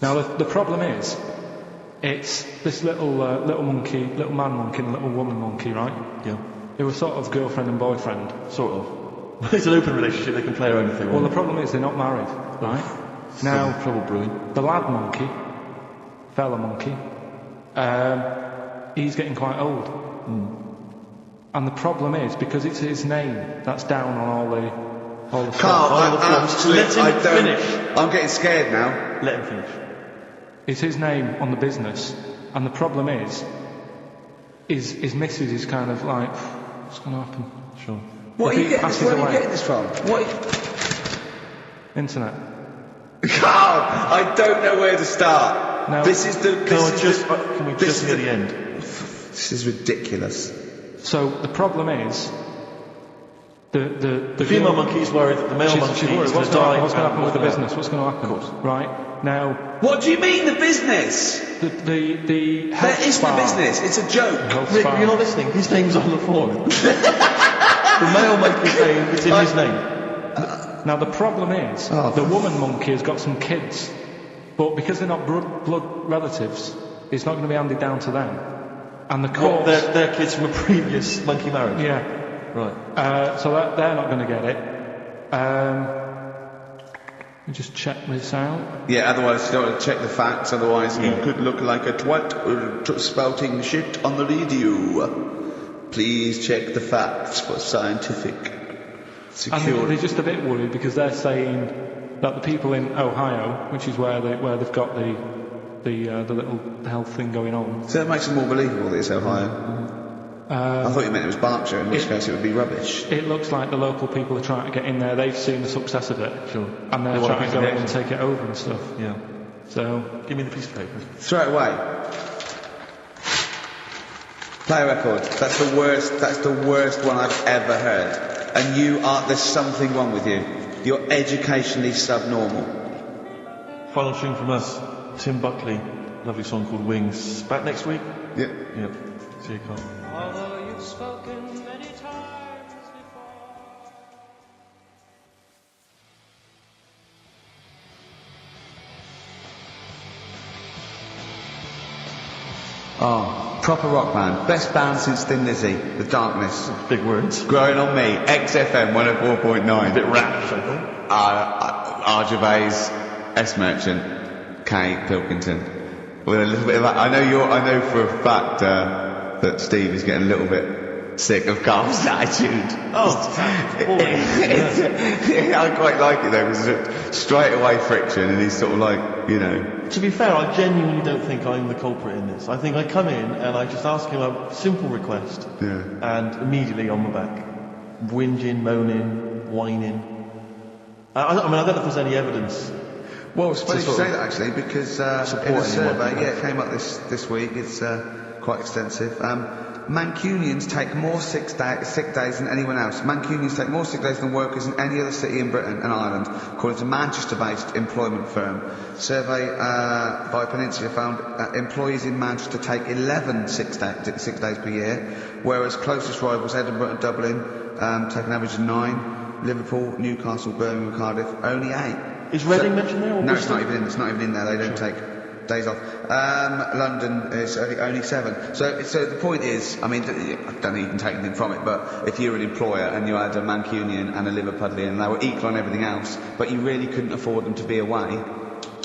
Now the problem is, it's this little monkey, little man monkey and little woman monkey, right? Yeah. They were sort of girlfriend and boyfriend. Sort of. It's an open relationship, they can play around if they want. Well, the problem is they're not married, right? Now, trouble brewing. The lad monkey, fella monkey, he's getting quite old. And the problem is, because it's his name that's down on all the Karl, Let him finish. I'm getting scared now. Let him finish. It's his name on the business, and the problem is his missus is kind of like, what's going to happen? Sure. Where are you getting this from? Internet. Karl, I don't know where to start. No. Can we just hear the end? This is ridiculous. So the problem is, the female monkey is worried that the male monkey is going to die. What's going to happen with the business? What's going to happen? Of course. Right now. What do you mean the business? The health There is spa. the business. It's a joke. Rick, you're not listening. His name's on the form. The male monkey's name is in his name. Now the problem is, the woman monkey has got some kids, but because they're not blood relatives, it's not going to be handed down to them. And the court, they're kids from a previous monkey marriage. Yeah. Right. So they're not going to get it. Let me just check this out. Yeah, otherwise you don't want to check the facts, otherwise you could look like a twat spouting shit on the radio. Please check the facts for scientific security. And they're just a bit worried because they're saying that the people in Ohio, which is where they've got the little health thing going on. So that makes it more believable that it's Ohio. I thought you meant it was Berkshire, in which case it would be rubbish. It looks like the local people are trying to get in there. They've seen the success of it. Sure. And they're trying to go in and take it over and stuff. Yeah. So, give me the piece of paper. Throw it away. Play a record. That's the worst one I've ever heard. And there's something wrong with you. You're educationally subnormal. Final tune from us, Tim Buckley. Lovely song called Wings. Back next week? Yep. See you, Karl. Although you've spoken many times before. Proper rock band. Best band since Thin Lizzy. The Darkness. Big words. Growing on me. XFM 104.9. A bit rash, I think. R. Gervais, S. Merchant, Karl Pilkington. With a little bit of that. I know for a fact that Steve is getting a little bit sick of Karl's attitude. I quite like it though, because it's straight away friction, and he's sort of like, To be fair, I genuinely don't think I'm the culprit in this. I think I come in and I just ask him a simple request, and immediately on my back, whinging, moaning, whining. I don't know if there's any evidence. Well, it's funny you say that actually, because in a survey, it came up this week, it's quite extensive. Mancunians take more sick days than anyone else. Mancunians take more sick days than workers in any other city in Britain and Ireland, according to Manchester-based employment firm. Survey by Peninsula found employees in Manchester take 11 sick days per year, whereas closest rivals Edinburgh and Dublin take an average of 9. Liverpool, Newcastle, Birmingham, Cardiff, only 8. Is Reading mentioned there? Or no, it's not even in there. They don't take days off. London is only 7. So the point is, I mean, I don't think you can take anything from it, but if you were an employer and you had a Mancunian and a Liverpudlian and they were equal on everything else, but you really couldn't afford them to be away,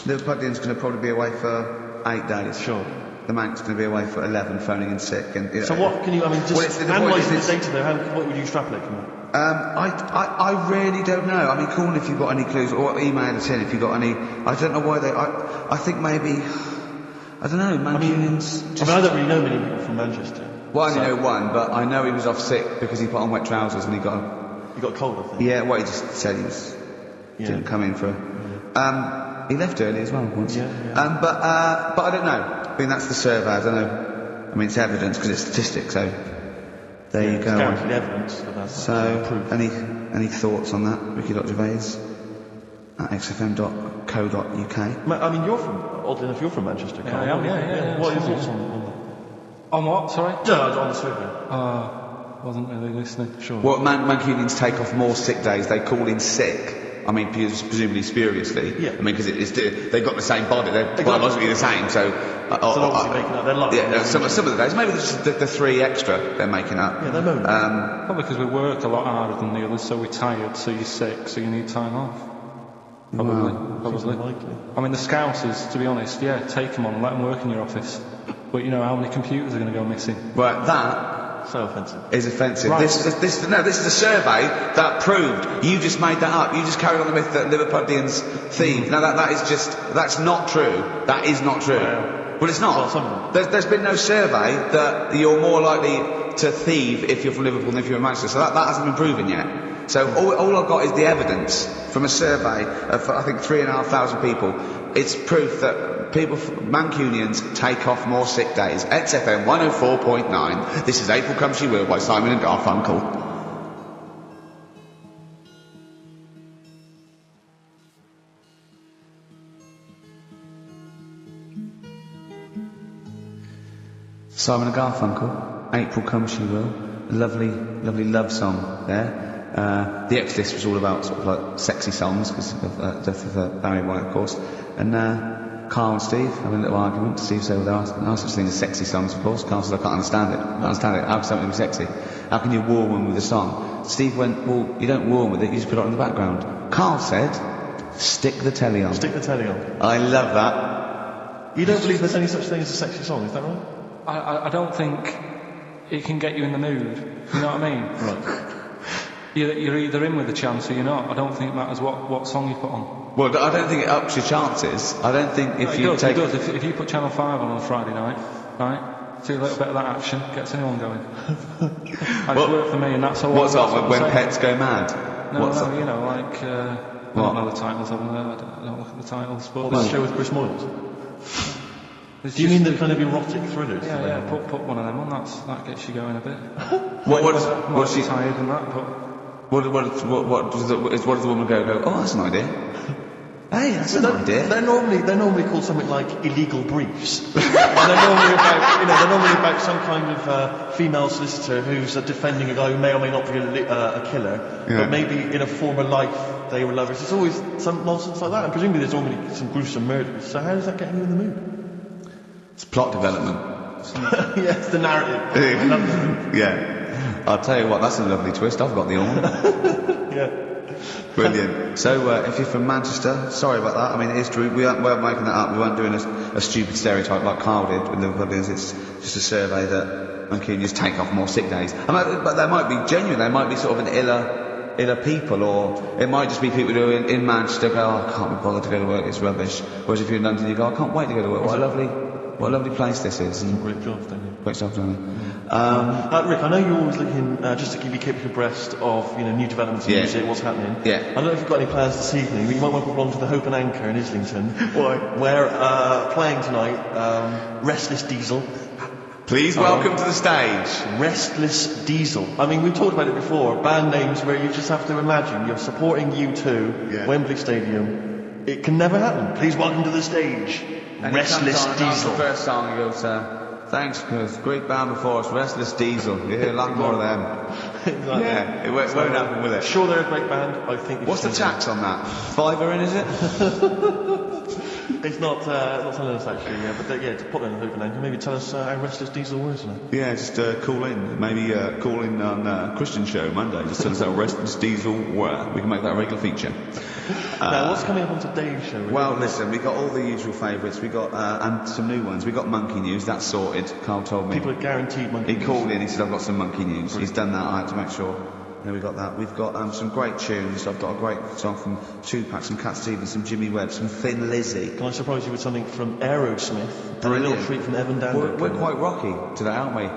Liverpudlian's going to probably be away for 8 days. Sure. The Manc's going to be away for 11, phoning in sick. And so what can you? I mean, just analysing the data there. What would you extrapolate from that? I really don't know. I mean, call in if you've got any clues, or email us in if you've got any. I don't know why I think maybe. I don't know. Mancunians. I don't really know many people from Manchester. Well, I only know one, but I know he was off sick because he put on wet trousers and he got a cold, I think. Yeah, well, he just said he didn't come in for. He left early as well once. But I don't know. I mean, that's the survey. I don't know. I mean, it's evidence because it's statistics. So there you go. Guaranteed evidence of that. So, any thoughts on that, Ricky.Gervais at xfm.co.uk? I mean, oddly enough, you're from Manchester, Karl. I am, yeah. What are your thoughts on that? On what, sorry? No, on the survey. Wasn't really listening. Sure. Well, Mancunians take off more sick days. They call in sick I mean, presumably spuriously. Yeah. I mean, because they've got the same body, they're biologically the same, so... obviously making up their life. Yeah, some of the days, maybe just the 3 extra they're making up. Yeah, they're moaning. Probably because we work a lot harder than the others, so we're tired, so you're sick, so you need time off. Probably. I mean, the Scousers, to be honest, yeah, take them on, let them work in your office. But you know how many computers are going to go missing? Right, that... So offensive. Is offensive. Right. This is a survey that proved. You just made that up. You just carried on the myth that Liverpudlians thieve. Now that's not true. That is not true. Well, it's not. There's been no survey that you're more likely to thieve if you're from Liverpool than if you're in Manchester. So that hasn't been proven yet. So all I've got is the evidence from a survey of, I think, 3,500 people. It's proof that Mancunians take off more sick days. XFM 104.9. This is April Come She Will by Simon and Garfunkel. Simon and Garfunkel, April Come She Will. Lovely, lovely love song there. The X-List was all about sort of like sexy songs because of death of Barry White, of course. And Carl and Steve having a little argument. Steve said, well, there are such things as sexy songs, of course. Carl said, I can't understand it. How can something be sexy? How can you war one with a song? Steve went, well, you don't war with it, you just put it on the background. Carl said, stick the telly on. Stick the telly on. I love that. You don't believe there's any such thing as a sexy song, is that right? I don't think it can get you in the mood. You know what I mean? Right. You're either in with a chance or you're not. I don't think it matters what song you put on. Well, I don't think it ups your chances. I don't think if you take... It does. If you put Channel 5 on a Friday night, right, see a little bit of that action, gets anyone going. And it's worked for me, and that's all. What's on when pets go mad? No, you know, like... I don't know the titles of them. I don't look at the titles. But that show with Chris Moyles? Do you mean the kind of erotic thrillers? Yeah, put one of them on. That gets you going a bit. What's she tired and that? But what does the woman go? Oh, that's an idea. Hey, that's an idea. They're normally called something like illegal briefs. And they're normally about some kind of female solicitor who's defending a guy who may or may not be a killer, but maybe in a former life they were lovers. It's always some nonsense like that, and presumably there's normally some gruesome murders. So how does that get you in the mood? It's plot development. Yes, the narrative. Yeah. I'll tell you what, that's a lovely twist. I've got the ornament. Yeah. Brilliant. So, if you're from Manchester, sorry about that. I mean, it is true. We weren't making that up. We weren't doing a stupid stereotype like Carl did with Liverpudlians. It's just a survey that Mancunians take off more sick days. But they might be genuine. They might be sort of an iller people, or it might just be people who are in Manchester go, oh, I can't be bothered to go to work, it's rubbish. Whereas if you're in London, you go, I can't wait to go to work. What a lovely place this is. Great job, don't you? Great job, don't you? Rick, I know you're always looking just to keep you abreast of new developments in music, what's happening. Yeah. I don't know if you've got any plans this evening, but you might want to pop along to the Hope and Anchor in Islington. Why? Where playing tonight, Restless Diesel. Please welcome to the stage. Restless Diesel. I mean, we've talked about it before. Band names where you just have to imagine you're supporting U2, Wembley Stadium. It can never happen. Please welcome to the stage, And Restless Diesel. The first song he goes, thanks, because great band before us, Restless Diesel. You hear a lot more of them. Exactly. Yeah, it won't happen, will it? Sure, they're a great band. I think. What's the tax on that? £5 in, is it? It's not telling us actually, but to put in the Hoop and Anchor, maybe tell us how Restless Diesel was, isn't it? Yeah, just call in. Maybe call in on Christian show Monday. Just tell us how Restless Diesel were. We can make that a regular feature. Now, what's coming up on today's show? Well, listen, we got all the usual favourites. We got and some new ones. We got Monkey News. That's sorted. Carl told me. People are guaranteed Monkey News. He called in. He said, "I've got some Monkey News." He's done that. I had to make sure. Yeah, we got that. We've got some great tunes. I've got a great song from Tupac, some Cat Stevens, some Jimmy Webb, some Thin Lizzy. Can I surprise you with something from Aerosmith? Brilliant. And a little treat from Evan Dando. We're quite rocky today, aren't we?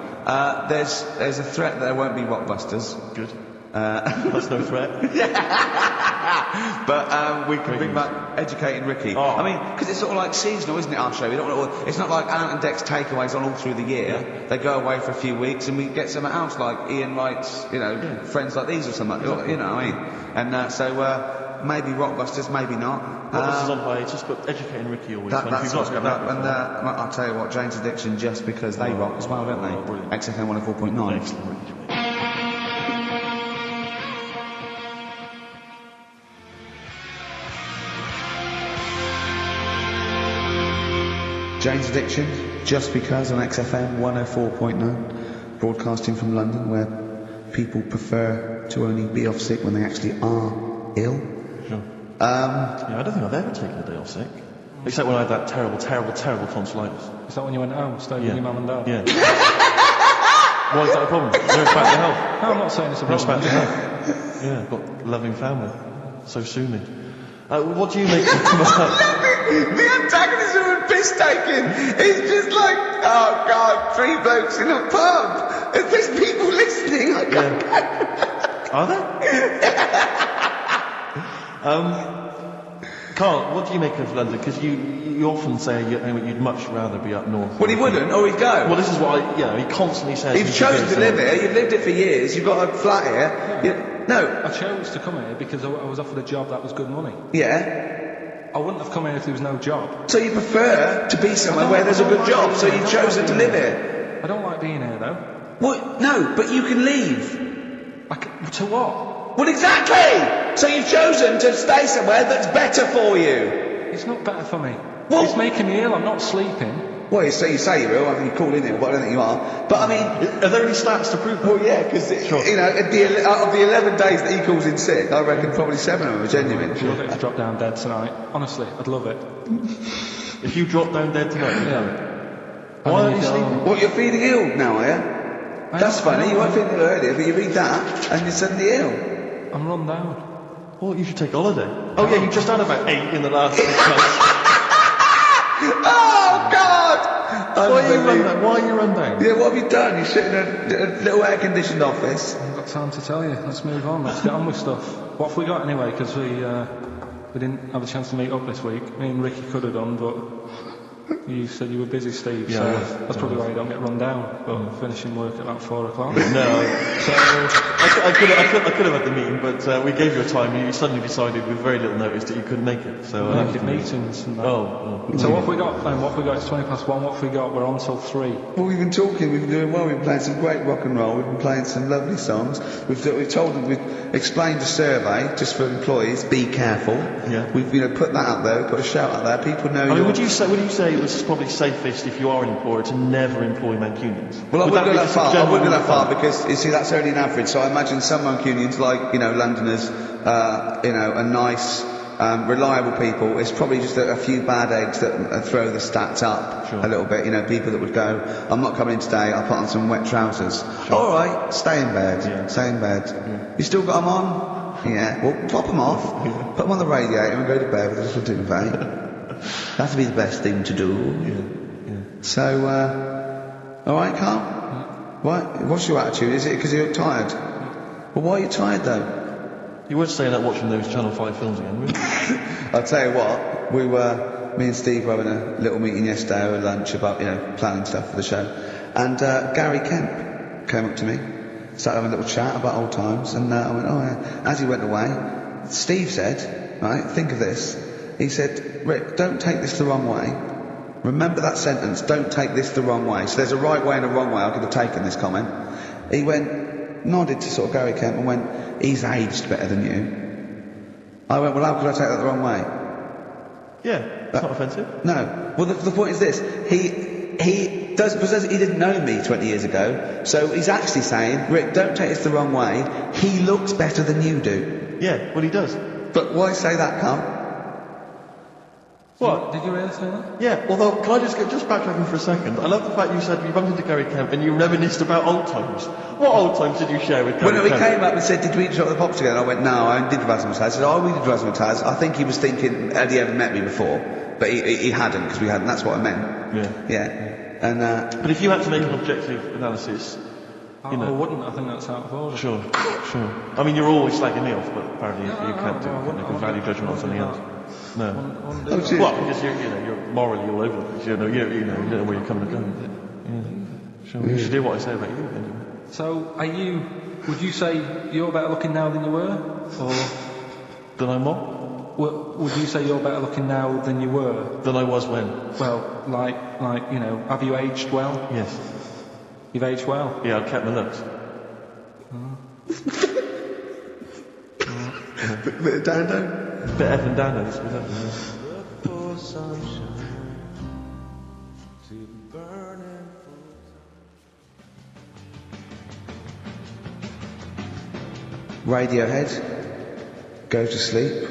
There's a threat that there won't be Rockbusters. Good. That's no threat. But we can bring back Educating Ricky. Oh. I mean, because it's sort of like seasonal, isn't it, our show? We don't want to, it's not like Ant and Dec's takeaways on all through the year. Yeah. They go away for a few weeks and we get something else like Ian Wright's, Friends Like These or something. Exactly. You know what I mean? And so maybe Rockbusters, maybe not. Rockbusters on hiatus, but Educating Ricky always. That's what's coming up. And I'll tell you what, Jane's Addiction, just because they rock as well, don't they? Brilliant. XFM 104.9. Jane's Addiction, Just Because on XFM 104.9, broadcasting from London, where people prefer to only be off sick when they actually are ill. Sure. Yeah, I don't think I've ever taken a day off sick. Except when I had that terrible tonsillitis. Is that when you went home, stayed with your mum and dad? Yeah. Why is that a problem? No, it's back to health. No, I'm not saying it's a problem. No, it's back to health. Yeah, got a loving family. So soothing. What do you make of The antagonism and piss taking is just like, oh God, 3 blokes in a pub. If there's people listening, I can't. Are there? Karl, what do you make of London? Because you often say you'd much rather be up north. Well, he wouldn't, or he'd go. Well, this is what he constantly says. You've chosen to live here, you've lived it for years, you've got a flat here. No. I chose to come here because I was offered a job that was good money. Yeah. I wouldn't have come here if there was no job. So you prefer to be somewhere where there's a good job, so you've chosen to live here. I don't like being here, though. Well, no, but you can leave. To what? Well, exactly! So you've chosen to stay somewhere that's better for you. It's not better for me. Well, it's making me ill, I'm not sleeping. Well, you say you're ill, I think you call in ill, but I don't think you are. But I mean... Are there any stats to prove that? Well, yeah, because, you know, out of the 11 days that he calls in sick, I reckon probably 7 of them are genuine. I'd love it to drop down dead tonight. Honestly, I'd love it. If you drop down dead tonight, yeah. Why are you sleeping? What, you're feeling ill now, are you? That's funny, you weren't feeling ill earlier, but you read that, and you're suddenly ill. I'm run down. Well, you should take a holiday. Oh yeah, you just had about 8 in the last 6 months. Oh God! Why are you run down? Yeah, what have you done? You sit in a little air-conditioned office. I haven't got time to tell you. Let's move on. Let's get on with stuff. What have we got anyway? Because we didn't have a chance to meet up this week. Me and Ricky could have done, but you said you were busy, Steve. Yeah, so that's probably why you don't get run down. But finishing work at about 4 o'clock. No. So I could have had the meeting, but we gave you a time and you suddenly decided with very little notice that you couldn't make it. So naked meetings and that. So what have we got then? What have we got? It's 1:20. What have we got? We're on till 3. Well, we've been talking, we've been doing well, we've been playing some great rock and roll, we've been playing some lovely songs. We've told them, we've explained the survey just for employees, be careful. Yeah. We've put that out there, put a shout out there, people know. I mean, would you say it was probably safest if you are an employer to never employ Mancunians? Well, I wouldn't go that far. I wouldn't go that far because you see that's only an average. So I imagine some Mancunians, like Londoners, are nice, reliable people. It's probably just a few bad eggs that throw the stats up a little bit. People that would go, I'm not coming in today. I'll put on some wet trousers. Sure. All right, stay in bed. Yeah. Stay in bed. Yeah. You still got them on? Yeah. Well, pop them off. Put them on the radiator and go to bed with a little duvet. That'd be the best thing to do. Yeah. So, all right, Karl? What's your attitude? Is it because you look tired? Well, why are you tired, though? You weren't staying up watching those Channel 5 films again, were you? I'll tell you what, me and Steve were having a little meeting yesterday over lunch about, planning stuff for the show. And Gary Kemp came up to me, started having a little chat about old times, and I went, oh yeah. As he went away, Steve said, right, think of this. He said, Rick, don't take this the wrong way. Remember that sentence, don't take this the wrong way. So there's a right way and a wrong way. I could have taken this comment. He nodded to sort of Gary Kemp and went, he's aged better than you. I went, well, how could I take that the wrong way? Yeah, it's not offensive. No. Well, the point is this. He didn't know me 20 years ago, so he's actually saying, Rick, don't take this the wrong way. He looks better than you do. Yeah, well, he does. But why say that, Karl? What? Did you really say that? Yeah, although, can I just backtracking for a second? I love the fact you said you bumped into Gary Kemp and you reminisced about old times. What old times did you share with Gary Kemp? Well, he came up and said, did we drop the pops together? I went, no, I did Razzmatazz. I said, oh, we did Razzmatazz. I think he was thinking, had he ever met me before? But he hadn't, because we hadn't. That's what I meant. Yeah. And, but if you had to make an objective analysis... I wouldn't. I think that's out of order. Sure. I mean, you're always slagging me off, but apparently you can't make a value judgment on something else. No. Well, because you're morally all over the place. You don't know where you're coming and going. Yeah. Sure. You should do what I say about you. Anyway. So, would you say you're better looking now than you were? Or... Than I'm what? Would you say you're better looking now than you were? Than I was when? Well, have you aged well? Yes. You've aged well? Yeah, I've kept my looks. Bit of Dando? Bit F and Dando, this was that. to burning Radiohead, Go to Sleep.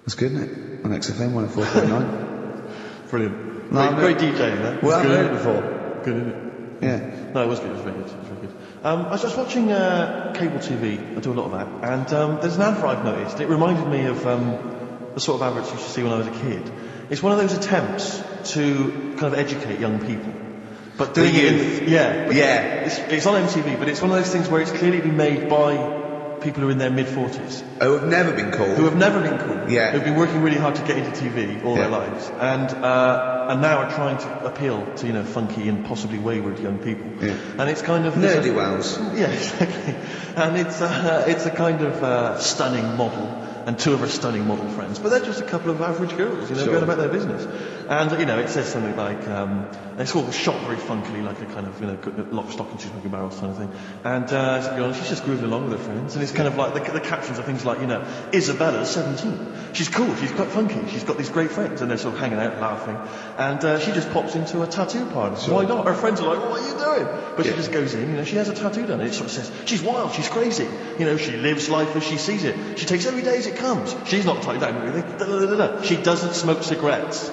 That's good, isn't it? On XFM 104.9. Brilliant. No, Great DJing there. Well, I've Good. heard it before. Good, isn't it? Yeah. No, it was good. It was very good. It was very good. I was just watching cable TV. I do a lot of that. And there's an advert I've noticed. It reminded me of the sort of adverts you used to see when I was a kid. It's one of those attempts to kind of educate young people. But doing it it's on MTV, but it's one of those things where it's clearly been made by people who are in their mid-40s. Who have never been cool. Who have never been cool. Yeah. Who've been working really hard to get into TV all their lives. And now are trying to appeal to, funky and possibly wayward young people. Yeah. And it's kind of... Nerdy wells. Yeah, exactly. And it's a kind of stunning model. And two of her stunning model friends, but they're just a couple of average girls, going about their business. And it says something like it's all shot very funkily, like a kind of lock, stock, and two smoking barrels kind of thing. And she's just grooving along with her friends, and it's kind of like the captions are things like Isabella's 17, she's cool, she's quite funky, she's got these great friends, and they're sort of hanging out laughing. And she just pops into a tattoo parlour. Sure. Why not? Her friends are like, what are you doing? But she just goes in. She has a tattoo done. And it sort of says she's wild, she's crazy. She lives life as she sees it. She takes every day as it comes. She's not tied down with anything. She doesn't smoke cigarettes.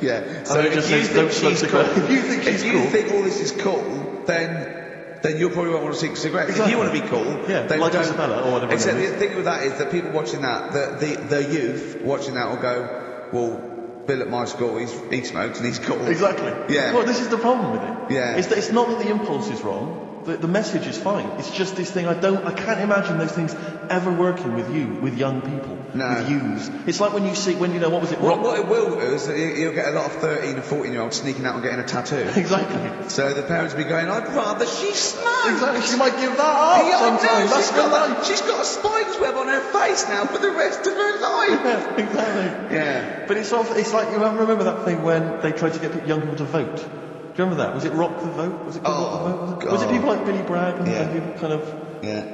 Yeah. So it just says don't smoke cigarettes. If you think she's cool, think all this is cool, then you probably won't want to smoke cigarettes. Exactly. If you want to be cool, then like don't. Isabella or whatever. Except the thing with that is that people watching that, the youth watching that will go, well, Bill at my school, he smokes and he's cool. Exactly. Yeah. Well, this is the problem with it. Yeah. It's not that the impulse is wrong. The message is fine. It's just this thing. I can't imagine those things ever working with young people. No. With youths. It's like when what was it? What it will do is that you'll get a lot of 13 and 14-year-olds sneaking out and getting a tattoo. Exactly. So the parents will be going, I'd rather she smoked. Exactly. She might give that up sometimes. She's got a spider's web on her face now for the rest of her life. Yeah, exactly. Yeah. But it's like, you remember that thing when they tried to get young people to vote? Do you remember that? Was it Rock the Vote? Was it called Rock the Vote? Was it people like Billy Bragg and people kind of... Yeah.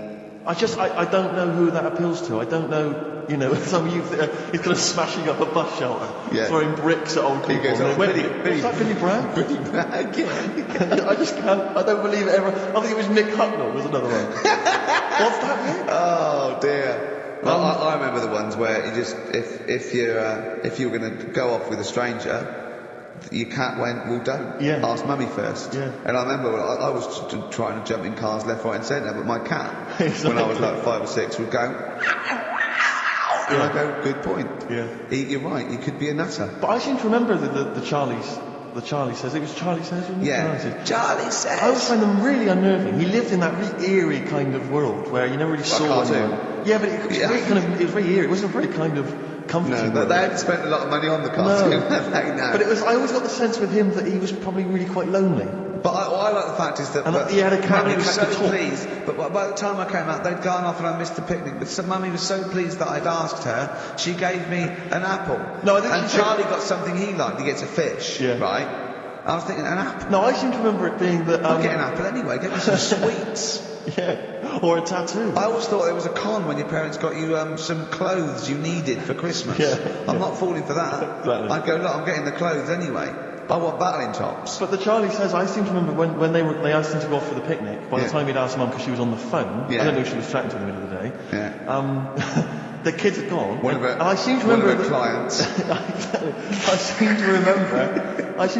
I don't know who that appeals to. I don't know, some youth that is kind of smashing up a bus shelter, throwing bricks at old people. Goes, was that Billy Bragg? Billy Bragg, yeah. I just can't, I don't believe it ever. I think it was Nick Hucknall was another one. What's that mean? Oh dear. Well, I remember the ones where you just, if you were going to go off with a stranger, your cat went, well, don't. Yeah. Ask mummy first. Yeah. And I remember I was trying to jump in cars left, right and centre, but my cat, when I was like 5 or 6, would go, and I go, good point. Yeah. You're right, he could be a nutter. But I seem to remember the Charlies. The Charlie Says. It was Charlie Says, wasn't it? Yeah. Charlie Says. I always find them really unnerving. He lived in that really eerie kind of world where you never really saw anyone. Yeah, but it was very eerie. It wasn't very kind of comforting. No, they hadn't spent a lot of money on the cartoon. No. But I always got the sense with him that he was probably really quite lonely. But I like the fact is that... And he had a cat Mummy was so pleased, but by the time I came out, they'd gone off and I missed the picnic. But Mummy was so pleased that I'd asked her, she gave me an apple. No, I think Charlie got something he liked. He gets a fish, right? I was thinking, an apple? No, I seem to remember it being that... I'll get an apple anyway, get me some sweets. Yeah, or a tattoo. I always thought it was a con when your parents got you some clothes you needed for Christmas. I'm not falling for that. Exactly. I'd go, look, I'm getting the clothes anyway. I want battling tops. But the Charlie Says, I seem to remember when they asked him to go off for the picnic, by the time he'd asked Mum because she was on the phone, I don't know if she was chatting to him in the middle of the day, the kids had gone. One of her clients. I seem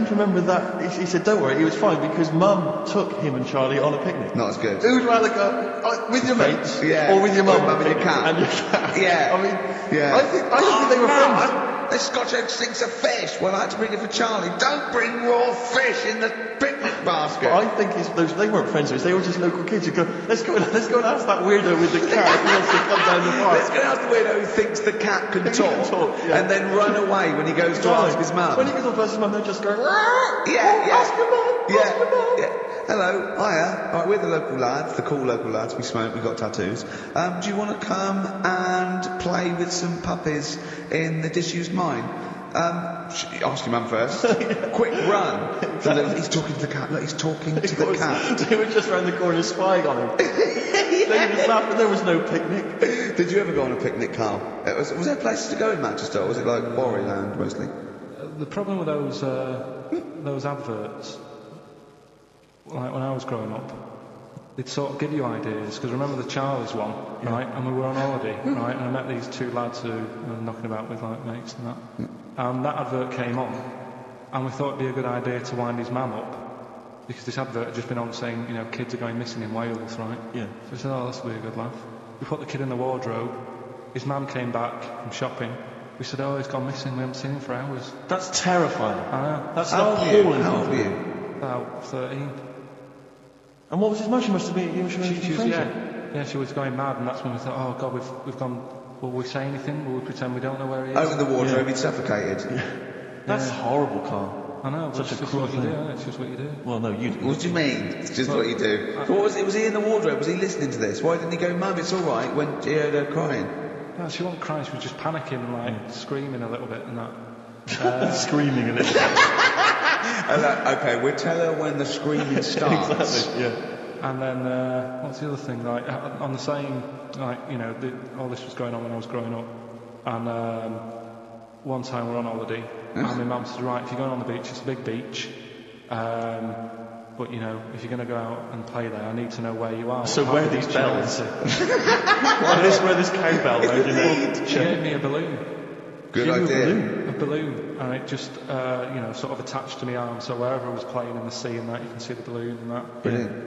to remember that he said, don't worry, he was fine because Mum took him and Charlie on a picnic. Not as good. Who'd rather go with your mates or with your mum and your cat? And your cat. Yeah. I mean, I think they were friends. The Scotch egg stinks of fish. Well, I had to bring it for Charlie. Don't bring raw fish in the picnic basket. But I think they weren't friends with us. They were just local kids who go, let's go and ask that weirdo with the cat who wants to come down the park. Let's go and ask the weirdo who thinks the cat can talk and then run away when he goes to ask his mum. When he goes to ask his mum, they just go, ask your mum, ask your mum. Hello, hiya. Right, we're the local lads, the cool local lads. We smoke, we got tattoos. Do you want to come and play with some puppies in the disused mine? Ask your mum first. Quick run. Exactly. He's talking to the cat. Look, he's talking to the cat. They were just round the corner spying on him. They were just laughing. There was no picnic. Did you ever go on a picnic, Carl? Was there places to go in Manchester, or was it like Quarryland mostly? the problem with those adverts, like when I was growing up, they'd sort of give you ideas, because remember the Charlie's one, right? And we were on holiday, right? And I met these two lads who were knocking about with like mates and that. And that advert came on, and we thought it'd be a good idea to wind his mum up, because this advert had just been on saying, you know, kids are going missing in Wales, right? Yeah. So we said, oh, this will be a good laugh. We put the kid in the wardrobe. His mum came back from shopping. We said, oh, he's gone missing. We haven't seen him for hours. That's terrifying. I know. That's appalling. How old were you? About 13. And what was his mum? She must have been. She was going mad, and that's when we thought, oh God, we've gone. Will we say anything? Will we pretend we don't know where he is? Over the wardrobe, he'd suffocated. That's horrible, Carl. I know. Such it's a just cruel what you thing. do. It's just what you do. Well, no, you do. What do you mean? It's just what you do. So what was it? Was he in the wardrobe? Was he listening to this? Why didn't he go, Mum, it's all right, when he heard her crying? No, she wasn't crying. She was just panicking and like screaming a little bit and that. Screaming a little bit. Okay, we'll tell her when the screaming starts. Exactly. Yeah. And then, what's the other thing? Like, on the same, like, you know, all this was going on when I was growing up. And one time we're on holiday, and my mum said, right, if you're going on the beach, it's a big beach. But, you know, if you're going to go out and play there, I need to know where you are. So where are these bells? Where this cowbell round your neck? She gave me a balloon. Good idea. A balloon, and it just, you know, sort of attached to my arm, so wherever I was playing in the sea and that, you can see the balloon and that. Brilliant.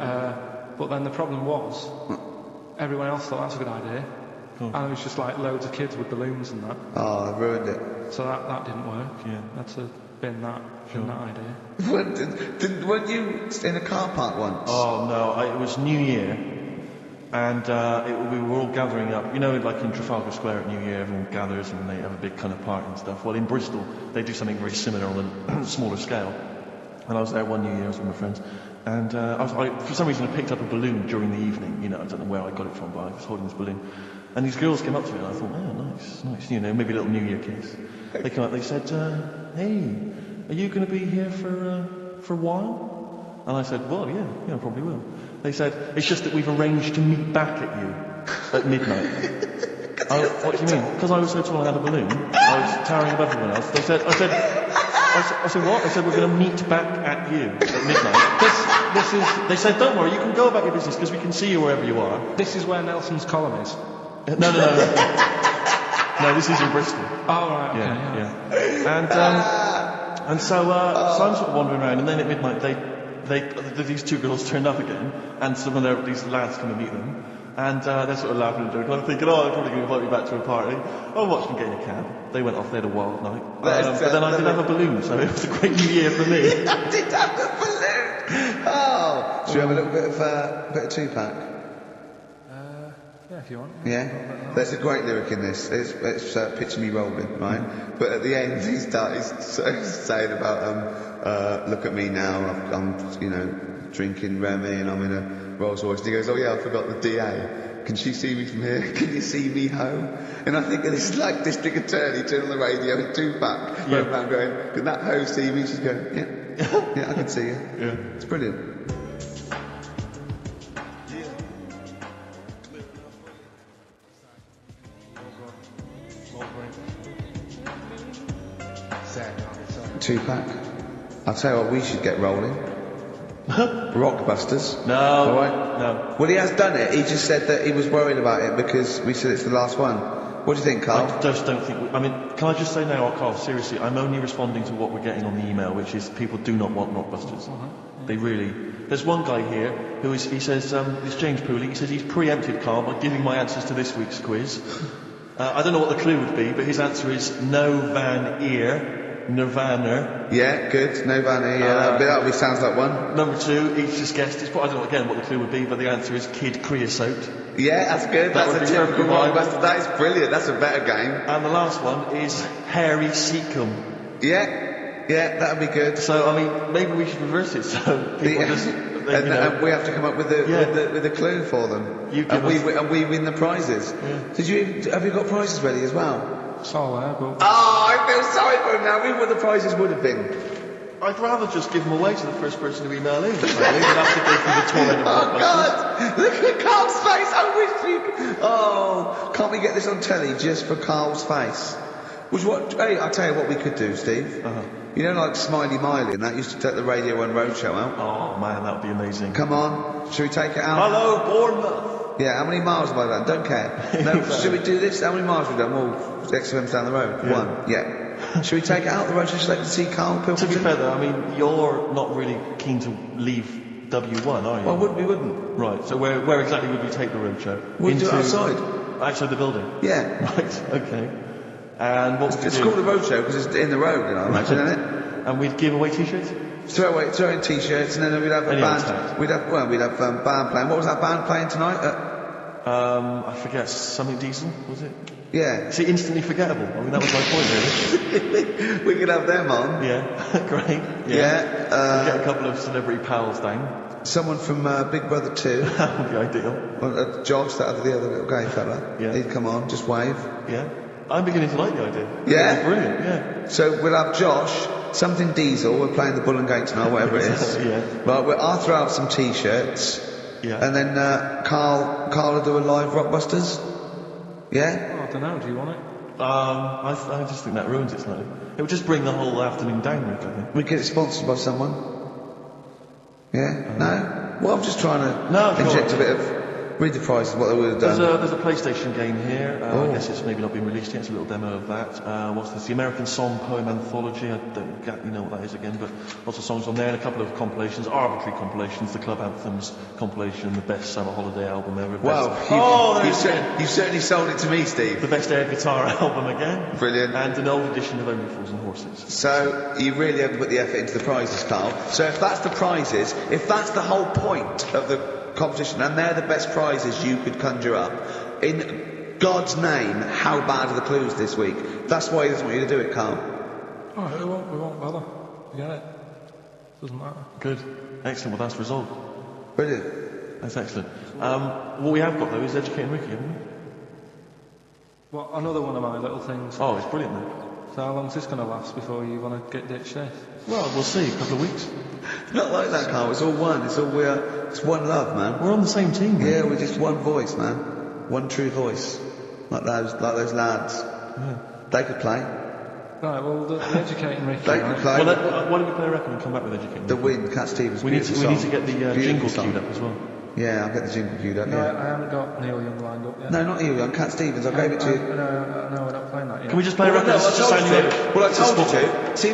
But then the problem was, everyone else thought that's a good idea, and it was just like loads of kids with balloons and that. Oh, I ruined it. So that didn't work. Yeah. Had to bin that idea. Weren't you in a car park once? Oh no, it was New Year, and we were all gathering up. You know, like in Trafalgar Square at New Year, everyone gathers and they have a big kind of party and stuff. Well, in Bristol, they do something very similar on a smaller scale. And I was there one New Year, I was with my friends, and for some reason I picked up a balloon during the evening. You know, I don't know where I got it from, but I was holding this balloon. And these girls came up to me and I thought, oh, nice, you know, maybe a little New Year kiss. They came up, they said, hey, are you going to be here for a while? And I said, well, yeah, I probably will. They said, it's just that we've arranged to meet back at you at midnight. What do you mean? Because I was so tall I had a balloon. I was towering above everyone else. I said, what? I said, we're going to meet back at you at midnight. They said, don't worry, you can go about your business because we can see you wherever you are. This is where Nelson's column is. No. No, this is in Bristol. Oh, right, okay. Yeah. And so I'm sort of wandering around, and then at midnight these two girls turned up again, and some of these lads come and meet them, and they're sort of laughing and joking. I'm thinking, oh, they're probably going to invite me back to a party. I'll watch them get in a cab. They went off, they had a wild night. But then I did have a balloon, so it was a great New Year for me. I did have a balloon! Oh! Should we have a little bit of Tupac? Yeah, if you want. Yeah? There's a great lyric in this. It's Picture Me Rolling, right? But at the end, he's saying about, look at me now, I'm you know, drinking Remy and I'm in a Rolls Royce. And he goes, oh yeah, I forgot the DA. Can she see me from here? Can you see me home? And I think this is like District Attorney turning on the radio and Tupac going around going, can that hoe see me? She's going, yeah, I can see you. Yeah. It's brilliant. Tupac. I'll tell you what, we should get rolling. Rockbusters. No. All right? No. Well, he has done it. He just said that he was worried about it because we said it's the last one. What do you think, Carl? I just don't think... I mean, can I just say now, Carl, seriously, I'm only responding to what we're getting on the email, which is people do not want Rockbusters. They really... There's one guy here he says, it's James Pooley, he says he's preempted Carl by giving my answers to this week's quiz. I don't know what the clue would be, but his answer is no van ear. Nirvana. Yeah, good. Nirvana, yeah. That sounds like one. Number 2, he's just guessed. I don't know again what the clue would be, but the answer is Kid Creosote. Yeah, that's good. That's a typical Rockbuster. That is brilliant. That's a better game. And the last one is Harry Seacombe. Yeah, that'd be good. So, I mean, maybe we should reverse it. So people and we have to come up with a clue for them. And we win the prizes. Yeah. Have you got prizes ready as well? But... Oh, I feel sorry for him now. Read what the prizes would have been. I'd rather just give them away to the first person to email in. They'd have to go through the torrent of Oh, God! Look at Carl's face! I wish you... Oh, can't we get this on telly just for Carl's face? Hey, I'll tell you what we could do, Steve. You know, like Smiley Miley and that used to take the Radio 1 Roadshow out? Oh, man, that would be amazing. Come on, should we take it out? Hello, Bournemouth! Yeah, how many miles have I done? Don't care. No, should we do this? How many miles have we done? Well, XFM's down the road. Yeah. 1, yeah. Should we take it out the road so they can see Karl Pilkington? To be fair, though, I mean, you're not really keen to leave W1, are you? Well, we wouldn't. Right, so where exactly would we take the roadshow? We'd do it outside. Outside the building? Yeah. Right, okay. And what would we It's do? called a roadshow because it's in the road, you know, imagine, isn't it? And we'd give away t-shirts? Throw in t-shirts and then we'd have a Any band. other We'd have band playing. What was that band playing tonight? I forget, something decent, was it? Yeah. See, instantly forgettable. I mean, that was my point, really. We could have them on. Yeah, great. Yeah. Get a couple of celebrity pals down. Someone from Big Brother 2. That would be ideal. Well, Josh, the other little gay fella. Yeah. He'd come on, just wave. Yeah. I'm beginning to like the idea. Yeah? It's brilliant, yeah. So we'll have Josh, something Diesel, we're playing the Bull and Gate tonight, whatever it is. Yeah. Right, I'll throw out some t-shirts. Yeah. And then Karl will do a live Rockbusters. Yeah? Oh, I don't know, do you want it? I just think that ruins it slightly. It would just bring the whole afternoon down, Rick, I think. We get it sponsored by someone. Yeah? No? Well, I'm just trying to inject a bit of... Read the prices, what they would have done. There's a PlayStation game here. I guess it's maybe not been released yet. It's a little demo of that. What's this? The American Song Poem Anthology. I don't exactly know what that is again, but lots of songs on there and a couple of compilations, arbitrary compilations. The Club Anthems compilation, the best summer holiday album ever. Wow, you certainly sold it to me, Steve. The best air guitar album again. Brilliant. And an old edition of Only Fools and Horses. So you really haven't put the effort into the prizes, Karl. So if that's the prizes, if that's the whole point of the competition, and they're the best prizes you could conjure up, in God's name, how bad are the clues this week? That's why he doesn't want you to do it, Karl. Oh, we won't bother. Forget it. Doesn't matter. Good. Excellent. Well, that's resolved. Brilliant. That's excellent. What we have got, though, is Educating Ricky, haven't we? Well, another one of my little things. Oh, it's brilliant, then. So how long's this going to last before you want to get ditched this? Well, we'll see. A couple of weeks. Not like that, Karl. It's all one. It's one love, man. We're on the same team, man. Yeah, we're just one voice, man. One true voice. Like those lads. Yeah. They could play. Right, well, the Educating Ricky, They could right? play. Well, why don't we play a record and come back with Educating The Ricky? Wind, Cat Stevens. We need to get the jingle Beautiful song. queued up as well. Yeah, I'll get the jingle queued up, No, yeah. I haven't got Neil Young lined up yet. No, not you, I'm Cat Stevens. I gave it to you. No, we're not playing that yet. Can we just play a record? No, I that's just told you sounding to. like- Well, I told you to. See,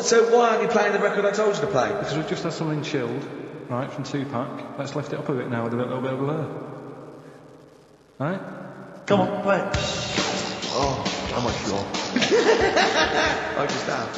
so why aren't you playing the record I told you to play? Because we've just had something chilled, right, from Tupac. Let's lift it up a bit now with a little bit of blur. Right? Come on, play it. Oh, how much you on? I just have.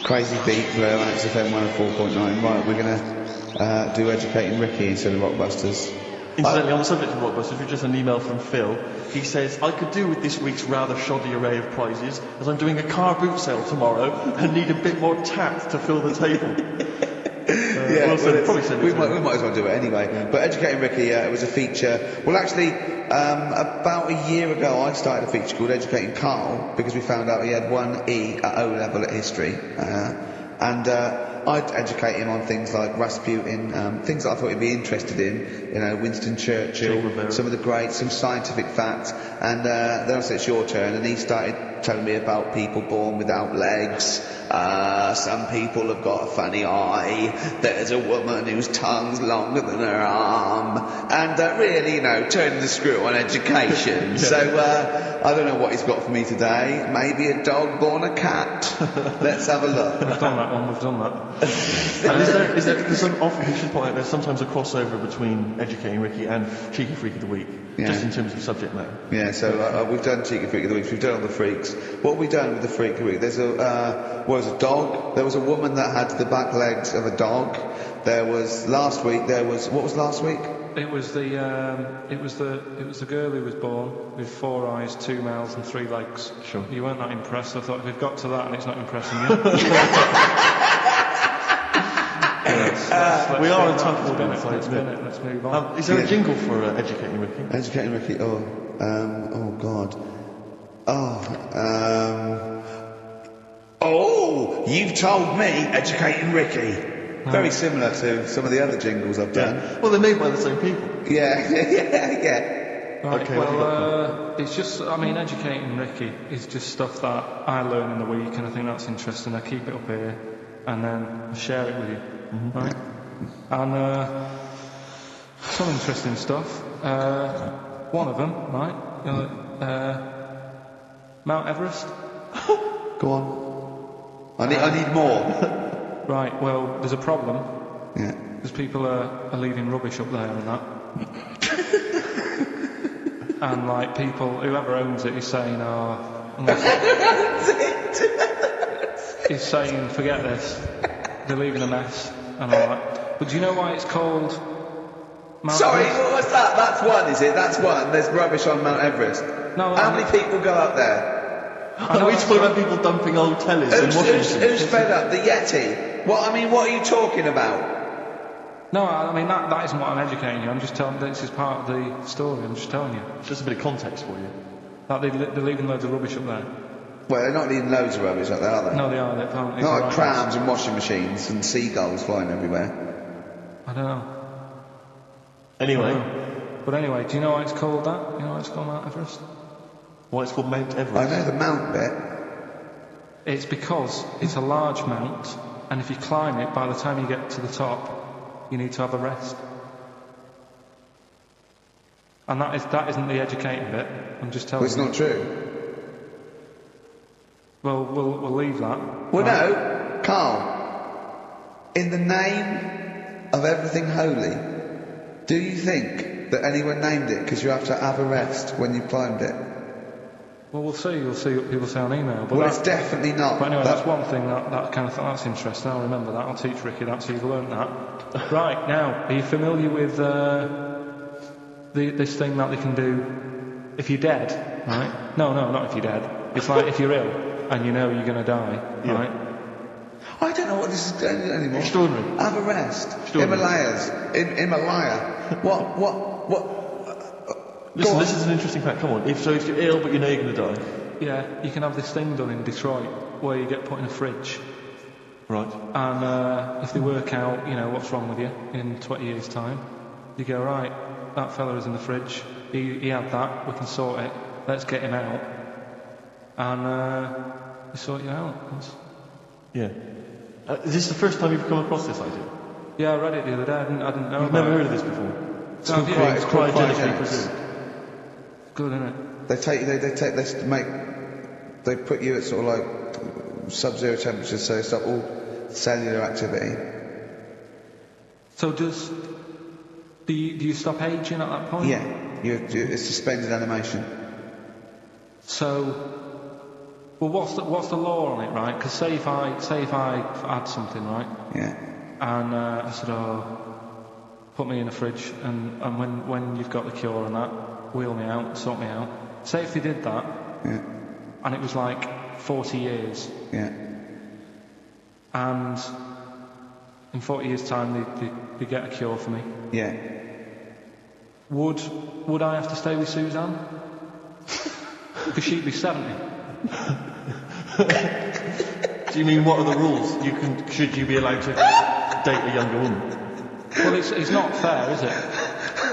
Crazy beat for XFM 104.9. Right, we're going to do Educating Ricky instead of Rockbusters. Incidentally, on the subject of Rockbusters, we've just an email from Phil. He says, I could do with this week's rather shoddy array of prizes, as I'm doing a car boot sale tomorrow and need a bit more tact to fill the table. Yeah, we might as well do it anyway. Yeah. But Educating Ricky, it was a feature. Well, actually, about a year ago, I started a feature called Educating Karl because we found out he had 1 E at O level at history, and I'd educate him on things like Rasputin, things that I thought he'd be interested in. You know, Winston Churchill, some of the greats, some scientific facts. And then I said, it's your turn, and he started telling me about people born without legs. Some people have got a funny eye. There's a woman whose tongue's longer than her arm. And really, you know, turning the screw on education. Yeah. So, I don't know what he's got for me today. Maybe a dog born a cat. Let's have a look. We've done that one, we've done that. And is there some, often, we should point out, there's sometimes a crossover between Educating Ricky and Cheeky Freak of the Week, just in terms of subject matter. Yeah, so we've done Cheeky Freak of the Week, we've done all the freaks. What have we done with the Freak of the Week? There's a dog. There was a woman that had the back legs of a dog. There was last week. What was last week? It was the girl who was born with 4 eyes, 2 mouths, and 3 legs. Sure. You weren't that impressed. I thought if we've got to that and it's not impressing you. We are a tough Let's audience. Let's move on. Is there a jingle for Educating Ricky? Educating Ricky. Oh God. Oh, you've told me Educating Ricky. Very similar to some of the other jingles I've done. Yeah. Well, they're made by the same people. Yeah, yeah. Right, Okay, it's just, educating Ricky is just stuff that I learn in the week, and I think that's interesting. I keep it up here, and then I share it with you, right? And some interesting stuff. One of them, right? Mount Everest. Go on. I need more. Right, well, there's a problem. Yeah. Because people are leaving rubbish up there and that. And like people, whoever owns it is saying, is saying, forget this. They're leaving a mess and all that. But do you know why it's called Mount Everest? What was that? That's one, is it? That's one. There's rubbish on Mount Everest. No, how many people go up there? Are we talking about people dumping old tellies in Washington? Who's fed up? The Yeti? What are you talking about? No, that isn't what I'm educating you. I'm just telling, this is part of the story, I'm just telling you. Just a bit of context for you. That they're leaving loads of rubbish up there. Well, they're not leaving loads of rubbish up there, are they? No, they are. They're apparently not like crabs and washing machines and seagulls flying everywhere. I don't know. Anyway. But anyway, do you know why it's called that? You know why it's called Mount Everest? Why it's called Mount Everest? I know the mount bit. It's because it's a large mount, and if you climb it, by the time you get to the top, you need to have a rest. And that isn't the educating bit. I'm just telling you. It's not true. Well, we'll leave that. Well, no, Carl. In the name of everything holy, do you think that anyone named it because you have to have a rest when you climbed it? Well, we'll see. You'll see what people say on email. But well, it's definitely not. But anyway, that's one thing that kind of thing. That's interesting. I'll remember that. I'll teach Ricky that, so you've learned that. Right, now, are you familiar with this thing that they can do if you're dead, right? No, not if you're dead. It's like if you're ill and you know you're going to die, right? I don't know what this is doing anymore. Extraordinary. Have a rest. Himalayas. Himalaya. What? Listen, this is an interesting fact. Come on. If you're ill but you know you're going to die. Yeah, you can have this thing done in Detroit where you get put in a fridge. Right. And if they work out, what's wrong with you in 20 years' time, you go, right, that fella is in the fridge. He had that. We can sort it. Let's get him out. And we sort you out. Yeah. Is this the first time you've come across this idea? Yeah, I read it the other day. I didn't know. You've never heard of this before? It's cryogenically preserved. Good, isn't it? They put you at sort of like sub-zero temperatures, so they stop all cellular activity. So do you stop aging at that point? Yeah, it's suspended animation. So, well, what's the law on it, right? Because say if I had something, right? Yeah. And I said, put me in a fridge, and when you've got the cure and that, wheel me out, sort me out. Say if they did that, yeah, and it was like 40 years, yeah, and in 40 years' time they get a cure for me. Yeah. Would I have to stay with Suzanne? Because she'd be 70. Do you mean what are the rules? Should you be allowed to date a younger woman? Well, it's not fair, is it?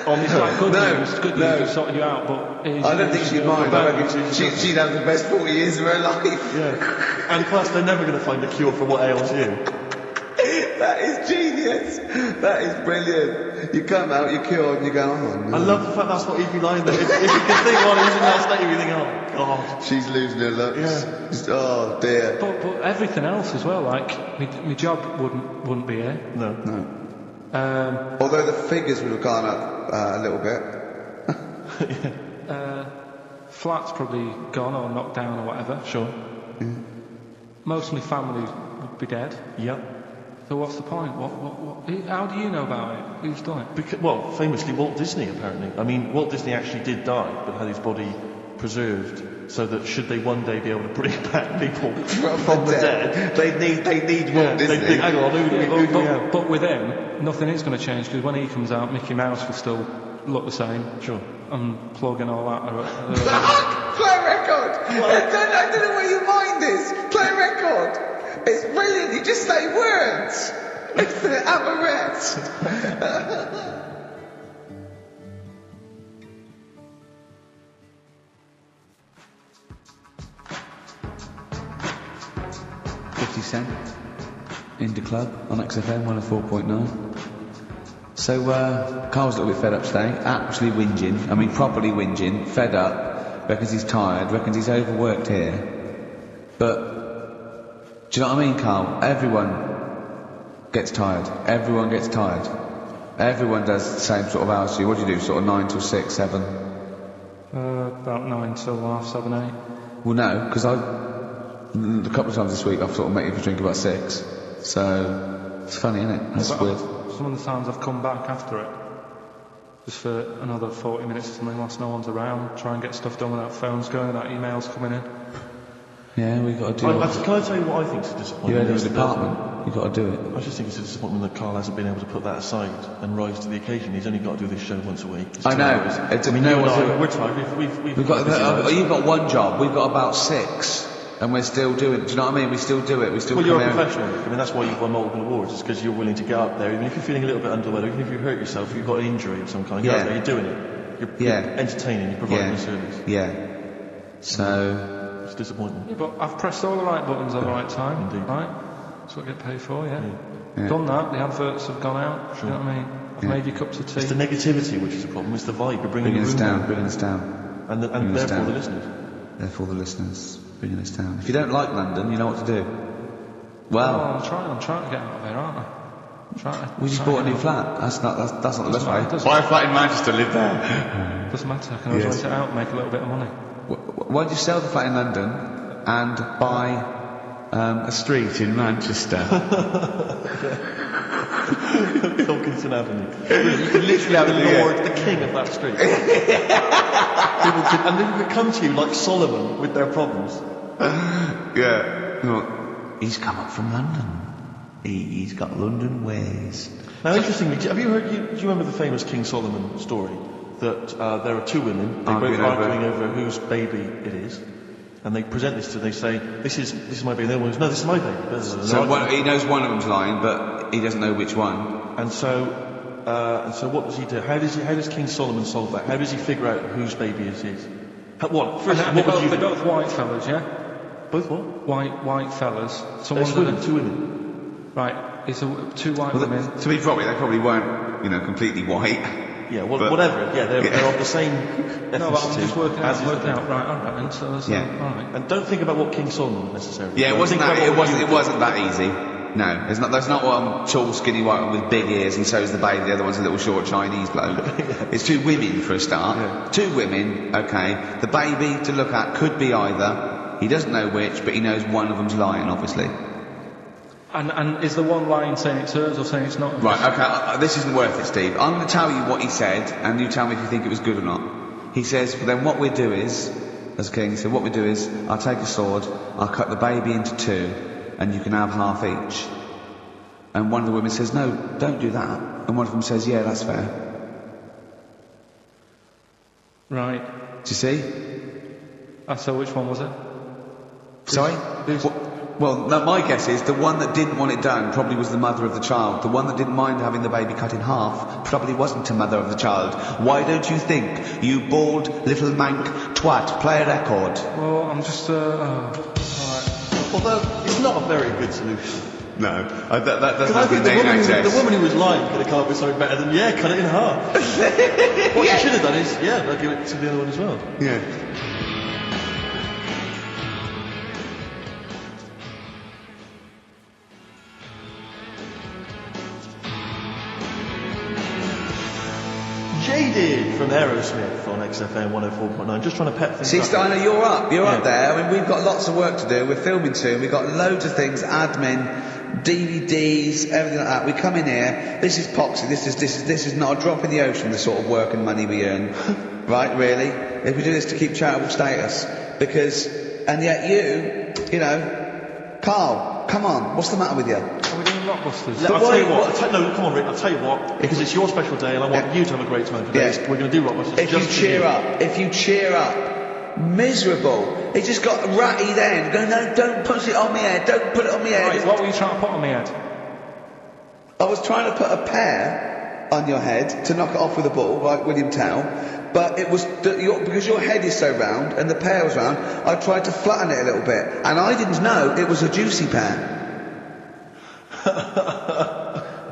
It's like good news to sort you out, but I don't think she'd mind. I reckon she'd have the best 40 years of her life. Yeah. And plus, they're never going to find a cure for what ails you. That is genius. That is brilliant. You come out, you're cured, and you go, oh no. I love the fact that's what he'd be lying there. If you could think what he was in that state, you'd be thinking, oh God. She's losing her looks. Yeah. Just, oh dear. But everything else as well, like my job wouldn't be here. No. Although the figures would have gone up a little bit. Flat's probably gone or knocked down or whatever. Sure. Mm. Most of my family would be dead. Yep. So what's the point? What? How do you know about it? Who's done it? Well, famously Walt Disney, apparently. I mean, Walt Disney actually did die, but had his body preserved so that should they one day be able to bring back people from the dead, they need Walt Disney. They'd think, hang on, who do we have? But with him, nothing is going to change, because when he comes out, Mickey Mouse will still look the same. Sure. And plug and all that. Play a record! I don't know where your mind is. Play a record! It's brilliant, you just say words! It's the Amorettes. Cent in the club on XFM 104.9. So Carl's a little bit fed up today, actually whinging, I mean properly whinging, fed up, reckons he's tired, reckons he's overworked here. But do you know what I mean, Carl? Everyone gets tired. Everyone gets tired. Everyone does the same sort of hours to you. What do you do, sort of 9 till 6, 7? About 9 till 7, 8. Well no, because a couple of times this week I've sort of met you for a drink about 6. So it's funny, isn't it? That's weird. Some of the times I've come back after it, just for another 40 minutes or something whilst no one's around, try and get stuff done without phones going, without emails coming in. Yeah, we've got to do it. Can I tell you what I think is a disappointment? You're in the department, you've got to do it. I just think it's a disappointment that Karl hasn't been able to put that aside and rise to the occasion. He's only got to do this show once a week. I know. We're tired. We've got you've got one job, we've got about 6. And we're still doing it. Do you know what I mean? We still do it. We still. Well, you're a professional. I mean, that's why you've won multiple awards. It's because you're willing to get up there, even if you're feeling a little bit under the weather, even if you hurt yourself, if you've got an injury of some kind. Yeah. You're doing it. You're entertaining. You're providing a service. Yeah. So. It's disappointing. Yeah, but I've pressed all the right buttons at the right time. Indeed. Right. That's what I get paid for. Yeah. Done that. The adverts have gone out. Sure. You know what I mean? I've made you cups of tea. It's the negativity which is the problem. It's the vibe. You're bringing us down. Bringing us down. And therefore the listeners. Therefore the listeners. Bringing us down. If you don't like London, you know what to do. Well, I'm trying to get out of there, aren't I? We just bought a new flat. That's not the best way. Buy a flat in Manchester, live there. Doesn't matter. I can always rent it out and make a little bit of money. Why don't you sell the flat in London and buy a street in Manchester? Pilkington Avenue. You can literally have the king of that street. People could come to you like Solomon with their problems. He's come up from London. He's got London ways. Now, interestingly, have you heard? Do you remember the famous King Solomon story? That there are two women, they both arguing over whose baby it is, and they present this to. They say, "This is my baby." The other one goes, "No, this is my baby." So he knows one of them's lying, but he doesn't know which one. And so what does he do? How does King Solomon solve that? How does he figure out whose baby is his? First, what would you they're both white fellas, yeah? Both what? White fellas. Two women. Right, it's two white women. To be probably, they probably weren't, completely white. Yeah, whatever. Yeah, they're of the same ethnicity. No, I'm just working out. Right, all right. And so all right. And don't think about what King Solomon necessarily. Yeah, it wasn't that easy. No, there's not one tall, skinny white one with big ears, and so's the baby. The other one's a little short Chinese bloke. It's two women for a start. Yeah. Two women. Okay. The baby to look at could be either. He doesn't know which, but he knows one of them's lying, obviously. And is the one lying saying it's hers or saying it's not hers? Right, okay, this isn't worth it, Steve. I'm going to tell you what he said, and you tell me if you think it was good or not. He says, then what we do is, as king, he said, what we do is, I'll take a sword, I'll cut the baby into 2, and you can have half each. And one of the women says, no, don't do that. And one of them says, yeah, that's fair. Right. Do you see? So which one was it? Sorry? Well, no, my guess is the one that didn't want it done probably was the mother of the child. The one that didn't mind having the baby cut in half probably wasn't a mother of the child. Why don't you think, you bald little mank twat, play a record? Well, I'm just, alright. Although, it's not a very good solution. No, that's not the woman who was lying could have come up with something better than, cut it in half. What she should have done is, I'll give it to the other one as well. Yeah. Jaded from Aerosmith on XFM 104.9. Just trying to pep things up. See, up. Steiner, you're up there. I mean, we've got lots of work to do. We're filming soon. We've got loads of things, admin, DVDs, everything like that. We come in here. This is Poxy. This is not a drop in the ocean, the sort of work and money we earn. Right, really? If we do this to keep charitable status. And yet you know, Karl, come on. What's the matter with you? Are we doing Blockbusters? I'll tell you what. Come on, Rick. I'll tell you what. Because it's your special day, and I want you to have a great time today. We're going to do Blockbusters. If you cheer up, miserable. He just got ratty then. Go, no, don't put it on my head. Don't put it on my head. Right, what were you trying to put on my head? I was trying to put a pear on your head to knock it off with a ball, like William Tell, but it was because your head is so round and the pear was round. I tried to flatten it a little bit, and I didn't know it was a juicy pear.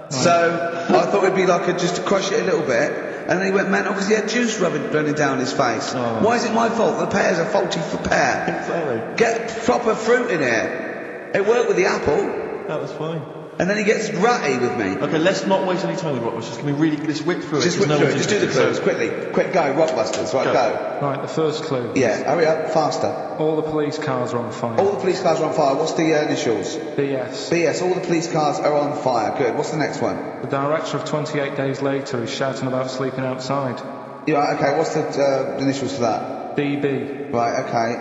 So I thought it'd be like just to crush it a little bit, and then he went mental because he had juice running down his face. Oh. Why is it my fault? The pears are faulty for pear. Exactly. Get proper fruit in here. It worked with the apple. That was fine. And then he gets ratty with me. Okay, let's not waste any time with Rockbusters. Can we really just whip through it? Just whip through it. Just do the clues quickly. Quick, go, Rockbusters. Right, go. Right, the first clue. Yeah, hurry up, faster. All the police cars are on fire. All the police cars are on fire. What's the initials? BS. BS. All the police cars are on fire. Good. What's the next one? The director of 28 Days Later is shouting about sleeping outside. Yeah, right, okay. What's the initials for that? DB. Right, okay.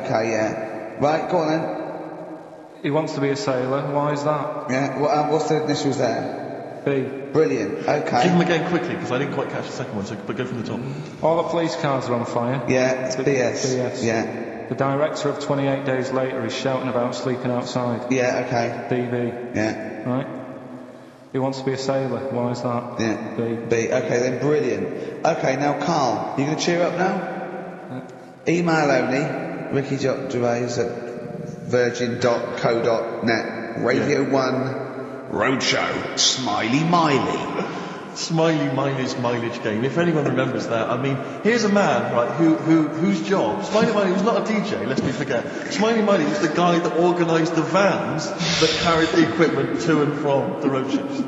Okay, yeah. Right, go on then. He wants to be a sailor. Why is that? Yeah, what's the initials there? B. Brilliant, okay. Give them again quickly, because I didn't quite catch the second one, but go from the top. All the police cars are on fire. Yeah, it's BS. BS. Yeah. The director of 28 Days Later is shouting about sleeping outside. Yeah, okay. DB. Yeah. Right? He wants to be a sailor. Why is that? Yeah. B. B. Okay, then brilliant. Okay, now Carl, you going to cheer up now? Email only, Ricky Gervais at virgin.co.net. Radio 1 Roadshow. Smiley Miley. Smiley Miley's mileage game. If anyone remembers that, I mean, here's a man, right, whose job, Smiley Miley was not a DJ, lest we forget. Smiley Miley was the guy that organised the vans that carried the equipment to and from the road shows.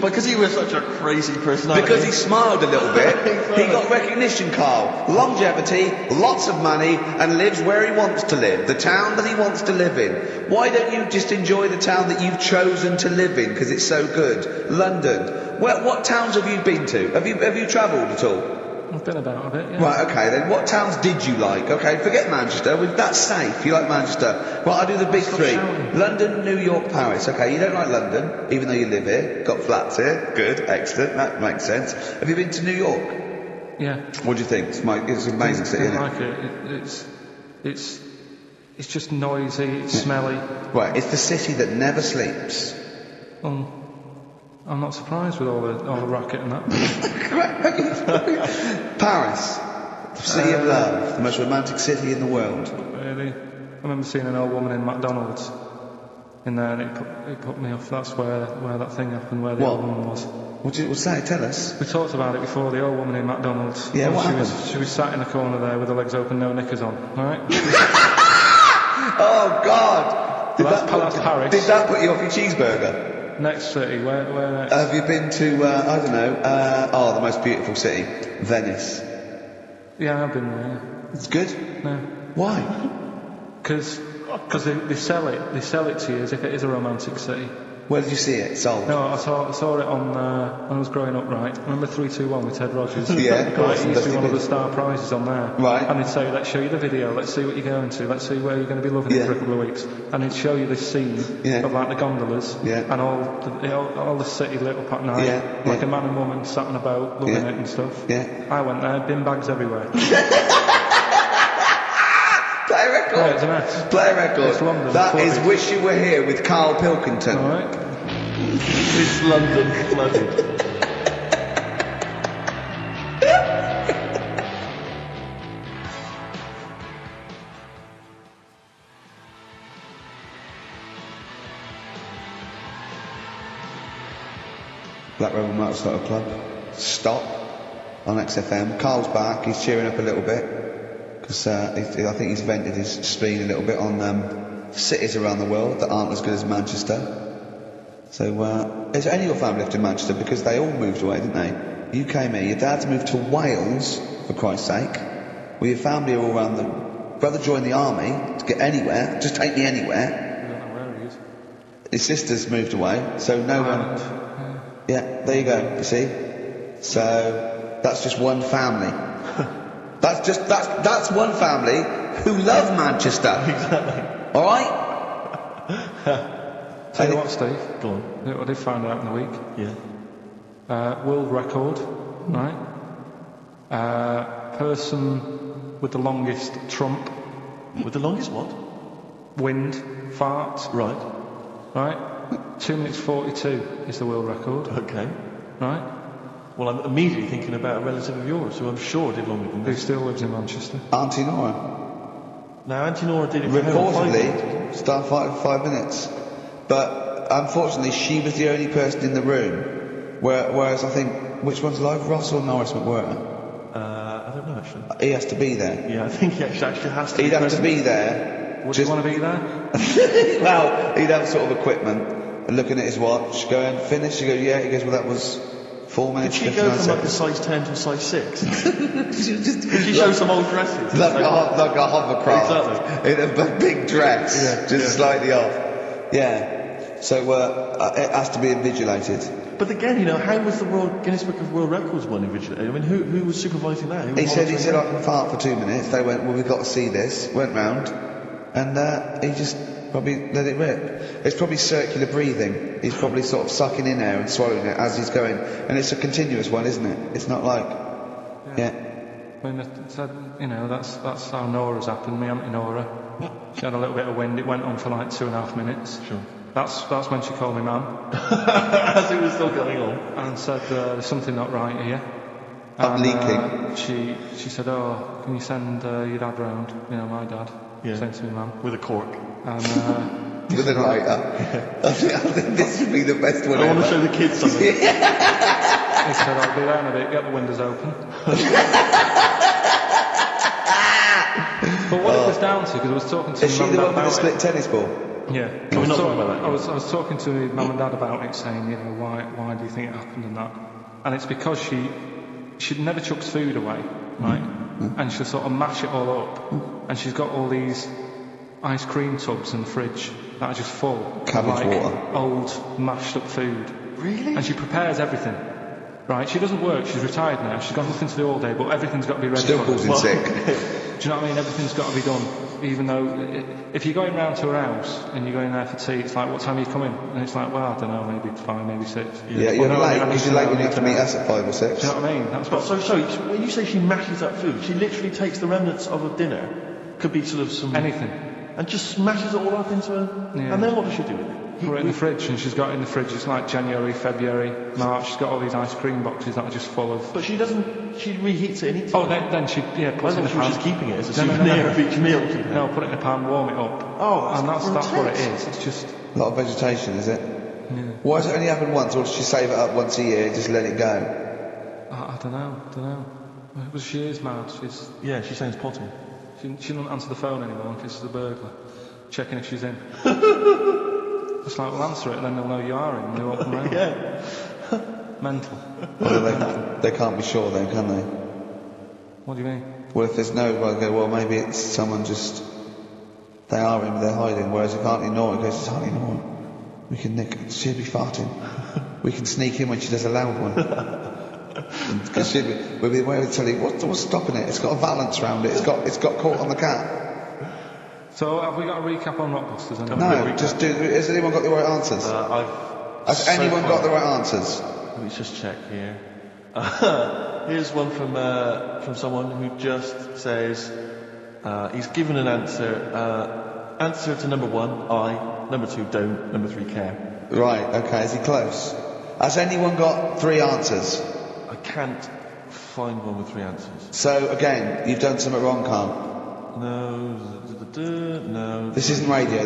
Because he was such a crazy personality. Because he smiled a little bit, he got recognition, Carl. Longevity, lots of money, and lives where he wants to live. The town that he wants to live in. Why don't you just enjoy the town that you've chosen to live in, because it's so good? London. What towns have you been to? Have you travelled at all? I've been about a bit, yeah. Right, okay, then what towns did you like? Okay, forget Manchester, that's safe, you like Manchester. Right, I'll do the big three. London, New York, Paris. Okay, you don't like London, even though you live here, got flats here. Good, excellent, that makes sense. Have you been to New York? Yeah. What do you think? It's an amazing city, isn't it? I like it. It's just noisy, it's smelly. Right, it's the city that never sleeps. I'm not surprised with all the racket and that. Paris, the city of love, the most romantic city in the world. Really? I remember seeing an old woman in McDonald's in there, and it put me off. That's where that thing happened, where the old woman was. What's that? Tell us. We talked about it before, the old woman in McDonald's. Yeah, what happened? She was sat in the corner there with her legs open, no knickers on, alright? Oh, God! That's Paris. Did that put you off your cheeseburger? Next city, where next? Have you been to, I don't know, the most beautiful city, Venice? Yeah, I've been there, yeah. It's good? No. Why? Because they sell it to you as if it is a romantic city. Where did you see it? Sold? No, I saw it on when I was growing up, right? Remember 321 with Ted Rogers? Yeah, of course. Right, it used to be one of the star prizes on there. Right. And they'd say, let's show you the video, let's see what you're going to, let's see where you're going to be loving it for a couple of weeks. And they'd show you this scene of like the gondolas and all the city lit up at night, like a man and woman sat on a boat loving it and stuff. Yeah. I went there, bin bags everywhere. Play a record. Yeah, it's a mess. Play a record. It's London. That is Wish You Were Here with Karl Pilkington. Alright. It's London flooded. Black Rebel Motorcycle Club. Stop. On XFM. Carl's back. He's cheering up a little bit. Because I think he's vented his spleen a little bit on cities around the world that aren't as good as Manchester. So, is there any of your family left in Manchester? Because they all moved away, didn't they? You came here, your dad's moved to Wales, for Christ's sake. Well, your family are all around brother joined the army to get anywhere, just take me anywhere. I don't know where he is. His sister's moved away, so no one... Yeah, there you go, you see? So, that's just one family. That's one family who love Manchester. Exactly. Alright? Tell you what, Steve. Go on. I did find out in the week. Yeah. World record, right? Person with the longest trump. With the longest what? Wind, fart. Right. Right? 2 minutes 42 is the world record. Okay. Right? Well, I'm immediately thinking about a relative of yours who I'm sure did longer than Who this. still lives in Manchester. Auntie Nora. Now, Auntie Nora did it for her in 5 minutes. Reportedly, start fight for 5 minutes. But unfortunately, she was the only person in the room. Whereas I think, which one's alive? Ross or Norris McWhirter? I don't know, actually. He has to be there. Yeah, I think he actually has to He'd be have present. to be there. Would you want to be there? Well, he'd have sort of equipment, and looking at his watch, going, finish? You go, yeah. He goes, well, that was 4 Did minutes, she 59 go from like a seconds. size 10 to a size 6? Did she show some old dresses? Like a hovercraft. Exactly. In a big dress, just slightly off. Yeah. So it has to be invigilated. But again, how was the Guinness Book of World Records one invigilated? I mean, who was supervising that? Who was He said monitoring I can fart for 2 minutes. They went, well, we've got to see this. Went round, and he just probably let it rip. It's probably circular breathing. He's probably sort of sucking in air and swallowing it as he's going. And it's a continuous one, isn't it? It's not like, yeah. I mean, it said, that's how Nora's happened. Me Auntie Nora. She had a little bit of wind. It went on for like 2.5 minutes. Sure. That's when she called me ma'am. As it was still going on. And said, there's something not right here. I'm leaking. She said, oh, can you send your dad round? My dad. Yeah. Saying to me, ma'am. With a cork. And With a lighter. I think this would be the best one I ever. want to show the kids something. he said, I'll be there in a bit, get the windows open. But what it was down to, because I was talking to Is she mum the and one dad with the about split tennis ball? it. Yeah. Can we not talk about that? I was talking to mum and dad about it, saying, why do you think it happened and that? And it's because she never chucks food away, right? And she'll sort of mash it all up. And she's got all these ice cream tubs in the fridge that are just full Cabbage of water. old mashed up food. Really? And she prepares everything. Right, she doesn't work, she's retired now, she's got nothing to do all day, but everything's got to be ready Still for calls her. in sick. Do you know what I mean? Everything's got to be done. Even though, if you're going round to her house and you're going there for tea, it's like, what time are you coming? And it's like, well, I don't know, maybe 5, maybe 6. Yeah, you're late, because you're late when you have to meet us at 5 or 6. Do you know what I mean? That's what. So when you say she mashes up food, she literally takes the remnants of a dinner, could be sort of some... Anything. And just smashes it all up into a... Yeah. And then what does she do with it? Put it in the fridge, and she's got it in the fridge, it's like January, February, March, she's got all these ice cream boxes that are just full of... But she reheats it and eats it. Oh, then she, puts I it in thought the she was pan. just keeping it as a No, no, souvenir no. of each meal. No, put it in a pan, warm it up. Oh, and that's what it is. It's just... A lot of vegetation, is it? Yeah. Why does it only happen once, or does she save it up once a year and just let it go? I don't know. Well, she is mad. Yeah, she sounds potty. She doesn't answer the phone anymore in case it's a burglar. Checking if she's in. It's like, well, answer it and then they'll know you are in and they won't come round. Yeah. Mental. Well, they can't be sure then, can they? What do you mean? Well, if there's no, well, maybe it's someone just... They are in, but they're hiding, whereas if Auntie Nora goes, it's Auntie Nora. We can nick... She'll be farting. We can sneak in when she does a loud one. Because we'll be aware of telling what's stopping it? It's got a valance round it. It's got caught on the cat. So have we got a recap on Rockbusters? No, just do... Has anyone got the right answers? Has anyone got the right answers? Let me just check here. Here's one from someone who just says he's given an answer. Answer to number 1, I. Number 2, don't. Number 3, care. Right, okay, is he close? Has anyone got 3 answers? I can't find one with 3 answers. So, again, you've done something wrong, Carl. No. This isn't radio,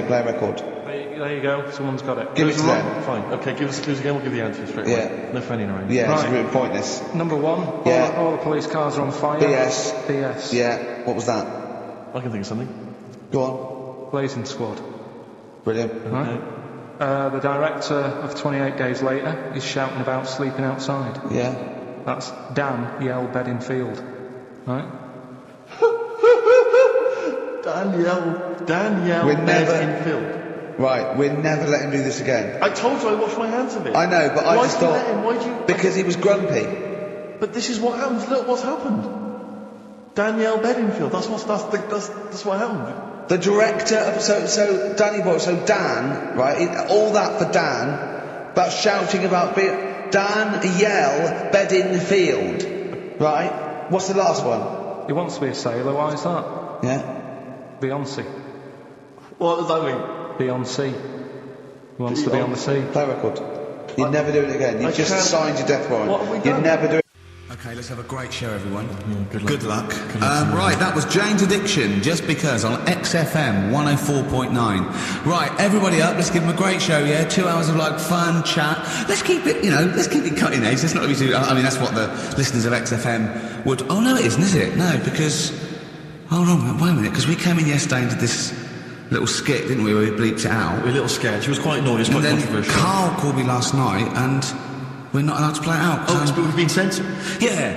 play a record. There you go, someone's got it. Give it to them. Fine, okay, give us clues again, we'll give the answers straight away. Yeah. No fanning around. Yeah, Right. it's really pointless. Number 1, Yeah. all the police cars are on fire. BS. Yeah, what was that? I can think of something. Go on. Blazing Squad. Brilliant. Right? The director of 28 Days Later is shouting about sleeping outside. Yeah. That's Dan Yell Bedingfield. Right? Danielle We're never- Bedingfield. Right, we'll never let him do this again. I told you I washed my hands of it. I know, but I Why just did you thought... let him? Why do you... Because he was grumpy. But this is what happens. Look what's happened. Danielle Bedingfield. That's what happened. The director of... So Danny Boy, so Dan, right, all that for Dan, but shouting about... Dan Yell Bedingfield. Right? What's the last one? He wants to be a sailor, why is that? Yeah. Beyonce. What does that mean? Beyonce. He wants to be on the sea. Play record. You'd never do it again. You've just signed your death warrant. What have we You'd done? never do it. Okay, let's have a great show, everyone. Good luck. Right, that was Jane's Addiction, Just Because, on XFM 104.9. Right, everybody up, let's give them a great show, yeah? 2 hours of, like, fun, chat. Let's keep it, let's keep it cutting edge. Let's not be too... I mean, that's what the listeners of XFM would... Oh, no, it isn't, is it? No, because... Hold on, wait a minute, because we came in yesterday and did this little skit, didn't we, where we bleeped it out. A little sketch. It was quite naughty, it was quite And then controversial. Carl called me last night, and... We're not allowed to play it out. Oh, but we've been censored? Yeah.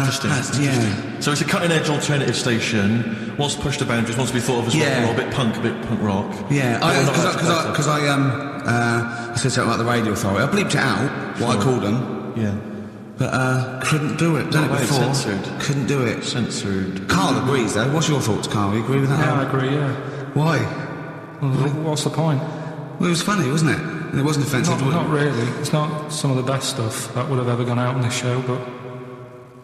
Interesting. Yeah. So it's a cutting-edge alternative station. Wants to push the boundaries, wants to be thought of as rock and roll, a bit punk rock. Yeah, because I said something about the radio authority. I bleeped it out, what I called them. Yeah. But couldn't do it. Done it before. Censored. Couldn't do it. Censored. Carl agrees, though. What's your thoughts, Carl? You agree with that? Yeah, I agree, yeah. Why? Well, what's the point? Well, it was funny, wasn't it? And it wasn't offensive. Not really. It's not some of the best stuff that would have ever gone out on this show, but,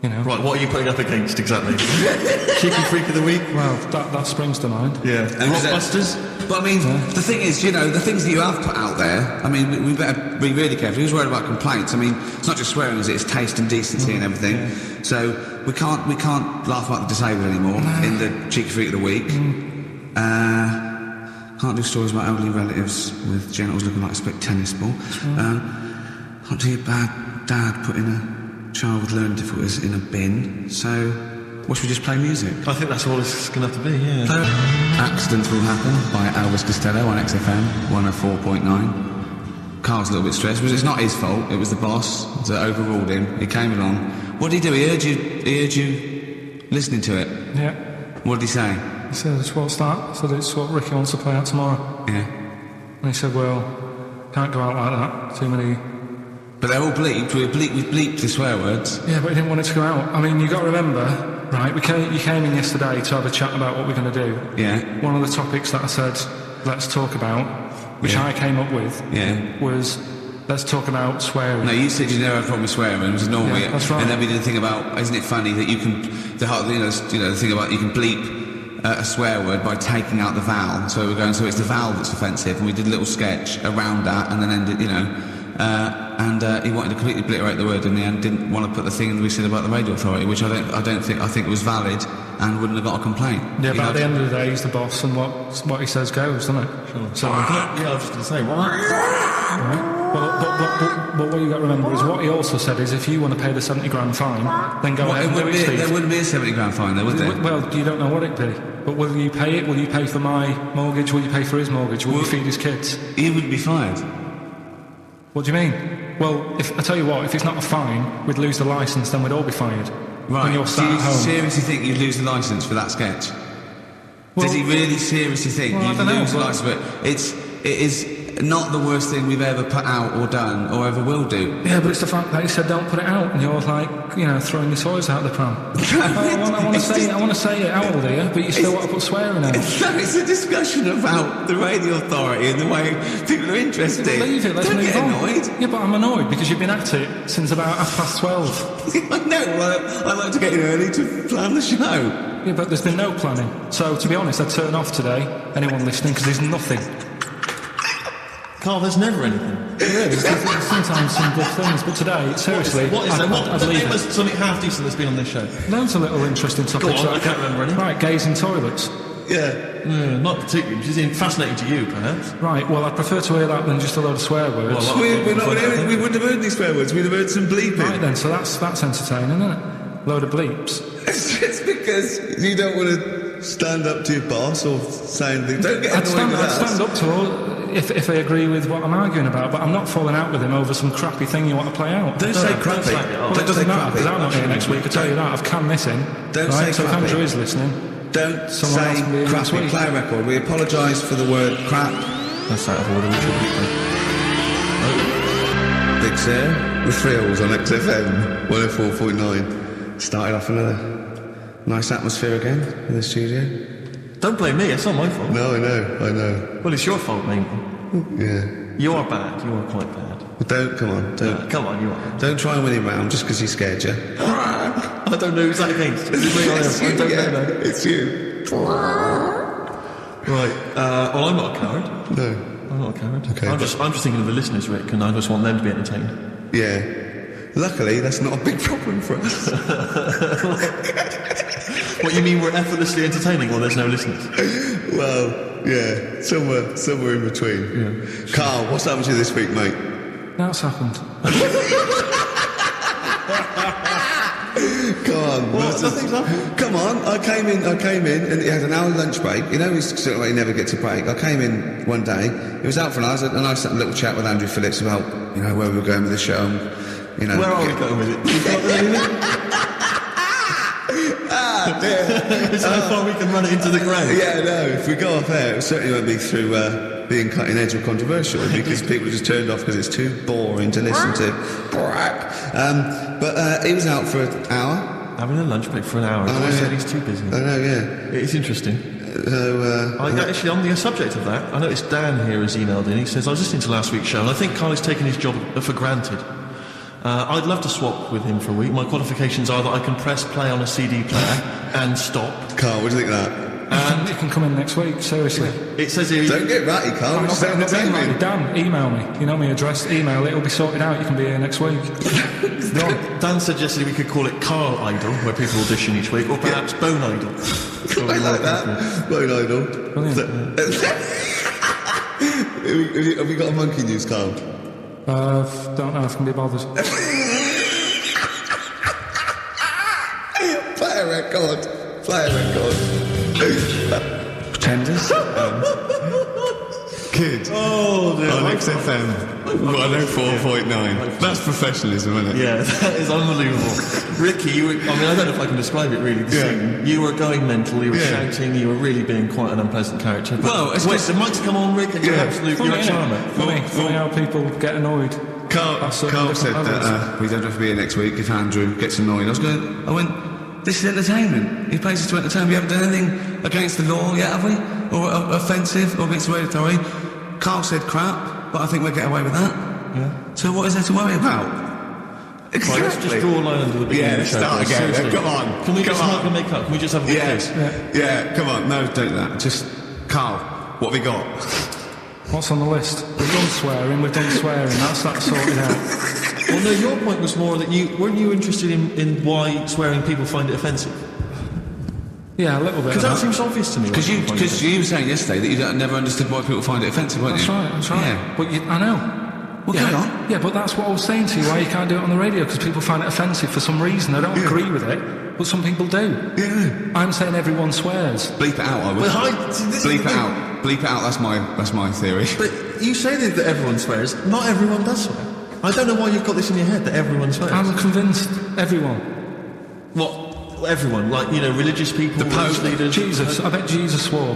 Right, what are you putting up against, exactly? Cheeky Freak of the Week? Well, that springs to mind. Yeah. And Rockbusters? But I mean, the thing is, the things that you have put out there, I mean, we better be really careful. Who's worried about complaints? I mean, it's not just swearing, is it? It's taste and decency and everything. Yeah. So we can't laugh about the disabled anymore in the Cheeky Freak of the Week. Can't do stories about elderly relatives with genitals looking like a split tennis ball. Can't do a bad dad putting a child with learning difficulties in a bin. So, what should we just play music? I think that's all it's going to have to be, yeah. Accidents Will Happen by Elvis Costello on XFM 104.9. Carl's a little bit stressed, but it's not his fault. It was the boss that overruled him. He came along. What did he do? He heard you listening to it? Yeah. What did he say? He said, what's that? He said, it's what Ricky wants to play out tomorrow. Yeah. And he said, well, can't go out like that. Too many... But they're all bleeped. We bleeped the swear words. Yeah, but he didn't want it to go out. I mean, you got to remember, right, you came in yesterday to have a chat about what we're going to do. Yeah. One of the topics that I said, let's talk about, which I came up with, was... Let's talk about swearing. No, you said you never had a problem with swearing. It was normal. Yeah, that's right. And then we did the thing about, isn't it funny that you can, the thing about you can bleep a swear word by taking out the vowel. So we're going, so it's the vowel that's offensive, and we did a little sketch around that, and then ended, and he wanted to completely obliterate the word in the end. Didn't want to put the thing that we said about the radio authority, which I think it was valid and wouldn't have got a complaint. Yeah, but at the end of the day, he's the boss, and what he says goes, doesn't it? Sure. So, yeah, I was just going to say, right. But what you got to remember is what he also said is if you want to pay the 70 grand fine, then go ahead and do it, Steve. There wouldn't be a 70 grand fine there, would there? Well, you don't know what it'd be. But will you pay it? Will you pay for my mortgage? Will you pay for his mortgage? Will you feed his kids? He wouldn't be fined. What do you mean? Well, I tell you what, if it's not a fine, we'd lose the licence, then we'd all be fired. Right. When you're Do you at home. seriously think you'd lose the licence for that sketch? Well, does he really seriously think you'd lose the licence? But it is not the worst thing we've ever put out or done or ever will do. Yeah, but it's the fact that he said don't put it out, and you're like, throwing your toys out the pram. I want to say it. How old are you? But you still want to put swearing out. It's a discussion about the radio authority and the way people are interested. Leave it. Let's Don't move get on. annoyed. Yeah, but I'm annoyed because you've been at it since about 12:30. I know. I like to get in early to plan the show. Yeah, but there's been no planning. So to be honest, I'd turn off today. Anyone listening, because there's nothing. Carl, there's never anything. There's sometimes some good things, but today, seriously, What is there? I'd leave It was it. something half decent that's been on this show. Loads of little interesting topics. Go on, I can't remember any. Right, gays in toilets. Yeah, not particularly, which is fascinating to you, perhaps. Right, well, I'd prefer to hear that than just a load of swear words. We wouldn't have heard any swear words. We'd have heard some bleeping. Right then, so that's entertaining, isn't it? Load of bleeps. It's because you don't want to stand up to your boss or say anything. Don't get annoyed with us. I'd stand up to all if they agree with what I'm arguing about, but I'm not falling out with him over some crappy thing you want to play out. Don't say crappy. Well, it doesn't matter, because I'm not here next week, I tell you that. I've canned this in. Don't say so crappy. if Andrew is listening... Don't say crappy. Play a record. We apologise for the word crap. That's out of order, we should be. Big Sir, the Thrills on XFM 104.9. Started off another nice atmosphere again in the studio. Don't blame me, it's not my fault. No, I know. Well, it's your fault, mate. Yeah. You are bad, you are quite bad. Well, come on. Come on, you are. Don't try and win him round just because he scared you. I don't know who's that against. I don't know. It's you. Right, well, I'm not a coward. No. I'm not a coward. Okay, I'm just thinking of the listeners, Rick, and I just want them to be entertained. Yeah. Luckily, that's not a big problem for us. What, you mean we're effortlessly entertaining while there's no listeners? Well, yeah, somewhere in between. Yeah. Carl, what's happened to you this week, mate? That's happened. Come on. Nothing's happened. Come on. I came in, and he had an hour lunch break. You know, he's sort of like he never gets a break. I came in one day. He was out for an hour, and I had a little chat with Andrew Phillips about, you know, where we were going with the show. And, you know, Where are we going with it? You got anything? Is that how far we can run it into the ground? Yeah, no. If we go off air, it certainly won't be through being cutting edge or controversial, because people are just turned off because it's too boring to listen to. But he was out for an hour. Having a lunch break for an hour. I said he's too busy. I know, yeah. It's interesting. So, Actually, on the subject of that, I noticed Dan here has emailed in. He says, I was listening to last week's show, and I think Carl has taken his job for granted. I'd love to swap with him for a week. My qualifications are that I can press play on a CD player and stop. Carl, what do you think of that? You can come in next week, seriously. It says here... Don't get ratty, Carl. I'm not being ratty. Dan, email me. You know my address, email, it'll be sorted out. You can be here next week. Dan suggested we could call it Carl Idol, where people audition each week, or perhaps Bone Idol. I like that. Bone Idol. Brilliant. Have you got a monkey news, Carl? Don't know if I can be bothered. Play a record. Pretenders. Kids. Oh, dear. On XFM 104.9. That's professionalism, isn't it? Yeah, that is unbelievable. Ricky, I don't know if I can describe it really. You were going mental, you were shouting, you were really being quite an unpleasant character. Well, it's the mic's come on, Rick, and you're a charmer. Funny how people get annoyed. Carl said that we don't have to be here next week if Andrew gets annoyed. I went, this is entertainment. He pays us to entertain. We haven't done anything against the law yet, have we? Or offensive, or against the regulatory. Carl said crap, but I think we'll get away with that. Yeah. So what is there to worry about? Exactly. Right, let's just draw a line under the beginning of the show. Start again. Seriously. Come on. Can we just help and make up? Can we just have a quiz? Yeah, come on. No, don't do that. Just, Carl, what have we got? What's on the list? We've done swearing, that's sorted out. Well, no, your point was more that weren't you interested in why swearing people find it offensive? Yeah, a little bit. Because that seems obvious to me. Because you were saying yesterday that you never understood why people find it offensive, weren't you? That's right. Yeah. But I know. Well, carry on. Yeah, but that's what I was saying to you, why you can't do it on the radio, because people find it offensive for some reason. I don't agree with it, but some people do. Yeah. I'm saying everyone swears. Bleep it out, I would. Bleep it out. Bleep it out, that's my theory. But you say that everyone swears. Not everyone does swear. I don't know why you've got this in your head that everyone swears. I'm convinced everyone. What? Everyone? Like, religious people, the Pope, leaders? Jesus. I bet Jesus swore.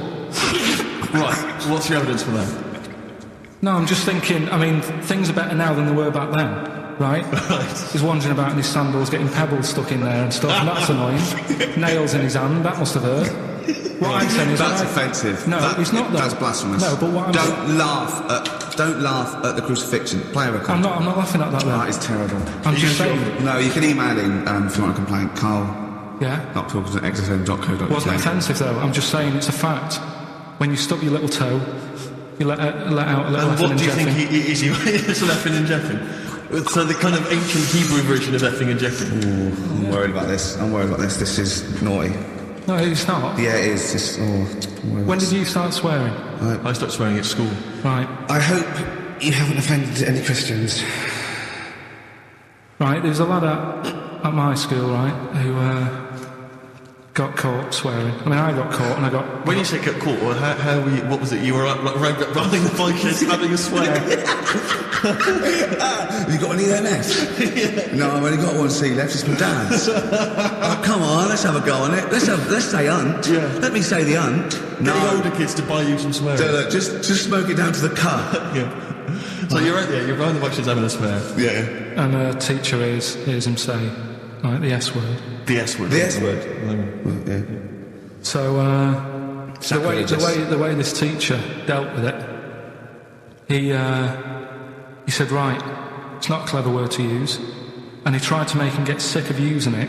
Right. What's your evidence for that? No, I'm just thinking, things are better now than they were back then. Right? He's wandering about in his sandals, getting pebbles stuck in there and stuff, and that's annoying. Nails in his hand, that must have hurt. What I'm saying is that's offensive. No, it's not that. That's blasphemous. No, but what I'm Don't laugh at the crucifixion. Play a record. I'm not laughing at that though. That is terrible. I'm just saying. No, you can email in if you want to complain. Carl. Yeah. Not talking to xfm.co.uk. Wasn't offensive though. I'm just saying it's a fact. When you stub your little toe, you let out a little effing and jeffing. And what do you think is he effing and jeffing? So the kind of ancient Hebrew version of effing and jeffing. I'm worried about this. This is naughty. No, it's not. Yeah, it is. When did you start swearing? I started swearing at school. Right. I hope you haven't offended any Christians. Right, there's a lad at my school, right, who got caught swearing. I got caught and I got... When you say get caught, what was it? You were riding the bike having a swear. Have you got any there left? No, I've only got one C left, it's my dad's. Oh, come on, let's have a go on it. Let's say hunt. Yeah. Let me say the hunt. Get the older kids to buy you some swearing. Just smoke it down to the cut. Yeah. So you're riding the bike having a swear. Yeah. And a teacher hears him say, like, the S word. The S word. The S word. Yeah. So, the way this teacher dealt with it, he said, right, it's not a clever word to use, and he tried to make him get sick of using it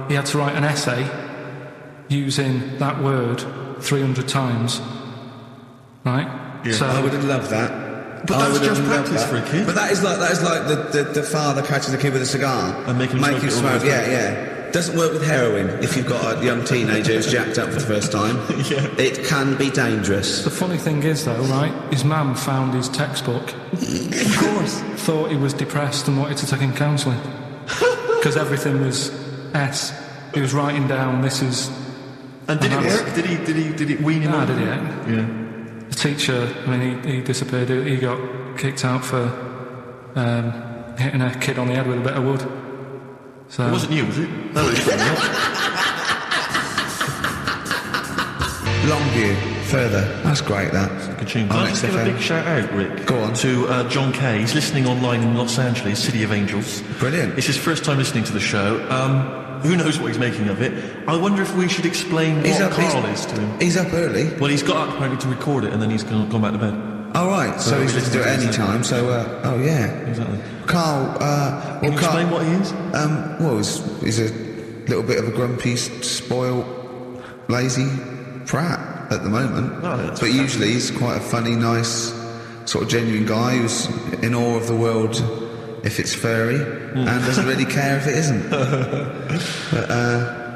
he had to write an essay using that word 300 times, right? Yeah. So I would have loved that. But that's just practice for a kid. But that is like the father catches a kid with a cigar and make him smoke. Yeah. Doesn't work with heroin if you've got a young teenager who's jacked up for the first time. Yeah. It can be dangerous. The funny thing is, though, right, his mum found his textbook. Of course. Thought he was depressed and wanted to take him counselling. Because everything was S. He was writing down, this is... And did it work? Did it wean him out? Did it? Yeah. The teacher, I mean, he disappeared. He got kicked out for hitting a kid on the head with a bit of wood. So. It wasn't you, was it? No, it was not. Longview, further. That's great, that. Good tune. Can I just give a big shout out, Rick? Go on. To John Kay. He's listening online in Los Angeles, City of Angels. Brilliant. It's his first time listening to the show. Who knows what he's making of it? I wonder if we should explain what Carl is to him. He's up early. Well, he's got up apparently to record it and then he's gone back to bed. Oh, right. So he's just do it any time. So, oh, yeah. Exactly. Carl, Can you explain what he is? Well, he's a little bit of a grumpy, spoiled, lazy prat at the moment. But usually he's quite a funny, nice, sort of genuine guy who's in awe of the world if it's furry and doesn't really care if it isn't. But,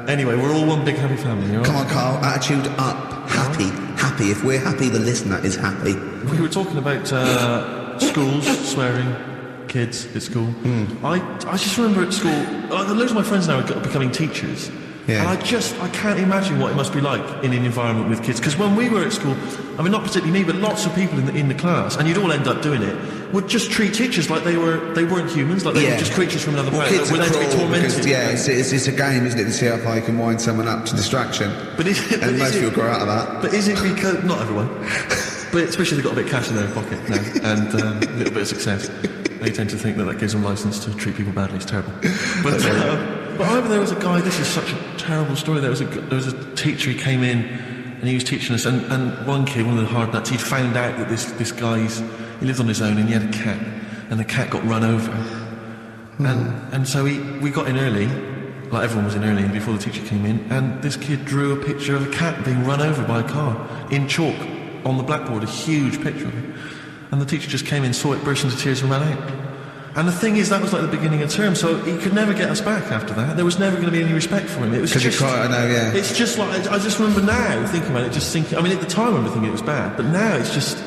anyway, we're all one big happy family, right? Come on, Carl, attitude up. Happy. If we're happy, the listener is happy. We were talking about schools, swearing, kids at school. I just remember at school, loads of my friends now are becoming teachers. Yeah. And I can't imagine what it must be like in an environment with kids. Because when we were at school, I mean, not particularly me, but lots of people in the class, and you'd all end up doing it, would just treat teachers like they weren't humans, like they were just creatures from another planet. Kids were are there to be tormented. Because, it's a game, isn't it, to see how far you can wind someone up to distraction. But and most people grow out of that. But is it because... Not everyone. But especially they've got a bit of cash in their pocket now, and a little bit of success. They tend to think that gives them licence to treat people badly. It's terrible. But I remember there was a guy, this is such a terrible story, there was a teacher, he came in and he was teaching us, and one kid, one of the hard nuts, he'd found out that this guy, he lived on his own and he had a cat, and the cat got run over. And so we got in early, like everyone was in early before the teacher came in, and this kid drew a picture of a cat being run over by a car in chalk on the blackboard, a huge picture of it. And the teacher just came in, saw it, burst into tears and ran out. And the thing is, that was like the beginning of term, so he could never get us back after that. There was never going to be any respect for him. It was just... I know, yeah. It's just like, I just remember now thinking about it, I mean, at the time I remember thinking it was bad, but now it's just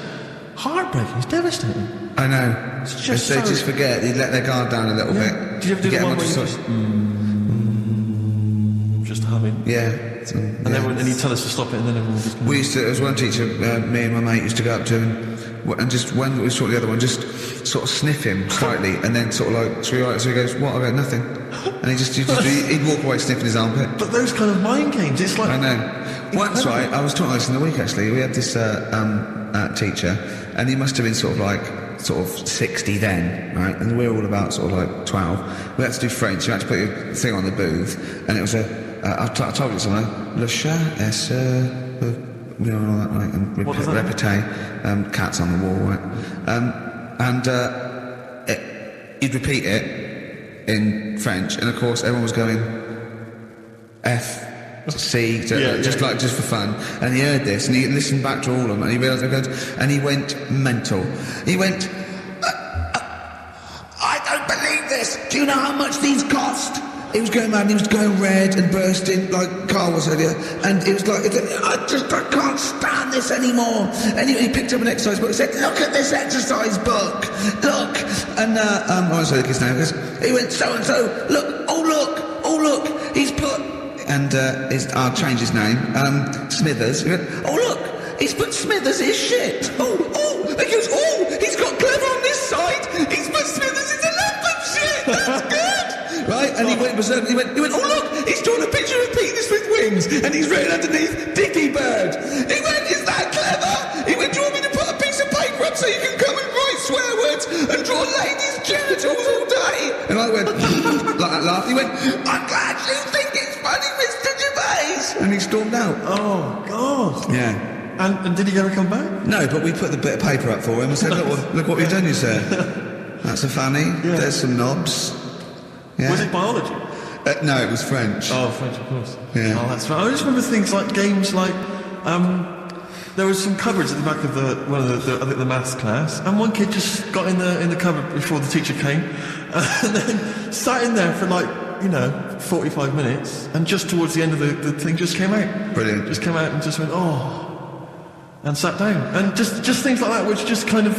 heartbreaking, it's devastating. I know. It's just they just forget, they let their guard down a little bit. Did you ever do the one where you just humming? Yeah. And he'd tell us to stop it, and then everyone just... We used to, there was one teacher, me and my mate used to go up to him, and just when we saw the other one, just sort of sniff him slightly, and then sort of like, so he goes, what? I go, nothing. And he'd walk away sniffing his armpit. But those kind of mind games, it's like... I know. Once, right, I was talking about this in the week actually, we had this teacher, and he must have been sort of 60 then, right? And we were all about sort of like 12. We had to do French, you had to put your thing on the booth, and it was I told you something, le chat est you know, all that, right? And répété, cats on the wall, right? He'd repeat it in French, and of course everyone was going F, C, just for fun. And he heard this, and he listened back to all of them, and he realised, and he went mental. He went, I don't believe this. Do you know how much these cost? He was going mad, and he was going red and bursting like Carl was earlier, and it was like, I can't stand this anymore. And he picked up an exercise book and said, look at this exercise book, look. And I won't say the kid's name, he went, so-and-so, look, he's put, and I'll change his name, Smithers. He went, look, he's put Smithers' shit. He goes, he's got Clever on this side, he's put Smithers' leopard shit, that's good. Right, and he went, look, he's drawn a picture of penis with wings, and he's written underneath, Dicky Bird. He went, is that clever? He went, do you want me to put a piece of paper up so you can come and write swear words and draw ladies' genitals all day? And I went, like that laugh. He went, I'm glad you think it's funny, Mr. Gervais. And he stormed out. Oh, God. Yeah. And did he ever come back? No, but we put the bit of paper up for him and said, look what we've done, you sir. That's a funny. Yeah. There's some knobs. Yeah. Was it biology? No, it was French. Oh, French, of course. Yeah. Oh, that's right. I just remember things like games like, there was some cupboards at the back of I think the maths class, and one kid just got in the cupboard before the teacher came, and then sat in there for 45 minutes, and just towards the end of the thing just came out. Brilliant. Just came out and just went, oh, and sat down. And just things like that, which just kind of,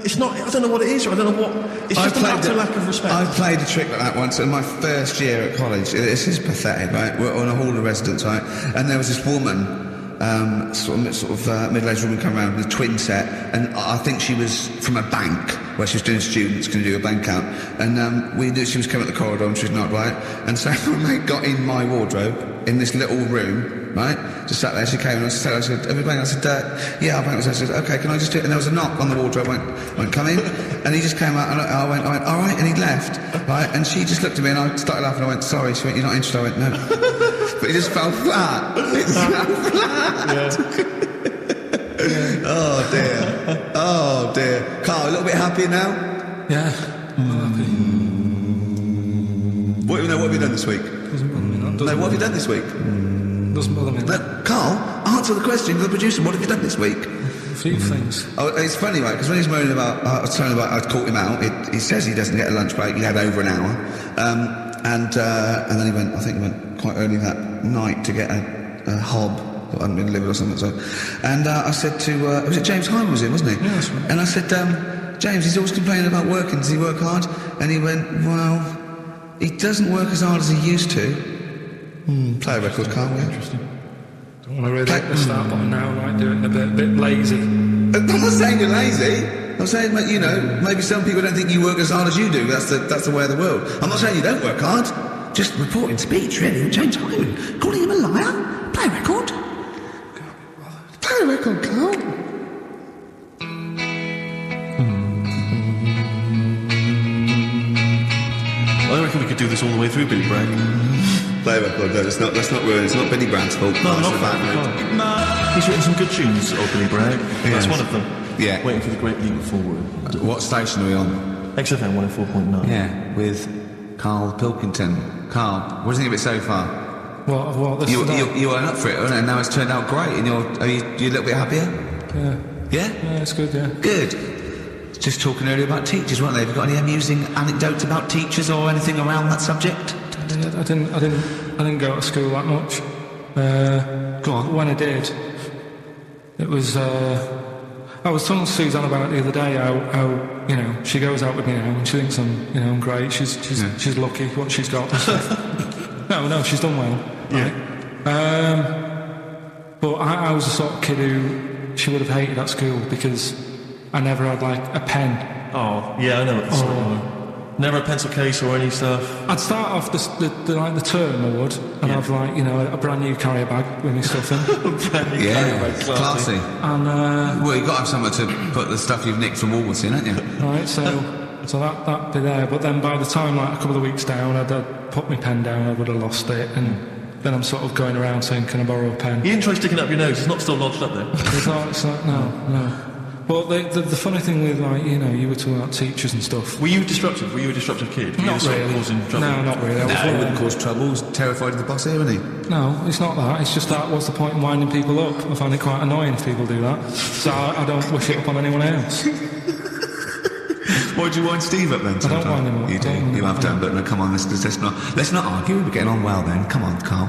it's not, I don't know what it is, or I don't know what, it's just a lack of respect. I played a trick like that once in my first year at college. This is pathetic, right? We're on a hall of residence, right? And there was this woman, sort of middle-aged woman come around with a twin set, and I think she was from a bank where she was doing students going to do a bank out, and we knew she was coming up the corridor and she was not right, and so they got in my wardrobe in this little room, right, just sat there. She came and I said, everybody, I said, yeah, I'll bank. I said, okay, can I just do it? And there was a knock on the wardrobe. I went, come in, and he just came out, and I went, all right, and he left, right, and she just looked at me, and I started laughing. I went, sorry. She went, you're not interested? I went, no. But it just fell flat. It fell flat. Oh dear. Carl, a little bit happier now? Yeah. What have you done this week? Doesn't bother me. No, what have you done this week? Doesn't bother me. Carl, answer the question to the producer. What have you done this week? A few things. Oh, it's funny, right? Because when he's moaning about, I was telling him about, I'd caught him out. He says he doesn't get a lunch break. He had over an hour, and then he went quite early that night to get a hob that hadn't been delivered or something. So, and I said to, was it James Hyman was it, wasn't he? Yeah, that's right. And I said, James, he's always complaining about working. Does he work hard? And he went, well, he doesn't work as hard as he used to. Play a record, Carl. Interesting. Don't want to really hit the start button now, like doing a bit lazy. I'm not saying you're lazy. I'm saying, maybe some people don't think you work as hard as you do. That's the way of the world. I'm not saying you don't work hard. Just reporting speech, really. James Hyman, calling him a liar. Play a record. Play a record, Carl. I reckon we could do this all the way through, Billy Bragg. Play a record, though. It's not ruined. It's not Billy Bragg's fault. No, not bad. He's written some good tunes, old Billy Bragg. That's one of them. Yeah. Waiting for the great leap forward. What station are we on? XFM 104.9. Yeah, with Karl Pilkington. Carl, what do you think of it so far? What? You weren't up for it, and now it's turned out great, and are you a little bit happier? Yeah. Yeah? Yeah, it's good, yeah. Good. Just talking earlier about teachers, weren't they? Have you got any amusing anecdotes about teachers or anything around that subject? I didn't go to school that much. Go on. When I did, it was. I was talking to Suzanne about it the other day. How she goes out with me now and she thinks I'm great. She's lucky what she's got. no, she's done well. Yeah. Right? But I was the sort of kid who she would have hated at school because I never had a pen. Oh, yeah, I know what the sort of. Never a pencil case or any stuff. I'd start off the term I would, and have a brand new carrier bag with my stuff in. Carrier bag, classy. And well, you've got to have somewhere to put the stuff you've nicked from Woolworths in, haven't you? Right, so that'd be there. But then by the time a couple of weeks down, I'd put my pen down, I would have lost it, and then I'm sort of going around saying, "Can I borrow a pen?" You didn't try sticking it up your nose. It's not still lodged up there. It's like no. But the funny thing with you were talking about teachers and stuff. Were you disruptive? Were you a disruptive kid? Were Not you really. Causing trouble? No, not really. He wouldn't cause trouble. He was terrified of the boss here, wasn't he? No, it's not that. It's just that what's the point in winding people up? I find it quite annoying if people do that. So I don't wish it upon anyone else. Why'd you wind Steve up then? I don't wind him up. You do. You have done, but no, come on, let's not argue. We're getting on well then. Come on, Carl.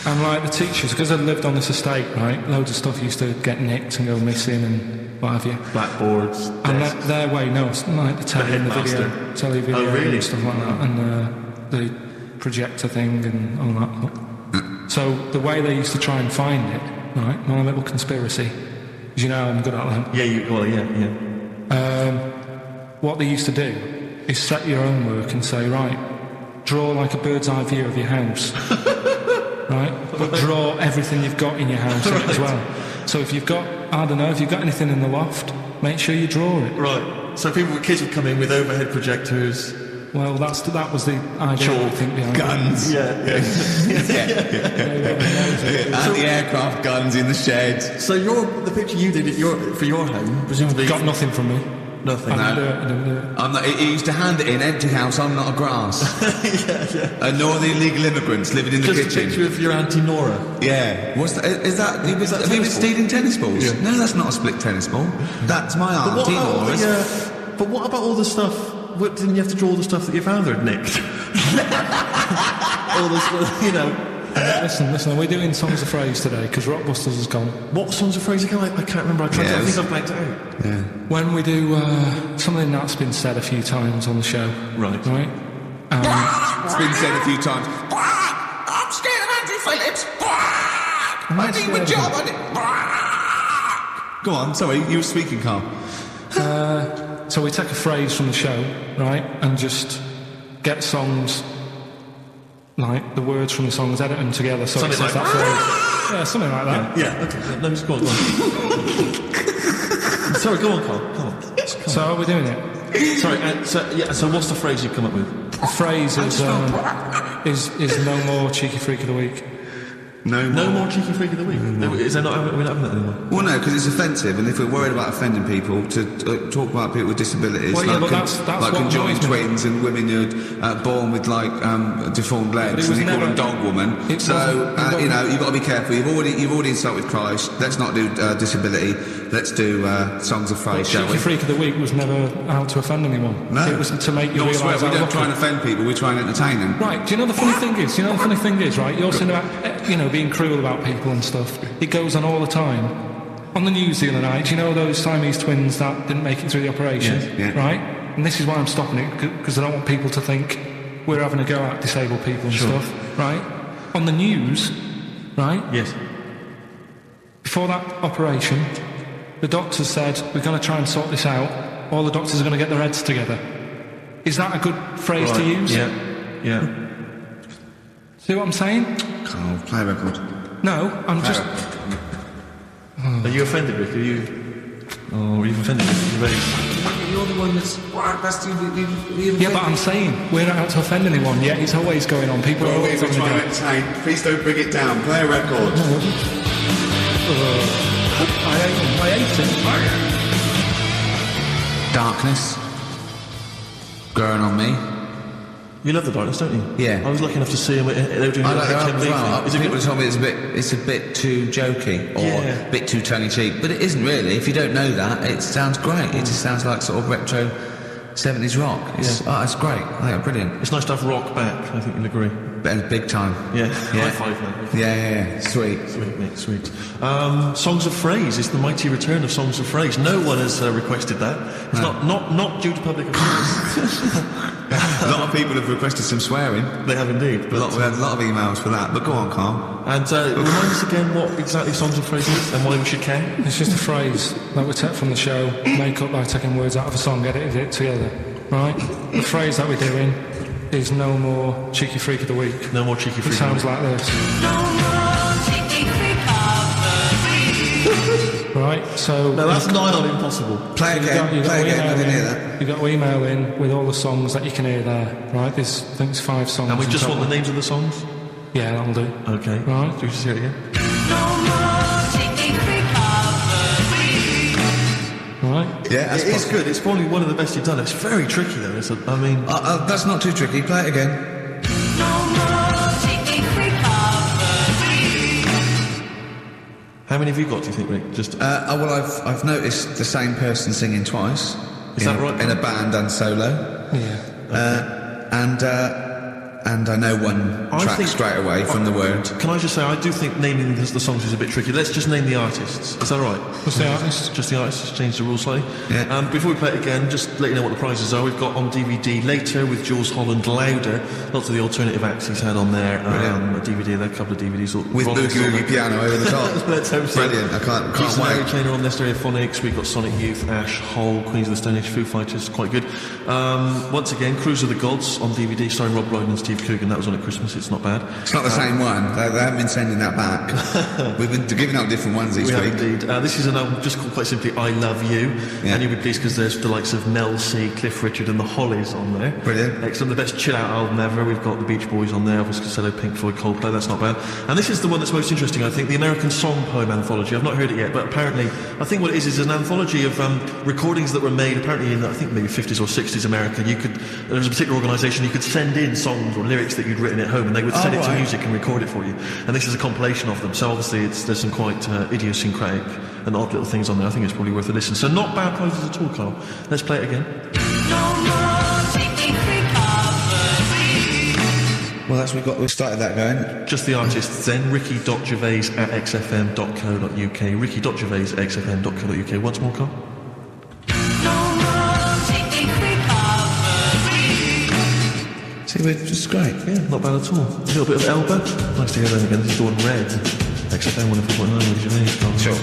And the teachers, because I lived on this estate, right, loads of stuff used to get nicked and go missing and what have you. Blackboards. And their way, no, it's like the telly and the video really? and stuff like that, and the projector thing and all that. So the way they used to try and find it, right, my little conspiracy, because I'm good at that. Yeah, yeah. What they used to do is set your own work and say, right, draw like a bird's eye view of your house. Right? But draw everything you've got in your house as well. So if you've got anything in the loft, make sure you draw it. Right. So kids would come in with overhead projectors. Well, that was the idea, I think, behind guns. it. Anti-aircraft guns in the shed. So the picture you did for your home, presumably got nothing from me. Nothing. I didn't do it. I'm not, he used to hand it in, empty house, I'm not a grass. yeah. And nor the illegal immigrants living in the Just kitchen. a picture of your Auntie Nora. Yeah. What's that? Is that? Have you been stealing tennis balls? Yeah. No, that's not a split tennis ball. That's my Auntie Nora's. But what about all the stuff? What, didn't you have to draw all the stuff that your father had nicked? All the stuff, you know. Listen, we're doing Songs of Phrase today because Rockbusters has gone. What Songs of Phrase again? I can't remember. I think I've blanked it out. Yeah. When we do something that's been said a few times on the show. Right. It's been said a few times. I'm scared of Andrew Phillips. I need my job. Go on, sorry, you were speaking, Carl. So we take a phrase from the show, right, and just get songs, like the words from the songs, edit them together so something it says like that phrase. Yeah, something like that. Yeah, okay. No, just go on. Sorry, go on, Carl. Come on. So how are we doing it? Sorry, so what's the phrase you've come up with? The phrase is no more cheeky freak of the week. No more cheeky freak of the week. Is there not? We're not having that anymore. Well, no, because it's offensive, and if we're worried about offending people, to talk about people with disabilities, well, yeah, that's like conjoined twins and women who are born with like deformed legs, and you call them dog woman. So you know, you've got to be careful. You've already insulted Christ. Let's not do disability. Let's do Songs of Phrase, shall we? Cheeky freak of the week was never out to offend anyone. No, it was to make you realise. We don't try and offend people. We try and entertain them. Right. Do you know the funny thing is? Right. You're saying about being cruel about people and stuff. It goes on all the time. On the news the other night, do you know those Siamese twins that didn't make it through the operation? Yes, yeah. Right? And this is why I'm stopping it, because I don't want people to think we're having a go at disabled people and stuff. Right? On the news, right? Yes. Before that operation, the doctors said, we're going to try and sort this out. All the doctors are going to get their heads together. Is that a good phrase to use? Yeah. See what I'm saying? Carl, play a record. No, I'm just... Are you offended, Rick? Are you offended, Rick? You're the one that's... Yeah, but I'm saying, we're not out to offend anyone yet. It's always going on. People are always going to entertain. Please don't bring it down. Play a record. I hate it. Darkness. Growing on me. You love the darkness, don't you? Yeah. I was lucky enough to see him. They were doing I like the album as well. Is it People good? told me it's a bit too jokey or a bit too tongue-in-cheek, but it isn't really. If you don't know that, it sounds great. It just sounds like sort of retro 70s rock. It's great. I think it's brilliant. It's nice to have rock back. I think you'll agree. Big time. Yeah. High five, man. Yeah. Sweet. Sweet, mate. Sweet. Songs of Phrase. It's the mighty return of Songs of Phrase. No one has requested that. It's not due to public appeal. A lot of people have requested some swearing. They have indeed. We had a lot of emails for that. But go on, Carl. And remind us again what exactly Songs of Phrase is and why we should care. It's just a phrase that we take from the show, make up by taking words out of a song, edited it together. Right? The phrase that we're doing is no more cheeky freak of the week. No more cheeky freak. It sounds like this. No more cheeky freak of the week. Right, so... No, that's nigh on impossible. Play again. Play again. I didn't hear that. You've got to email in with all the songs that you can hear there. Right? I think it's 5 songs. And we just want the names of the songs? Yeah, that'll do. Okay. Right. Do we just hear it again? No more cheeky freak of the week. Right? Yeah, it is good. It's probably one of the best you've done. It's very tricky though. That's not too tricky. Play it again. No more cheeky freak of the week. How many have you got, do you think, Rick? Just well, I've noticed the same person singing twice. Is that right? In a band and solo. Yeah. And I know one track straight away from the word. Can I just say, I do think naming the songs is a bit tricky. Let's just name the artists. Is that right? What's the artist? Just the artists. Just change the rules slightly. Yeah. Before we play it again, just let you know what the prizes are. We've got on DVD Later with Jules Holland Louder. Lots of the alternative acts he's had on there. A DVD, a couple of DVDs. With Boogie Woogie piano over the top. Let's hope so. Brilliant. I can't wait. Chainer on there, Stereophonics. We've got Sonic Youth, Ash, Hole, Queens of the Stone Age, Foo Fighters. Quite good. Once again, Cruise of the Gods on DVD, starring Rob Brydon and Steve Steve Coogan. That was on at Christmas. It's not bad. It's not the same one. They haven't been sending that back. We've been giving out different ones each week. We have indeed. This is an album just called quite simply I Love You. Yeah. And you'll be pleased because there's the likes of Mel C, Cliff Richard and the Hollies on there. Brilliant. Excellent. The best chill-out album ever. We've got the Beach Boys on there. Elvis Costello, Pink Floyd, Coldplay. That's not bad. And this is the one that's most interesting, I think, the American Song Poem Anthology. I've not heard it yet, but apparently, I think what it is an anthology of recordings that were made apparently in, I think, maybe 50s or 60s America. There was a particular organisation, you could send in songs or lyrics that you'd written at home and they would send it to music and record it for you. And this is a compilation of them. So obviously there's some quite idiosyncratic and odd little things on there. I think it's probably worth a listen. So not bad prizes at all, Carl. Let's play it again. Well, we started that going. Just the artists then, ricky.gervais@xfm.co.uk, ricky.gervais@xfm.co.uk. Once more, Carl. See, it's just great. Yeah, not bad at all. A little bit of Elbow. Nice to hear them again. This is Dawn Red. XFM 104.9 with Gervais. Sure.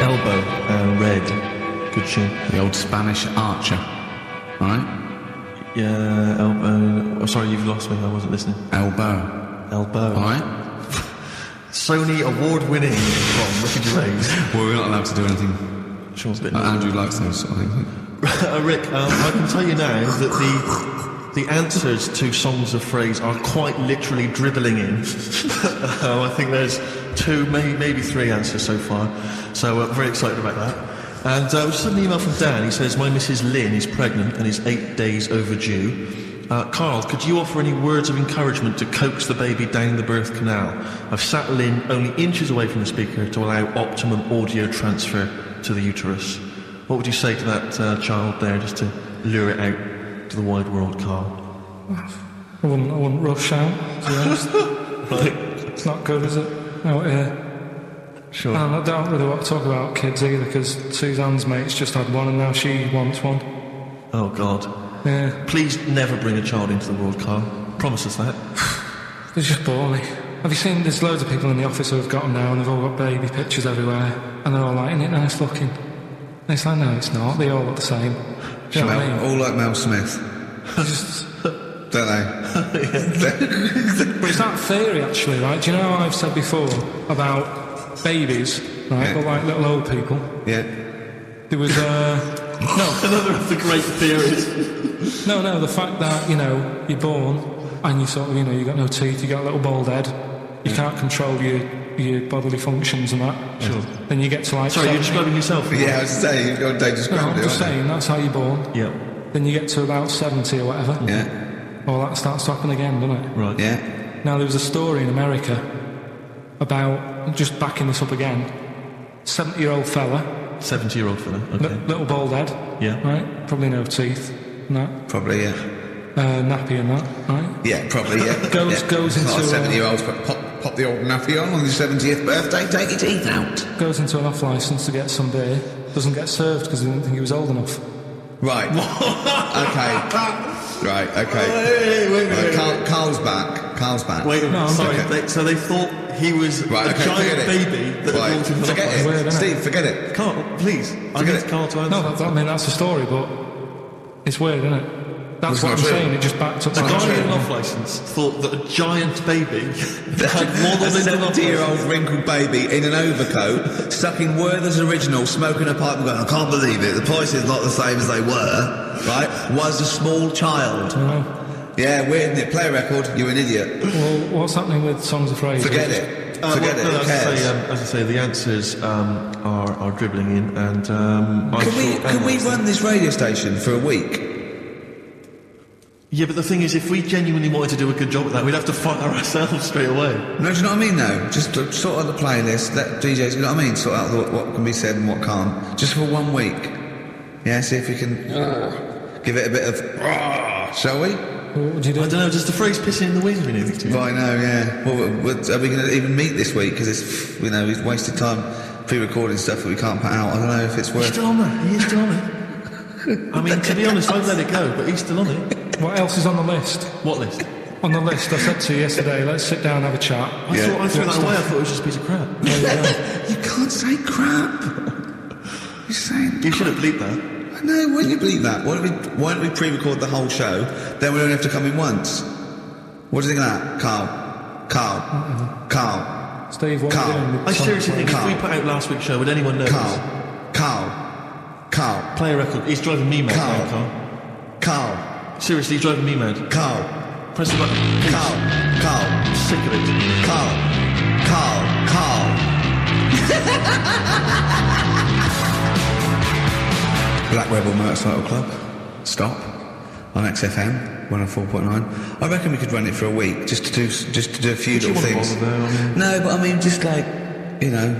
Elbow, Red. Good tune. The old Spanish archer. Alright? Yeah, Elbow. Oh, sorry, you've lost me. I wasn't listening. Elbow. Alright? Sony award-winning from Ricky Gervais. Well, we're not allowed to do anything. Sure, Andrew likes those sort of things. Rick, I can tell you now that the answers to songs of phrase are quite literally dribbling in. I think there's 2, maybe 3 answers so far. So I'm very excited about that. And we just had an email from Dan. He says, my Mrs. Lynn is pregnant and is 8 days overdue. Carl, could you offer any words of encouragement to coax the baby down the birth canal? I've sat Lynn only inches away from the speaker to allow optimum audio transfer to the uterus. What would you say to that child there, just to lure it out to the wide world, Carl? I wouldn't rush out, to be honest. Right. It's not good, is it? Out here. Sure. And I don't really want to talk about kids either, because Suzanne's mate's just had one and now she wants one. Oh, God. Yeah. Please never bring a child into the world, Carl. Promise us that. They just bore me. Have you seen, there's loads of people in the office who have got them now and they've all got baby pictures everywhere. And they're all like, isn't it nice looking? And it's like, no, it's not. They all look the same. Do you know what I mean? All like Mel Smith. Just... Don't they? But it's that theory, actually, right? Do you know how I've said before about babies, right? Yeah. But like little old people. Yeah. There was, no. Another of the great theories. No, the fact that, you're born and you sort of, you got no teeth, you got a little bald head, you can't control your bodily functions and that. Sure. Then you get to like... Sorry, you're describing yourself? Yeah, I was saying, you've got to describe it. No, I'm just saying, that's how you're born. Yeah. Then you get to about 70 or whatever. Yeah. All that starts to happen again, doesn't it? Right. Yeah. Now, there was a story in America about, just backing this up again, 70-year-old fella. 70-year-old fella, okay. Little bald head. Yeah. Right? Probably no teeth and that. Probably, yeah. Nappy and that, right? Yeah, probably, yeah. Goes into... Not a 70-year-old, but pop the old nappy on your 70th birthday, take your teeth out. Goes into an off-licence to get some beer, doesn't get served because they didn't think he was old enough. Right. Okay. Right, okay. Wait. Carl's back. Wait, no, sorry. okay. So they thought he was a giant baby that had walked into Forget it. Weird, Steve, forget it. Carl, please. I need Carl to answer. No, that's the story, but it's weird, isn't it? That's what I'm saying, it just backed up. The guy with an off-licence thought that a giant baby had waddled into an 70-year-old wrinkled baby in an overcoat, stuck in Werther's Original, smoking a pipe and going, I can't believe it, the price is not the same as they were, right, was a small child. Yeah, weird, isn't it? Play a record, you're an idiot. Well, what's happening with Songs of Phrase? Forget it. Forget it, who cares? As I say, the answers are dribbling in, and Can we run this radio station for a week? Yeah, but the thing is, if we genuinely wanted to do a good job at that, we'd have to fire ourselves straight away. No, do you know what I mean, though? Just to sort out the playlist, let DJs, you know what I mean? Sort out what can be said and what can't. Just for 1 week. Yeah, see if we can give it a bit of... shall we? What would you do? I don't know, does the phrase pissing in the wind mean anything to you? Right, no, yeah. Well, are we going to even meet this week? Because it's, we've wasted time pre-recording stuff that we can't put out. I don't know if it's worth... He's still on there. He is still on it. I mean, to be honest, I've let it go, but he's still on it. What else is on the list? What list? On the list, I said to you yesterday, let's sit down and have a chat. I threw that away, I thought it was just a piece of crap. You can't say crap. You're saying... You should have bleeped that. I No, why don't you bleep that? Why don't we pre-record the whole show, then we don't have to come in once? What do you think of that, Carl? Carl. Steve, what are you doing? I seriously think if we put out last week's show, would anyone know? Carl. Play a record. He's driving me mad now, Carl. Seriously, he's driving me mad. Carl. Press the button. Please. Carl. I'm sick of it. Carl. Black Rebel Motorcycle Club. Stop. On XFM 104.9. I reckon we could run it for a week just to do a few little things. No, but I mean, just like, you know,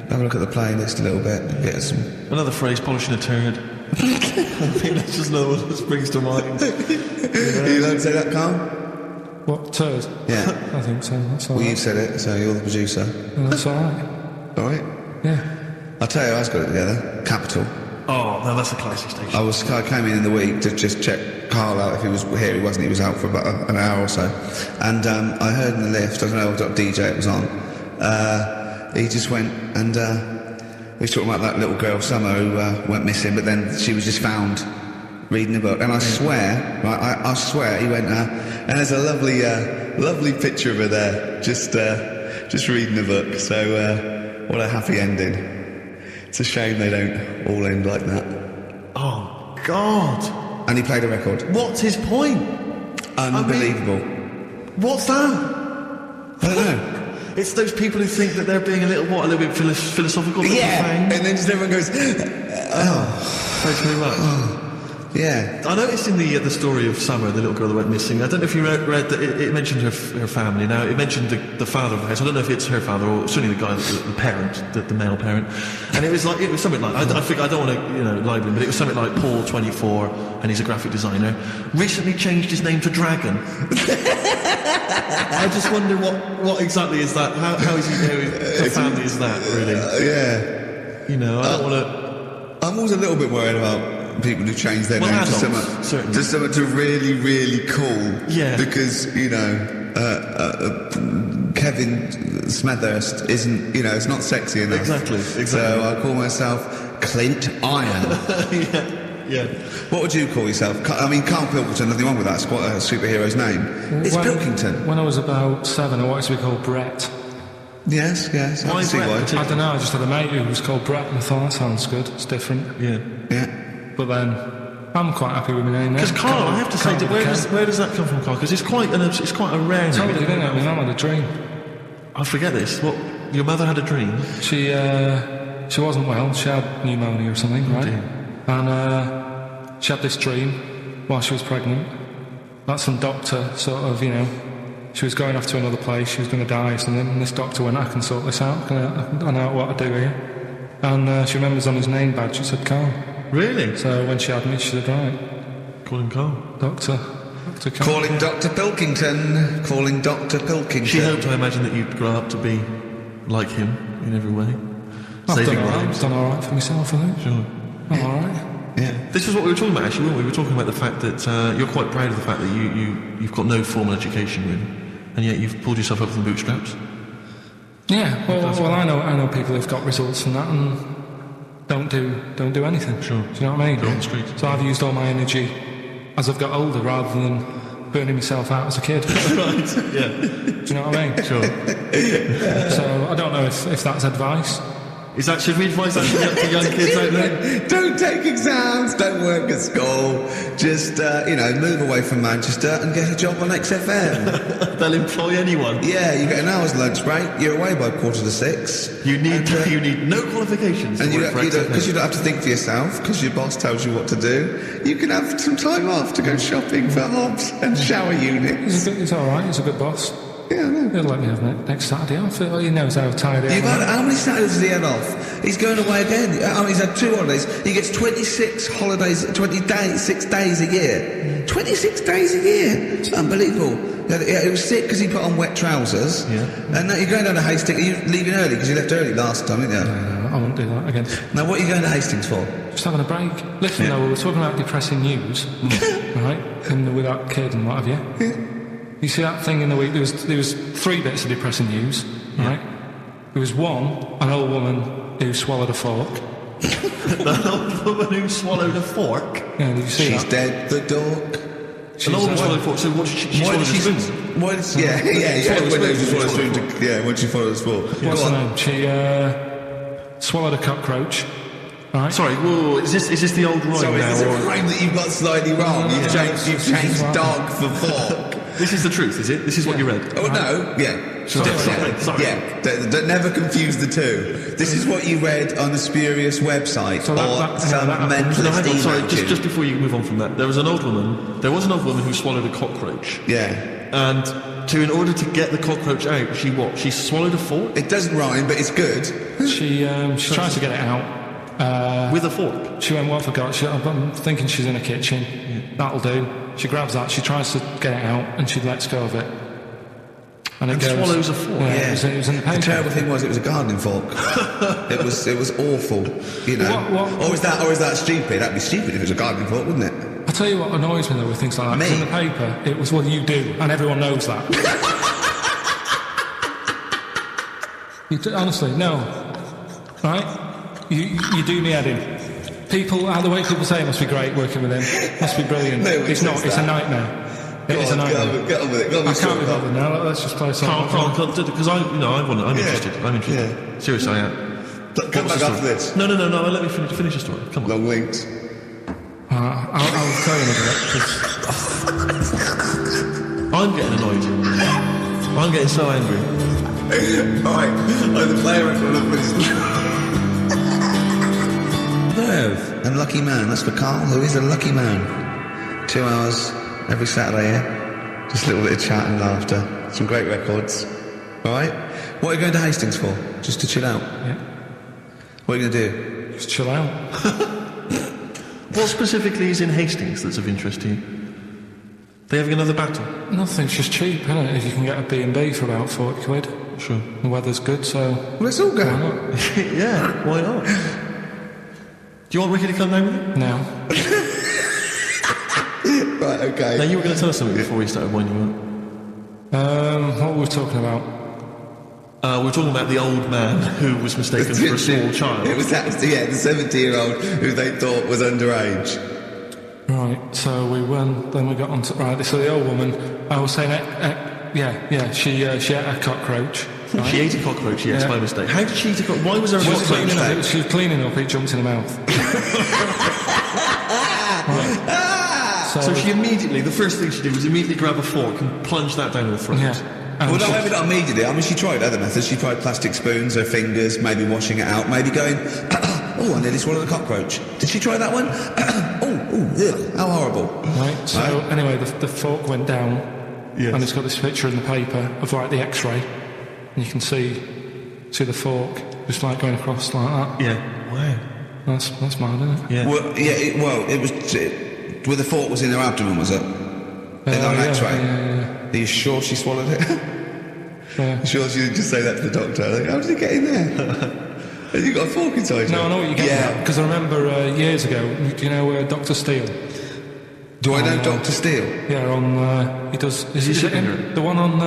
have a look at the playlist a little bit. Get some. Another phrase, polishing a turd. I think that's just another one that springs to mind. You don't say that, Carl? What, turd? Yeah. I think so, that's all Well, right. you said it, so you're the producer. Yeah, that's alright. Alright? Yeah. I'll tell you who else got it together. Capital. Oh, no, that's a classic station. I came in the week to just check Carl out if he was here. He wasn't. He was out for about an hour or so. And I heard in the lift, I don't know what DJ it was on, he just went and he was talking about that little girl, Summer, who went missing, but then she was just found reading a book. And I swear, right, I swear, he went, and there's a lovely picture of her there, just reading a book. So what a happy ending. It's a shame they don't all end like that. Oh, God. And he played a record. What's his point? Unbelievable. What's that? I don't know. It's those people who think that they're being a little bit philosophical. Yeah, and then just everyone goes, Thanks very much. Yeah. I noticed in the story of Summer, the little girl that went missing, I don't know if you read that it mentioned her family. Now, it mentioned the father of the house. I don't know if it's her father or certainly the guy, the parent, the male parent. And it was something like, I think, I don't want to, libel him, but it was something like Paul, 24, and he's a graphic designer, recently changed his name to Dragon. I just wonder what exactly is that? How is he, the family is that, really? Yeah. I don't want to... I'm always a little bit worried about people who change their name to someone to really, really cool. Yeah. Because, Kevin Smethurst isn't, it's not sexy enough. Exactly. So I call myself Clint Iron. Yeah. What would you call yourself? I mean, Karl Pilkington, nothing wrong with that. It's quite a superhero's name. It's Pilkington. When I was about 7, I wanted to be called Brett. Yes. I can see why. I don't know, I just had a mate who was called Brett and I thought that sounds good, it's different. Yeah. But then, I'm quite happy with my name now. Because Carl, I have to say, where does that come from, Carl? Because it's quite a rare name. I didn't know, my mum had a dream. I forget this. What? Your mother had a dream? She wasn't well, she had pneumonia or something, right? Dear. And she had this dream while she was pregnant. That some doctor sort of, she was going off to another place, she was going to die or something, and this doctor went, I can sort this out, I know what to do here. And she remembers on his name badge, it said Carl. Really? So when she had me, she said, right. Call him Carl. Dr. Carl. Calling Dr. Pilkington. Calling Dr. Pilkington. She hoped, I imagine, that you'd grow up to be like him in every way. I've done all right for myself, I think. Sure. I'm all right. Yeah. This is what we were talking about, actually, weren't we? We were talking about the fact that you're quite proud of the fact that you've got no formal education, really, and yet you've pulled yourself up from the bootstraps. Yeah, well, I know people who've got results from that and don't do anything. Sure. Do you know what I mean? They're on the street. So I've used all my energy as I've got older rather than burning myself out as a kid. Right, yeah. Do you know what I mean? Sure. So I don't know if that's advice. Should we advise that to young kids out there? Don't take exams, don't work at school, just, move away from Manchester and get a job on XFM. They'll employ anyone. Yeah, you get an hour's lunch break, you're away by 5:45. You need no qualifications. And because you don't have to think for yourself, because your boss tells you what to do, you can have some time off to go shopping for hobs and shower units. He's all right, he's a good boss. Yeah, I know. He'll let me have next Saturday off. He knows how tired I am. How many Saturdays has he had off? He's going away again. He's had 2 holidays. He gets 26 holidays, 6 days a year. 26 days a year. Unbelievable. He was sick because he put on wet trousers. Yeah. And now you're going down to Hastings. You're leaving early because you left early last time, didn't you? No, I won't do that again. Now, what are you going to Hastings for? Just having a break. Listen, though, we were talking about depressing news, right? And with that kid and what have you. Yeah. You see that thing in the week? There was 3 bits of depressing news, right? There was one, an old woman who swallowed a fork. The old woman who swallowed a fork. Yeah, did you see She's that? dead, the dog. An old woman swallowed a fork. So what did she swallowed a spoon? Why did she... Yeah. Everyone knows she swallowed a spoon. What did she swallow a spoon? What's her name? She swallowed a cockroach. Right. Sorry, whoa, is this the old rhyme Sorry, now? is this a rhyme that you've got slightly wrong? You've changed right. dog for fork. This is the truth, is it? This is what you read? Oh, no, yeah. Sorry. Yeah, don't never confuse the two. This is what you read on a spurious website So or some mentalist No, hang on, sorry, email just before you move on from that, there was an old woman who swallowed a cockroach. Yeah. And in order to get the cockroach out, she swallowed a fork? It doesn't rhyme, but it's good. She tries to get it out. With a fork? She went, well, I forgot. I'm thinking she's in the kitchen. That'll do. She grabs that, she tries to get it out, and she lets go of it. And it goes, swallows a fork? Yeah, it was in the paper. The terrible thing was, it was a gardening fork. it was awful, you know. Or is that stupid? That'd be stupid if it was a gardening fork, wouldn't it? I'll tell you what annoys me though with things like that. 'Cause in the paper, it was what you do, and everyone knows that. Honestly, no. Right? You do me head in. The way people say it must be great working with him. Must be brilliant. It's not. It's a nightmare. It's a nightmare. Get on with it. I can't be bothered now. Let's just play a song. Because I'm interested. I'm interested. Seriously, I am. Come back after this. No. Let me finish the story. Come on. Long links. I'll tell you in a bit. I'm getting annoyed. I'm getting so angry. Right. I'm the player in front of this. Unlucky man. That's for Karl, who is a lucky man. 2 hours every Saturday, yeah? Just a little bit of chat and laughter. Some great records. Alright? What are you going to Hastings for? Just to chill out? Yeah. What are you going to do? Just chill out. What specifically is in Hastings that's of interest to you? They having another battle? Nothing, it's just cheap, isn't it? If you can get a B&B for about 40 quid. Sure. The weather's good, so... Well, let's all go. Why not? Yeah, why not? Do you want Ricky to come down with you? No. Right, okay. Now, you were going to tell us something before we started winding up. What were we talking about? We were talking about the old man who was mistaken for a small child. It was the 70-year-old who they thought was underage. Right, so we went, then we got on to... Right, so the old woman, I was saying, she ate a cockroach. Right? She ate a cockroach, yes, by mistake. How did she eat a cockroach? Why was there a cockroach? She was cleaning up, it jumped in her mouth. Right. So she immediately, the first thing she did was immediately grab a fork and plunge that down her throat. Yeah. Well, no, maybe not immediately. I mean, she tried other methods. She tried plastic spoons, her fingers, maybe washing it out, maybe going, oh, I nearly swallowed a cockroach. Did she try that one? How horrible. Right, so anyway, the fork went down, and it's got this picture in the paper of, like, the X-ray, and you can see the fork just, like, going across like that. Yeah. Wow. That's mad, isn't it? Yeah. It was... where the fork was in her abdomen, was it? On X-ray? Yeah. Are you sure she swallowed it? Yeah. Sure she didn't just say that to the doctor? Like, how did it get in there? Have you got a fork inside you? No, I know what you're getting at, because I remember years ago, do you know Dr. Steele? Do I know Dr. Steele? Yeah, on... he does... Is it him? The one on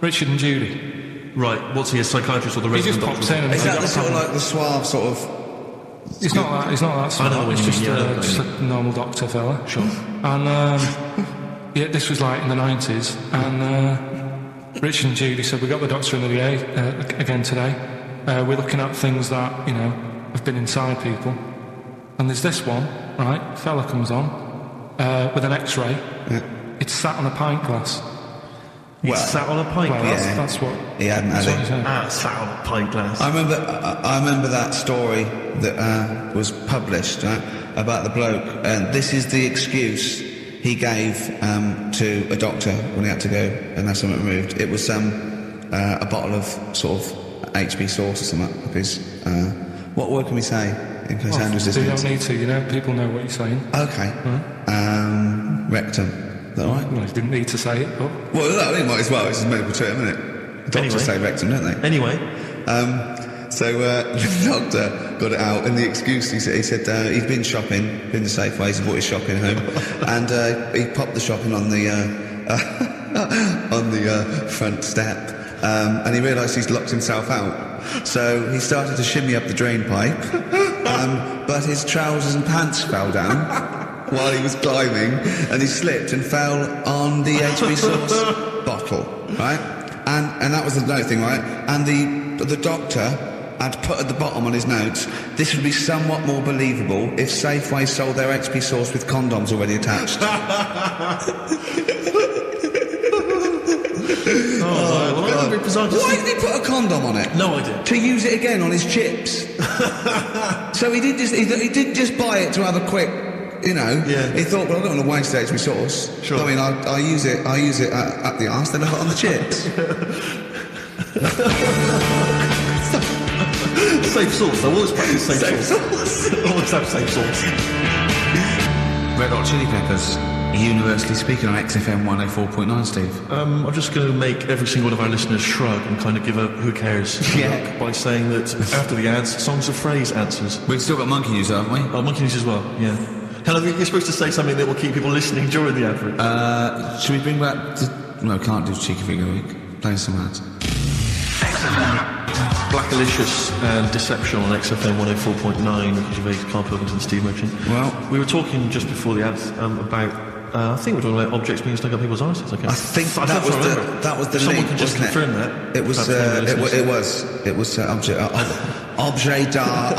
Richard and Judy. Right, what's he, a psychiatrist or the resident doctor? He just pops in and... Is that the sort of like the suave sort of... He's not that smart. I know what He's you mean, just a normal doctor fella. Sure. And this was like in the 90s, and Richard and Judy said, we got the doctor in the day again today. We're looking at things that, have been inside people. And there's this one, right? Fella comes on with an X-ray. Yeah. It's sat on a pint glass. He sat on a pint glass? That's what... He hadn't had it. Sat on a pint glass. I remember that story that was published, right, about the bloke, and this is the excuse he gave to a doctor when he had to go and have something removed. It was a bottle of sort of HB sauce or something. Because, what word can we say in case Andrew's listening? You don't need to, people know what you're saying. Okay. Rectum. Is that right? Well, you didn't need to say it, but... Well, no, it might as well. It's a medical term, isn't it? Doctors say rectum, don't they? Anyway. So the doctor got it out, and the excuse, he said he'd been shopping, been to Safeways, and bought his shopping home, and he popped the shopping on the front step, and he realised he's locked himself out. So he started to shimmy up the drain pipe, but his trousers and pants fell down while he was climbing, and he slipped and fell on the HB sauce bottle, right? And that was another thing, right? And the doctor had put at the bottom on his notes, this would be somewhat more believable if Safeway sold their XP sauce with condoms already attached. Why did he put a condom on it? No idea. To use it again on his chips. So he didn't just buy it to have a quick, you know. Yeah. He thought, well, I don't want to waste HB sauce. Sure. I mean, I use it at the arse, then I put it on the chips. Safe sauce. I always practice safe sauce. Always have safe sauce. Red Hot Chili Peppers, universally speaking, on XFM 104.9, Steve. I'm just going to make every single one of our listeners shrug and kind of give a who cares look by saying that after the ads, Songs of Phrase answers. We've still got Monkey News, haven't we? Oh, Monkey News as well, yeah. Helen, you're supposed to say something that will keep people listening during the advert. Should we bring back no, can't do Cheeky Figure of the Week. Play some ads. Blackalicious and Deception on XFM 104.9 with Gervais, Karl Pilkington, Steve Merchant. Well, we were talking just before the ads about I think we're talking about objects being stuck up people's arses. Okay. I think that was the someone link, can just wasn't confirm it? that. It was objet d'art.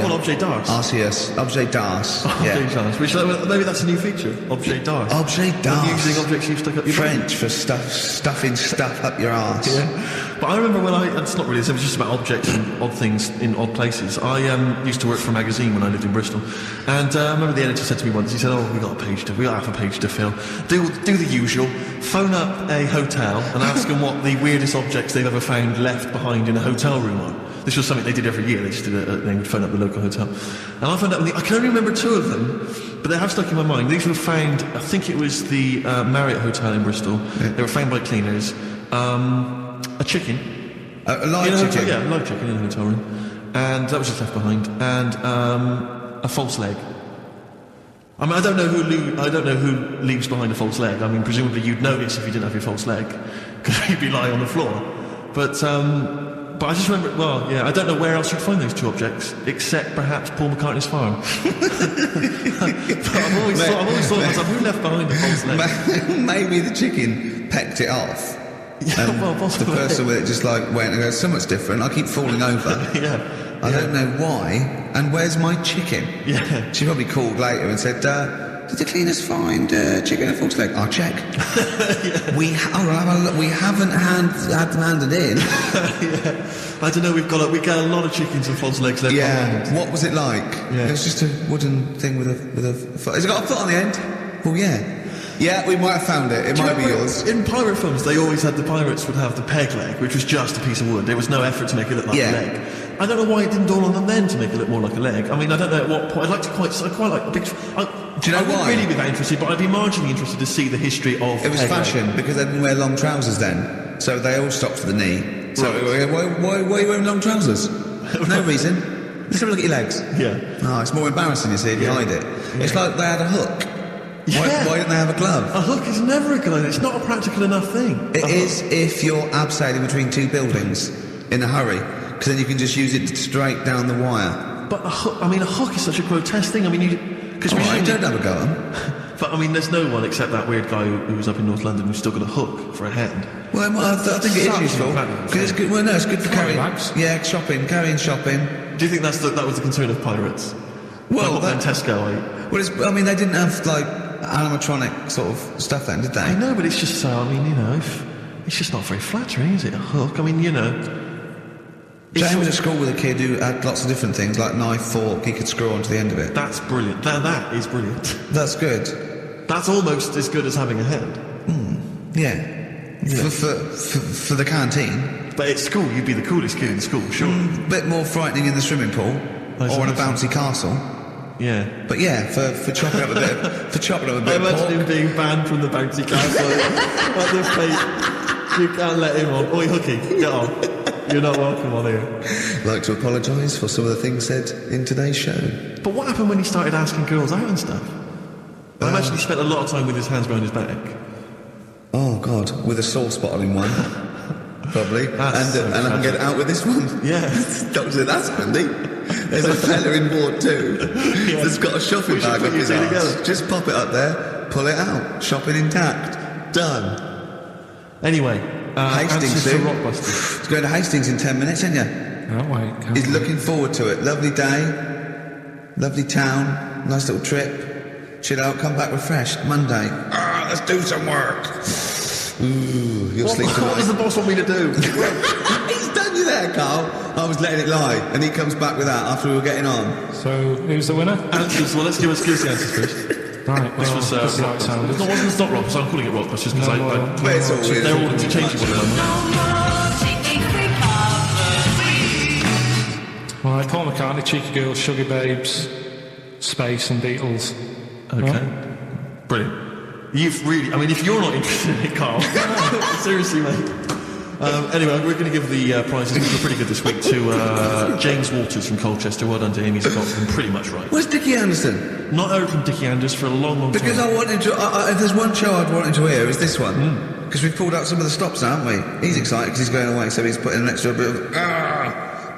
What objet d'art? RCS. Objet d'art. Objet d'art. Which maybe that's a new feature. Objet d'art. Objet d'art. Using objects you've stuck up your French for stuffing stuff up your arse. Yeah. But I remember when it's not really, it was just about objects and odd things in odd places. I used to work for a magazine when I lived in Bristol, and I remember the editor said to me once, he said, "Oh, we got half a page to fill. Do the usual. Phone up a hotel and ask them what the weirdest objects they've ever found left behind in a hotel room are." This was something they did every year. They just did they would phone up the local hotel, and I found out. I can only remember two of them, but they have stuck in my mind. These were found. I think it was the Marriott Hotel in Bristol. Yeah. They were found by cleaners. A chicken. A live chicken? Yeah, a live chicken in a hotel room. And that was just left behind. And a false leg. I mean, I don't know who leaves behind a false leg. I mean, presumably you'd notice if you didn't have your false leg, because you'd be lying on the floor. But I just remember, I don't know where else you'd find those two objects, except perhaps Paul McCartney's farm. But I've always thought to myself, who left behind a false leg? Maybe the chicken pecked it off. Yeah, well, possibly. The person with it just went and goes, so much different, I keep falling over. I don't know why, and where's my chicken? Yeah. She probably called later and said, did the cleaners find chicken and false leg? I'll check. Yeah. We haven't had them handed in. Yeah. I don't know, we get a lot of chickens and false legs left behind. What was it like? Yeah. It was just a wooden thing with a foot. Has it got a foot on the end? Well, yeah. Yeah, we might have found it. It might be yours. In pirate films, the pirates would have the peg leg, which was just a piece of wood. There was no effort to make it look like a leg. I don't know why it didn't dawn on them then to make it look more like a leg. I mean, I don't know at what point. I quite like a big. Do you know why? I wouldn't really be that interested, but I'd be marginally interested to see the history of. It was fashion leg. Because they didn't wear long trousers then, so they all stopped to the knee. So why are you wearing long trousers? No reason. Let's have a look at your legs. Yeah. Oh, it's more embarrassing, you see, if you hide it. Yeah. It's like they had a hook. Why didn't they have a glove? A hook is never a glove. It's not a practical enough thing. It is if you're abseiling between two buildings in a hurry, because then you can just use it straight down the wire. But a hook is such a grotesque thing. I mean, because I don't have a go on. But I mean, there's no one except that weird guy who was up in North London who's still got a hook for a hand. Well, I think it is useful. Because it's good. Well, no, it's good for carrying bags. Yeah, carrying shopping. Do you think that was the concern of pirates? Well, like Tesco. Well, they didn't have animatronic sort of stuff then, did they? I know, but it's just so. It's just not very flattering, is it? A hook. Jane was at school with a kid who had lots of different things, like knife, fork. He could screw onto the end of it. That's brilliant. That is brilliant. That's good. That's almost as good as having a hand. Yeah. For the canteen. But at school, you'd be the coolest kid in school, sure. Bit more frightening in the swimming pool or in a bouncy castle. Yeah. But yeah, for chopping up a bit. I imagine him being banned from the bouncy castle. At the fate. You can't let him on. Oi, hooky, get on. You're not welcome on here. I'd like to apologise for some of the things said in today's show. But what happened when he started asking girls out and stuff? I imagine he spent a lot of time with his hands behind his back. Oh, God, with a sore spot on him one. Probably. And I can get it out with this one. Yeah. Doctor, that's handy. There's a fella in Ward 2 that's got a shopping bag up his arse. Just pop it up there, pull it out. Shopping intact. Done. Anyway, Hastings to soon. Rockbusters. He's going to Hastings in 10 minutes, isn't you? Can't wait. He's looking forward to it. Lovely day, lovely town, nice little trip. Chill out, come back refreshed. Monday. Let's do some work. Ooh, you'll sleep tonight. What does the boss want me to do? He's done you there, Carl. I was letting it lie, and he comes back with that after we were getting on. So, who's the winner? Answers. Well, let's give the answers first. Right, This was this is how it sounded. No, it wasn't Stop Rockbusters. I'm calling it Rockbusters because But it's all weird. they're all interchangeable at the moment. Right, Paul McCartney, Cheeky Girls, Sugar Babes, Space and Beatles. Okay. Right? Brilliant. You've really... I mean, if you're not interested in it, Carl... seriously, mate. Anyway, we're going to give the prizes, which were pretty good this week, to James Waters from Colchester. Well done to him. He's got them pretty much right. Where's Dickie Anderson? Not heard from Dickie Anders for a long, long time. Because I wanted to... if there's one show I'd wanted to hear, it's this one. Because we've pulled out some of the stops, haven't we? He's excited because he's going away, so he's putting an extra bit of...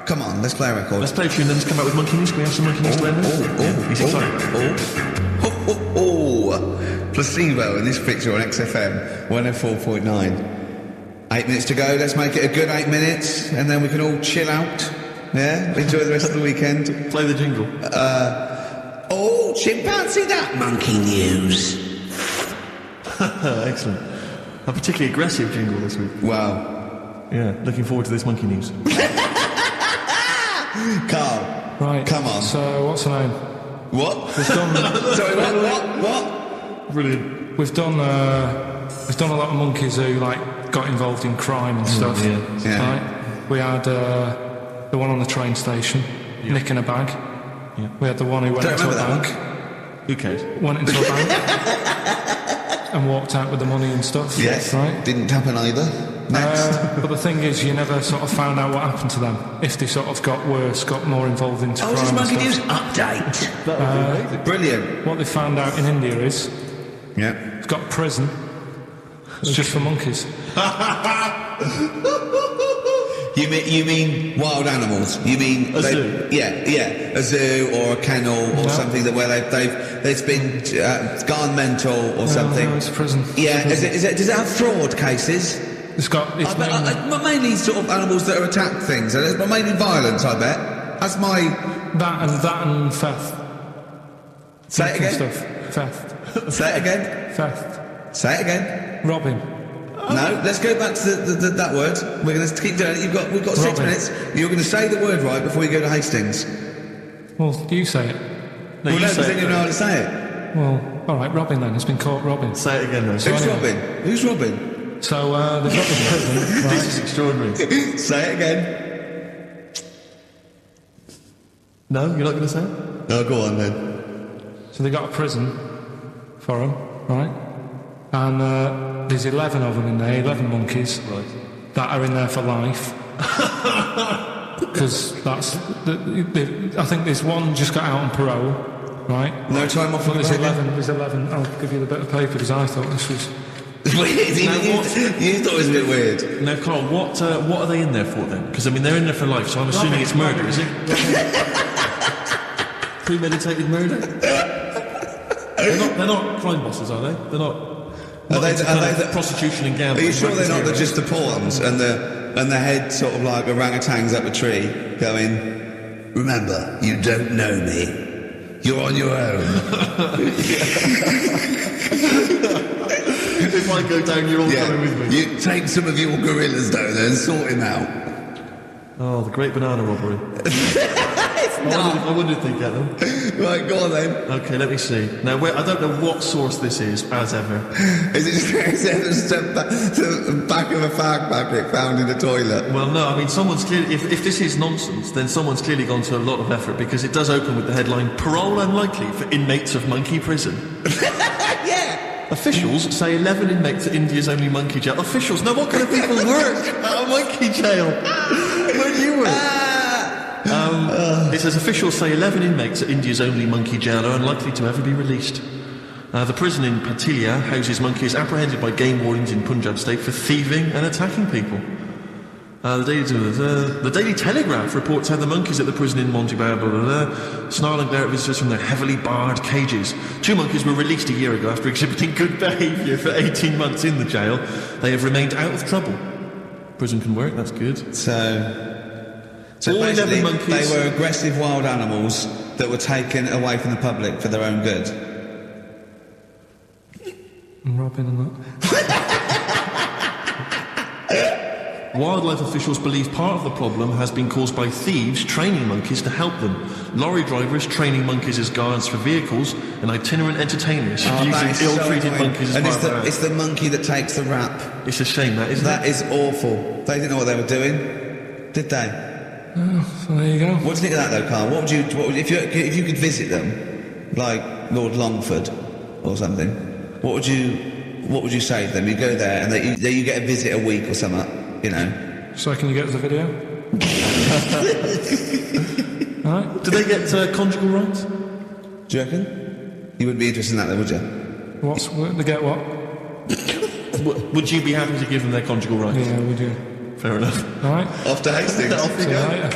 Come on, let's play a record. Let's play a tune, then let's come out with Monkey News. Can we have some Monkey News to end with? He's excited. Placebo in this picture on XFM 104.9. 8 minutes to go. Let's make it a good 8 minutes, and then we can all chill out. Yeah, enjoy the rest of the weekend. Play the jingle. Chimpanzee that Monkey News. Excellent. A particularly aggressive jingle this week. Wow. Yeah, looking forward to this Monkey News. Carl. Right. Come on. So, what's her name? What? We've done... Sorry, what? Brilliant. We've done a lot of monkeys who, got involved in crime and stuff. Yeah. Right? We had the one on the train station, nicking a bag. Yeah. We had the one who went into a bank. Who cares? Went into a bank and walked out with the money and stuff. Yes. Right? Didn't happen either. Next. But the thing is, you never sort of found out what happened to them. If they sort of got worse, got more involved into crime. This and Monkey News stuff. update. Brilliant. What they found out in India is Yeah. it's got a prison. It's just for monkeys. You mean wild animals? You mean a zoo? Yeah, a zoo or a kennel or something that where they've been gone mental or something. No, it's a prison. Yeah, does it have fraud cases? It's got. It's mainly sort of animals that are attack things. But mainly violence, I bet. That's my that and theft. Say it again. Stuff. Theft. Say it again. Theft. Say it again. Robbing. No, let's go back to that word. We're going to keep doing it. We've got 6 minutes. You're going to say the word right before you go to Hastings. Well, you say it. No, well, you no, say because then it. you know how to say it. Well, all right, robbing then. It's been caught robbing. Say it again, though. Who's robbing? Who's robbing? So they've got the prison. Right? This is extraordinary. Say it again. No, you're not going to say it? No, go on then. So they got a prison for them, right? And there's 11 of them in there, 11 monkeys, that are in there for life. Because that's... I think there's one just got out on parole, right? No time off. But there's 11. I'll give you the bit of paper because I thought this was... Weird. You thought it was a bit weird. Now, Carl, what are they in there for then? Because, I mean, they're in there for life, so I'm assuming it's murder, is it? Premeditated murder? They're not crime bosses, are they? They're not... Are they prostitution and gambling? Are you sure they're not just the pawns and the head sort of like orangutans up a tree going, remember, you don't know me. You're on your own. If I go down, you're all coming with me. You take some of your gorillas down there and sort him out. Oh, the great banana robbery. I wondered if they'd get them. Right, go on then. Okay, let me see. Now, I don't know what source this is, as ever. Is it just the back of a fag packet found in the toilet? Well, no, I mean, someone's clearly... If this is nonsense, then someone's clearly gone to a lot of effort, because it does open with the headline, Parole Unlikely for Inmates of Monkey Prison. Yeah! Officials say 11 inmates at India's only monkey jail. Officials? Now, what kind of people work at a monkey jail? Where do you work? It says officials say 11 inmates at India's only monkey jail are unlikely to ever be released. The prison in Patilia houses monkeys apprehended by game wardens in Punjab state for thieving and attacking people. The Daily Telegraph reports how the monkeys at the prison in Montebello snarl and glare at visitors from their heavily barred cages. 2 monkeys were released a year ago after exhibiting good behaviour for 18 months in the jail. They have remained out of trouble. Prison can work, that's good. So all basically, 11 monkeys... they were aggressive wild animals that were taken away from the public for their own good. Robin and that. Wildlife officials believe part of the problem has been caused by thieves training monkeys to help them. Lorry drivers training monkeys as guards for vehicles, and itinerant entertainers using ill-treated monkeys as part of it's the monkey that takes the rap. It's a shame, that, isn't it? That is awful. They didn't know what they were doing, did they? Oh, so there you go. What do you think of that, though, Carl? What would you if you could visit them, like Lord Longford or something? What would you say to them? You go there and you get a visit a week or something. You know. So can you get us a video? Alright. Do they get conjugal rights? Do you reckon? You wouldn't be interested in that, though, would you? They get what? Would you be happy to give them their conjugal rights? Yeah, we do. Fair enough. Alright. Off to Hastings. Off you go. Later.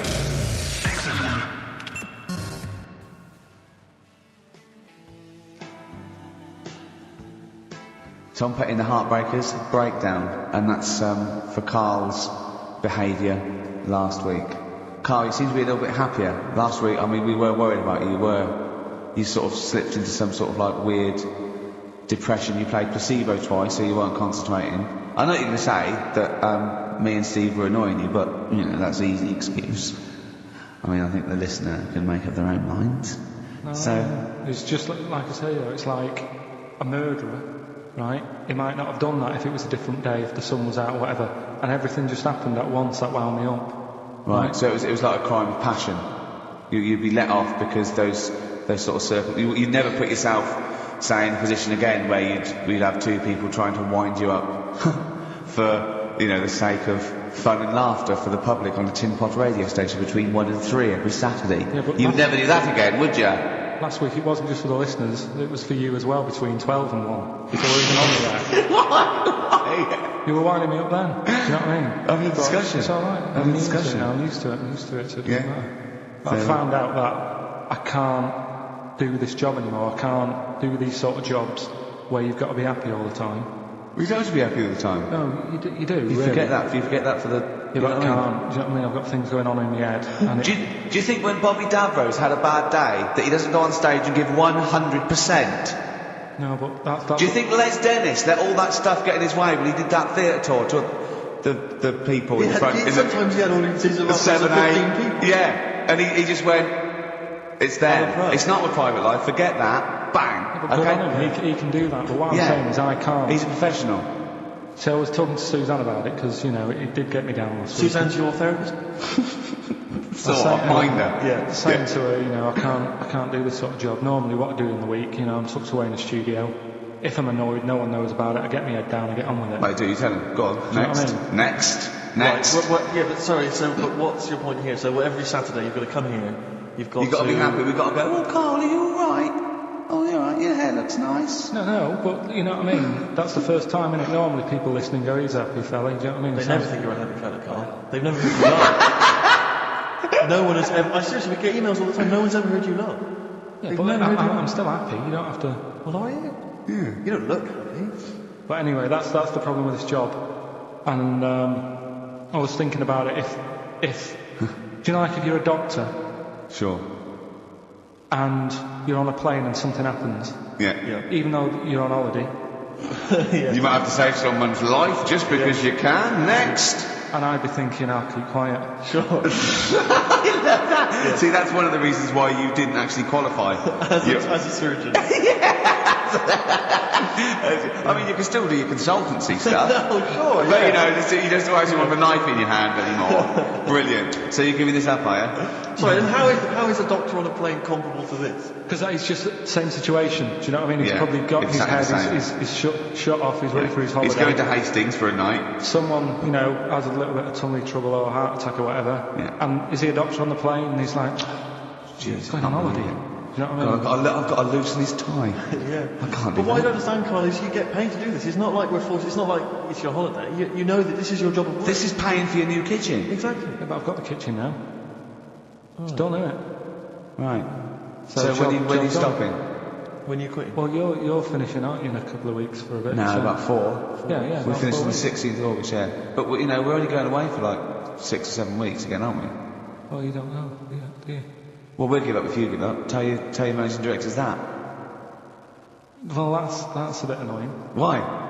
Tom put in the Heartbreakers Breakdown, and that's for Karl's behaviour last week. Karl, you seem to be a little bit happier. Last week, I mean, we were worried about you. You sort of slipped into some sort of like weird depression. You played placebo twice, so you weren't concentrating. I know you're going to say that me and Steve were annoying you, but, you know, that's an easy excuse. I mean, I think the listener can make up their own minds. No, it's just like I say, though, it's like a murderer. Right? He might not have done that if it was a different day, if the sun was out or whatever, and everything just happened at once that wound me up. Right, so it was like a crime of passion. You'd be let off because those sort of circumstances. You'd never put yourself, say, in a position again where you'd have 2 people trying to wind you up for, you know, the sake of fun and laughter for the public on a tin pot radio station between 1 and 3 every Saturday. Yeah, you'd never do that again, would you? Last week it wasn't just for the listeners, it was for you as well, between 12 and 1, before we even on there. Why? You were winding me up then, do you know what I mean? Having a discussion. It's alright, I'm used to it, so it doesn't matter. But I found out that I can't do this job anymore, I can't do these sort of jobs where you've got to be happy all the time. Well, you don't have to be happy all the time. No, you do. You really. forget that for the... Yeah, but I can't. Do you know what I mean? I've got things going on in my head. And do you think when Bobby Davros had a bad day that he doesn't go on stage and give 100%? No, but that's... Do you think Les Dennis let all that stuff get in his way when he did that theatre tour to the people in front? Sometimes he had audiences of 7, 15 8 people. Yeah, and he just went, it's them. Right. It's not with private life. Forget that. Bang. Yeah, but he can do that. But what I'm saying is I can't. He's a professional. So I was talking to Suzanne about it because, you know, it did get me down last week. Suzanne's your therapist? Sort of, minder. Yeah, saying to her, you know, I can't do this sort of job. Normally what I do in the week, you know, I'm tucked away in the studio. If I'm annoyed, no one knows about it. I get my head down, I get on with it. Wait, do you tell him? Go on, next. Next. Right, but sorry, but what's your point here? So every Saturday you've got to come here, you've got to... be happy, we've got to go, oh, Karl, are you alright? Oh, you're right, your hair looks nice. No, but you know what I mean? That's the first time, innit? Normally people listening go, he's a happy fella, do you know what I mean? They never think you're a happy fella, Karl. They've never heard you laugh. No one has ever... I seriously, we get emails all the time, no one's ever heard you laugh. Yeah, but I'm still happy, you don't have to... Well, are you? Yeah. You don't look happy. But anyway, that's the problem with this job. And I was thinking about it, if do you know, like if you're a doctor... Sure. And you're on a plane and something happens. Yeah. Even though you're on holiday. Yeah. You might have to save someone's life just because you can. Next. And I'd be thinking, I'll keep quiet. Sure. I love that. Yeah. See, that's one of the reasons why you didn't actually qualify. As a surgeon. I mean, you can still do your consultancy stuff. No, sure. But you know, you don't always have a knife in your hand anymore. Brilliant. So you're giving this up, are you? Sorry, and how is a doctor on a plane comparable to this? Because that is just the same situation. Do you know what I mean? He's probably got his head, he's shut off, he's ready for his holiday. He's going to Hastings for a night. Someone, you know, has a little bit of tummy trouble or a heart attack or whatever. Yeah. And is he a doctor on the plane? And he's like, what's going on holiday? Do you know what I mean? I've got to loosen his tie. Yeah. I can't do But what I that. don't understand, Carl, is you get paid to do this. It's not like we're forced. It's not like it's your holiday. You know that this is your job of work. This is paying for your new kitchen. Exactly. Yeah, but I've got the kitchen now. It's done, isn't it? Right. So when are you stopping? When you quit. Well, you're finishing, aren't you, in a couple of weeks for a bit? No, so- about 4. Yeah. We're about finishing 4 the weeks. 16th of August, yeah. But, we're only going away for like 6 or 7 weeks again, aren't we? Oh, you don't know, do you? Well, we'll give up if you give up. Tell your managing directors that. Well, that's a bit annoying. Why?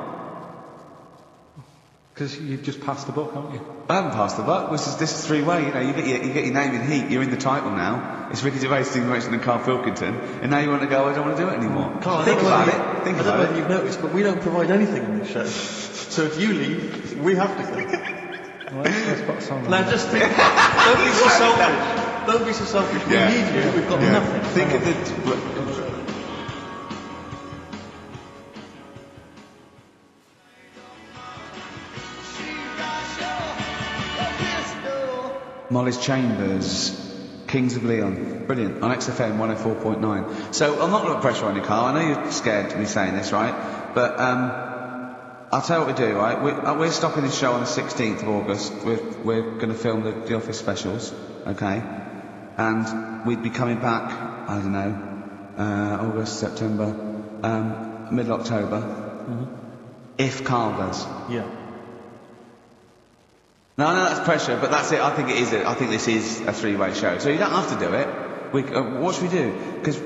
Because you've just passed the book, haven't you? I haven't passed the buck. This is 3-way. You get your name in heat. You're in the title now. It's Ricky Gervais, Steve Merchant, and Karl Pilkington. And now you want to go. I don't want to do it anymore. Carl, Think about it. Think I don't about know it. if you've noticed, but we don't provide anything in this show. So if you leave, we have to think. Well, let's put a song on. Now just think. Don't be so selfish. Don't be so selfish. Yeah. We need you. We've got nothing. Think of the. Molly's Chambers, Kings of Leon. Brilliant. On XFM 104.9. So I'm not going to put pressure on you, Carl. I know you're scared to be saying this, right? But I'll tell you what we do, right? We're stopping this show on the 16th of August. We're going to film the Office specials, okay? And we'd be coming back, I don't know, August, September, middle October, if Carl does. Yeah. No, I know that's pressure, but that's it. I think it is. I think this is a 3-way show, so you don't have to do it. What should we do? Because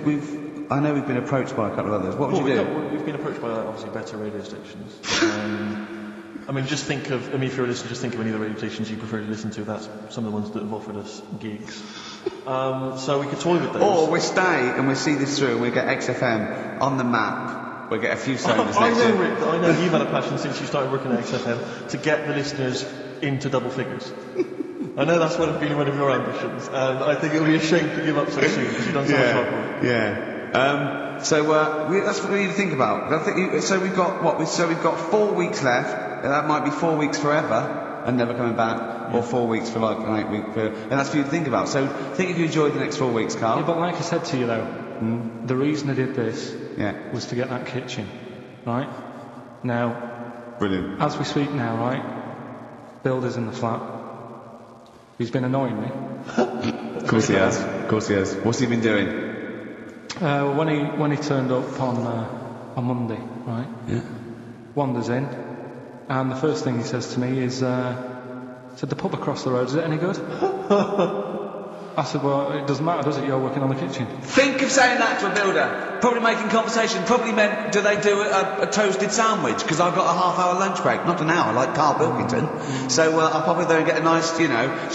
I know we've been approached by a couple of others. What would you do? We've been approached by obviously better radio stations. I mean, just think of. I mean, if you're a listener, just think of any of the radio stations you prefer to listen to. That's some of the ones that have offered us gigs. So we could toy with those. Or we stay and we see this through. We get XFM on the map. We get a few songs I next know, year. Rick, that I know you've had a passion since you started working at XFM to get the listeners into double figures. I know that's been one of your ambitions, and I think it would be a shame to give up so soon because you've done so much hard work. Yeah. So that's what we need to think about. I think so we've got what? So we've got 4 weeks left. That might be 4 weeks forever and never coming back, or 4 weeks for like an 8-week period. And that's for you to think about. So think if you enjoyed the next 4 weeks, Carl. Yeah, but like I said to you though, the reason I did this Yeah. was to get that kitchen, right? Now, Brilliant. as we speak now, right? Builder's in the flat. He's been annoying me. Of course he has. Of course he has. What's he been doing? When he turned up on Monday, right? Yeah. Wanders in, and the first thing he says to me is, said, the pub across the road, is it any good? I said, well, it doesn't matter, does it? You're working on the kitchen. Think of saying that to a builder. Probably making conversation. Probably meant, do they do a toasted sandwich? Because I've got a half-hour lunch break. Not an hour, like Karl Pilkington. So I'll pop in there and get a nice,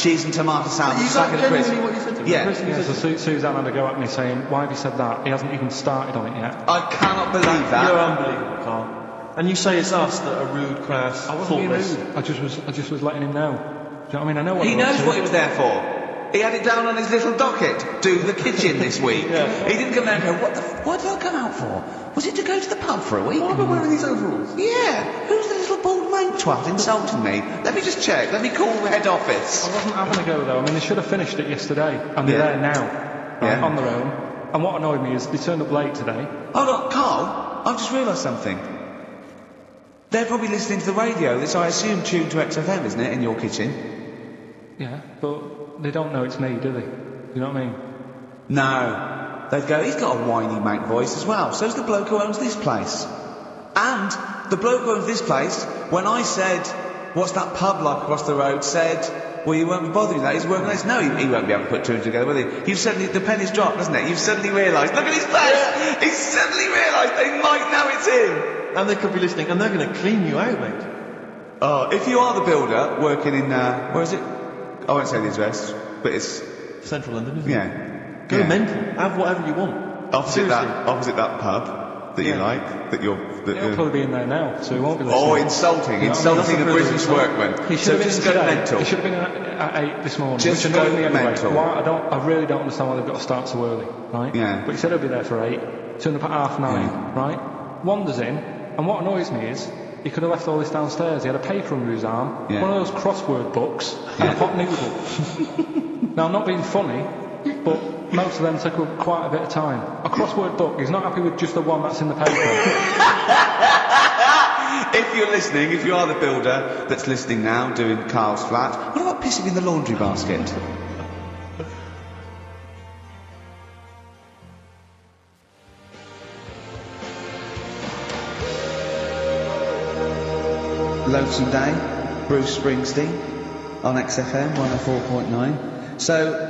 cheese and tomato sandwich. Is that Sack of crisps. genuinely what you said to me? Yeah. Yeah, so Suzanne had to go at me saying, why have you said that? He hasn't even started on it yet. I cannot believe that. You're unbelievable, Carl. And you say it's us that are rude, crass, I wasn't being thoughtless. rude. I just was letting him know. Do you know what I mean? I know what He I'm up knows to. what he was there for. He had it down on his little docket. Do the kitchen this week. Yeah. He didn't come there and go, what did I come out for? Was it to go to the pub for a week? Why am I wearing these overalls? Yeah. Who's the little bald mate twat insulting me? Let me just check. Let me call head office. I wasn't having a go though. I mean, they should have finished it yesterday, and they're Yeah. there now, right, Yeah. on their own. And what annoyed me is they turned up late today. Hold on, Carl. I've just realised something. They're probably listening to the radio. That's, I assume, tuned to XFM, isn't it, in your kitchen? Yeah, but they don't know it's me, do they? You know what I mean? No. They'd go, he's got a whiny mate voice as well. So's the bloke who owns this place. And the bloke who owns this place, when I said, what's that pub like across the road, said, well, you won't be bothering that. He's working on this. No, he won't be able to put two and two together, will he? You've suddenly, the penny's dropped, doesn't it? You've suddenly realised. Look at his face! He's suddenly realised they might know it's him. And they could be listening, and they're going to clean you out, mate. Oh, if you are the builder working in, where is it? I won't say the address, but it's, Central London, isn't it? yeah. Go Yeah. mental. Have whatever you want. Opposite Seriously. that pub that you Yeah. like, that you're... He'll probably be in there now, so he won't be listening. Oh, insulting You know what I mean? a That's a British privilege. workman. He should So have been just in go today. mental. He should have been at 8 this morning. Just which go annoyed me anyway. mental. Why, I really don't understand why they've got to start so early, right? Yeah. But he said he'll be there for 8, turned up at 9:30, right? Wanders in, and what annoys me is he could have left all this downstairs. He had a paper under his arm, Yeah. one of those crossword books, and a hot noodle. Now, I'm not being funny, but most of them take up quite a bit of time. A crossword book, he's not happy with just the one that's in the paper. If you're listening, if you are the builder that's listening now, doing Karl's flat, what about pissing in the laundry basket? Lonesome Day, Bruce Springsteen on XFM 104.9. So,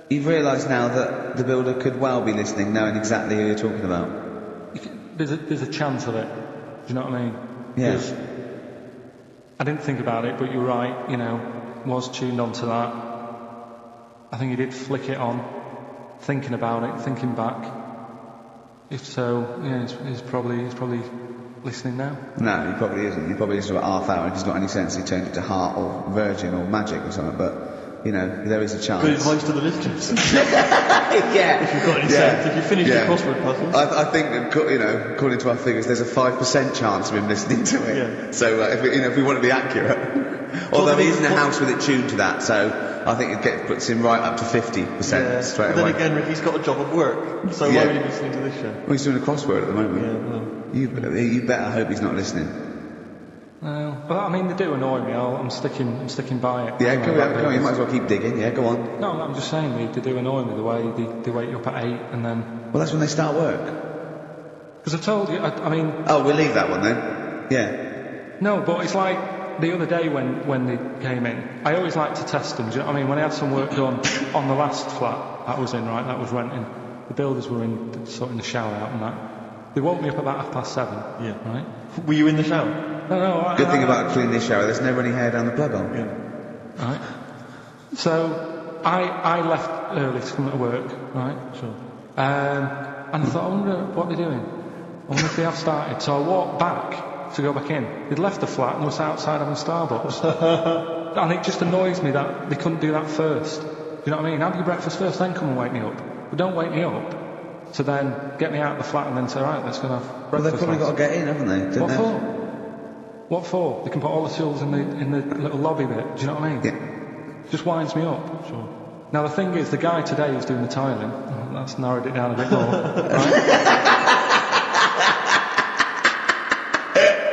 you've realised now that the builder could well be listening, knowing exactly who you're talking about. There's a chance of it. Do you know what I mean? Yeah. I didn't think about it, but you're right, you know, was tuned on to that. I think he did flick it on, thinking about it, thinking back. If so, yeah, he's probably listening now. No, he probably isn't. He probably listens to about half hour. If he's got any sense, he turned it to Heart or Virgin or Magic or something, but... You know, there is a chance. Good advice to the listeners. Yeah. If you've got any sense, if you finish your crossword puzzles. I think, you know, according to our figures, there's a 5% chance of him listening to it. Yeah. So, if we want to be accurate. Although he is in a house with it tuned to that, so I think it puts him right up to 50% straight away. Then again, Ricky's got a job at work, so why would he be listening to this show? Well, he's doing a crossword at the moment. Yeah, well. You better hope he's not listening. Well, I mean, they do annoy me. I'm sticking by it. Yeah, go on. You might as well keep digging. Yeah, go on. No, I'm just saying they do annoy me the way they wake you up at 8 and then. Well, that's when they start work. Because I've told you, I mean. Oh, we'll leave that one then. Yeah. No, but it's like the other day when they came in. I always like to test them. Do you know what I mean? When I had some work done on the last flat that was in, right, that was renting. The builders were in sorting the shower out and that. They woke me up about 7:30. Yeah. Right. Were you in the shower? No. Good thing about cleaning this shower, there's never any hair down the plug hole. Yeah. Right. So I left early to come to work, right? Sure. And I thought, I wonder what they're doing. I wonder if they have started. So I walked back to go back in. They'd left the flat and was outside having Starbucks. And it just annoys me that they couldn't do that first. Do you know what I mean? Have your breakfast first, then come and wake me up. But don't wake me up to then get me out of the flat and then say, right, let's go and have breakfast. Well, they've probably got to get in, haven't they? What for? They can put all the tools in the little lobby bit. Do you know what I mean? Yeah. Just winds me up. Sure. Now the thing is, the guy today who's doing the tiling, that's narrowed it down a bit more. Right?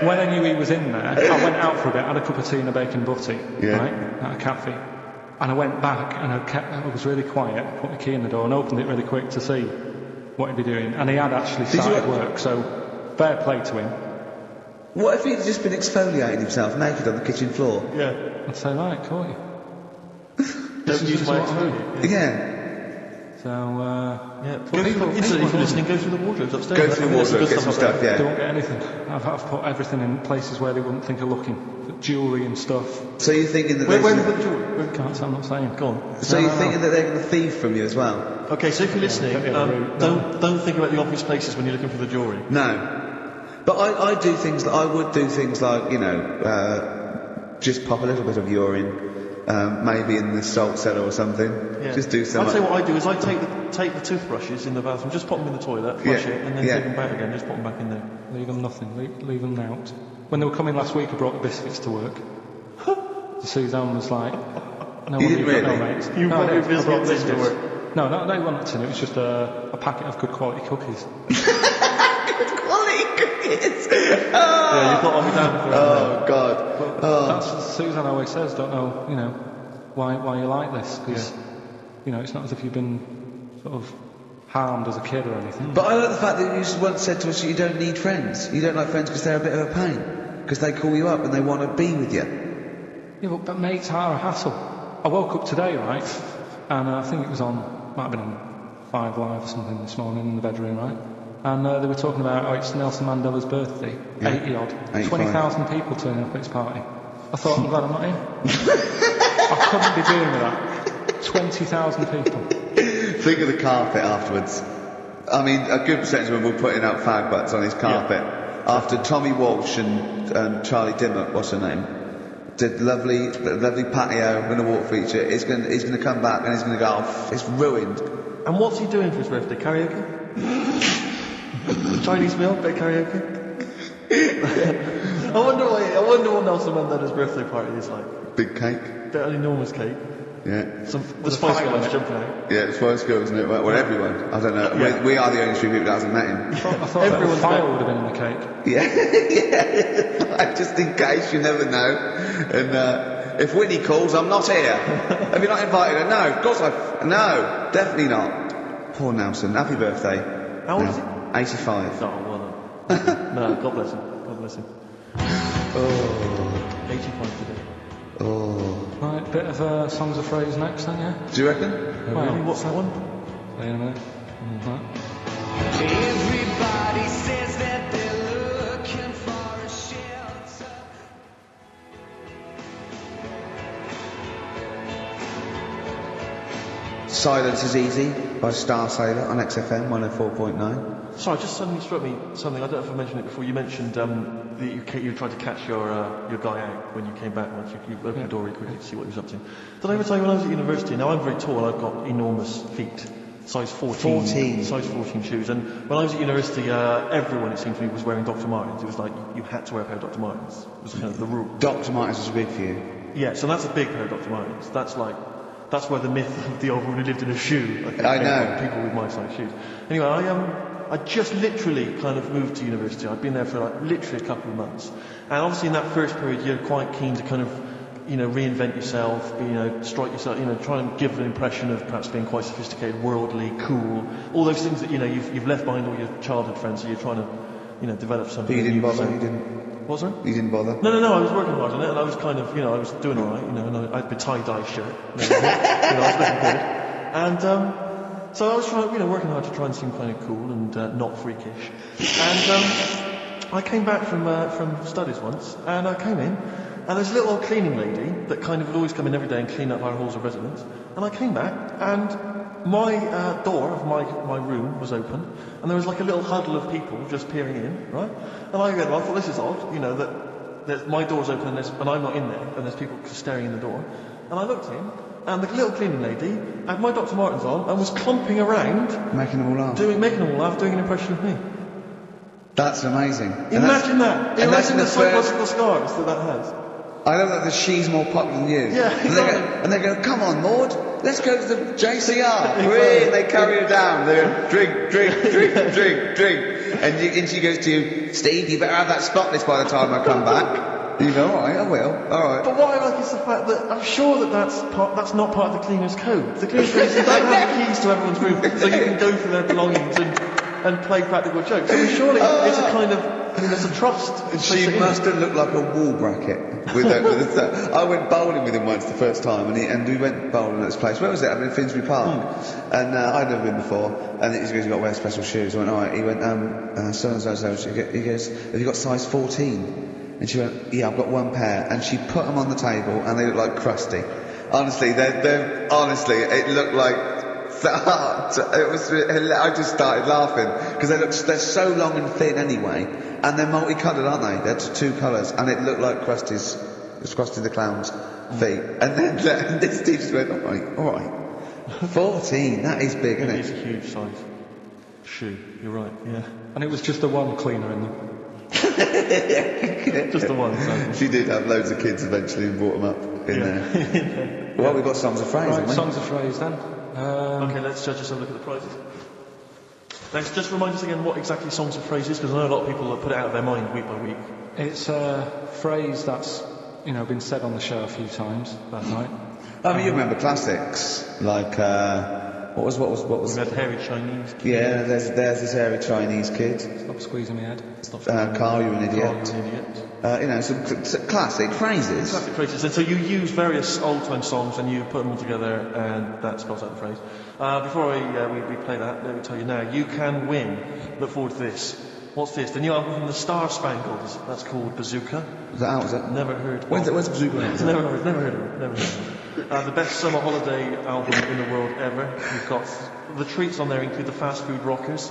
When I knew he was in there, I went out for a bit, had a cup of tea and a bacon butty, right, at a cafe. And I went back and I was really quiet, put the key in the door and opened it really quick to see what he'd be doing. And he had actually started work, so fair play to him. What if he'd just been exfoliating himself naked on the kitchen floor? Yeah. I'd say, right, caught you. Don't use my exfoliant. Yeah. So, Incidentally, for listening, go through the wardrobes upstairs. Go through the wardrobe, get some stuff, yeah. They won't get anything. I've put everything in places where they wouldn't think of looking. Jewellery and stuff. So you're thinking that Where have you put the jewellery? Can't say, I'm not saying. Go on. So you're thinking that they're going to thieve from you as well? Okay, so if you're listening, don't think about the obvious places when you're looking for the jewellery. No. But I do things, I would do things like, you know, just pop a little bit of urine, maybe in the salt cellar or something. Yeah. Just do something. I'd say what I do is I take the toothbrushes in the bathroom, just pop them in the toilet, flush it, and then take them back again, just pop them back in there. Leave them nothing, leave them out. When they were coming last week, I brought the biscuits to work. Suzanne was like, no, you didn't really? No, mate. You brought your biscuits to work? No, they wanted to. It was just a packet of good quality cookies. Good quality cookies! Yeah, you thought I'd be down for it. Oh, God. That's what Suzanne always says, don't know, you know, why you like this, because, you know, it's not as if you've been sort of harmed as a kid or anything. But I like the fact that you once said to us that you don't need friends. You don't like friends because they're a bit of a pain. Because they call you up and they want to be with you. Yeah, but mates are a hassle. I woke up today, right, and I think it was might have been on 5 Live or something this morning in the bedroom, right? And they were talking about, it's Nelson Mandela's birthday, 80 odd, 20,000 people turning up at his party. I thought, I'm glad I'm not in. I couldn't be doing with that. 20,000 people. Think of the carpet afterwards. I mean, a good percentage of them were putting out fag butts on his carpet. Yeah. After Tommy Walsh and Charlie Dimmock, what's her name, did lovely patio and a water feature, he's going to come back and he's going to go, oh, it's ruined. And what's he doing for his birthday? Karaoke? Chinese meal, bit of karaoke? I wonder what Nelson Mandela's birthday party is like. Big cake. Bit of an enormous cake. Yeah. The Spice Girls jumping out. Yeah, the Spice Girls, isn't it? Well, everyone. I don't know. Yeah. We are the only three people that hasn't met him. I thought everyone's fire would have been in the cake. Yeah. Just in case, you never know. And if Whitney calls, I'm not here. Have you not invited her? No, of course no, definitely not. Poor Nelson. Happy birthday. How old is he? 85. Oh, well done. No, God bless him. God bless him. Oh. 85 today. Oh. Right, bit of songs of phrase next then, yeah? Do you reckon? Well, Really? What's that one? Wait a minute. Right. Everybody says that they're looking for a shelter. Silence is Easy by Star Sailor on XFM 104.9. Sorry, just suddenly struck me something. I don't know if I mentioned it before. You mentioned that you tried to catch your guy out when you came back. Once you opened the door really quickly to see what he was up to. Did I ever tell you when I was at university? Now I'm very tall and I've got enormous feet. Size 14. Size 14 shoes. And when I was at university, everyone, it seemed to me, was wearing Dr. Martens. It was like you had to wear a pair of Dr. Martens. It was kind of the rule. Dr. Martens was big for you. Yeah, so that's a big pair of Dr. Martens. That's where the myth of the old woman who lived in a shoe. I know. People with my size shoes. Anyway, I just literally kind of moved to university. I'd been there for literally a couple of months. And obviously in that first period, you're quite keen to kind of, reinvent yourself, strike yourself, try and give an impression of perhaps being quite sophisticated, worldly, cool, all those things that, you've left behind all your childhood friends, so you're trying to, develop something. But you didn't new. bother, you didn't? What was that? You didn't bother? No, I was working hard on it, and I was kind of, I was doing alright, and I had my tie-dye shirt, I was looking good. And, so I was trying, working hard to try and seem kind of cool and not freakish. And I came back from studies once, and I came in, and there's a little old cleaning lady that kind of would always come in every day and clean up our halls of residence. And I came back, and my door of my room was open, and there was like a little huddle of people just peering in, right? And I thought, this is odd, that my door's open and I'm not in there, and there's people staring in the door. And I looked in, and the little cleaning lady had my Dr. Martens on and was clumping around, making them all laugh, doing an impression of me. That's amazing. Imagine that. Imagine the psychological scars that has. I love that she's more popular than you. Yeah, and they go, come on, Maud, let's go to the JCR. Exactly. They carry her down. They go, drink. And she goes to you, Steve, you better have that spotless by the time I come back. You go, all right, I will. All right. But what I like is the fact that I'm sure that's not part of the cleaner's code. The cleaner's code is you don't have the keys to everyone's room, so you can go through their belongings and play practical jokes. I mean, surely it's a kind of, there's a trust. She must have looked like a wall bracket with that. I went bowling with him once the first time, and we went bowling at this place. Where was it? In Finsbury Park. And I'd never been before. And he goes, you've got to wear special shoes. I went, all right. He went, so-and-so. He goes, have you got size 14? And she went, yeah, I've got one pair. And she put them on the table, and they look like crusty. Honestly, it looked like that. I just started laughing because they're so long and thin anyway, and they're multicoloured, aren't they? They're two colours, and it looked like Krusty the Clown's feet. And then this dude just went, all right, 14. That is big, isn't it? It is a huge size shoe. You're right. Yeah. And it was just the one cleaner in them. Just the one. She did have loads of kids eventually and brought them up in there. Well, we've got songs of phrase, haven't we? Songs of phrase then. Okay, let's just have a look at the prizes. Let's just remind us again what exactly songs of phrase is, because I know a lot of people put it out of their mind week by week. It's a phrase that's been said on the show a few times that night. I mean, you remember classics like what was? We had Hairy Chinese Kid. Yeah, there's this hairy Chinese kid. Stop squeezing my head. Carl, you're an idiot. Some classic phrases. Classic phrases. And so you use various old-time songs and you put them all together, and that spells out the phrase. Before we play that, let me tell you now, you can win. Look forward to this. What's this? The new album from the Star Spangles. That's called Bazooka. Is that out? Is it? Never heard. Where's Bazooka? Never heard of it. The best summer holiday album in the world ever. You've got the treats on there include the Fast Food Rockers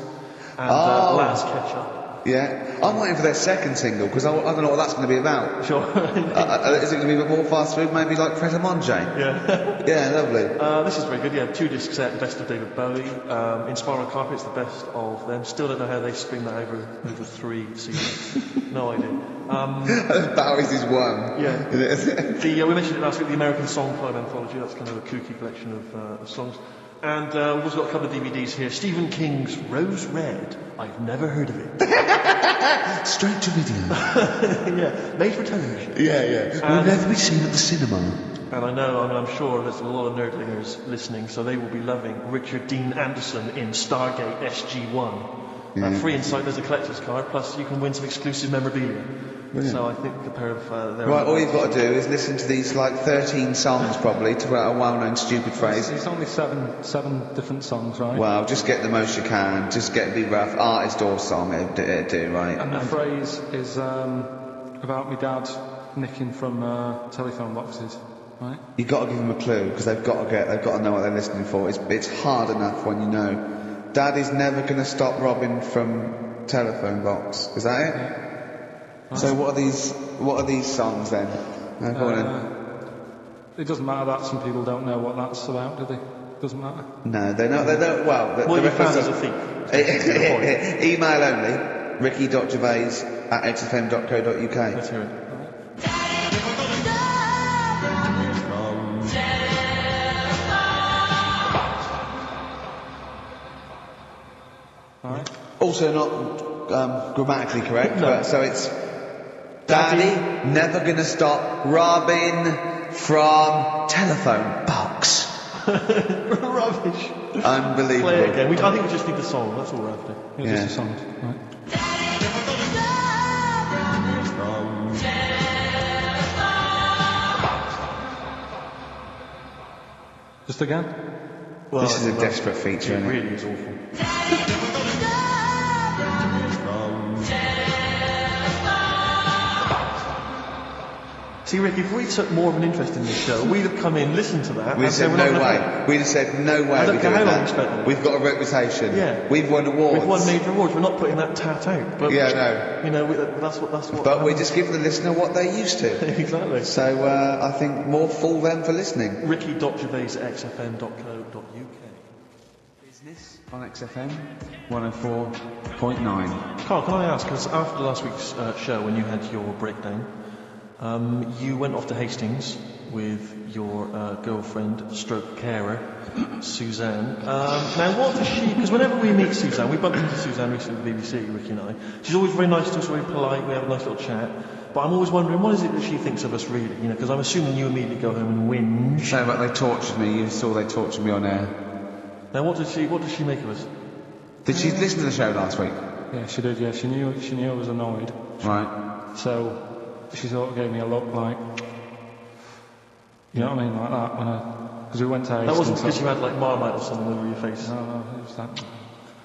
and Last Ketchup. Yeah, I'm waiting for their second single because I don't know what that's going to be about. Sure. Is it going to be a bit more fast food? Maybe like Pret a Manger? Yeah. Yeah, lovely. This is very good. Yeah, 2 disc set, Best of David Bowie. Inspiral Carpet's the best of them. Still don't know how they string that over 3 seasons. No idea. Bowie's is one. Yeah. We mentioned it last week, the American Songclub Anthology. That's kind of a kooky collection of songs. And we've also got a couple of DVDs here. Stephen King's Rose Red. I've never heard of it. Straight to video. Yeah, made for television. Yeah. Will never be seen at the cinema. And I'm sure there's a lot of nerdlingers listening, so they will be loving Richard Dean Anderson in Stargate SG-1. Free inside, there's a collector's card, plus you can win some exclusive memorabilia. Brilliant. So I think a pair of... right, all you've got to do is listen to these, 13 songs, probably, to a well-known stupid phrase. It's only seven different songs, right? Well, just get the most you can. Just get the rough artist or song, it'd do, right? And the phrase is about my dad nicking from telephone boxes, right? You've got to give them a clue, because they've got to know what they're listening for. It's hard enough when you know. Dad is never going to stop robbing from telephone box. Is that it? Yeah. So what are these songs then? It doesn't matter that some people don't know what that's about, do they? Doesn't matter. No, they don't. Well, the reference is a thief. Email only. ricky.gervais@xfm.co.uk. Let's hear it. Also not grammatically correct, but so it's Daddy never gonna stop robbing from telephone box. Rubbish. Unbelievable. Play it again. I think we just need the song. That's all we're after. Yeah, just a song. Right. Just again? Well, this is a desperate feature. It really is awful. See, Rick, if we took more of an interest in this show, we'd have come in, listened to that. We'd have said no way. We'd have said no way. I don't care how long we spent. We've got a reputation. Yeah. We've won awards. We've won major awards. We're not putting that tat out. But, yeah, no. You know, that's what. But we just give the listener what they're used to. Exactly. So I think more fool them for listening. Ricky.gervais@xfm.co.uk. Business on XFM 104.9. Carl, can I ask, because after last week's show, when you had your breakdown, you went off to Hastings with your girlfriend, stroke carer, Suzanne. Now, what does she... Because whenever we meet Suzanne, we bumped into Suzanne recently at the BBC, Ricky and I. She's always very nice to us, very polite, we have a nice little chat. But I'm always wondering, what is it that she thinks of us, really? You know, because I'm assuming you immediately go home and whinge. So, but they tortured me. You saw they tortured me on air. Now, what does she make of us? Did she listen to the show last week? Yeah, she did, yeah. She knew I was annoyed. Right. So... she sort of gave me a look like, you know what I mean, like that, because we went to Hastings. That wasn't because you had like Marmite or something over your face. No, it was that.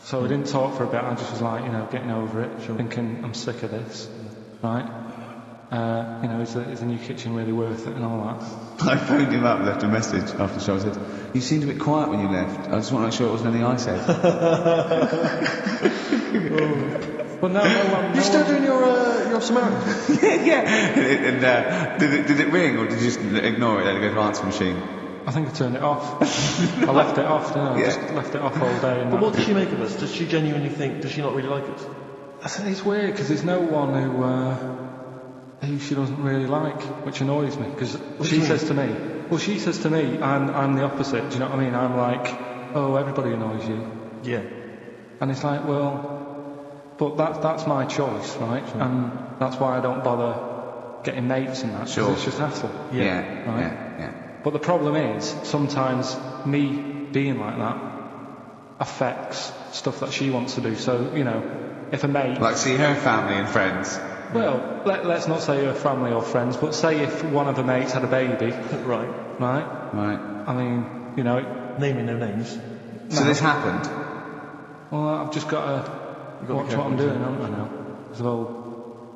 So we didn't talk for a bit, I just was like, getting over it, thinking I'm sick of this, right? Is the new kitchen really worth it and all that? I phoned him up, left a message after the show, I said, you seemed a bit quiet when you left, I just want to make sure it wasn't anything I said. But no, you're still doing your Samaritan? yeah. And did it ring, or did you just ignore it, let it go to answer machine? I think I turned it off. I left it off, didn't I? Just left it off all day. But what does she make of us? Does she genuinely think, does she not really like us? I said it's weird, because there's no one who she doesn't really like, which annoys me, because she says to me, I'm the opposite, do you know what I mean? I'm like, oh, everybody annoys you. Yeah. And it's like, well... But that's my choice, right? Sure. And that's why I don't bother getting mates and that. Sure. It's just hassle. Yeah. Right? Yeah. But the problem is, sometimes me being like that affects stuff that she wants to do. So, if a mate... Like see her family and friends. Well, let's not say her family or friends, but say if one of the mates had a baby. Right. I mean, Naming no names. So this happened? Well, I've just got to... watch what I'm doing, haven't I now?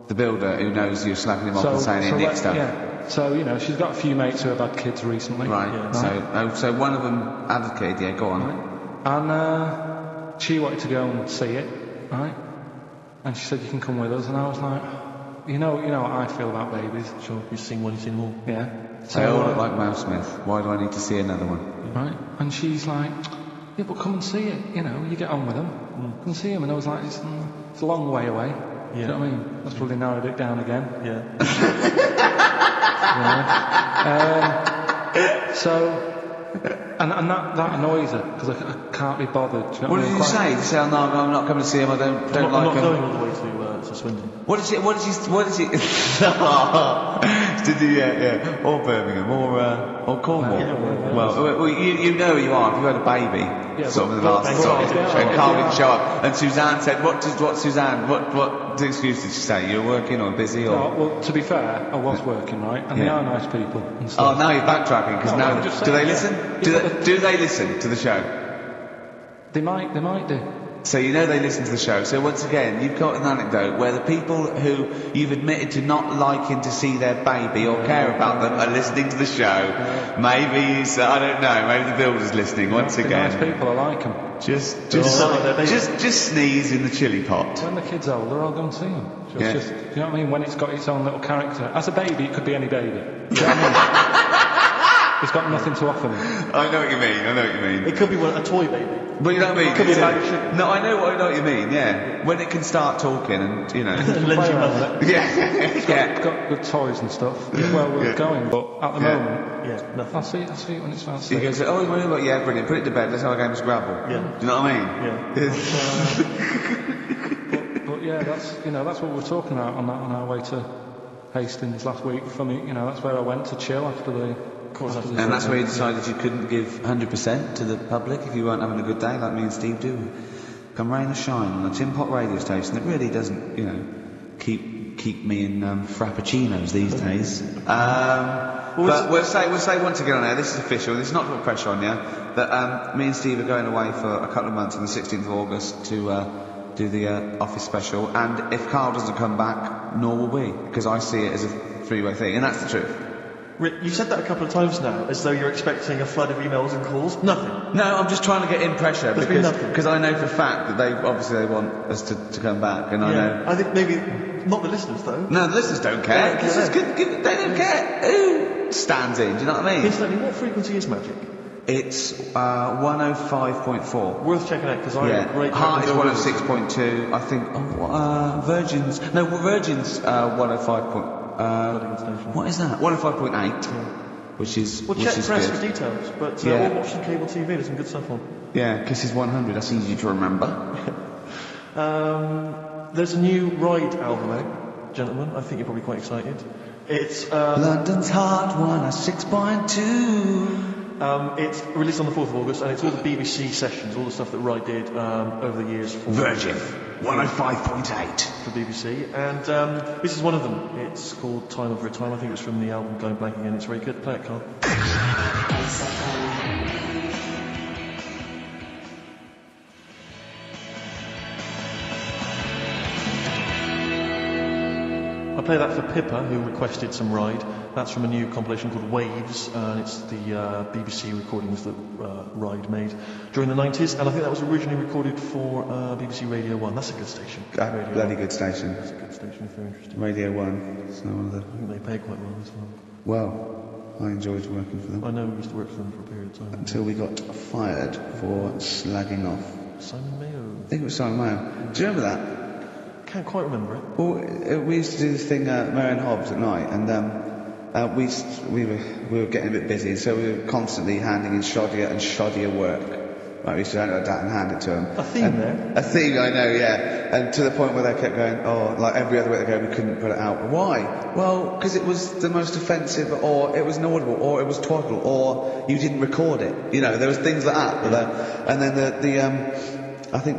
The builder who knows you're slapping him off and saying he nicked stuff. Yeah. So, she's got a few mates who have had kids recently. Right. Yeah. So one of them had a kid, yeah, go on. Right. And she wanted to go and see it, right? And she said, you can come with us. And I was like, you know what I feel about babies. Sure, you've seen one, you've seen more. Yeah. They all look like Mouse Smith. Why do I need to see another one? Right. And she's like, yeah, but come and see it. You know, you get on with them. Come and see them. And I was like, it's a long way away. Yeah. Do you know what I mean? That's probably narrowed it down again. Yeah. And that annoys her, because I can't be bothered. Do you know What did you say? Did you say, oh, no, I'm not coming to see him, I don't I'm like not him? going all the way to Swindon. What is he? Did he, yeah. Or Birmingham, or Cornwall. Yeah, well, you know who you are. If you had a baby, sort of in the last song, and Carl didn't show up, and Suzanne said, what excuse did she say? You were working or busy or? No, well, to be fair, I was working, right? And they are nice people and stuff. Oh, now you're backtracking, because now, do they listen? Yeah. Do they listen to the show? They might do. So you know they listen to the show. So once again, you've got an anecdote where the people who you've admitted to not liking to see their baby or care about them are listening to the show. Maybe I don't know. Maybe the builder's listening once again. Nice people, I like them. Just sneeze in the chili pot. When the kid's older, I'll go and see them. Do you know what I mean? When it's got its own little character. As a baby, it could be any baby. Do you know what I mean? It's got nothing to offer me. I know what you mean. It could be a toy baby. But you know what I mean? It could be a bag of sugar. No, I know what you mean, yeah. When it can start talking and, you know. Lend you money. Yeah. It's got good toys and stuff. It's well worth going, but at the moment, nothing. I'll see it when it's fast. You can say, oh, yeah, brilliant, put it to bed, let's have a game of Scrabble. Yeah. Do you know what I mean? Yeah. But yeah, that's what we were talking about on our way to Hastings last week. For me, that's where I went to chill after the. And that's where you decided you couldn't give 100% to the public if you weren't having a good day, like me and Steve do. Come rain or shine on a tin pot radio station that really doesn't, keep me in frappuccinos these days. But we'll say once again on air, this is official, this is not to put pressure on you, that me and Steve are going away for a couple of months on the 16th of August to do the office special, and if Carl doesn't come back, nor will we, because I see it as a three-way thing, and that's the truth. Rick, you've said that a couple of times now, as though you're expecting a flood of emails and calls. Nothing. No, I'm just trying to get in pressure because I know for a fact that they want us to come back, and I know. I think maybe not the listeners though. No, the listeners don't care. They don't care who stands in. Do you know what I mean? Incidentally, what frequency is Magic? It's 105.4. Worth checking out because I rate Heart is 106.2. I think Virgin's 105. What is that? 105.8, which is check press good. for details, but or watch the cable TV. There's some good stuff on. Yeah, Kisses 100. That's easy to remember. There's a new Ride album out, gentlemen. I think you're probably quite excited. It's London's Heart 106.2. It's released on the 4th of August, and it's all the BBC sessions, all the stuff that Ride did over the years for Virgin 105.8 for BBC, and this is one of them. It's called Time Over a Time. I think it's from the album Going Blank Again. It's very good. Play it, Carl. I play that for Pippa, who requested some Ride. That's from a new compilation called Waves, and it's the BBC recordings that Ride made during the 90s, and I think that was originally recorded for BBC Radio 1. That's a good station. Bloody good station. That's a good station if you're interested. Radio 1. It's not one of the... I think they pay quite well as well. Well, I enjoyed working for them. I know we used to work for them for a period of time. Until we got fired for slagging off. Simon Mayo. I think it was Simon Mayo. Do you remember that? Can't quite remember it. Well, we used to do this thing at Marion Hobbs at night, and we were getting a bit busy, so we were constantly handing in shoddier work. Right, we used to hand it and hand it to them. A theme there? A theme, I know, yeah. And to the point where they kept going, like every other week they go, we couldn't put it out. Why? Well, because it was the most offensive, or it was inaudible, or it was twaddle, or you didn't record it. There was things like that. And then I think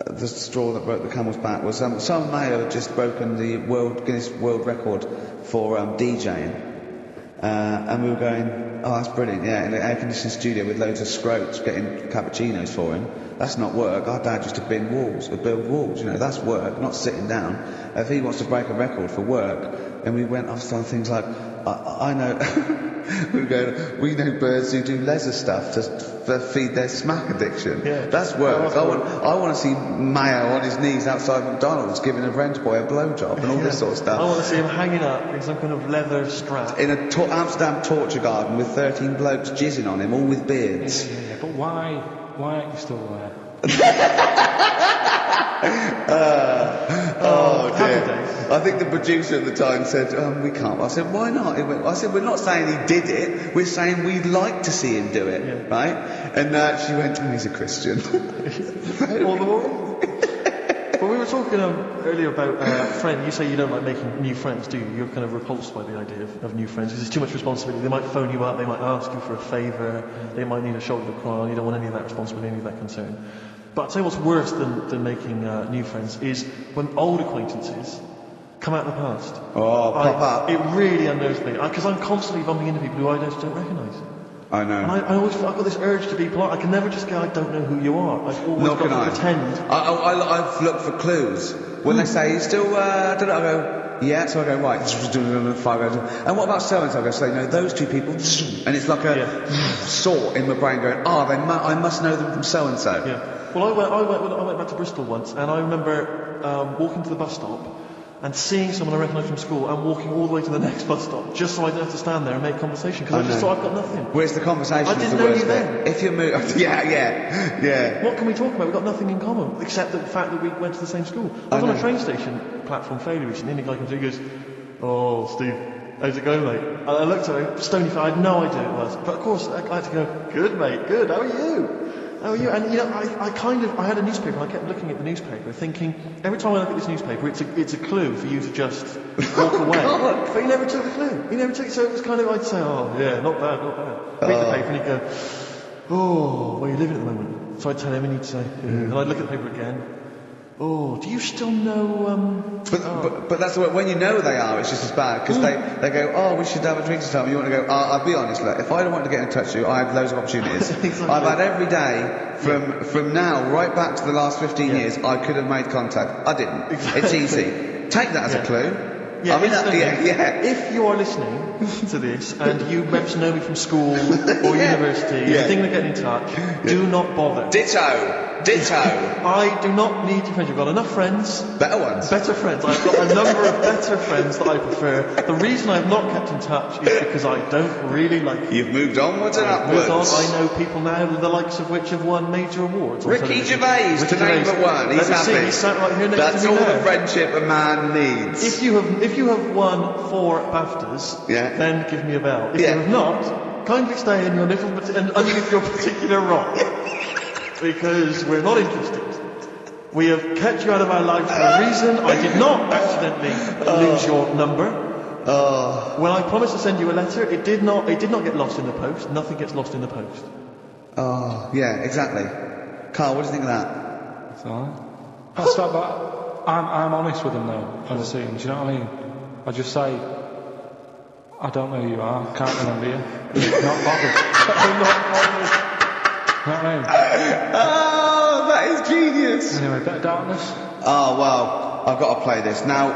the straw that broke the camel's back was Simon Mayo had just broken the Guinness World Record for DJing, and we were going, oh, that's brilliant, yeah, in an air-conditioned studio with loads of scroats getting cappuccinos for him. That's not work. Our dad used to build walls, that's work, not sitting down. If he wants to break a record for work, and we went off on things like, I know we know birds who do leather stuff to feed their smack addiction. Yeah. That's work. I want to see Mayo on his knees outside McDonald's giving a rent boy a blowjob and all this sort of stuff. I want to see him hanging up in some kind of leather strap. In a Amsterdam torture garden with 13 blokes jizzing on him, all with beards. Yeah, but why aren't you still there? Oh dear. I think the producer at the time said, we can't. I said, why not? I said, we're not saying he did it, we're saying we'd like to see him do it, right? And she went, he's a Christian. All the more? Well, we were talking earlier about friends. You say you don't like making new friends, do you? You're kind of repulsed by the idea of new friends because it's too much responsibility. They might phone you up, they might ask you for a favour, they might need a shoulder to cry on. You don't want any of that responsibility, any of that concern. But I'll tell you what's worse than making new friends is when old acquaintances come out of the past. Oh, pop up. It really unnerves me because I'm constantly bumping into people who I just don't recognise. I know. And I always feel I've got this urge to be polite. I can never just go, I don't know who you are. I've always got to pretend. I've looked for clues. When they say, you still, I don't know, I go, yeah, so I go, right, 5 and what about so-and-so? I go, so, those two people, and it's like a saw in my brain going, I must know them from so-and-so. Yeah. Well, I went back to Bristol once, and I remember walking to the bus stop, and seeing someone I recognised from school and walking all the way to the next bus stop just so I didn't have to stand there and make conversation because I just thought I've got nothing. Where's the conversation? I didn't know you then. If you move, yeah. What can we talk about? We've got nothing in common except the fact that we went to the same school. I was on a train station platform fairly recently and the guy comes in and goes, "Oh, Steve, how's it going, mate?" And I looked at him, stony faced, I had no idea who it was. But of course I had to go, "Good, mate, good, how are you?" And I had a newspaper and I kept looking at the newspaper thinking, every time I look at this newspaper it's a clue for you to just walk away. But he never took the clue. He never took it, so it was kind of, I'd say, oh yeah, not bad. Read the paper and he'd go, "Oh, where are you living at the moment?" So I'd tell him and he'd say, and I'd look at the paper again. "Oh, do you still know, But that's when you know they are, it's just as bad, because they go, "Oh, we should have a drink sometime." You want to go, I'll be honest, look, if I don't want to get in touch with you, I have loads of opportunities. Exactly. I've had every day, from now right back to the last 15 years, I could have made contact. I didn't. Exactly. It's easy. Take that as a clue. Yeah, If If you are listening to this and you perhaps know me from school or university, you're thinking of getting in touch, do not bother. Ditto. I do not need your friends. You've got enough friends. Better ones. Better friends. I've got a number of better friends that I prefer. The reason I've not kept in touch is because I don't really like you. You've moved onwards and upwards. I know people now, the likes of which have won major awards. Ricky Gervais, to name but one. He's happy. He's sat right here next That's to me all now. the friendship a man needs. If you have won 4 BAFTAs, then give me a bell. If you have not, kindly stay in your little underneath your particular rock, because we're not interested. We have kept you out of our life for a reason. I did not accidentally lose your number. When I promised to send you a letter, it did not get lost in the post. Nothing gets lost in the post. Oh, yeah, exactly. Carl, what do you think of that? It's alright. That's not bad. I'm honest with them though, as I see them. Do you know what I mean? I just say, I don't know who you are, can't remember you. Not bothered. I'm not bothered. You know what I mean? Oh, that is genius. Anyway, Bit of Darkness. Oh, well, I've got to play this. Now,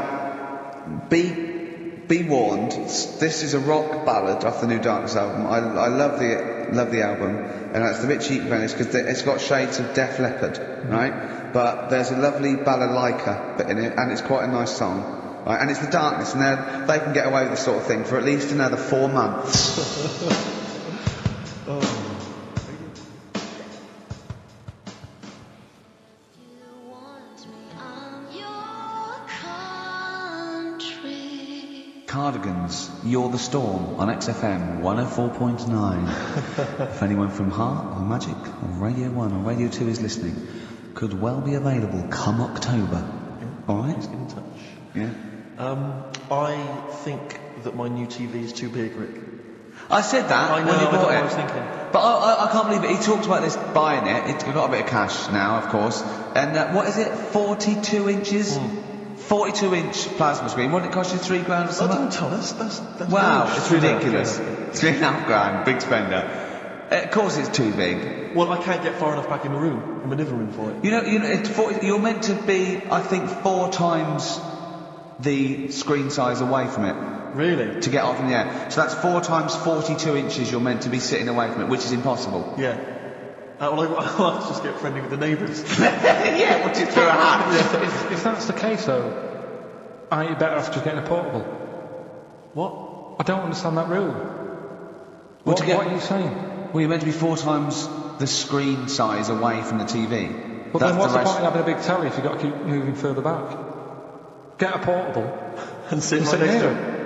be warned, this is a rock ballad off the new Darkness album. I love the album, and it's a bit cheap because it's got shades of Def Leppard, right? But there's a lovely balalaika bit in it, and it's quite a nice song. Right, and it's the Darkness, and they can get away with this sort of thing for at least another 4 months. Cardigans, You're the Storm on XFM 104.9. If anyone from Heart or Magic or Radio 1 or Radio 2 is listening, could well be available come October. Alright? Get in touch. Yeah. I think that my new TV is too big, Rick. I said that I know, when you bought I it. was thinking. But I can't believe it. He talked about this buying it. It's got a bit of cash now, of course. And what is it? 42 inches? 42-inch plasma screen. What did it cost you? $3 or something? Don't tell us. That's wow, it's ridiculous. Yeah. £3.5, big spender. Of course it's too big. Well, I can't get far enough back in my living room for it. You know, you're meant to be, I think, 4 times the screen size away from it. Really? To get off in the air. So that's 4 times 42 inches you're meant to be sitting away from it, which is impossible. Yeah. I'll have to just get friendly with the neighbours. Yeah, watch it through a hat. If that's the case, though, aren't you better off just getting a portable? What? I don't understand that rule. What are you saying? Well, you're meant to be 4 times the screen size away from the TV. Well, then what's the point in having a big telly if you've got to keep moving further back? Get a portable and sit near it.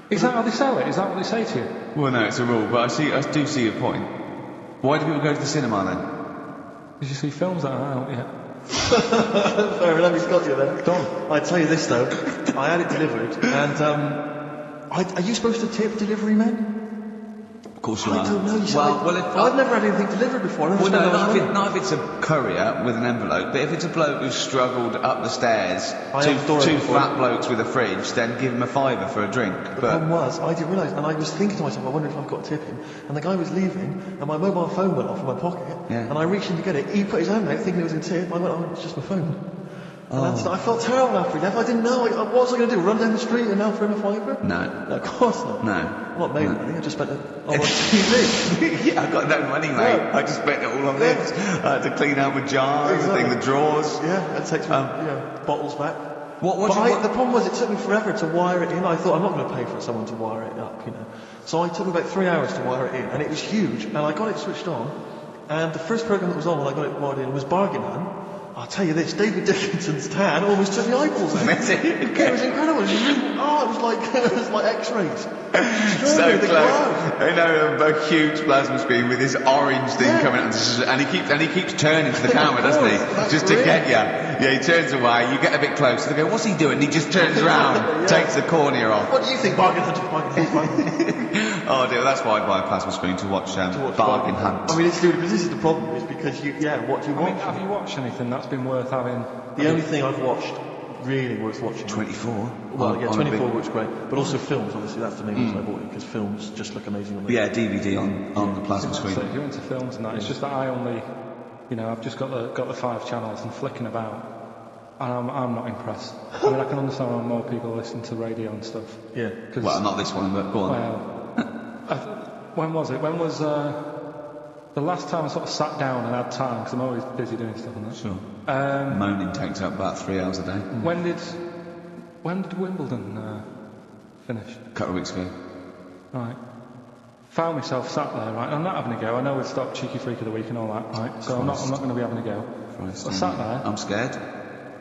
Is that how they sell it? Is that what they say to you? Well, no, it's a rule, but I do see your point. Why do people go to the cinema then? Did you see films that are out yet? Fair enough, he's got you there. Done. I tell you this though, I had it delivered, and are you supposed to tip delivery men? Of course you are. I don't know. I've never had anything delivered before. Not if it's a courier with an envelope, but if it's a bloke who's struggled up the stairs, two fat blokes with a fridge, then give him a £5 for a drink. The problem was, I didn't realise, and I was thinking to myself, I wonder if I've got to tip him. And the guy was leaving, and my mobile phone went off in my pocket, and I reached in to get it. He put his hand out thinking it was a tip. I went, oh, it's just my phone. And I felt terrible after he left. I didn't know. What was I going to do? Run down the street and offer him a £5? No, of course not. No. I'm not made money. I just spent it on TV. Yeah, I got no money, mate. No. I just spent it all on this. I had to clean out my jars, the drawers. Yeah, it takes me, bottles back. The problem was, it took me forever to wire it in. I thought, I'm not going to pay for someone to wire it up, So it took me about 3 hours to wire it in, and it was huge. And I got it switched on, and the first programme that was on when I got it wired in was Bargain Hunt. I'll tell you this, David Dickinson's tan almost took the eyeballs out. It was incredible. It was like X-rays. So close. I know a huge plasma screen with this orange thing coming out, and he keeps turning to the camera, doesn't he? Just to get you. Yeah, he turns away. You get a bit closer. They go, "What's he doing?" And he just turns around, takes the cornea off. What do you think, Bargain Hunt? Oh dear, that's why I buy a plasma screen to watch Bargain Hunt. I mean, it's stupid, but this is the problem, is because what do you watch? Have you watched anything that's been worth having? The only thing I've watched really worth watching. 24. Well, 24 looks great, but also films. Obviously, that's the main reason I bought it, because films just look amazing on the DVD on the plasma screen. So if you're into films and that, it's just that I only, I've just got the 5 channels and flicking about. And I'm not impressed. I mean, I can understand why more people listen to radio and stuff. Yeah. Well, not this one, but go on. Well, when was it? When was the last time I sort of sat down and had time? Because I'm always busy doing stuff and that. Sure. Moaning takes up about 3 hours a day. When did Wimbledon finish? A couple of weeks ago. Right. Found myself sat there, right? I'm not having a go. I know we've stopped Cheeky Freak of the Week and all that, right? So I'm not going to be having a go. Christ, I sat there. I'm scared.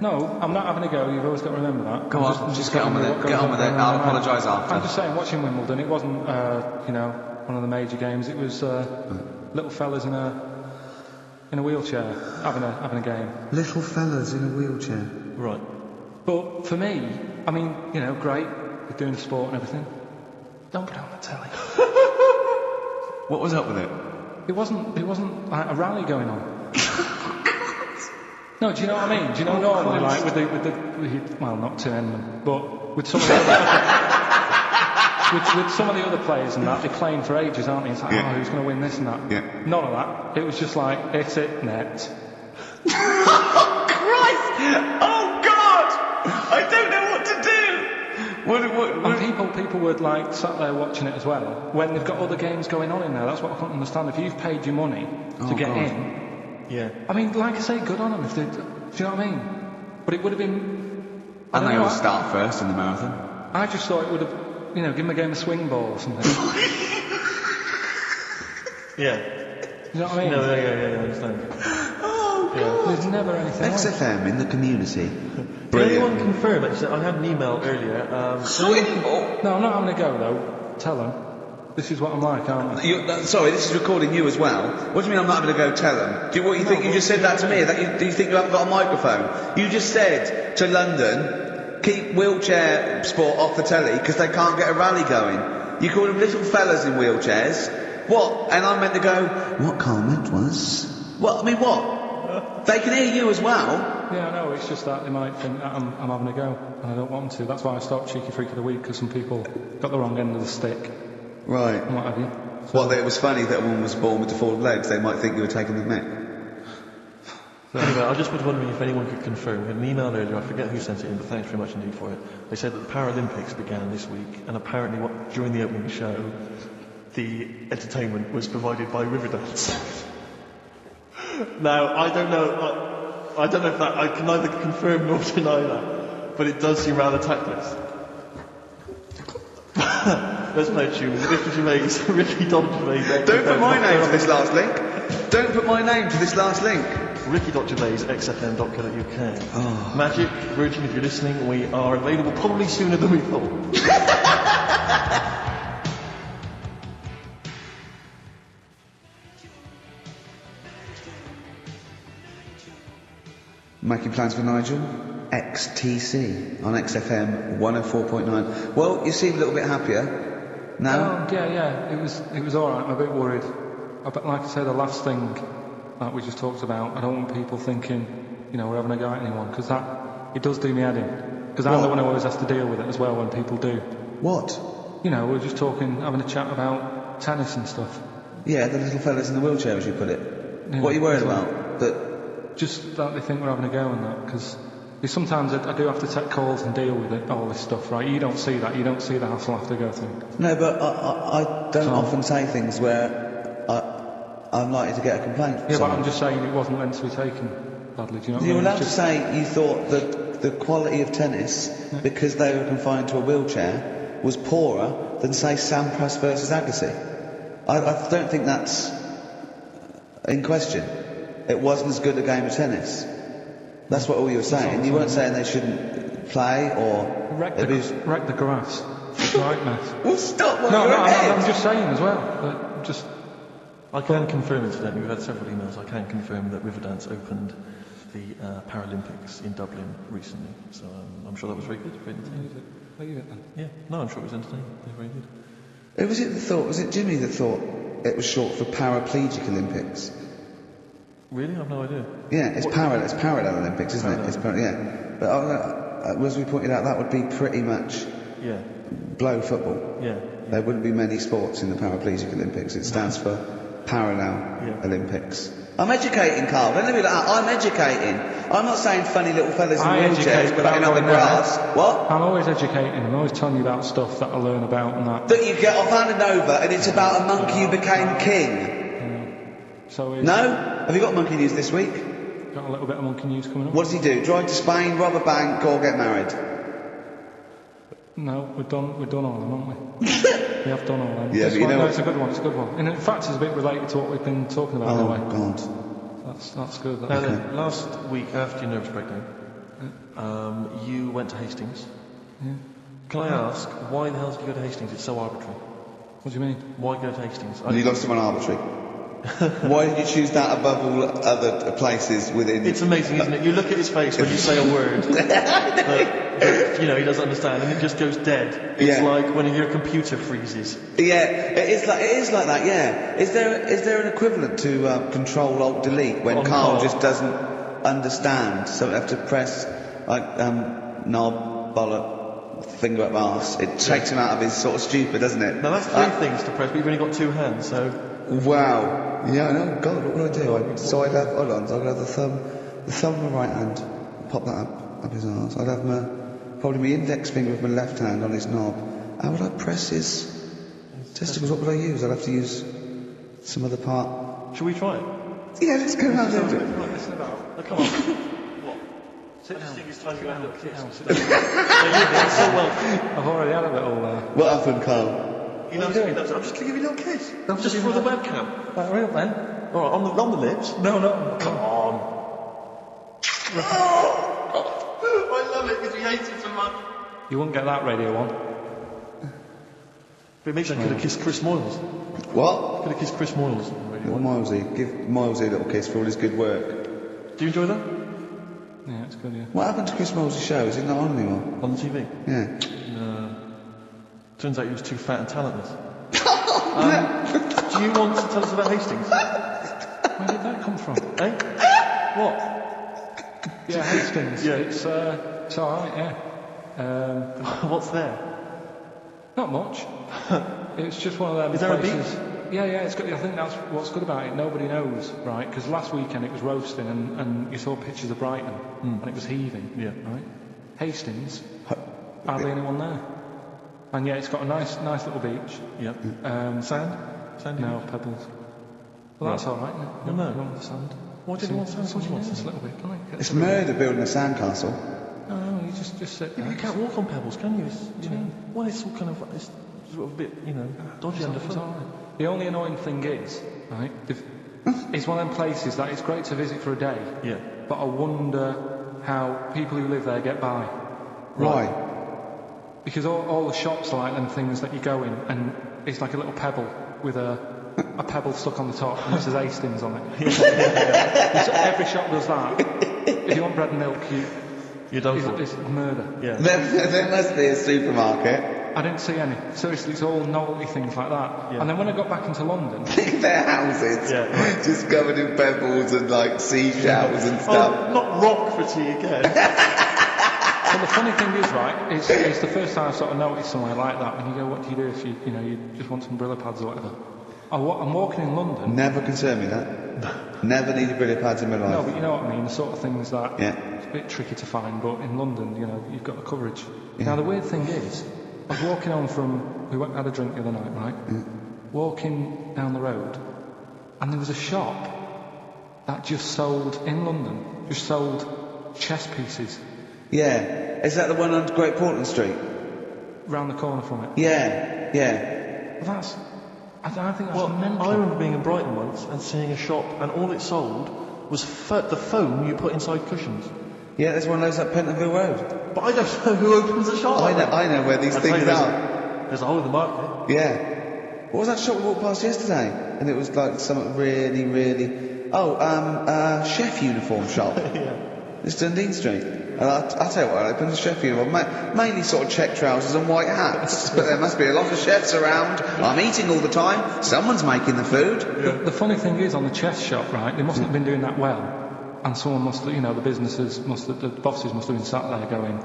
No, I'm not having a go. You've always got to remember that. Go on, just get on with it. Get on with it. I'll apologise after. I'm just saying, watching Wimbledon, it wasn't, one of the major games. It was little fellas in a wheelchair having a game. Little fellas in a wheelchair. Right. But for me, I mean, great, you're doing the sport and everything. Don't put it on the telly. What was up with it? It wasn't like a rally going on. No, do you know what I mean? Do you know normally, like with the well, not Tim Enman, but with some of the other, with some of the other players and that, they're playing for ages, aren't they? It's like, who's going to win this and that? Yeah. None of that. It was just like, hit it, net. Oh Christ! Oh God! I don't know what to do. And people were like sat there watching it as well when they've got other games going on in there. That's what I can't understand. If you've paid your money to get in. Yeah. I mean, like I say, good on them if they. Do you know what I mean? But it would have been. And they always start first in the marathon. I just thought it would have, give them a game of swing ball or something. Yeah. You know what I mean? No, yeah, I understand. Oh, God. There's never anything. XFM in the community. Can anyone confirm, actually, I had an email earlier. Swing ball? No, I'm not having a go though. Tell them. This is what I'm like, aren't I? Sorry, this is recording you as well. What do you mean I'm not going to go tell them? Think you just said that to me? Do you think you haven't got a microphone? You just said to London, keep wheelchair sport off the telly because they can't get a rally going. You called them little fellas in wheelchairs. What? And I meant to go, what Carl meant was... What? I mean, what? They can hear you as well. Yeah, I know, it's just that they might think that I'm having a go, and I don't want to. That's why I stopped Cheeky Freak of the Week, because some people got the wrong end of the stick. Right. And what have you. So, it was funny that a woman was born with deformed legs. They might think you were taking the mick. Anyway, I just was wondering if anyone could confirm. We had an email earlier, I forget who sent it in, but thanks very much indeed for it. They said that the Paralympics began this week, and apparently during the opening show, the entertainment was provided by Riverdance. Now, I don't know if that, I can neither confirm nor deny that, but it does seem rather tactless. Let's play a tune. Ricky Gervais, Ricky Gervais. Don't put my name to this last link. Don't put my name to this last link. Ricky.Gervais, xfm.co.uk. Oh. Magic, Virgin, if you're listening, we are available probably sooner than we thought. Making plans for Nigel? XTC on XFM 104.9. Well, you seem a little bit happier now. Oh, yeah. It was all right. I'm a bit worried. But like I said, the last thing that we just talked about, I don't want people thinking, we're having a go at anyone, because it does do me head in. Because I'm the one who always has to deal with it as well when people do. What? We're just having a chat about tennis and stuff. Yeah, the little fellas in the wheelchair, as you put it. Yeah, what are you worried about? Just that they think we're having a go and that, because sometimes I do have to take calls and deal with it, all this stuff, right? You don't see that. You don't see the hassle I have to go through. No, but I don't often say things where I'm likely to get a complaint. Yeah, but I'm just saying it wasn't meant to be taken badly. Do you know what I mean? You're allowed to say you thought that the quality of tennis, because they were confined to a wheelchair, was poorer than, say, Sampras versus Agassi. I don't think that's in question. It wasn't as good a game of tennis. That's what all you were saying. You weren't saying they shouldn't play or wreck the grass. Right, Matt. Well, stop. I'm just saying as well. I can confirm, incidentally, we've had several emails. I can confirm that Riverdance opened the Paralympics in Dublin recently. So I'm sure that was very good. Very entertaining. Leave it then. Yeah. No, I'm sure it was entertaining. Yeah, very good. Was it Jimmy that thought it was short for Paraplegic Olympics? Really? I have no idea. Yeah, it's Parallel Olympics, isn't it? Yeah. But as we pointed out, that would be pretty much blow football. Yeah. There wouldn't be many sports in the Paraplegic Olympics. It stands for Parallel Olympics. I'm educating, Carl. Don't leave it like that. I'm educating. I'm not saying funny little fellas in wheelchairs playing on the grass. What? I'm always educating. I'm always telling you about stuff that I learn about and that. That you get off hand and over, and it's about a monkey who became king. No? Have you got monkey news this week? Got a little bit of monkey news coming up. What does he do? Drive to Spain, rob a bank, or get married? No, we've done all of them, haven't we? We have done all of them. Yeah, but it's a good one. And in fact, it's a bit related to what we've been talking about anyway. Oh, God. That's good. Last week, after your nervous breakdown, you went to Hastings. Yeah. Can I ask, why the hell did you go to Hastings? It's so arbitrary. What do you mean? Why go to Hastings? You lost him on arbitrary. Why did you choose that above all other places within... It's amazing, isn't it? You look at his face when you say a word that, he doesn't understand, and it just goes dead. It's like when your computer freezes. Yeah, it is like that, yeah. Is there an equivalent to Control-Alt-Delete when Carl just doesn't understand, so you have to press, knob, bollock, finger up arse. It takes him out of his sort of stupid, doesn't it? Now that's 3 things to press, but you've only got 2 hands, so... Wow. Yeah, I know. God, what would I do? I'd have the thumb of my right hand, pop that up his arse. I'd have probably my index finger with my left hand on his knob. How would I press his testicles? What would I use? I'd have to use some other part. Shall we try it? Yeah, let's go around there. Listen about. Come on. What? Sit down. It's time to go and look. Sit down. I've already had a little... What happened, Carl? I'm just going to give you a little kiss. Just for the webcam. Hurry up then. Alright, on the lips? No. Come on. Oh, I love it because we hate it so much. You wouldn't get that Radio 1. But maybe I could have kissed Chris Moyles. What? Could have kissed Chris Moyles. Well, Milesy. Give Milesy a little kiss for all his good work. Do you enjoy that? Yeah, it's good, yeah. What happened to Chris Moyles' show? Is it not on anymore? On the TV? Yeah. No. Turns out he was too fat and talentless. Do you want to tell us about Hastings? Where did that come from? Eh? What? Yeah, Hastings. Yeah. It's alright, yeah. What's there? Not much. It's just one of them Is there places. a beach? Yeah, it's good. I think that's what's good about it. Nobody knows, right? Because last weekend it was roasting, and you saw pictures of Brighton, and it was heaving. Yeah. Right. Hastings, hardly anyone there. And yeah, it's got a nice little beach. Yeah. Sand? Sandy No, beach? pebbles. Well, that's all right. Well, no. You want the sand? Why did you want sand? What do you want Just a sand? little bit, can I? It's murder building a sandcastle. No, you just sit Yeah, there. but you can't walk on pebbles, can you? Well, it's all kind of, it's sort of a bit, dodgy underfoot. It's all right. The only annoying thing is, right, it's one of them places that it's great to visit for a day. Yeah. But I wonder how people who live there get by. Why? Because all the shops are like them things that you go in, and it's like a little pebble with a pebble stuck on the top, and it says Hastings on it. So every shop does that. If you want bread and milk, You don't it's murder. Yeah. There must be a supermarket. I didn't see any. Seriously, it's all novelty things like that. Yeah. And then when I got back into London, Their houses, just covered in pebbles and like seashells and stuff. Oh, not rock for tea again. well, the funny thing is, right, it's the first time I sort of noticed somewhere like that. When you go, what do you do if you just want some Brillo pads or whatever? I'm walking in London. Never concerned me that. Never needed Brillo pads in my life. No, but you know what I mean. The sort of things that Yeah. it's a bit tricky to find. But in London, you've got the coverage. Yeah. Now the weird thing is, I was walking home from. We had a drink the other night, right? Yeah. Walking down the road, and there was a shop that just sold in London. Just sold chess pieces. Yeah. Is that the one on Great Portland Street? Round the corner from it. Yeah. Well, I think that's Well, mental. I remember being in Brighton once and seeing a shop, and all it sold was the foam you put inside cushions. Yeah, there's one of those at Pentonville Road. But I don't know who opens a shop. I know where these I'll tell you, things are. There's a hole in the market. Yeah. What was that shop we walked past yesterday? And it was like something really, really... Oh, chef uniform shop. Yeah. It's Dundee Street. And I'll tell you what, I opened a chef uniform. Mainly sort of check trousers and white hats. But there must be a lot of chefs around. I'm eating all the time. Someone's making the food. The funny thing is, on the chess shop, right, they mustn't have been doing that well. And someone must, the bosses must have been sat there going,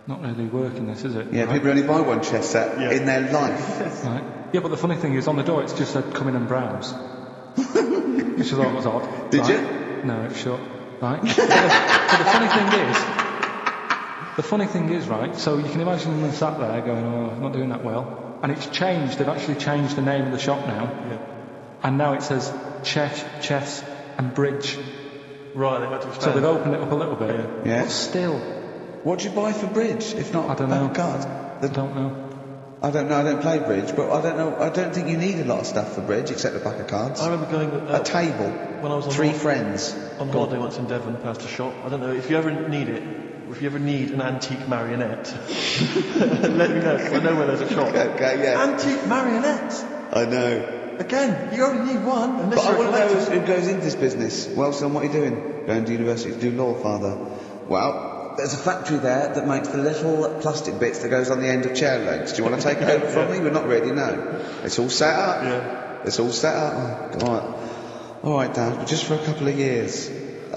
not really working this, is it? Yeah, right? people only buy one chess set in their life. Right. Yeah, but the funny thing is, on the door it just said, come in and browse. Which I thought was odd. Did right? you? No, it was shut. Right? but the funny thing is, right, so you can imagine them sat there going, oh, I'm not doing that well. And it's changed, they've actually changed the name of the shop now. Yeah. And now it says chess and bridge. Right, they've had to expand. So they've opened it up a little bit. Yeah. But still, What do you buy for bridge, if not I don't a pack know. of cards? I don't know. I don't know, I don't play bridge, but I don't know, I don't think you need a lot of stuff for bridge except a pack of cards. I remember going... A table. When I was on 3 friends. on holiday once in Devon, past a shop. I don't know, if you ever need it, or if you ever need an antique marionette, let me know, 'cause I know where there's a shop. Okay, yeah. Antique marionettes! I know. Again, you only need one, unless But I you're a want to know collector. who goes into this business. Well, son, what are you doing? Going to university to do law, father. Well, there's a factory there that makes the little plastic bits that goes on the end of chair legs. Do you want to take it over from me? We're not ready, no. It's all set up. Yeah. It's all set up. All right, Dad, but just for a couple of years.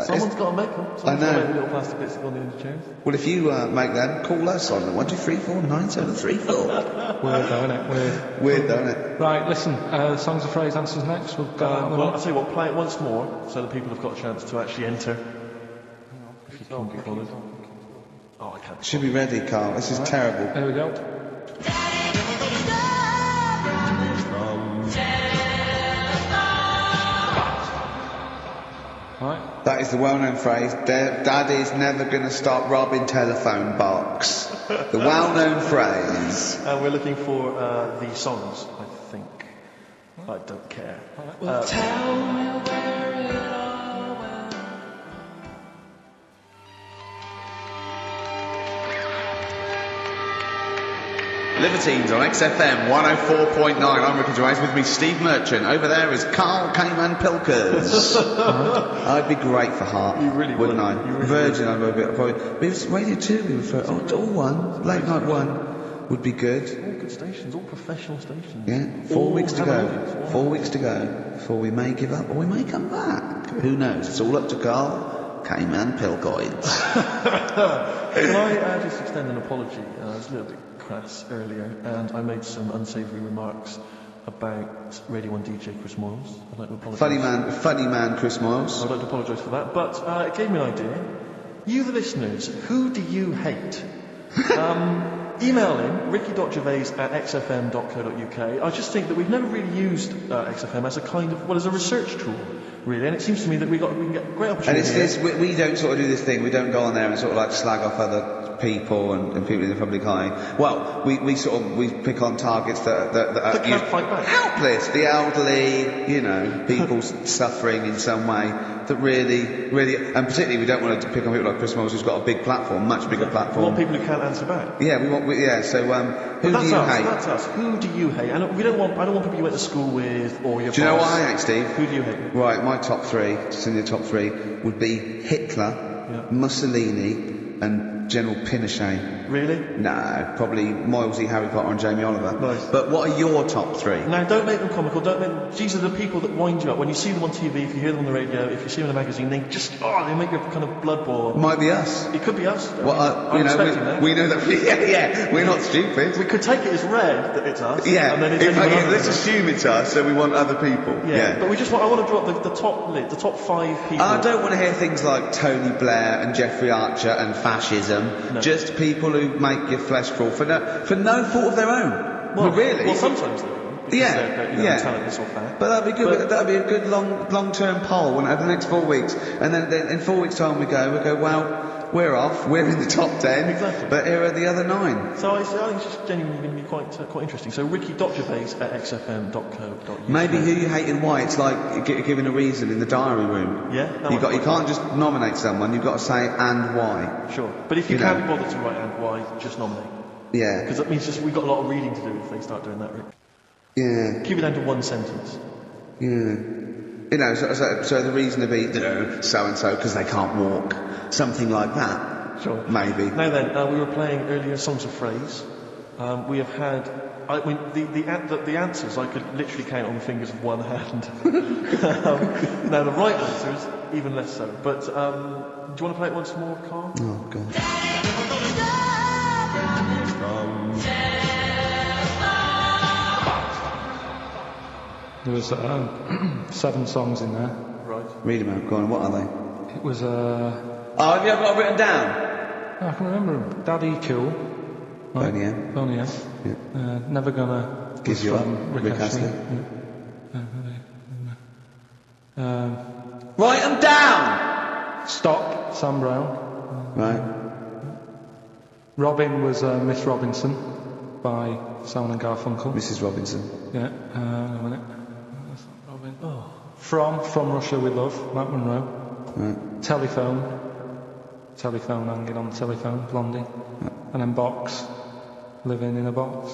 Someone's got to make them. Someone's know. got to make the little plastic bits that go on the end of chairs. Well, if you make them, call us on 1 2 3 4 9 7 3 4. Weird though, isn't it? Weird. Weird, don't it? Right, listen, songs of phrase answers next. We'll go out on the Well, line. I'll tell you what, play it once more, so that people have got a chance to actually enter. If you can't be bothered. Oh, I can't. Should be ready, Carl. This is terrible. There we go. Right. That is the well-known phrase, Daddy's never going to stop robbing telephone box. The well-known phrase. And we're looking for the songs, I think. I don't care. Well, tell me where it all went. Libertines on XFM 104.9. I'm Ricky Gervais, with me Steve Merchant. Over there is Karl Pilkington. I'd be great for Heart. You really wouldn't would. I? You really Virgin, I'd be a bit. Probably. But it was Radio 2 we were for. All one. Late night one would be good. All good stations, all professional stations. Yeah, 4 All weeks to have go. audience. 4 weeks to go before we may give up or we may come back. Who knows? It's all up to Karl Pilkington. Can I just extend an apology? I was a little bit crass earlier, and I made some unsavoury remarks about Radio 1 DJ Chris Moyles. I'd like to apologise. Funny man Chris Moyles. I'd like to apologise for that, but it gave me an idea. You, the listeners, who do you hate? Email in ricky.gervais@xfm.co.uk. I just think that we've never really used XFM as a kind of, as a research tool, really, and it seems to me that we can get a great opportunity. And it's this, we don't sort of do this thing, we don't go on there and sort of like slag off other people and people in the public eye. Well, we pick on targets that are can't fight back. helpless, the elderly, people suffering in some way, that really, and particularly we don't want to pick on people like Chris Moyles, who's got a big platform, much bigger platform. We want people who can't answer back. Yeah, so who do you hate? That's us. Who do you hate? And I don't want people you went to school with or your Do you know what I hate, Steve? Who do you hate? Right, my top three, just in the top three, would be Hitler, Mussolini, and General Pinochet. Really? No, probably Milesy, Harry Potter and Jamie Oliver. Nice. But what are your top three? Now, don't make them comical. These are the people that wind you up. When you see them on TV, if you hear them on the radio, if you see them in a magazine, they make your kind of blood boil. Might be us. It could be us. I'm expecting that. We know that. Yeah, we're not stupid. We could take it as read that it's us. Yeah. And then let's assume it's us, so we want other people. Yeah. But I want to drop the top 5 people. I don't want to hear things like Tony Blair and Jeffrey Archer and fascism. No. Just people who make your flesh crawl for no fault of their own. Well, really? Well, sometimes they do. They're talentless or fat. But that'd be good. That'd be a good long-term poll, wouldn't it, over the next 4 weeks? And then in 4 weeks' time we go, well, we're off. We're in the top 10. Exactly. But here are the other 9. So I think it's just genuinely going to be quite interesting. So ricky.gervais@xfm.co.uk. Maybe who you hate and why. It's like giving a reason in the diary room. Yeah. You can't just nominate someone. You've got to say and why. Sure. But if you can't be bothered to write and why, just nominate. Yeah. Because that means we've got a lot of reading to do if they start doing that, Rick. Yeah. Keep it down to one sentence. Yeah. So the reason to be so and so because they can't walk, something like that. Sure. Maybe. Now then, we were playing earlier songs of phrase. We have had. The answers I could literally count on the fingers of one hand. Now the right answers even less so. But do you want to play it once more, Carl? Oh God. There was 7 songs in there. Right. Read them out. Go on. What are they? It was Oh, have you got it written down? I can remember them. Daddy Cool. Boney M. Boney M. Yeah. Never Gonna. Gives you up. Rick Astley. Write them down! Stop, Sam Brown. Right. Robin was Miss Robinson by Simon and Garfunkel. Mrs. Robinson. Yeah, hang on a minute. That's not Robin. Oh. From Russia with Love, Matt Monroe. Right. Telephone, hanging on the telephone, Blondie. Right. And then Box, Living in a Box.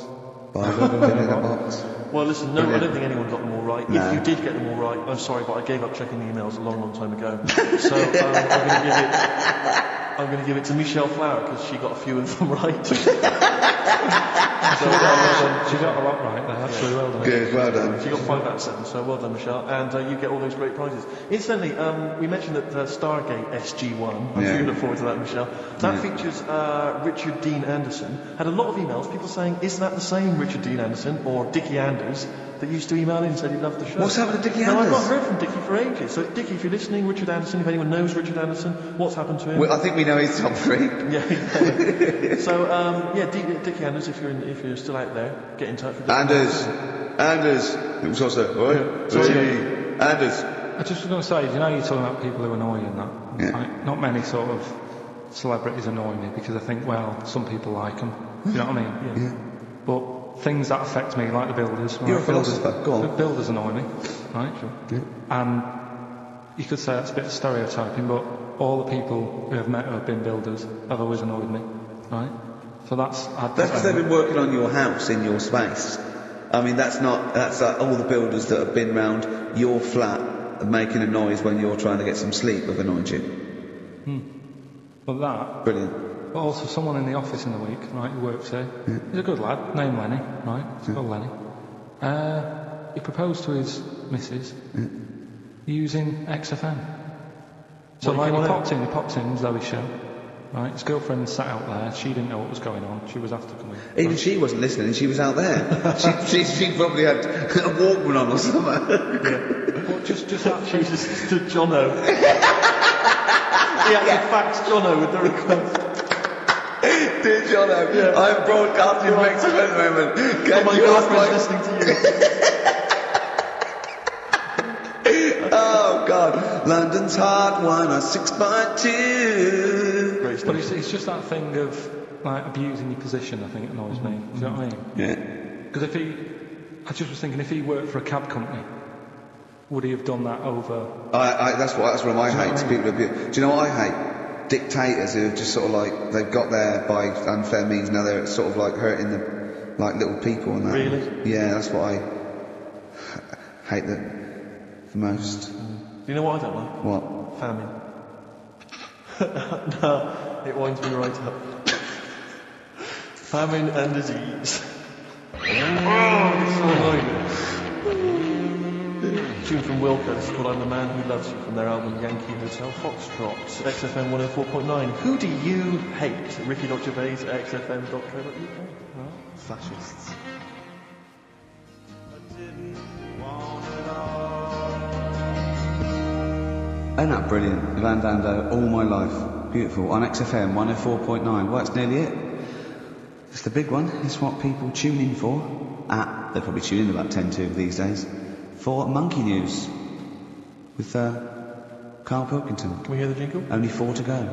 Living in a box. Well, listen, no, I don't think anyone got them all right. No. If you did get them all right, I'm sorry, but I gave up checking the emails a long time ago. So I'm going to give it to Michelle Flower because she got a few of them right. She got a lot right there, actually, well done. Good, well done. She got 5 out of 7, so well done, Michelle. And you get all those great prizes. Incidentally, we mentioned that Stargate SG-1, I'm sure you look forward to that, Michelle. That features Richard Dean Anderson. Had a lot of emails, people saying, is that the same Richard Dean Anderson or Dickie Anders that used to email in and said he loved the show? What's happened to Dickie No, Anders? I've not heard from Dickie for ages. So, Dickie, if you're listening, Richard Anderson, if anyone knows Richard Anderson, what's happened to him? Well, I think we know his top 3. Yeah. So, Dickie Anders, if you're still out there, get in touch with Anders. It was also, Anders. I just was going to say, you're talking about people who annoy you and that. Yeah. Like, not many sort of celebrities annoy me because I think, well, some people like them. You know what I mean? Yeah. But things that affect me, like the builders. You're a philosopher. Go on. The builders annoy me, right? Sure. Yeah. And you could say that's a bit of stereotyping, but all the people who I've met who have been builders have always annoyed me, right? So that's because they've been working on your house in your space. I mean, that's like all the builders that have been round your flat making a noise when you're trying to get some sleep have annoyed you. Well, that. Brilliant. But also someone in the office in the week, right, who works here. Yeah. He's a good lad, named Lenny, right? He's called Lenny. He proposed to his missus using XFM. So like he popped in Zoe's show, right? His girlfriend sat out there. She didn't know what was going on. She was after coming. Even she wasn't listening, and she was out there. she probably had a Walkman on or something. Well, just that. She was just to Jono. He had to fax Jono with the request. Dear Jono, Yeah. I'm broadcasting from Mexico at the moment. Oh, my girlfriend's listening to you. Oh God, London's hot 106.2. Great But stuff. it's just that thing of like abusing your position. I think it annoys me. Do you know what I mean? Yeah. Because I just was thinking, if he worked for a cab company, would he have done that over? That's one of my Do you know hates. what I mean? People abuse. Do you know what I hate? Dictators who have just sort of like they've got there by unfair means. Now they're sort of like hurting the like little people and that. Really? Yeah, that's what I hate the most. You know what I don't like? What? Famine. No, it winds me right up. Famine and disease. Oh, it's so annoying. Tune from Wilco's called I'm the Man Who Loves You from their album Yankee Hotel Foxtrot. XFM 104.9. Who do you hate? Ricky.Gervais at xfm.co.uk. Fascists. Ain't that brilliant? Van Dando, All My Life. Beautiful. On XFM 104.9. Well, that's nearly it. It's the big one. It's what people tune in for. They probably tune in about 10 to these days. For Monkey News. With Karl Pilkington. Can we hear the jingle? Only 4 to go.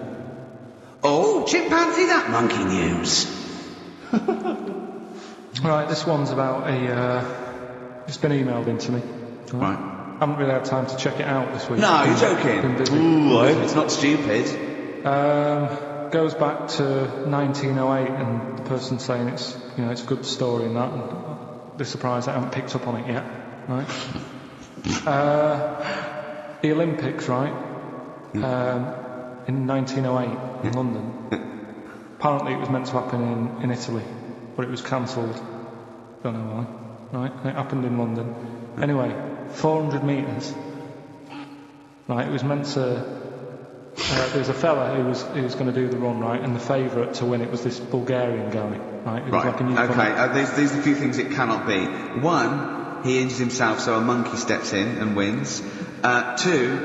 Oh, chimpanzee that Monkey News. Right, this one's about it's been emailed in to me. Right. I haven't really had time to check it out this week. No, you're joking. Been busy. Ooh, I hope it's not stupid. Goes back to 1908, and the person saying it's a good story and that. And they're surprised I haven't picked up on it yet. Right. The Olympics, right? In 1908 in London. Apparently it was meant to happen in Italy, but it was cancelled. Don't know why. Right? And it happened in London. Anyway, 400 metres. Right? It was meant to. There was a fella who was going to do the run, right? And the favourite to win it was this Bulgarian guy, right? It was like a newcomer. Okay, there's a few things it cannot be. One, he injures himself, so a monkey steps in and wins. 2,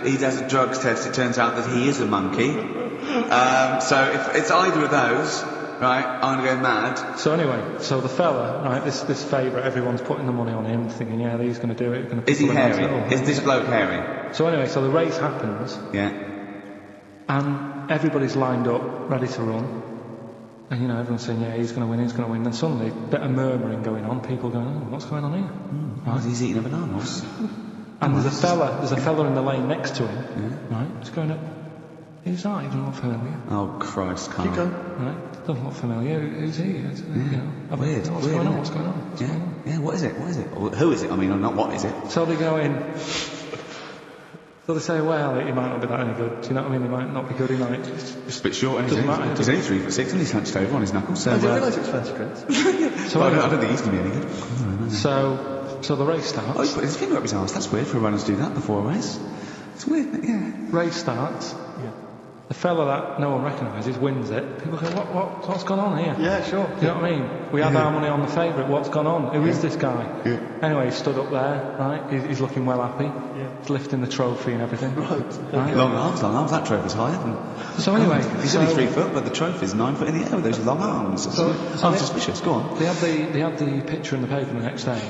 he does a drugs test, it turns out that he is a monkey. So if it's either of those, right, I'm going to go mad. So anyway, so the fella, right, this favourite, everyone's putting the money on him, thinking, yeah, he's going to do it. Is he hairy? Is this bloke hairy? So anyway, so the race happens. Yeah. And everybody's lined up, ready to run. And, everyone's saying, yeah, he's going to win, he's going to win. Then suddenly, a bit of murmuring going on, people going, oh, what's going on here? Right. He's eating a banana. And there's a fella in the lane next to him, right? He's going up. Who's that? He doesn't look familiar. Oh, Christ, Carl. Keep going. Right? Doesn't look familiar. Who's he? Weird. What's going on? What's going on? Yeah, what is it? What is it? Or who is it? I mean, not what is it? So they go in. So they say, well, he might not be that any good. Do you know what I mean? He might not be good. He might. Just a bit short, isn't he? Doesn't matter. He's only 3'6" and he's hunched over on his knuckles. So, I didn't realise it was fancy Chris. So I don't think he's going to be any good. So the race starts. Oh, he's put his finger up his arse. That's weird for runners to do that before a race. It's weird, yeah. Race starts. Yeah. The fella that no one recognises wins it. People go, what's gone on here? Yeah, sure. Do you know what I mean? We had our money on the favourite. What's gone on? Who is this guy? Yeah. Anyway, he stood up there, right? He's looking well happy. Yeah. He's lifting the trophy and everything. Right. Long arms. That trophy's higher than... So anyway... He's only 3 foot, but the trophy's 9 foot in the air with those long arms. So suspicious. Go on. They had the picture in the paper the next day.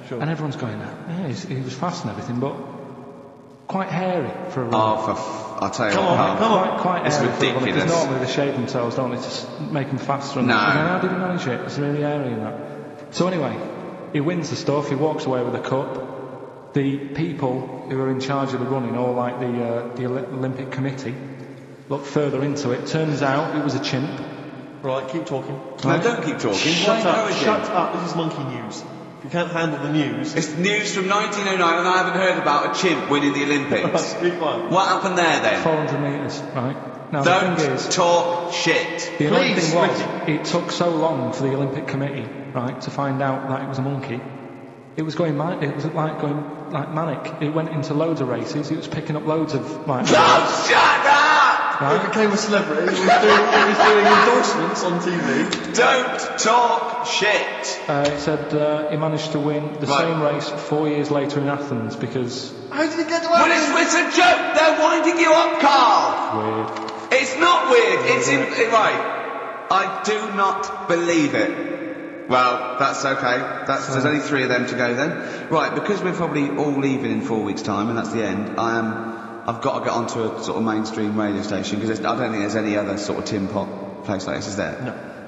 Sure. And everyone's going, yeah, he was fast and everything, but quite hairy for a run. I'll tell you Come what. on. Quite It's hairy for a run. ridiculous. Because normally they shave themselves, don't they, to make them faster. And No. how did he manage it? It's really hairy and that. So anyway, he wins the stuff, he walks away with a cup. The people who are in charge of the running, all like the Olympic Committee, look further into it. Turns out it was a chimp. Right, keep talking. No, don't keep talking. Shut up. This is monkey news. If you can't handle the news... It's news from 1909 and I haven't heard about a chimp winning the Olympics. Be quiet. What happened there then? 400 metres, right? Now Don't the thing is... talk shit. The annoying Please, thing was, Ricky. it took so long for the Olympic Committee, right, to find out that it was a monkey. It was going manic. It was like going like manic. It went into loads of races. It was picking up loads of like. Oh, shut up! He became a celebrity. He was doing endorsements on TV. Don't talk shit. It said he managed to win the same race 4 years later in Athens because... How did he get to Well, Athens? it's a joke. They're winding you up, Carl. Weird. It's not weird. Right. I do not believe it. Well, that's okay. There's only 3 of them to go then. Right, because we're probably all leaving in 4 weeks' time, and that's the end. I've got to get onto a sort of mainstream radio station because I don't think there's any other sort of tin pot place like this, is there?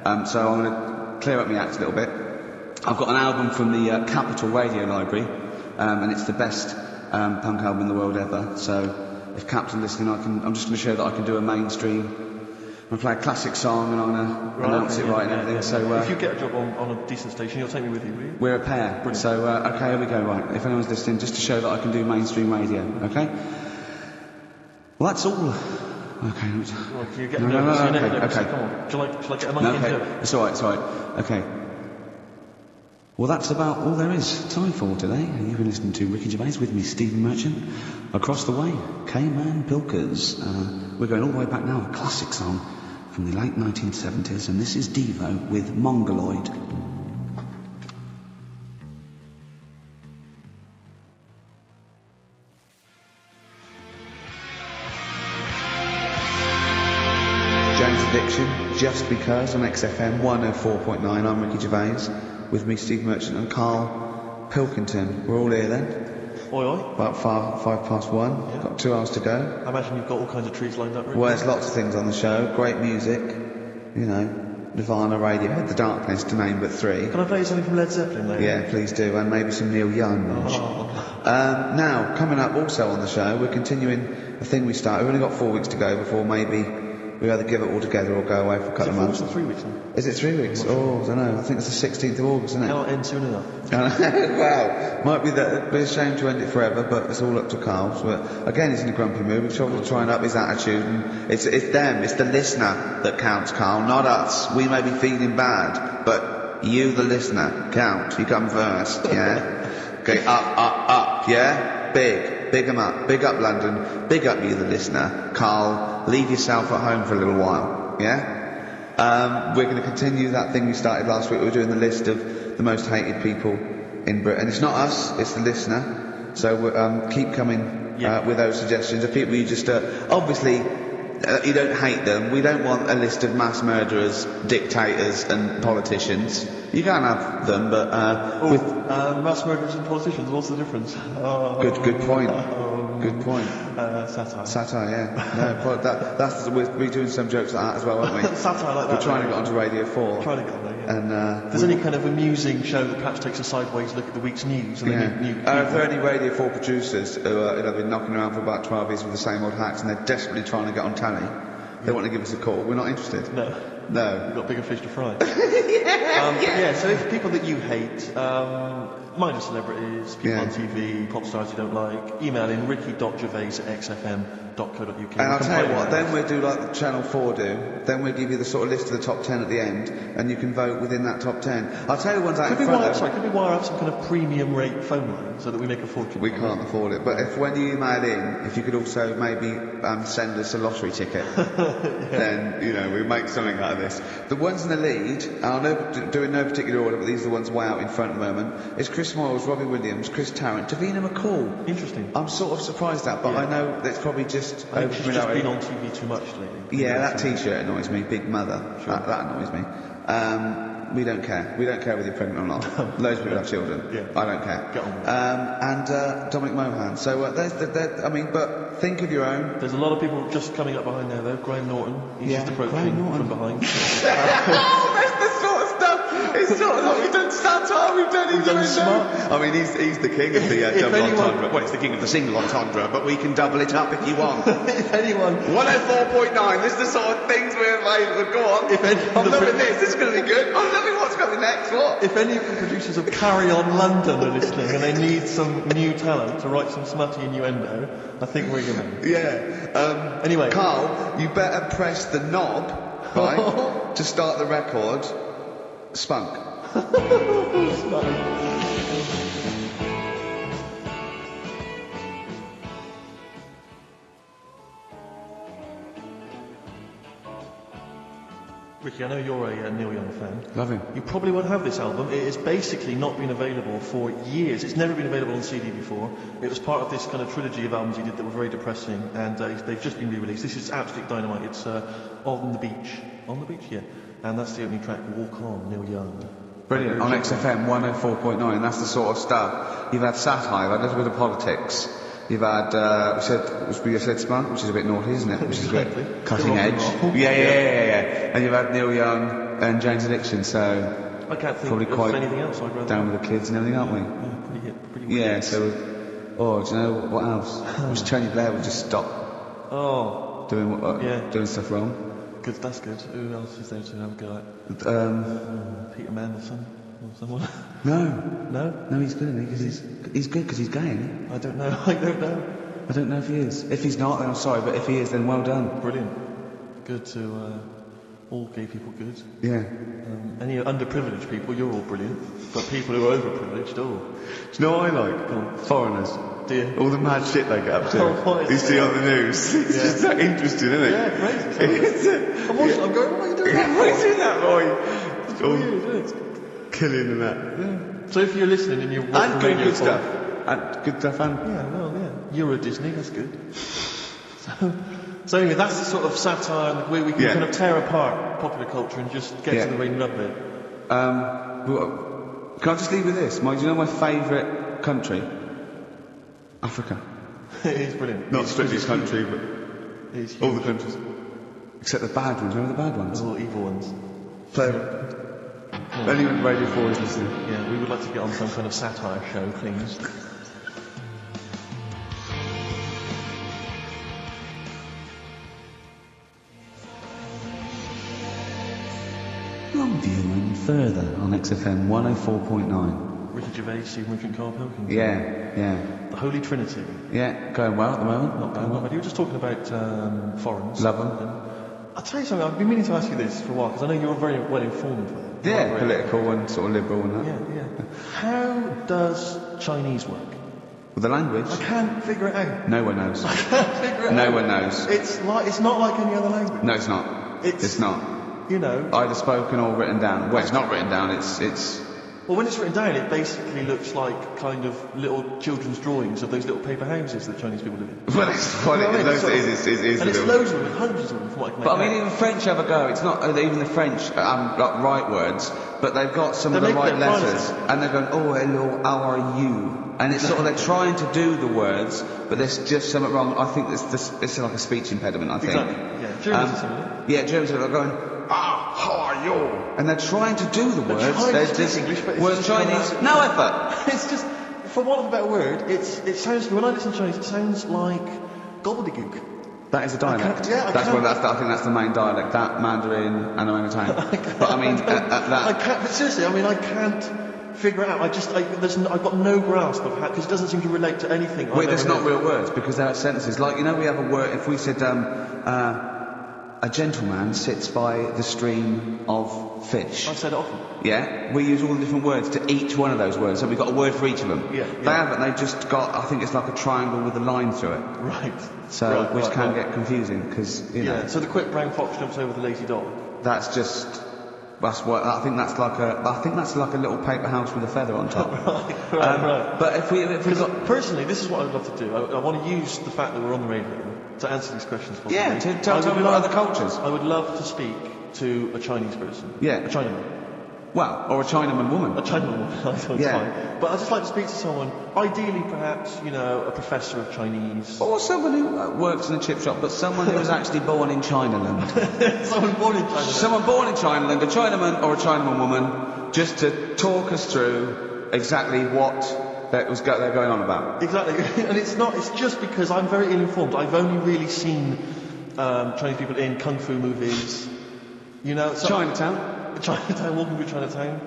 No. So I'm going to clear up my act a little bit. I've got an album from the Capitol Radio Library, and it's the best punk album in the world ever. So if Cap's listening, I'm just going to show that I can do a mainstream. I'm going to play a classic song and I'm going to announce it right and everything. So if you get a job on a decent station, you'll take me with you, will you? We're a pair. Brilliant. So okay, here we go. Right, if anyone's listening, just to show that I can do mainstream radio. Okay. Well, that's all. Okay. You're getting nervous. Okay. Come on. Shall I get a mic into it? It's all right. Okay. Well, that's about all there is time for today. You've been listening to Ricky Gervais with me, Stephen Merchant. Across the way, K-Man Pilkers. We're going all the way back now, a classic song from the late 1970s, and this is Devo with Mongoloid. Addiction, Just Because on XFM 104.9. I'm Ricky Gervais with me, Steve Merchant and Karl Pilkington. We're all here then. Oi, oi. About 1:05. Yeah. Got 2 hours to go. I imagine you've got all kinds of treats lined up, Ricky. Well, there's lots of things on the show. Great music, you know, Nirvana, Radiohead, The Darkness, to name but 3. Can I play you something from Led Zeppelin later? Yeah, please do, and maybe some Neil Young. Now, coming up also on the show, we're continuing a thing we started. We've only got 4 weeks to go before maybe we either give it all together or go away for a couple of months. Is it 3 weeks now? Is it 3 weeks? Oh, I don't know. I think it's the 16th of August, isn't it? Cannot end soon enough. Wow. Might be that. It'd be a shame to end it forever, but it's all up to Carl. So, again, he's in a grumpy mood. We've tried to try and up his attitude. And it's them. It's the listener that counts, Carl, not us. We may be feeling bad, but you, the listener, count. You come first, yeah? Okay, up, yeah? Big 'em up. Big up London. Big up you, the listener. Carl, leave yourself at home for a little while, yeah? We're going to continue that thing we started last week. We're doing the list of the most hated people in Britain. It's not us, it's the listener. So keep coming with those suggestions of people you just... obviously, you don't hate them. We don't want a list of mass murderers, dictators and politicians. You can't have them, but... mass murderers and politicians, what's the difference? Good point. Good point. Satire. Satire, yeah. No, that's we're doing some jokes like that as well, aren't we? Satire like that. We're trying to get onto Radio 4. Trying to get on there, yeah. And, if there's any kind of amusing show that perhaps takes a sideways look at the week's news and if there are any Radio 4 producers who have been knocking around for about 12 years with the same old hats and they're desperately trying to get on telly, they want to give us a call. We're not interested. No. We've got bigger fish to fry. So if people that you hate, minor celebrities, people on TV, pop stars you don't like, email in ricky.gervais@xfm.co.uk. And I'll tell you what, then we'll do like the Channel 4 do, then we'll give you the sort of list of the top 10 at the end, and you can vote within that top 10. I'll tell you ones out in front Could we wire up some kind of premium rate phone line so that we make a fortune? We can't afford it, but if when you email in, if you could also maybe send us a lottery ticket, then, you know, we make something out of this. The ones in the lead, I'll do in no particular order, but these are the ones way out in front at the moment, is Chris Moyles, Robbie Williams, Chris Tarrant, Davina McCall. Interesting. I'm sort of surprised at, but I know that's probably just... I think she's just been on TV too much lately. Yeah, that T-shirt annoys me, Big Mother. Sure. That annoys me. We don't care. We don't care whether you're pregnant or not. Loads of people have children. Yeah. I don't care. Get on with it. And Dominic Mohan. So but think of your own. There's a lot of people just coming up behind there, though. Graham Norton. He's just approaching from behind. That's the sort of stuff. It's sort of like we've done satire, we've done smart. I mean, he's the king of the double entendre. Well, he's the king of the single entendre, but we can double it up if you want. If anyone... 104.9, this is the sort of things we're available. Go on. I'm loving this. This is going to be good. I'm loving what's coming next. What? If any of the producers of Carry On London are listening and they need some new talent to write some smutty innuendo, I think we're going to. Yeah. Anyway. Carl, you better press the knob, right, to start the record. Spunk. Ricky, I know you're a Neil Young fan. Love him. You probably won't have this album. It has basically not been available for years. It's never been available on CD before. It was part of this kind of trilogy of albums he did that were very depressing, and they've just been re-released. This is absolute dynamite. It's On the Beach. On the Beach, yeah. And that's the opening track, Walk On, Neil Young. Brilliant. On XFM 104.9. That's the sort of stuff. You've had satire, you've had a little bit of politics. You've had, we said smug, which is a bit naughty, isn't it? Which is a bit cutting edge. Yeah. And you've had Neil Young and Jane's Addiction, so I can't think probably of quite anything else. I'd rather down with the kids and everything, aren't we? Yeah, pretty weird. Yeah, so, do you know what else? I wish Tony Blair would just stop doing stuff wrong. Good, that's good. Who else is there to have a go at? Peter Mandelson or someone? No, he's good, isn't he? Because he's good because he's gay, isn't he? I don't know. I don't know if he is. If he's not, then I'm sorry, but if he is, then well done. Brilliant. Good to all gay people. Good. Yeah. Any underprivileged people, you're all brilliant. But people who are overprivileged, Do you know what I like? Foreigners. Do you? All the mad shit they get up to. You see on the news. It's just that interesting, isn't it? Yeah, great. I'm watching, I'm going, what are you doing that? What are you doing that, boy? It's weird, isn't it? Killing and that. Yeah. So if you're listening and you're and good stuff. And good stuff and... Yeah. Euro Disney, that's good. So anyway, that's the sort of satire where we can kind of tear apart popular culture and just get to the rain rub bit. Can I just leave with this? Do you know my favourite country? Africa. It is brilliant. Not strictly his country, but all the countries. Except the bad ones. Remember the bad ones? The little evil ones. So, anyone at Radio 4 is listening. Yeah, we would like to get on some kind of satire show, please. Long View and Further on XFM 104.9. Ricky Gervais, Stephen Richard and Karl Pilkington. Yeah. The Holy Trinity. Yeah, going well at the moment. Not bad, not bad. You were just talking about foreigners. Love them. I'll tell you something, I've been meaning to ask you this for a while, because I know you're very well informed. Yeah, political and sort of liberal and that. Yeah. How does Chinese work? With the language? I can't figure it out. No one knows. I can't figure it out. No one knows. It's not like any other language. No, it's not. It's not. You know. Either spoken or written down. Well, it's not written down, it's... Well, when it's written down, it basically looks like kind of little children's drawings of those little paper houses that Chinese people live in. Well, it's what it is. And it's loads of them, hundreds of them, from what I can make out. But I mean, even French have a go. It's not even the French got right words, but they've got some of the right letters. And they're going, oh, hello, how are you? And it's sort of, they're trying to do the words, but there's just something wrong. I think it's like a speech impediment, I think. Exactly, yeah. Germans are similar. Yeah, Germans are going... how are you? And they're trying to do the words. They're just English, but it's Chinese. No effort. It's just, for want of a better word, it sounds. When I listen to Chinese, it sounds like gobbledygook. That is a dialect. I think that's the main dialect. That Mandarin and orangutan. But I mean, I can't. But seriously, I mean, I can't figure it out. I've got no grasp of how, because it doesn't seem to relate to anything. Wait, there's not real words because they're sentences. Like, you know, we have a word. If we said a gentleman sits by the stream of fish. I've said it often. Yeah, we use all the different words to each one of those words, so we've got a word for each of them. Yeah. They haven't, they've just got, I think it's like a triangle with a line through it. Right. So, which can get confusing, because, you know. Yeah, so the quick brown fox jumps over the lazy dog. That's what, I think that's like a little paper house with a feather on top. Right. But if we got... Personally, this is what I'd love to do. I want to use the fact that we're on the radio to answer these questions possibly. Yeah, to tell me about other cultures. I would love to speak to a Chinese person. Yeah. A Chinaman. Well, or a Chinaman woman. A Chinaman woman, I thought it's fine. But I'd just like to speak to someone, ideally perhaps, you know, a professor of Chinese. Or someone who works in a chip shop, but someone who was actually born in Chinaland. Someone born in Chinaland. Someone born in Chinaland, a Chinaman or a Chinaman woman, just to talk us through exactly what they're going on about. Exactly. And it's just because I'm very ill-informed. I've only really seen Chinese people in kung fu movies. You know, Chinatown, walking through Chinatown.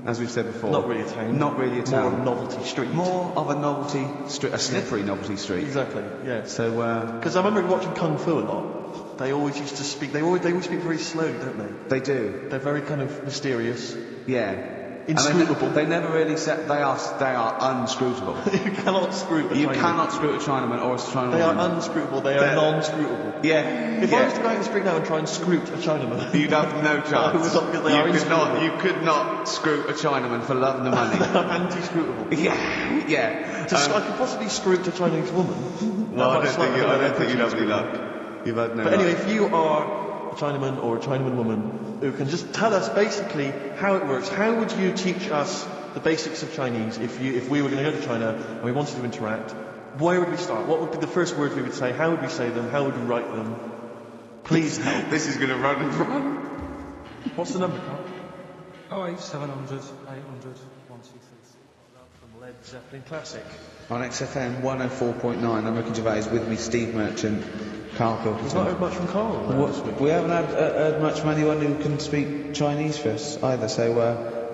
as we've said before. Not really a town. Not really a town. More of a novelty street. More of a novelty street, a slippery novelty street. Exactly. Yeah. So, because I remember watching kung fu a lot. They always used to speak. They always speak very slowly, don't they? They do. They're very kind of mysterious. Yeah. Inscrutable. They never really said they are unscrutable. You cannot screw a You Chinaman. cannot screw a Chinaman or a Chinaman. They are unscrutable. They are non-scrutable. Yeah. If I was to go out in the street now and try and scroot a Chinaman, You'd have no chance. Because they are inscrutable. You could not screw a Chinaman for love nor money. Anti-scrutable. Yeah. I could possibly scroot a Chinese woman. Well, I don't think you'd have any luck. You've had no But luck. anyway, if you are a Chinaman or a Chinaman woman who can just tell us basically how it works, how would you teach us the basics of Chinese if we were going to go to China and we wanted to interact? Where would we start? What would be the first words we would say? How would we say them? How would we write them? Please help. This is going to run and run. What's the number, Carl? 08700 800 123. From Led Zeppelin Classic. On XFM 104.9, I'm Ricky Gervais, with me Steve Merchant, Karl Pilkington. We've not heard much from Carl this week. We haven't heard much from anyone who can speak Chinese for us either, so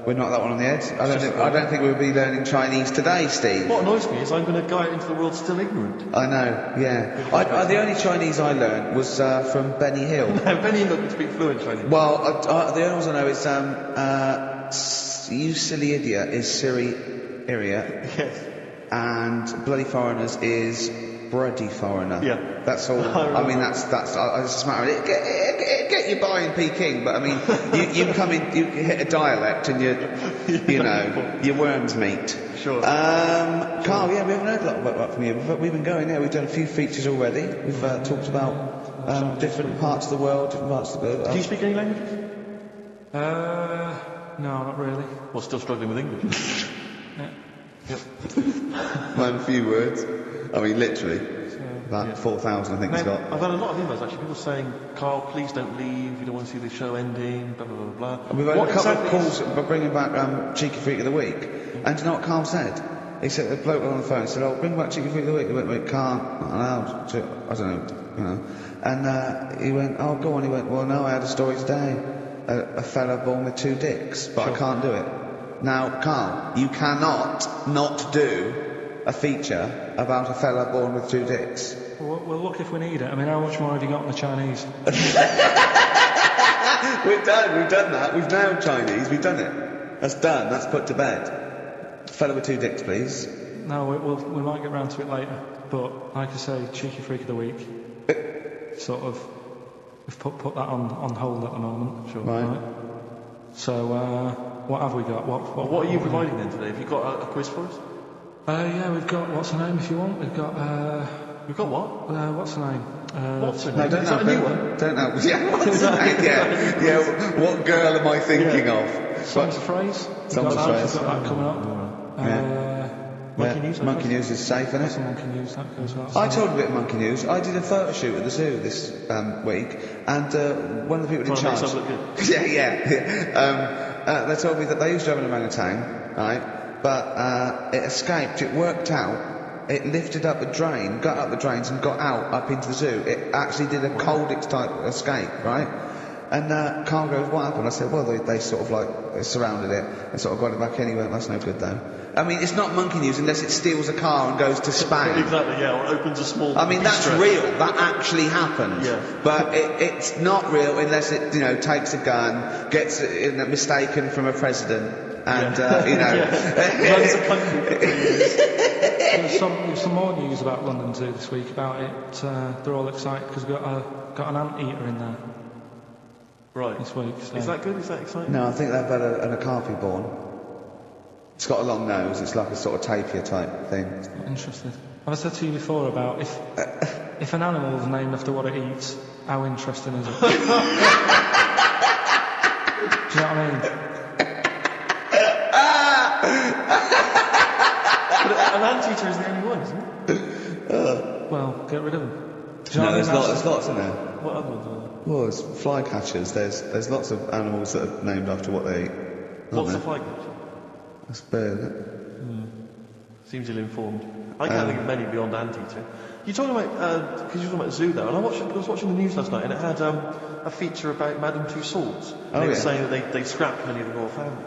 we're not that one on the head. I don't think we'll be learning Chinese today, Steve. What annoys me is I'm going to go out into the world still ignorant. I know, yeah. The only Chinese I learned was from Benny Hill. Now, Benny Hill can speak fluent Chinese. Well, the only ones I know is you silly idiot is Siri Iria. Yes. And bloody foreigners is bloody foreigner. Yeah. That's all. I mean, that's it's just a matter of it. Get you by in Peking, but I mean, you come in, you hit a dialect, and your worms meet. Sure. Carl, yeah, we haven't heard a lot about from you. We've been going there. We've done a few features already. We've talked about different parts of the world, different parts of the. Do you speak any languages? No, not really. Well, still struggling with English. Yeah. Yep. A few words. I mean, literally. About 4,000, I think he's got. I've had a lot of emails actually, people saying, Carl, please don't leave, we don't want to see the show ending, blah, blah, blah, blah. And we've had a couple of calls by bringing back Cheeky Freak of the Week. And do you know what Carl said? He said, the bloke on the phone said, oh, bring back Cheeky Freak of the Week. He went, we can't, not allowed to, I don't know, And he went, oh, go on. He went, well, no, I had a story today. A fella born with 2 dicks, but I can't do it. Now, Carl, you cannot not do a feature about a fella born with 2 dicks. Well, look if we need it. I mean, how much more have you got on the Chinese? We've done that. We've nailed Chinese. We've done it. That's done. That's put to bed. Fella with 2 dicks, please. No, we might get round to it later. But like I say, Cheeky Freak of the Week. Sort of, we've put that on hold at the moment. Sure. Right. So, what have we got? What are you providing then today? Have you got a quiz for us? Yeah, we've got, what's the name if you want? We've got what? What's the name? What's the name? No, don't Is that a new one? Don't know. Yeah, what's the name? Yeah. What girl am I thinking of? Songs of Phrase. Songs of Phrase. We've got that coming up. Monkey News is safe, isn't it? That's Monkey News, that goes well. I told a bit of Monkey News. I did a photo shoot at the zoo this week, and one of the people in charge. They told me that they used to have an orangutan, right? But it escaped. It worked out. It lifted up a drain, got up the drains, and got out up into the zoo. It actually did a cold type escape, right? And Carl goes, what happened? I said, well, they sort of like surrounded it and sort of got it back in. He went, that's no good though. I mean, it's not Monkey News unless it steals a car and goes to Spain. Exactly, yeah, or opens a small... I mean, that's real. That actually happened. Yeah. But it's not real unless it, takes a gun, gets mistaken from a president, and, runs a country for years. There's some more news about London Zoo this week about it. They're all excited because we've got an anteater in there. Right. This week. So. Is that good? Is that exciting? No, I think they've had an okapi born. It's got a long nose. It's like a sort of tapir type thing. Interesting. I've said to you before about if an animal is named after what it eats, how interesting is it? Do you know what I mean? But an anteater is the only one, isn't it? Well, get rid of them. There's lots in there. What other ones are there? Well, there's flycatchers. There's lots of animals that are named after what they eat. What's a flycatcher? That's bird, isn't it? Seems ill-informed. I can't think of many beyond anteater. You're talking about, because you're talking about zoo though, and I was watching the news last night and it had a feature about Madame Tussauds. And they were saying that they scrapped many of the royal family.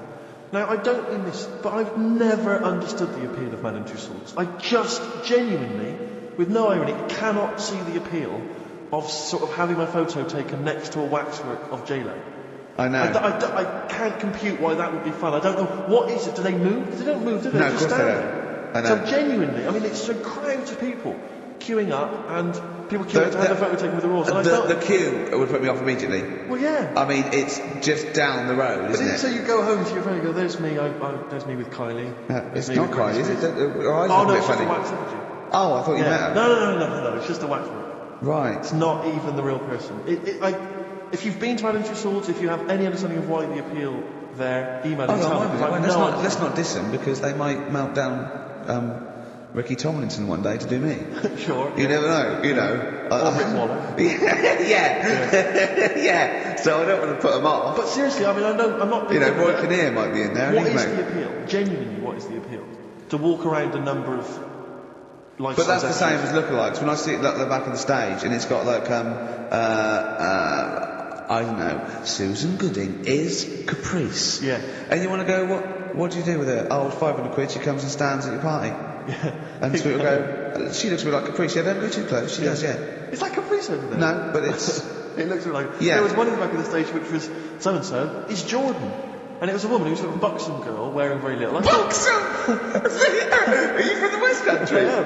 Now, I don't mean this, but I've never understood the appeal of Madame Tussauds. I just genuinely, with no irony, cannot see the appeal of sort of having my photo taken next to a waxwork of J-Lo. I know. I can't compute why that would be fun. I don't know. What is it? Do they move? They don't move, do they? No, Just of course they stand don't. there. I know. So genuinely, I mean, it's so crowds of people queuing up and people queuing to have a photo taken with the Royals. And the queue would put me off immediately. Well, yeah. I mean, it's just down the road, isn't it? So you go home to your friend and go, there's me, there's me with Kylie. It's not Kylie, is it? Her eyes Oh, look no, a it's bit just a funny. wax effigy. Oh, I thought you met her. No, it's just a wax one. Right. It's not even the real person. If you've been to Adam Two Swords, if you have any understanding of why the appeal there, email and tell me. Let's not diss them, because they might melt down Ricky Tomlinson one day to do me. Sure. You never know, you know. Or Rick Waller. Yeah. So I don't want to put them off. But seriously, I mean, I'm not... You know, Roy Kinnear might be in there. What is the appeal? Genuinely, what is the appeal? To walk around a number of... But that's the same as lookalikes. When I see it at the back of the stage and it's got like, I don't know, Susan Gooding is Caprice. Yeah. And you want to go, what do you do with her? Oh, 500 quid, she comes and stands at your party. Yeah. And so we'll go, she looks a bit like Caprice. Yeah, don't go too close. She does, yeah. It's like Caprice over there. No, but it's... It looks a bit like... Yeah. There was one in the back of the stage which was so-and-so is Jordan. And it was a woman who was sort of a buxom girl wearing very little. Buxom? Are you from the West Country? Yeah.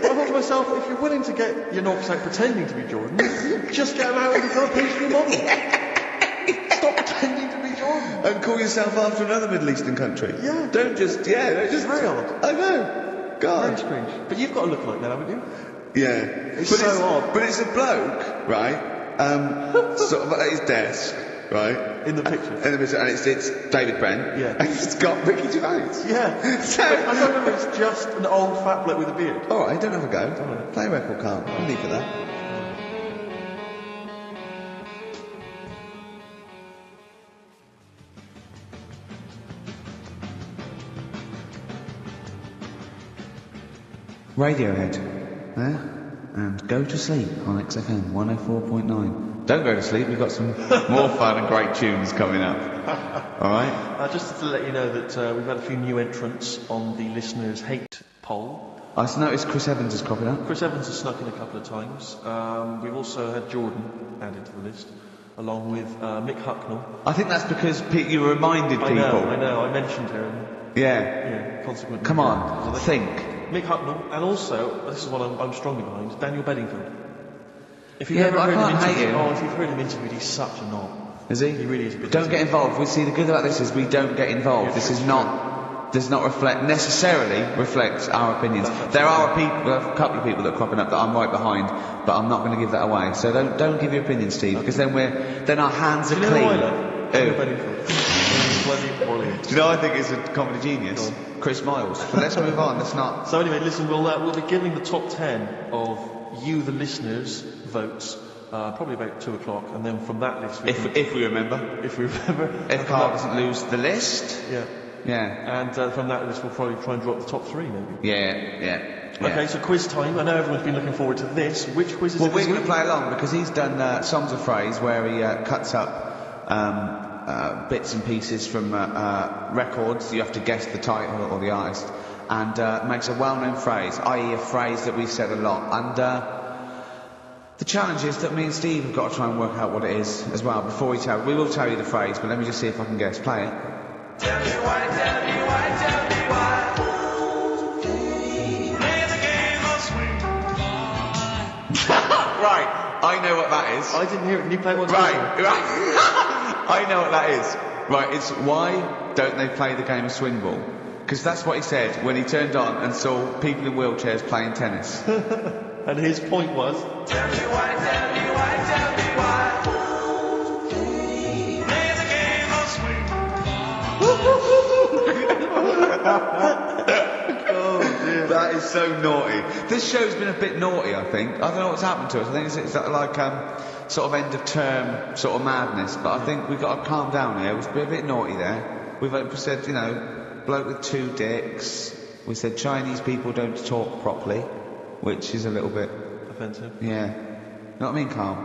But I thought to myself, if you're willing to get your knocks out pretending to be Jordan, just get them out and become a pastry model. Stop pretending to be Jordan. And call yourself after another Middle Eastern country. Yeah. Don't just... It's very odd. I know. God. Very strange. But you've got to look like that, haven't you? Yeah. It's so odd. But it's a bloke, right, sort of at his desk, right? In the picture. And it's David Brent. Yeah. And it's got Ricky Gervais. Yeah. So, I don't know if it's just an old fat bloke with a beard. Alright, don't have a go. Play a record, Carl. I'll leave for that. Radiohead, there, and Go to Sleep on XFM 104.9. Don't go to sleep, we've got some more fun and great tunes coming up. Alright? Just to let you know that we've had a few new entrants on the listeners' hate poll. I noticed Chris Evans is cropping up. Chris Evans has snuck in a couple of times. We've also had Jordan added to the list, along with Mick Hucknall. I think that's because you reminded people. I know, I mentioned her. Yeah. Consequently. Come on, think. Mick Hucknall, and also, this is what I'm strongly behind, Daniel Bedingfield. If you've Yeah, ever but I heard him can't hate interviewed, him. if you've heard him interviewed, he's such a knob. Is he? He really is a bit. Don't get involved. We see the good about this is we don't get involved. This is not does not necessarily reflect our opinions. There are a couple of people that are cropping up that I'm right behind, but I'm not going to give that away. So don't give your opinion, Steve, because then our hands are Do you know clean. who I love? Daniel Bedingfield. He's bloody brilliant. Do you know I think he's a comedy genius? Chris Miles. But let's move on. Let's not. So anyway, listen, we'll be giving the top 10 of you, the listeners, votes. Probably about 2 o'clock, and then from that list, If we remember. If Carl doesn't lose the list. Yeah. Yeah. And from that list, we'll probably try and drop the top 3, maybe. Yeah. Okay, so quiz time. I know everyone's been looking forward to this. Which quiz is it? Well, we're going to play along because he's done Songs of Phrase, where he cuts up bits and pieces from records. You have to guess the title or the artist, and makes a well-known phrase, i.e. a phrase that we've said a lot. And the challenge is that me and Steve have got to try and work out what it is as well before we will tell you the phrase, but let me just see if I can guess. Play it. Tell me why, tell me why, tell me why. Play the game of swing. Right, I know what that is. I didn't hear it. Can you play it once? Right. I know what that is. Right, it's why don't they play the game of swing ball? Because that's what he said when he turned on and saw people in wheelchairs playing tennis. And his point was... Tell me why, tell me why, tell me why. Play the game of swing. Oh dear. That is so naughty. This show's been a bit naughty, I think. I don't know what's happened to us. I think it's like sort of end of term sort of madness. But I think we've got to calm down here. We've been a bit naughty there. We've said, bloke with 2 dicks. We said Chinese people don't talk properly, which is a little bit offensive. Yeah. You know what I mean, Carl?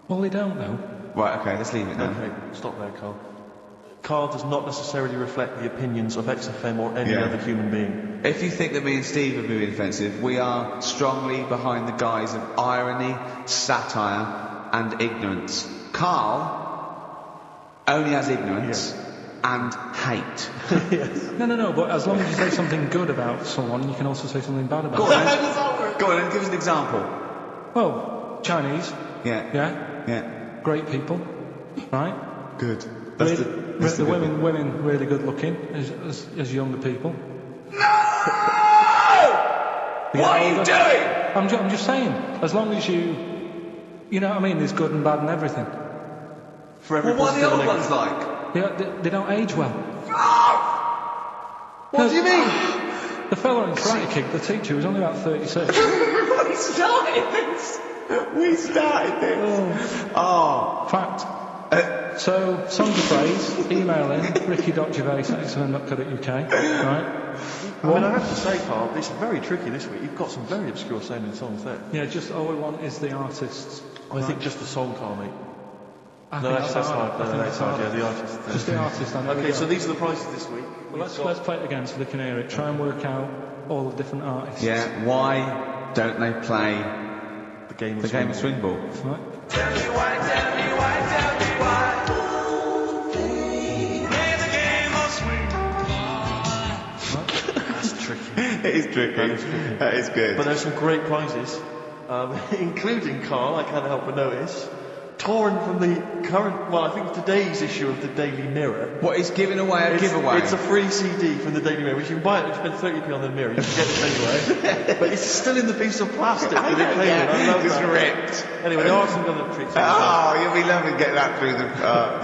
Well, they don't know. Right, okay, let's leave it now. Okay, stop there, Carl. Carl does not necessarily reflect the opinions of XFM or any other human being. If you think that me and Steve are being offensive, we are strongly behind the guise of irony, satire, and ignorance. Carl only has ignorance and hate. No, but as long as you say something good about someone, you can also say something bad about them. Go on, give us an example. Well, Chinese. Yeah. Great people, right? Good. The women really good looking as younger people. No! What are you doing? I'm just saying, as long as you know what I mean, there's good and bad and everything. For every what are the old ones like? They don't age well. What do you mean? The fella in Karate Kid, the teacher, was only about 36. We started this. Oh. Fact. So, songs of praise, email in, ricky.gervais@xfm.co.uk, right? I mean, I have to say, Carl, it's very tricky this week. You've got some very obscure sounding songs there. Yeah, just all we want is the artists. I think just the song, Carl, mate. No, that's hard. Yeah, the artist. Just the artist. Okay, so these are the prizes this week. Well, let's play it again so they can hear it. Try and work out all the different artists. Yeah, why don't they play the game of Swingball? Right. Tell me why. Play the game of swing. That's tricky. It is tricky. That is good. But there's some great prizes, including, Carl, I can't help but notice, torn from the current, well, I think today's issue of the Daily Mirror. What, he's giving away a giveaway? It's a free CD from the Daily Mirror, which you can buy it, you spend 30p on the Mirror, you can get it anyway. But it's still in the piece of plastic that it came in. I love it's that. ripped. Anyway, there are some other treats. Oh, you'll be lovely to get that through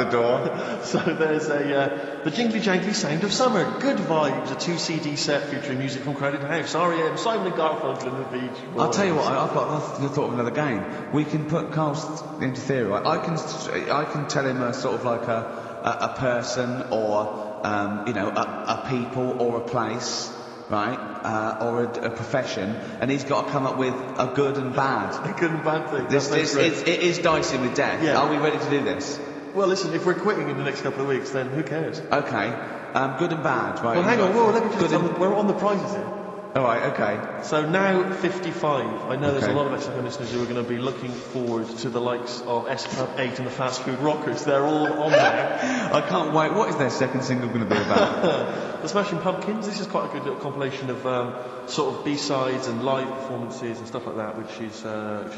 the door. So there's the Jingly Jangly Sound of Summer, Good Vibes, a 2-CD set featuring music from Crowded House, R.E.M., Simon and Garfunkel and the Beach Boys. I'll tell you what, I've thought of another game. We can put Carl's into theory, right? I can tell him a sort of like a person or a people or a place, right? Or a profession, and he's got to come up with a good and bad. A good and bad thing. It is dicing with death. Yeah. Are we ready to do this? Well, listen, if we're quitting in the next couple of weeks, then who cares? Okay. Good and bad, right? Well, hang on, let me just we're on the prizes here. Alright, okay. So now 55. I know there's a lot of XFM listeners who are going to be looking forward to the likes of S Club 8 and the Fast Food Rockers. They're all on there. I can't wait. What is their second single going to be about? The Smashing Pumpkins. This is quite a good little compilation of sort of B-sides and live performances and stuff like that, which is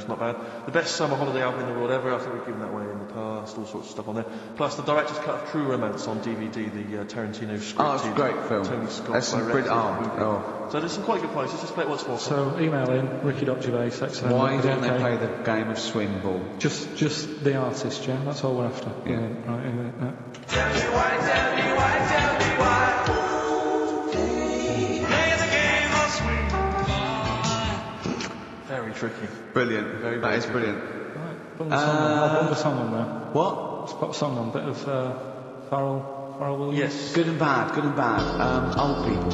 not bad. The best summer holiday album in the world ever. I think we've given that away in the past. All sorts of stuff on there. Plus the director's cut of True Romance on DVD. The Tarantino scripted. Oh, it's a great film. Tony Scott. That's some brilliant art. So there's some quite good prizes. Just play it once more. So email in ricky.gervais@xfm. Why don't they play the game of Swingball? Just the artist, yeah. That's all we're after. Yeah. Tell me why. Play the game of swing. Very tricky. Brilliant. That is brilliant. Right, put the song on there. What? Let's put a song on. Bit of Pharrell Williams. Yes. Good and bad. Old people.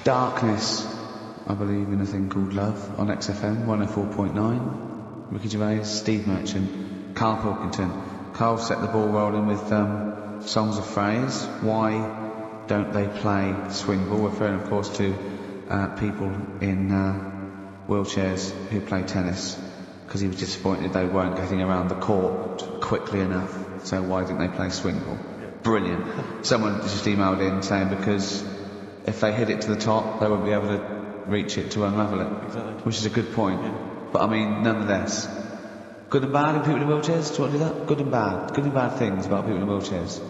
Darkness. I believe in a thing called love on XFM 104.9. Ricky Gervais, Steve Merchant, Karl Pilkington. Karl set the ball rolling with songs of phrase. Why don't they play Swingball? Referring, of course, to people in wheelchairs who play tennis, because he was disappointed they weren't getting around the court quickly enough. So why didn't they play Swingball? Brilliant. Someone just emailed in saying because if they hit it to the top, they won't be able to reach it to unravel it. Exactly. Which is a good point. Yeah. But I mean, nonetheless, good and bad in people in wheelchairs? Do you want to do that? Good and bad. Good and bad things about people in wheelchairs.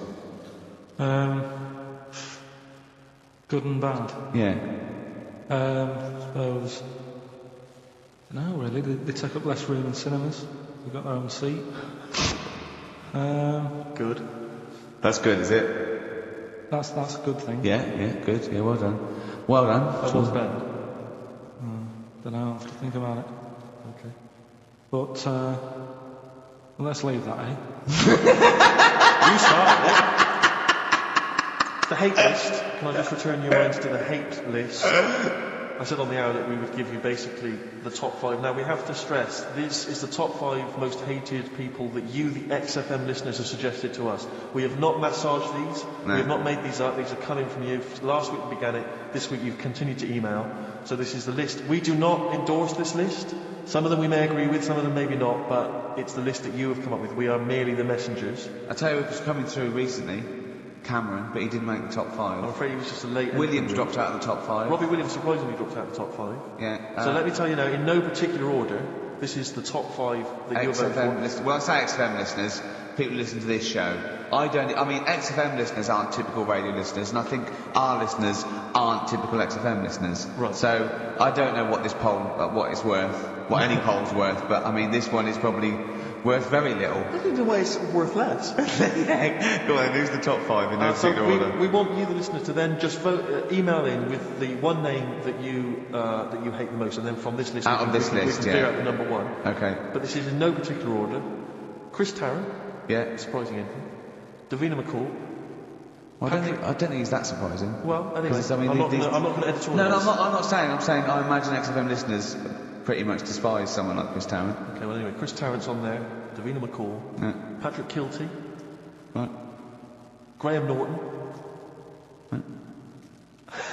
Good and bad. Yeah. I suppose. No, really. They take up less room in cinemas. They've got their own seat. Good. That's good, is it? That's a good thing. Yeah, good. Yeah, well done. Well done. That was bad. Don't know, I'll have to think about it. Okay. But, let's leave that, eh? You started it. The hate list. Can I just return your minds to the hate list? I said on the hour that we would give you basically the top 5. Now we have to stress, this is the top 5 most hated people that you, the XFM listeners, have suggested to us. We have not massaged these, we have not made these up, these are coming from you. Last week we began it, this week you've continued to email. So this is the list. We do not endorse this list. Some of them we may agree with, some of them maybe not, but it's the list that you have come up with. We are merely the messengers. I tell you, it was coming through recently, Cameron, but he didn't make the top 5. I'm afraid he was just a late... Williams dropped out of the top 5. Robbie Williams surprisingly dropped out of the top 5. Yeah. So let me tell you now, in no particular order, this is the top 5 that you're voting for. Well, I say XFM listeners, people who listen to this show. XFM listeners aren't typical radio listeners, and I think our listeners aren't typical XFM listeners. Right. So I don't know what this poll, what it's worth, what any poll's worth, but I mean, this one is probably worth very little. I think in a way it's worth less. Yeah. Go on, who's the top 5 in no particular order? We want you, the listener, to then just vote, email in with the one name that you hate the most, and then from this list, we can figure out the number 1. Okay. But this is in no particular order. Chris Tarrant. Yeah. Surprising anything. Davina McCall. Well, I don't think he's that surprising. Well, anyway, I mean, I'm not going to editorialise. No, I'm not saying. I'm saying I imagine XFM listeners pretty much despise someone like Chris Tarrant. Okay, well anyway, Chris Tarrant's on there. Davina McCall. Yeah. Patrick Kilty. Right. Graham Norton. Right.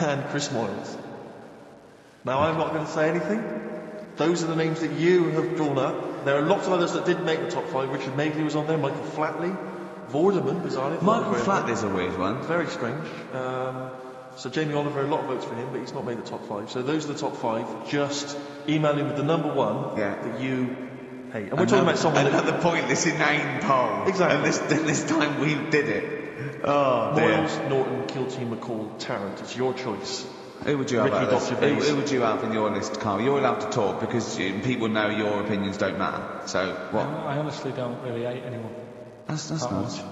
And Chris Moyles. Now, I'm not going to say anything. Those are the names that you have drawn up. There are lots of others that did make the top 5. Richard Madeley was on there. Michael Flatley. Vorderman, bizarrely. Michael Flatley's a weird one. Very strange. So Jamie Oliver, a lot of votes for him, but he's not made the top 5. So those are the top 5. Just email in with the number 1 that you hate. And we're talking about someone another pointless, inane poll. Exactly. And this time we did it. Oh, Moyles, Norton, Kilty, McCall, Tarrant. It's your choice. Who would you have out of this? Who would you have in your list, Carl? You're allowed to talk because people know your opinions don't matter. So what? I honestly don't really hate anyone. That's nice.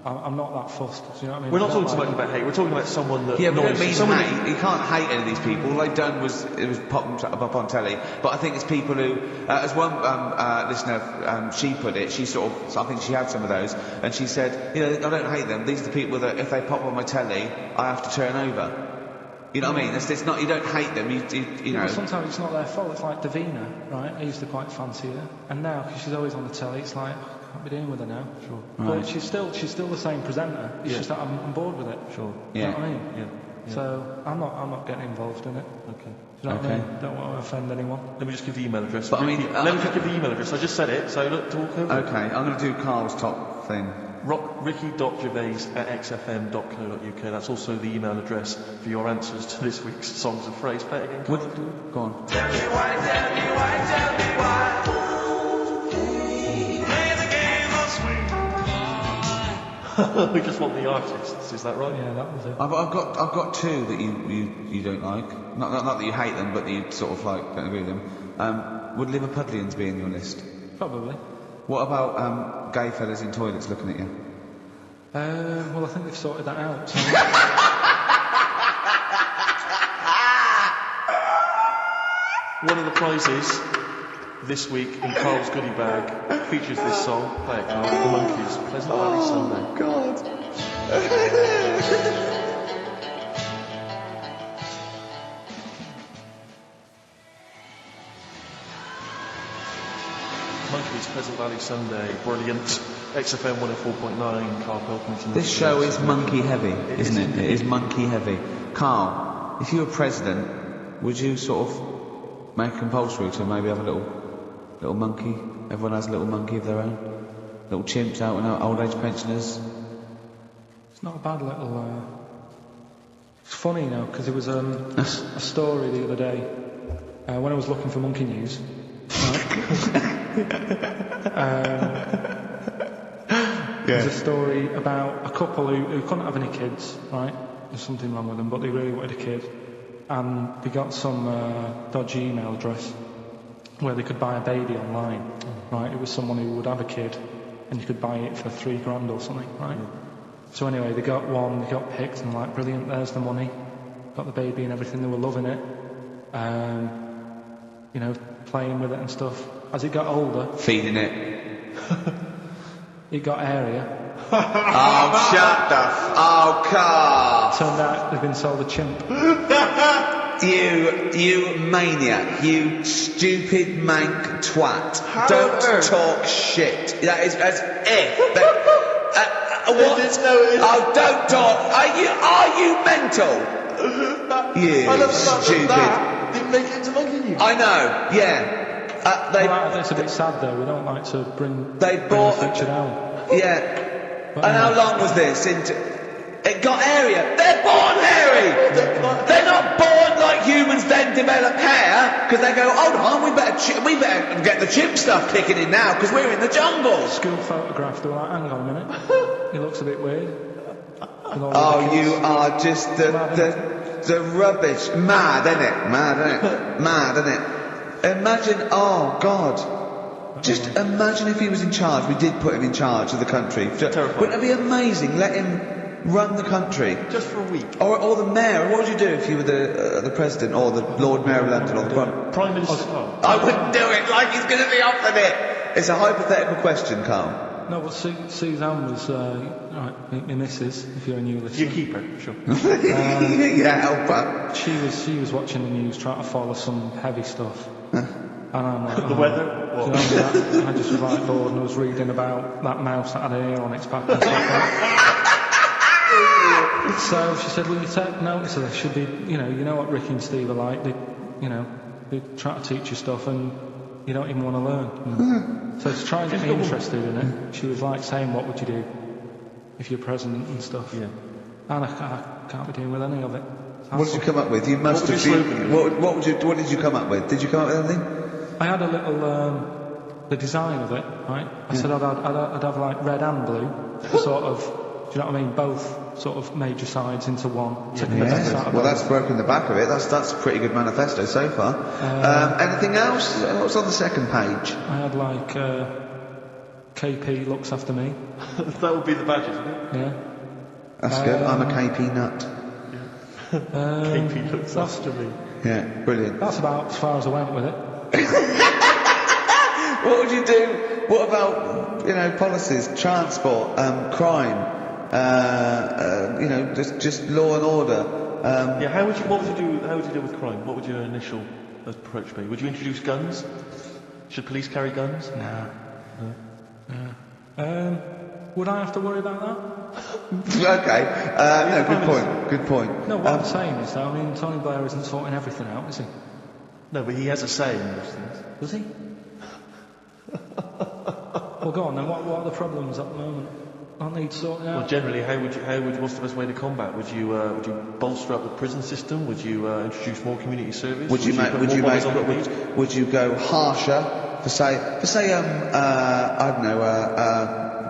I'm not that fussed. Do you know what I mean? We're not talking so much about hate. We're talking about someone that. Yeah, but don't mean hate. You can't hate any of these people. All they've done was pop them up on telly. But I think it's people who, as one listener, she put it. She sort of, I think she had some of those, and she said, I don't hate them. These are the people that if they pop on my telly, I have to turn over. You know what I mean? It's not. You don't hate them. You know. Sometimes it's not their fault. It's like Davina, right? I used to quite fancy her, and now because she's always on the telly, it's like I can't be dealing with her now. Sure. Right. But she's still the same presenter. It's just that I'm bored with it. Sure. You know what I mean? Yeah. So I'm not getting involved in it. Okay. Do you know what I mean? Don't want to offend anyone. Let me just give the email address. But let me just give the email address. I just said it. So look, talk over. Okay. I'm going to do Carl's top thing. ricky.gervais@xfm.co.uk. That's also the email address for your answers to this week's Songs of Phrase. Play it again. Go on. Tell me why, tell me why, tell me why. Play the game of swing. We just want the artists, is that right? Yeah, that was it. I've got 2 that you don't like. Not that you hate them, but that you sort of like don't agree with them. Would Liverpudlians be in your list? Probably. What about gay fellas in toilets looking at you? Well, I think they've sorted that out. So. One of the prizes this week in Carl's goodie bag features this song. Play it, Carl. The Monkeys. Pleasant Valley Sunday. Oh, God. Monkeys, Pleasant Valley Sunday. Brilliant. XFM 104.9. Karl Pilkington. This show is monkey heavy, isn't it? It is monkey heavy. Carl, if you were president, would you sort of make it compulsory to maybe have a little monkey? Everyone has a little monkey of their own. Little chimps out and old age pensioners. It's not a bad little. It's funny, because there was a story the other day when I was looking for monkey news. There's a story about a couple who couldn't have any kids, right? There's something wrong with them, but they really wanted a kid, and they got some dodgy email address where they could buy a baby online, right? It was someone who would have a kid, and you could buy it for $3,000 or something, right? So anyway, they got one, they got picked, and like, brilliant, there's the money. Got the baby and everything, they were loving it. Playing with it and stuff. As it got older... Feeding it. It got airier. Oh, shut the... Oh, Carl! Turned out they'd been sold a chimp. You maniac. You stupid mank twat. How Don't on earth? talk shit. That is as if... what? No, don't talk. Are you mental? You stupid... That didn't make it into Monkey News. I know, yeah. It's a bit sad though, we don't like to bring They bought... the feature down. Yeah. And how long was this? It got hairier. They're born hairy! They're not born like humans then develop hair, because they go, hold on, we better get the chimp stuff kicking in now, because we're in the jungle. School photograph, they were like, hang on a minute, he looks a bit weird. Oh, you are just the rubbish. Mad, innit? Mad, innit? Imagine, oh God. Just imagine if he was in charge. We did put him in charge of the country. Terrifying. Wouldn't it be amazing? Let him run the country. Just for a week. Or the mayor. What would you do if you were the president or the Lord Mayor of London or the Prime Minister. I wouldn't do it like he's going to be offered it. It's a hypothetical question, Carl. No, but Suzanne was, right, my missus, if you're a new listener. You keep her, sure. Yeah, help her. She was watching the news, trying to follow some heavy stuff. And I'm like, The weather? You know, I just was like bored and I was reading about that mouse that had a hair on its back and stuff like that. So she said, will you take notice of this? Should be, you know what Ricky and Steve are like. They try to teach you stuff and you don't even want to learn. So to try and get me interested in it, she was like saying, what would you do if you're president and stuff? Yeah. And I can't be doing with any of it. What did you come up with? You must have been... What did you come up with? Did you come up with anything? I had a little, the design of it, right? I said I'd have like red and blue, for sort of, do you know what I mean? Both sort of major sides into one. Well, that's broken the back of it. That's a pretty good manifesto so far. Anything else? What's on the second page? I had like, KP looks after me. That would be the badge, isn't it? Yeah. That's good. I'm a KP nut. KP looks after me. Yeah, brilliant. That's about as far as I went with it. What would you do? What about, policies, transport, crime, just law and order? How would you deal with crime? What would your initial approach be? Would you introduce guns? Should police carry guns? No. Would I have to worry about that? Okay. Good point. No, what I'm saying is though, Tony Blair isn't sorting everything out, is he? No, but he has a say in those things. Does he? Well, go on then. What are the problems at the moment? I need sorting out. Well, generally, what's the best way to combat? Would you bolster up the prison system? Would you introduce more community service? Would you go harsher for say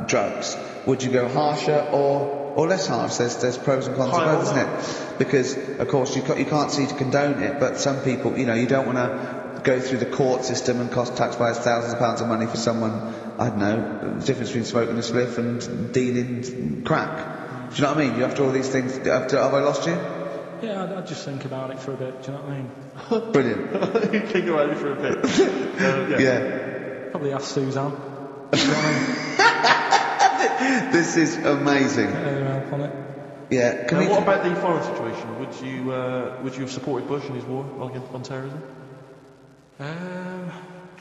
drugs? Would you go harsher or less harsh? There's pros and cons to both, isn't it? Because of course you can't see to condone it, but some people, you don't want to go through the court system and cost taxpayers thousands of pounds of money for someone. I don't know, the difference between smoking a spliff and dealing crack. Do you know what I mean? You have to all these things. Have I lost you? Yeah, I'd just think about it for a bit. Do you know what I mean? Brilliant. You think about it for a bit. Yeah. Probably ask Suzanne. This is amazing. Get her help on it. Yeah. What about the foreign situation? Would you have supported Bush in his war on terrorism?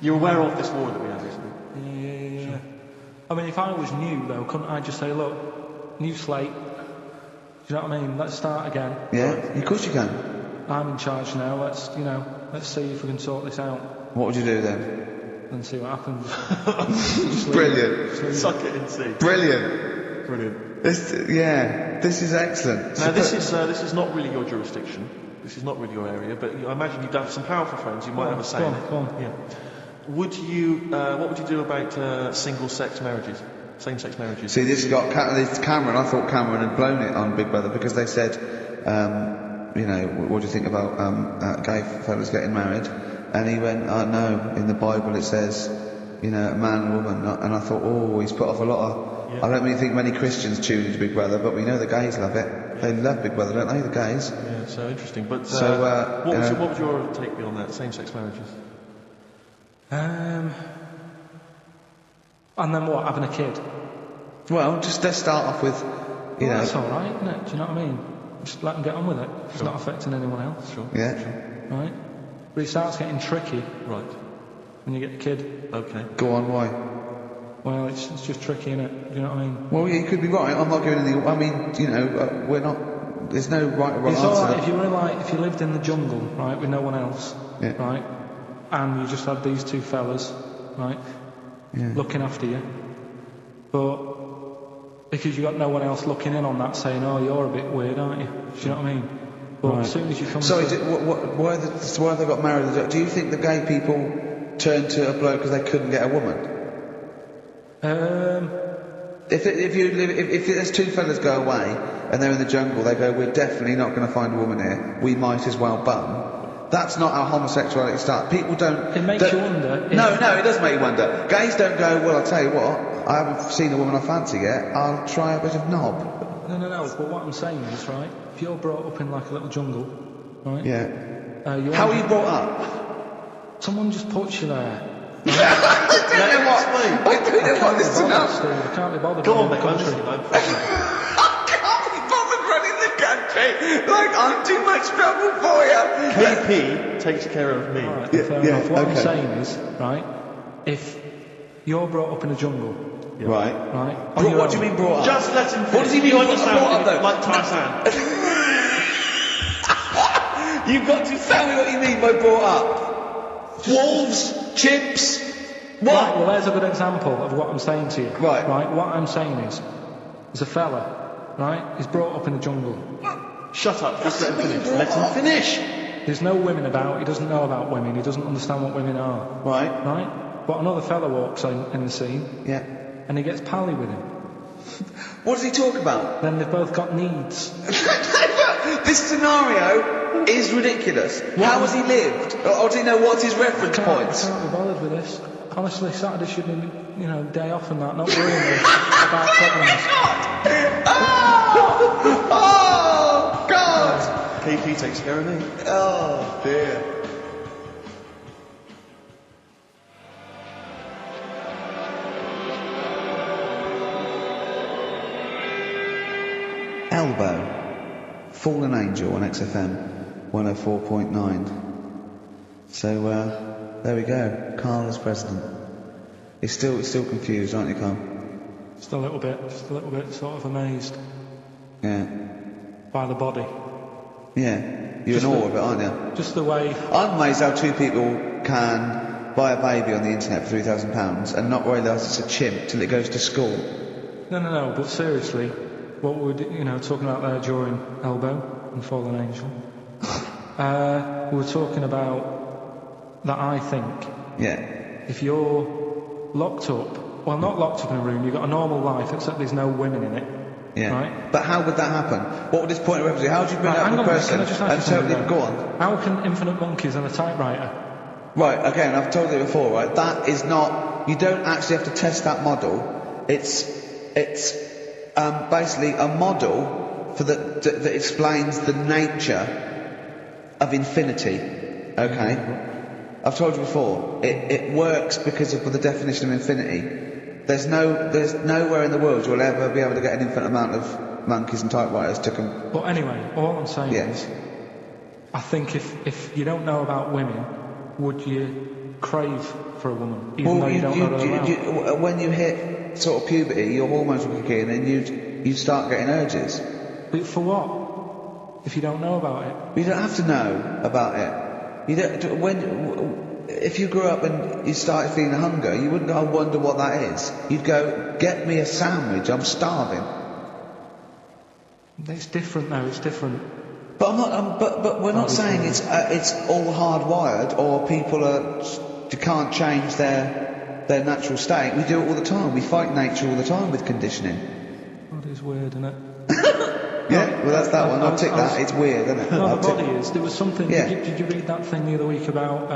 You're aware of this war that we had recently? Yeah. Sure. I mean, if I was new though, couldn't I just say, look, new slate? Do you know what I mean? Let's start again. Yeah, of course you can. I'm in charge now. Let's see if we can sort this out. What would you do then? And see what happens. Brilliant. Suck it and see. Brilliant. This is excellent. Now this is not really your jurisdiction. This is not really your area, but I imagine you'd have some powerful friends. You might have a say in it. Go on. Yeah. What would you do about single-sex marriages, same-sex marriages? See, this got Cameron. I thought Cameron had blown it on Big Brother because they said, what do you think about gay fellas getting married? And he went, oh no, in the Bible it says, a man and a woman. And I thought, he's put off a lot of... Yeah. I don't really think many Christians tune into Big Brother, but we know the gays love it. They love Big Brother, don't they, the gays? Yeah, so interesting. But what would your take be on that, same-sex marriages? And then what, having a kid? Well, let's start off with, That's alright, isn't it? Do you know what I mean? Just let them get on with it. It's not affecting anyone else. Sure. Yeah. Right? But it starts getting tricky Right. when you get a kid. Okay. Go on, why? Well, it's just tricky, innit? Do you know what I mean? Well, yeah, you could be right. I'm not giving any. I mean, you know, we're not. There's no right or wrong It's answer. alright if you were if you lived in the jungle, right, with no one else, Yeah. right, and you just had these two fellas, right, looking after you, but because you got no one else looking in on that, saying, "Oh, you're a bit weird, aren't you?" Do you know what I mean? But as soon as you come, Sorry, why have they got married? Do you think the gay people turned to a bloke because they couldn't get a woman? If there's two fellas go away and they're in the jungle, they go, we're definitely not going to find a woman here. We might as well bum. That's not how homosexuality starts. People don't. It makes you wonder. No, it does make you wonder. Gays don't go, well, I'll tell you what, I haven't seen a woman I fancy yet. I'll try a bit of knob. No. But what I'm saying is, right, if you're brought up in like a little jungle, right? Yeah. How are you brought up? Someone just puts you there. I don't know what this is about. I can't be bothered. Go on, running the country. I can't be bothered running the country. Like, I'm too much trouble for you. KP takes care of me. Alright, fair enough. What I'm saying is, right, if you're brought up in a jungle, Right. What do you mean brought up? Just let him finish. What does he mean You brought understand? up, though? Like Tarzan. You've got to tell me what you mean by brought up. Wolves, chips, what? Right, well, there's a good example of what I'm saying to you. Right. What I'm saying is, there's a fella, right, he's brought up in the jungle. Shut up. Just let him finish. Let him finish. There's no women about, he doesn't know about women, he doesn't understand what women are. Right. Right? But another fella walks in the scene, Yeah. and he gets pally with him. What does he talk about? Then they've both got needs. This scenario is ridiculous. How has he lived? Or does he know what's his reference points? I can't be bothered with this. Honestly, Saturday should be, day off and that, not worrying me about problems. Oh, God! KP takes care of me. Oh, dear. Elbow, Fallen Angel on XFM 104.9. So, there we go. Karl as president. He's still confused, aren't you, Karl? Just a little bit sort of amazed Yeah. by the body. Yeah. You're in awe of it, aren't you? Just the way. I'm amazed how two people can buy a baby on the internet for £3,000 and not realise it's a chimp till it goes to school. No, but seriously, what we're talking about there during Elbow and Fallen Angel, we were talking about that I think if you're locked up, well, not locked up in a room, you've got a normal life except there's no women in it. Yeah. Right? But how would that happen? What would this point of reference be? How would you bring up a person and totally go on? How can infinite monkeys and a typewriter? Right, okay, and I've told you before, right? That is not. You don't actually have to test that model. It's basically a model that explains the nature of infinity. Okay. I've told you before. It works because of the definition of infinity. There's nowhere in the world you'll ever be able to get an infinite amount of monkeys and typewriters to come. But anyway, all I'm saying is, I think if you don't know about women, would you crave for a woman, even though you don't know about? When you hit sort of puberty, your hormones will kick in, and you'd start getting urges. But for what? If you don't know about it? You don't have to know about it. You don't. If you grew up and you started feeling hunger, you wouldn't go, I wonder what that is. You'd go, get me a sandwich, I'm starving. It's different though, it's different. But I'm not. But we're not saying it's all hardwired or people can't change their natural state. We do it all the time. We fight nature all the time with conditioning. Body's weird, isn't it? Yeah, well that's that one. I'll tick that. It's weird, isn't it? No, the body is. There was something. Yeah. Did you read that thing the other week about?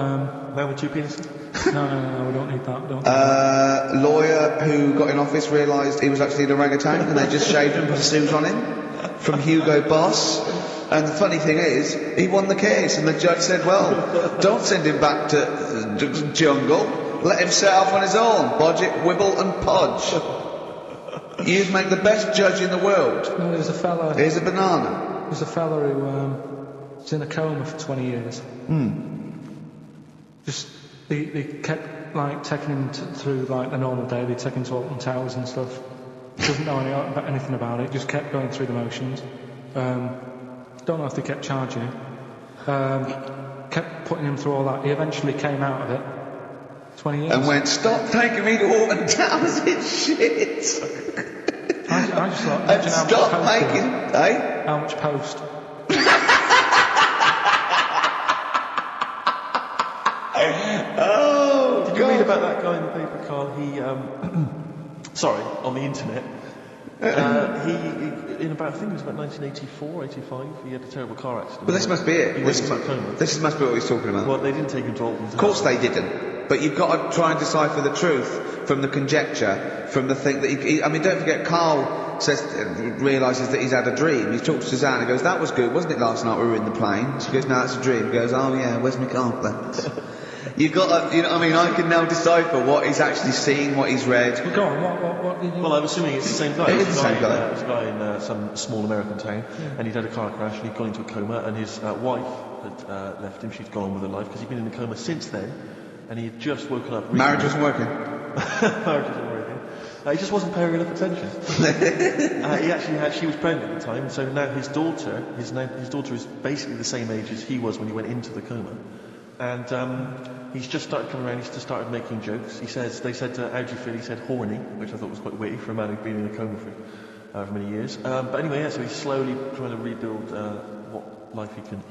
Man with two penises? No, we don't need that. Lawyer who got in office realised he was actually an orangutan and they just shaved him and put a suit on him from Hugo Boss. And the funny thing is, he won the case and the judge said, well, don't send him back to the jungle. Let him set off on his own. Bodge, wibble and podge. You'd make the best judge in the world. No, there's a fella. Here's a banana. There's a fella who was in a coma for 20 years. Just, they kept, like, taking him through, like, the normal day. They take him to Alton Towers and stuff. Doesn't know anything about it, just kept going through the motions. Don't know if they kept charging him. Kept putting him through all that. He eventually came out of it. 20 years. And went, stop taking me to Alton Towers, it's shit. I just thought, And stop making, eh? How much post? Oh, Did you read about that guy in the paper, Carl? He, sorry, on the internet. He, in about, I think it was about 1984, 85, he had a terrible car accident. But this must be it. He went into a coma. This must be what he's talking about. Well, they didn't take him to Alton Towers. Of course they didn't. But you've got to try and decipher the truth from the conjecture, from the thing that I mean, don't forget, Carl realises that he's had a dream. He talks to Suzanne and goes, that was good, wasn't it, last night we were in the plane? She goes, no, it's a dream. He goes, oh yeah, where's my car plates? You've got to, you know what I mean, I can now decipher what he's actually seen, what he's read. Well, go on, what did you... Well, I'm assuming it's the same guy. It is the same guy. It was a guy in some small American town, and he'd had a car crash, and he'd gone into a coma, and his wife had left him. She'd gone on with her life, because he'd been in a coma since then, and he had just woken up... Marriage wasn't working. Marriage wasn't working. He just wasn't paying enough attention. He actually she was pregnant at the time, so now his daughter is basically the same age as he was when he went into the coma. And he's just started coming around, he's just started making jokes. They said, how do you feel? He said, horny, which I thought was quite witty for a man who'd been in a coma for however many years. But anyway, yeah, so he's slowly trying to rebuild what life he can.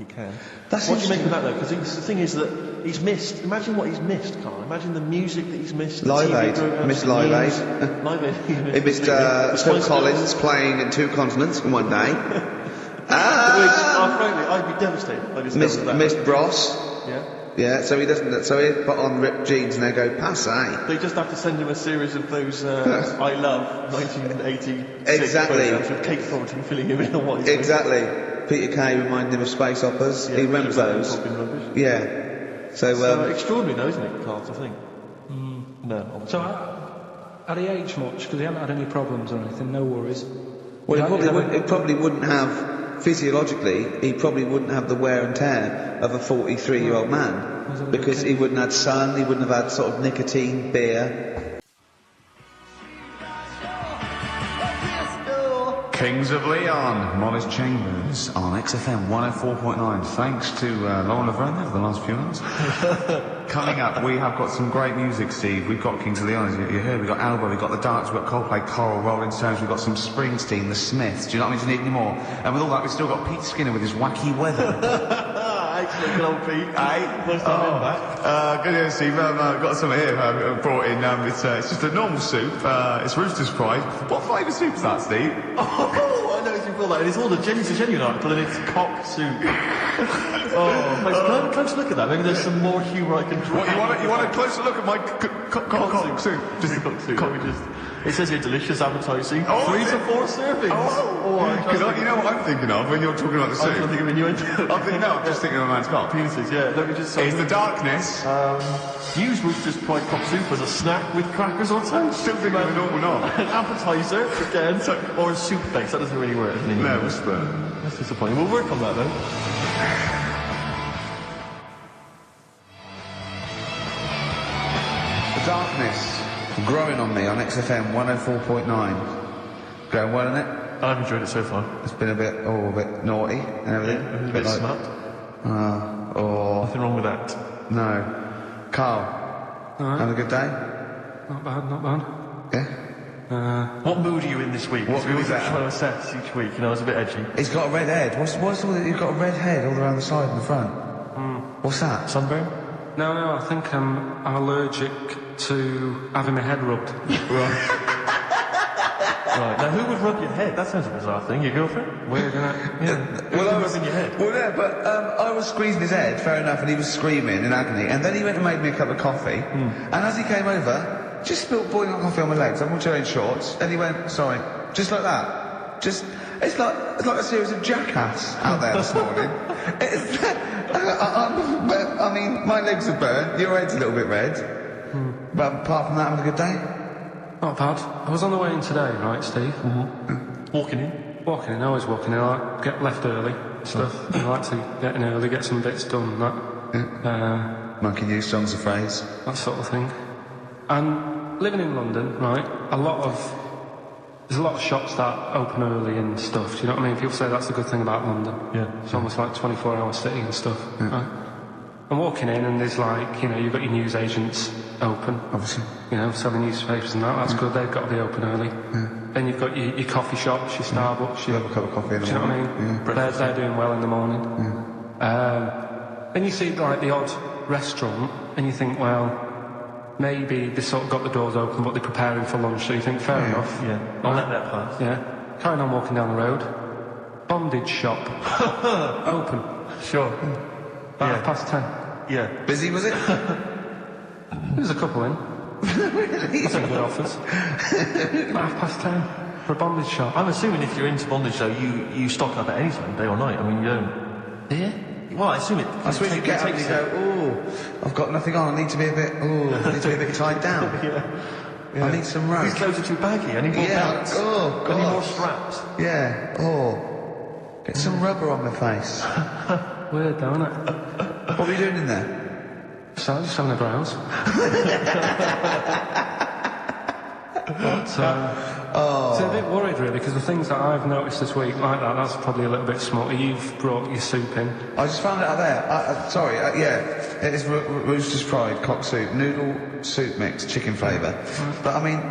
What do you make of that, though? Because the thing is that he's missed, imagine what he's missed, Carl. Imagine the music that he's missed. Live Aid. Missed Live Aid. Live Aid. He missed Phil Collins playing in 2 continents in one day. Frankly, I'd be devastated. Missed Bros. Yeah. Yeah, so he doesn't. So he put on ripped jeans and they go passe. They just have to send him a series of those I Love 1986 Exactly. programs with Kate Thornton filling him in on what he's Exactly. Peter Kay reminded him of space operas. Yeah, he remembers those. Yeah. So extraordinary, though, isn't it, Carl? I think. No. Obviously. So, had he aged much? Because he hadn't had any problems or anything. No worries. Well, he probably wouldn't have. Physiologically, he probably wouldn't have the wear and tear of a 43-year-old man, because he wouldn't have had sun, he wouldn't have had sort of nicotine, beer. Kings of Leon, Mollis Chambers on XFM 104.9. Thanks to Lauren Laverne for the last few hours. Coming up, we have got some great music, Steve. We've got Kings of Leon, as you heard. We've got Alba, we've got The Darks, we've got Coldplay, Coral, Rolling Stones, we've got some Springsteen, The Smiths. Do you know what I mean? Do you need any more? And with all that, we've still got Pete Skinner with his wacky weather. Excellent, good old Pete. First time in back. Good to see you. I've got some here brought in. It's just a normal soup. It's Rooster's Pride. What flavour soup is that, Steve? Oh, I know you feel that. And it's all it's a genuine article, and it's cock soup. Can I close look at that? Maybe there's some more humour I can draw. What, you want a closer look at my cock soup? Just cock soup. It says here delicious, appetizing. 3 to 4 servings. Because you know what I'm thinking of when you're talking about the soup? I'm thinking of innuendo. I'm just thinking of a man's cock. Penises, yeah. Let me just say. It's the darkness. Use Rooster's Pride cock soup as a snack with crackers or toast. Still thinking of a normal knob. An appetizer, again, or a soup base. That doesn't really work. No, whisper. That's disappointing. We'll work on that, though. The darkness growing on me on XFM 104.9. Going well, isn't it? I've enjoyed it so far. It's been a bit naughty and everything. Yeah, a bit smart. Nothing wrong with that. No. Carl, having a good day? Not bad. Yeah? What mood are you in this week? What we mood is always that? try to assess each week, you know, it's a bit edgy. He's got a red head. What's all that? He's got a red head all around the side and the front. What's that? Sunburn? No, I think I'm allergic to having my head rubbed. Right. Now, who would rub your head? That sounds a bizarre thing. Your girlfriend? Weird, isn't it? Yeah. Well, I was rubbing your head. Well, yeah, but I was squeezing his head, fair enough, and he was screaming in agony. And then he went and made me a cup of coffee. And as he came over, just spilled boiling hot coffee on my legs. I'm wearing shorts, and he went, "Sorry," just like that. It's like a series of jackass out there this morning. I mean, my legs are burnt. Your head's a little bit red. But apart from that, having a good day. Not bad. I was on the way in today, right, Steve? Walking in? walking in, always walking in. I like get left early, stuff. I like to get in early, get some bits done, that. Monkey new songs of phrase. That sort of thing. And living in London, right, there's a lot of shops that open early and stuff, do you know what I mean? People say that's a good thing about London. Yeah. It's almost like 24-hour city and stuff, right? I'm walking in and there's like, you know, you've got your news agents open. Obviously. You know, selling newspapers and that's good, they've got to be open early. Then you've got your coffee shops, your Starbucks, You have a cup of coffee in the do you know what morning. I mean? They're doing well in the morning. Then you see like the odd restaurant and you think, well, maybe they sort of got the doors open but they're preparing for lunch, so you think, fair enough. Yeah, I'll let that pass. Yeah. Carrying on walking down the road. Bondage shop. Open. Sure. About 10:30. Yeah. Busy, was it? There's a couple in. Really? Some good offers. About 10:30 for a bondage shop. I'm assuming if you're into bondage, though, you stock up at any time, day or night. I mean, you don't... Yeah? Well, I assume it... I suppose you get up and you go, oh, I've got nothing on, I need to be a bit tied down. Yeah. I need some rope. These clothes are too baggy, I need more belts. Oh, God. I need more straps. Yeah, oh. Get some rubber on my face. Weird though, isn't it? What were you doing in there? So, just having a browse. But, so a bit worried really, because the things that I've noticed this week like that's probably a little bit smutty. You've brought your soup in. I just found it out there. Sorry, yeah. It is Rooster's Pride, cock soup, noodle soup mix, chicken flavour. But I mean,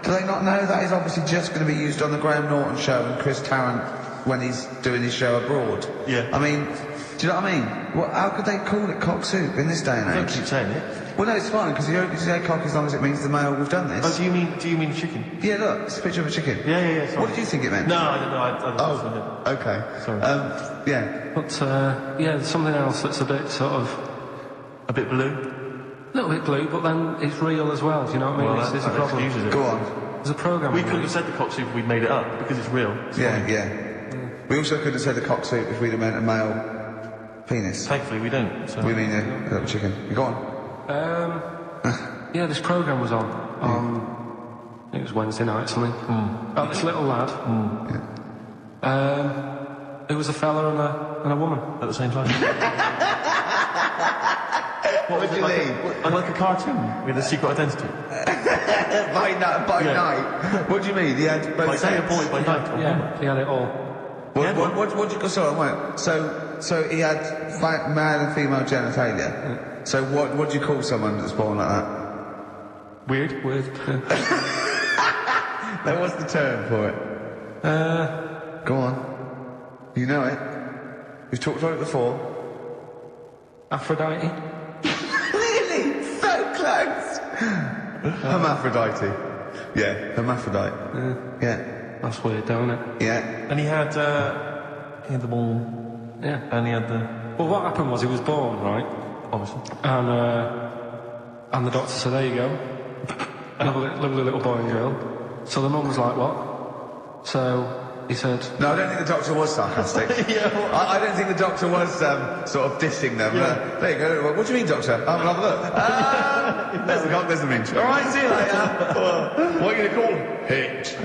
do they not know that is obviously just going to be used on the Graham Norton show and Chris Tarrant when he's doing his show abroad? Yeah. I mean, do you know what I mean? How could they call it cock soup in this day and Don't age? keep saying it. Well, no, it's fine, because you only say cock as long as it means the male we've done this. Oh, do you mean chicken? Yeah, look, it's a picture of a chicken. Yeah, sorry. What did you think it meant? No, I don't know. I don't know. Okay. Sorry. Yeah. But there's something else that's a bit sort of A bit blue? a little bit blue, but then it's real as well. Do you know what I mean? Well, There's a that problem. excuses it. Go on. There's a program. We couldn't have said the cock soup if we'd made it up, because it's real. It's fine. Yeah. We also could have said the cock soup if we'd have meant a male penis. Thankfully, we don't. So. We mean a little chicken. Go on. Yeah, this program was on. I think it was Wednesday night, something. About this little lad. It was a fella and a woman. At the same time. What would you mean? Like a cartoon with a secret identity. By night. What do you mean? He had both By day or sexes? boy, by night. Or Yeah, he had it all. What do you... Sorry, wait. So he had male and female genitalia. So what do you call someone that's born like that? Weird. Now, what's the term for it? Go on. You know it. We've talked about it before. Aphrodite. Really? So close. Hermaphrodite. Yeah, hermaphrodite. Yeah. That's weird, don't it? Yeah. And he had the ball. Yeah. And he had the... Well, what happened was he was born, right? Obviously. And the doctor said, there you go. Lovely little boy and girl. So the mum was like, what? So he said... No, I don't think the doctor was sarcastic. I don't think the doctor was sort of dissing them. Yeah. There you go. What do you mean, doctor? I'll have a look. There's the cock, there's the minge. All right, see you later. What are you going to call him? Hit.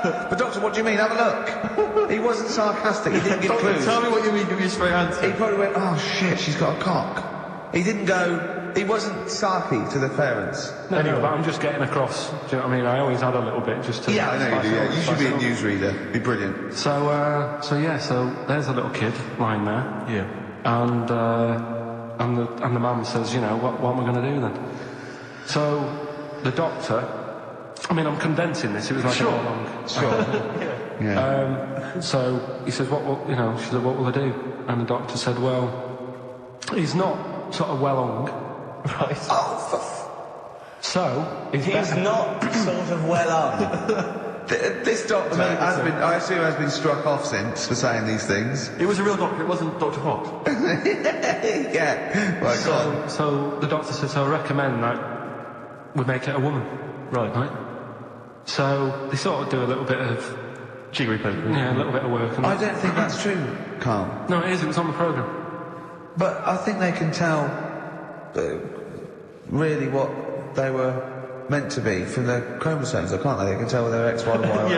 But doctor, what do you mean? Have a look. He wasn't sarcastic. He didn't give clues. Tell me what you mean. Give me a straight answer. He probably went, oh shit, she's got a cock. He didn't go... He wasn't sarky to the parents. No, but I'm just getting across. Do you know what I mean? I always had a little bit just to... Yeah, I know you do, yeah. You should be a newsreader. Be brilliant. So there's a little kid lying there. Yeah. And the mum says, you know, what am I going to do then? So the doctor... I mean, I'm condensing this. It was like a long... Sure. Yeah. So he says, she said, what will I do? And the doctor said, well, he's not sort of well hung. Right. So He's not sort of well on. This doctor I assume has been struck off since for saying these things. It was a real doctor. It wasn't Dr. Fox. Yeah. Right, go on. So the doctor said, so I recommend that we make it a woman. Right. So they sort of do a little bit of... Jiggery pokery. Yeah, a little bit of work. And I don't think that's true, Carl. No, it is. It was on the programme. But I think they can tell really what they were meant to be from the chromosomes, can't they? They can tell whether they're X, Y, or Y.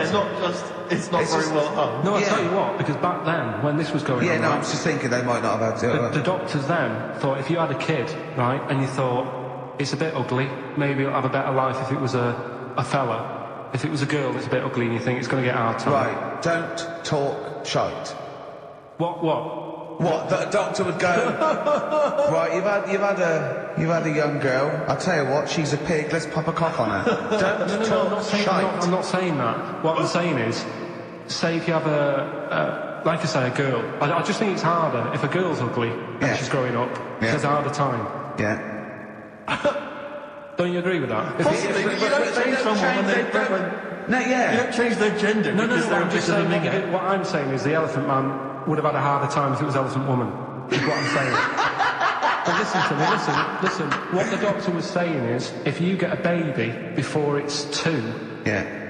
It's not very well hung. No, I tell you what, because back then, when this was going on... Yeah, no, I was just thinking they might not have had... The doctors then thought if you had a kid, right, and you thought, it's a bit ugly, maybe it'll have a better life if it was a fella. If it was a girl, it's a bit ugly and you think it's going to get hard time. Right, don't talk shite. What? What? That a doctor would go... Right, you've had a young girl. I'll tell you what, she's a pig, let's pop a cock on her. Don't talk shite. I'm not saying that. What I'm saying is, say if you have like I say, a girl. I just think it's harder if a girl's ugly and she's growing up. Yeah. It's a harder time. Yeah. Don't you agree with that? Possibly, you don't change someone when they're... No, yeah. You don't change their gender because they're a bit of a nigger. What I'm saying is the Elephant Man would have had a harder time if it was Elephant Woman. Is what I'm saying. But listen to me, listen. What the doctor was saying is, if you get a baby before it's 2,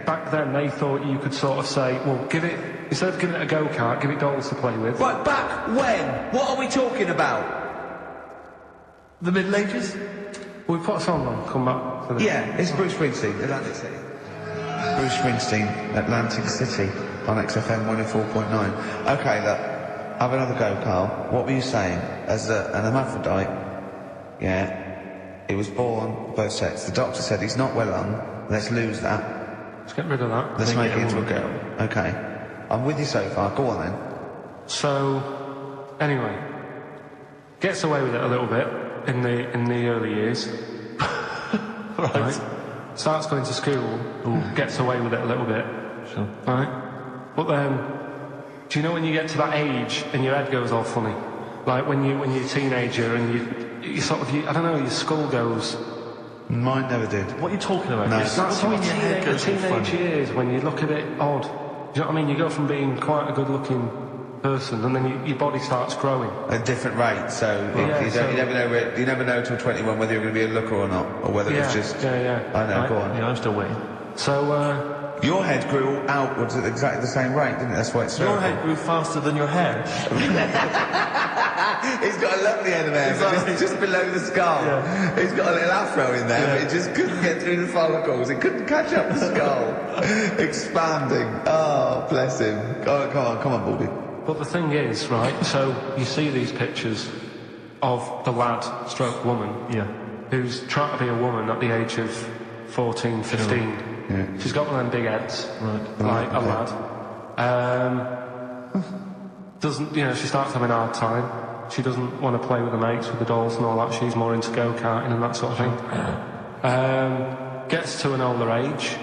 back then they thought you could sort of say, well, instead of giving it a go-kart, give it dolls to play with. Right, back when? What are we talking about? The Middle Ages? We put a song on, come back to this. Yeah, it's Bruce Springsteen, Atlantic City. Bruce Springsteen, Atlantic City, on XFM 104.9. OK, look, have another go, Carl. What were you saying? As an hermaphrodite, he was born both sexes. The doctor said he's not well hung, let's lose that. Let's get rid of that. Let's make it into a girl. OK. I'm with you so far, go on then. So, anyway, gets away with it a little bit in the early years. Right. Starts going to school, gets away with it a little bit. Sure. Right? But then, do you know when you get to that age and your head goes all funny? Like when you're a teenager and you sort of, I don't know, your skull goes... Mine never did. What are you talking about? No. That's what teenage years when you look a bit odd. Do you know what I mean? You go from being quite a good-looking person and then your body starts growing. At a different rate, so you never know till 21 whether you're going to be a looker or not, or whether it's just... Yeah. I know, go on. Yeah, I'm still waiting. So, your head grew outwards at exactly the same rate, didn't it? That's why it's Your head grew faster than your hair. He's got a lovely head of hair, just below the skull. Yeah. He's got a little afro in there, but it just couldn't get through the follicles. It couldn't catch up the skull. Expanding. Oh, bless him. Oh, come on, Bobby. But the thing is, right, so you see these pictures of the lad stroke woman who's trying to be a woman at the age of 14, 15. Yeah. She's got one of them big heads, like a lad. She starts having a hard time. She doesn't want to play with the mates, with the dolls and all that. She's more into go-karting and that sort of thing. Gets to an older age,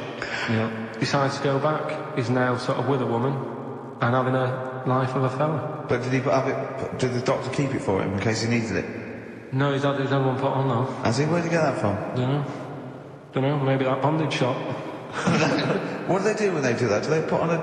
decides to go back. Is now sort of with a woman and having a life of a fella. But did the doctor keep it for him in case he needed it? No, he's had one put on though. Has he? Where'd he get that from? Don't know, maybe that bondage shop. What do they do when they do that? Do they put on a...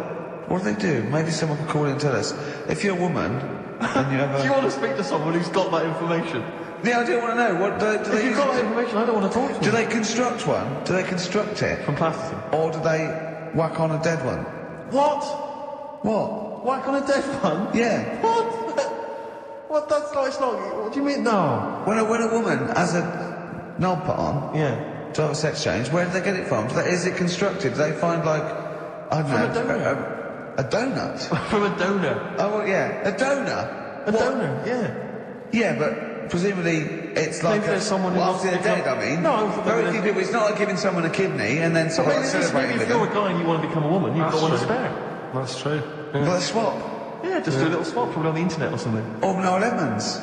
What do they do? Maybe someone can call in and tell us. If you're a woman and you have a... Do you want to speak to someone who's got that information? Yeah, I do want to know. What do they if you've got that information, I don't want to talk to you. Do they construct one? Do they construct it? From plastic? Or do they whack on a dead one? What? Whack on a dead one? Yeah. What? What? That's not... It's not... What do you mean? No. When a woman has a knob put on... Yeah. To have a sex change, where do they get it from? Is it constructed? Do they find, like, I don't know... From a donor. A donut? From a donor. Oh, well, yeah. A donor? Donor, yeah. Yeah, but presumably it's like... Maybe there's someone who after they're dead, I mean. No, very few people... It's not like giving someone a kidney and then sort of celebrating with them. If you're a guy and you want to become a woman, you've got one to spare. That's true. Well, a swap. Yeah, just do a little swap, probably on the internet or something. Or Noel Edmonds.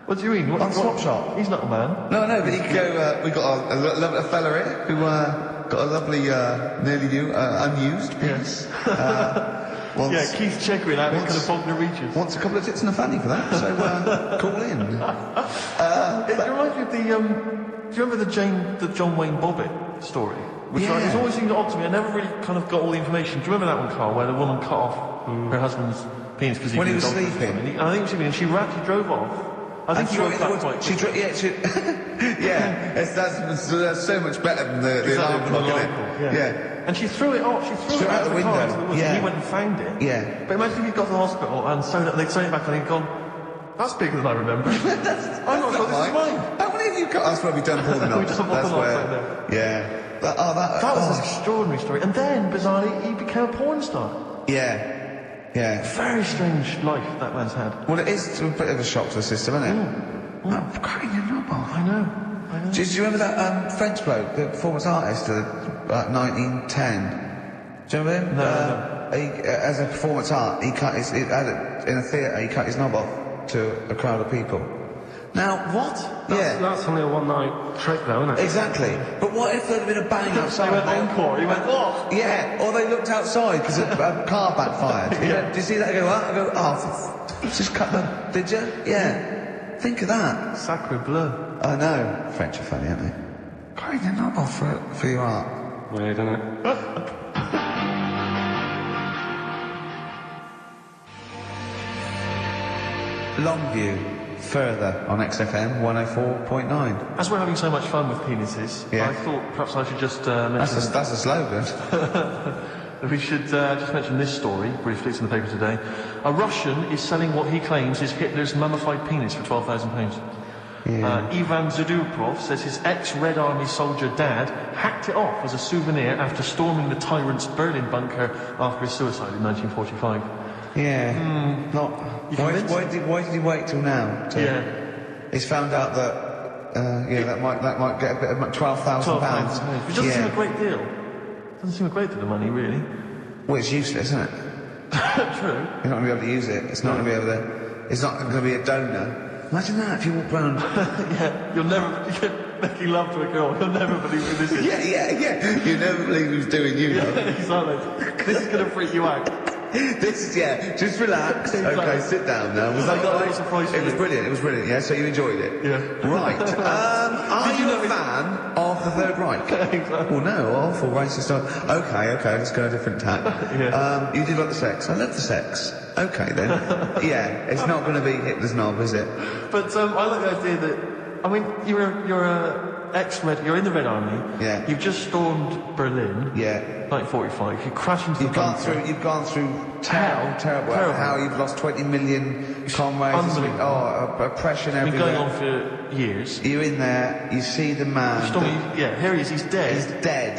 What do you mean? On Swap Shop. He's not a man. No, but he could go... we got a fella here who got a lovely, nearly new, unused piece. Keith Chegwin out in kind of Bognor Regis. Wants a couple of tits and a fanny for that, so call in. It reminds me of the... do you remember the John Wayne Bobbitt story? Which it's always seemed odd to me. I never really kind of got all the information. Do you remember that one, Carl, where the woman cut off her husband's penis because he was sleeping? I think he was sleeping, and she drove off. I think he went back quite quickly. That's so much better than the alarm clock, isn't it? Yeah. And she threw it off. She threw it out the window. And he went and found it. Yeah. But imagine if he'd got to the hospital and they'd sewn it back and he'd gone, that's bigger than I remember. I'm not sure this is mine. How many of That's where we done Paul the Knots. That's where. Yeah. That was an extraordinary story. And then, bizarrely, he became a porn star. Yeah. Yeah. Very strange life that man's had. Well, it is a bit of a shock to the system, isn't it? Cutting your knob off. I know. Do you remember that French bloke, the performance artist, like 1910? Do you remember him? No. As a performance art, in a theatre, he cut his knob off to a crowd of people. Now, what? That's only a one-night trick, though, isn't it? Exactly. But what if there'd been a bang outside? He went encore. He went, oh! Yeah, or they looked outside because a car backfired. Did you see that? I go, just cut them. Did you? Yeah. Think of that. Sacre bleu. I know. French are funny, aren't they? Cutting your knob off for your art. Weird, isn't it? Longview. Further on XFM 104.9. As we're having so much fun with penises, I thought perhaps I should just mention... That's a slogan. We should just mention this story, briefly, it's in the paper today. A Russian is selling what he claims is Hitler's mummified penis for £12,000. Yeah. Ivan Zuduprov says his ex-Red Army soldier dad hacked it off as a souvenir after storming the tyrant's Berlin bunker after his suicide in 1945. Yeah. Why did he wait till now? He's found out that that might get a bit of £12,000. Which doesn't seem a great deal. Doesn't seem a great deal of money, really. Well, it's useless, isn't it? True. You're not going to be able to use it. It's not going to be able to. It's not going to be a donor. Imagine that if you walk round. You're making love to a girl. You'll never believe who this is. Yeah. You never believe who's doing you. Exactly. This is going to freak you out. Just relax. Okay, sit down now. It was brilliant, yeah, so you enjoyed it? Yeah. Right. Are you a fan of the Third Reich? Exactly. Well, no, awful racist. Okay, let's go a different tack. You did like the sex. I love the sex. Okay, then. Yeah, it's not going to be Hitler's knob, is it? But I like the idea that, I mean, you're in the Red Army. Yeah. You've just stormed Berlin. Yeah. 1945. You crash into the bunker. You've gone through terrible. How you've lost 20 million comrades. Oppression everywhere. It's been going on for years. You're in there. You see the man. Here he is. He's dead.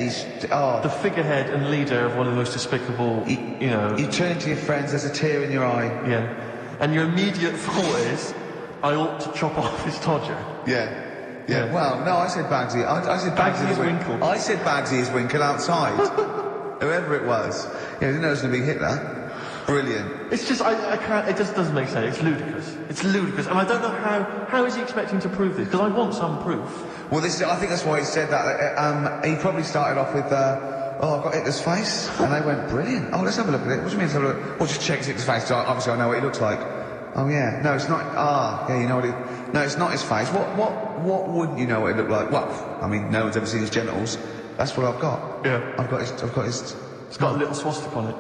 He's dead. The figurehead and leader of one of the most despicable. You turn to your friends. There's a tear in your eye. Yeah. And your immediate thought is, I ought to chop off his todger. Yeah. Well, no, I said Bagsy. I said Bagsy is Winkle. I said Bagsy is Winkle outside. Whoever it was. I didn't know it was going to be Hitler. Brilliant. It's just, I can't, it just doesn't make sense. It's ludicrous. And I don't know how is he expecting to prove this? Because I want some proof. Well, I think that's why he said that. He probably started off with, I've got Hitler's face. And they went, brilliant. Oh, let's have a look at it. What do you mean, let's have a look? Well, just check Hitler's face. Obviously, I know what he looks like. Oh, yeah. No, it's not. You know what it... No, it's not his face. What wouldn't you know what it looked like? Well, I mean, no one's ever seen his genitals. That's what I've got. Yeah. I've got his... It's got a little swastika on it.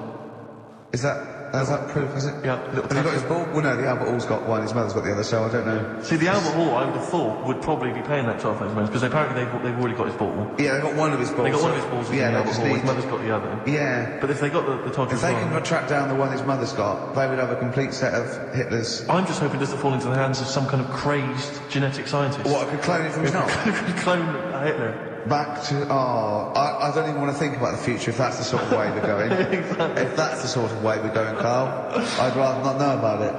Is that proof, is it? Yeah. Have you got his ball? Well, no, the Albert Hall's got one, his mother's got the other, so I don't know. See, the Albert Hall, I would have thought, would probably be paying that £12,000 because apparently they've already got his ball. Yeah, they've got one of his balls. They got one of his balls in the Albert Hall, his mother's got the other. Yeah. But if they got the Todger If they can track down the one his mother's got, they would have a complete set of Hitler's... I'm just hoping this to fall into the hands of some kind of crazed genetic scientist. What, could clone it from his knob? Could clone Hitler. Back to... I don't even want to think about the future if that's the sort of way we're going. Exactly. If that's the sort of way we're going, Carl, I'd rather not know about it.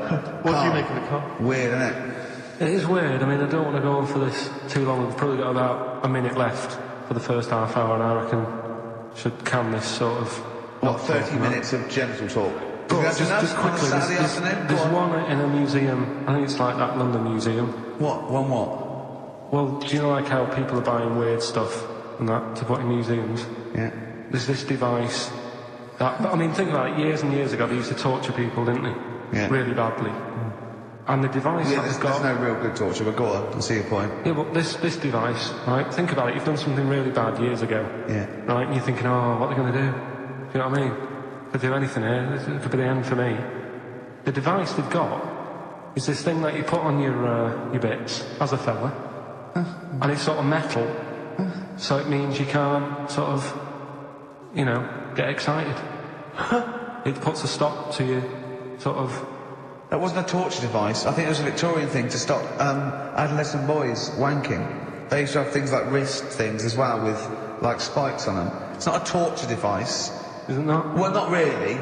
What do you make of it, Carl? Weird, isn't it? It is weird. I mean, I don't want to go on for this too long. We've probably got about a minute left for the first half hour, and I reckon should can this sort of... What, 30 minutes of genital talk? Just quickly, there's one in a museum, I think it's like that London Museum. What? One what? Well, do you know like how people are buying weird stuff and that to put in museums? Yeah. There's this device that, I mean, think about it, years and years ago they used to torture people, didn't they? Yeah. Really badly. And the device that there's got... no real good torture, but go on, I see your point. Yeah, but this device, right, think about it, you've done something really bad years ago. Yeah. Right, and you're thinking, what are they going to do? You know what I mean? Could do anything here, it could be the end for me. The device they've got is this thing that you put on your bits, as a fella, and it's sort of metal, so it means you can't sort of, get excited. It puts a stop to you, sort of... That wasn't a torture device. I think it was a Victorian thing to stop adolescent boys wanking. They used to have things like wrist things as well with like spikes on them. It's not a torture device. Isn't that? Well, not really.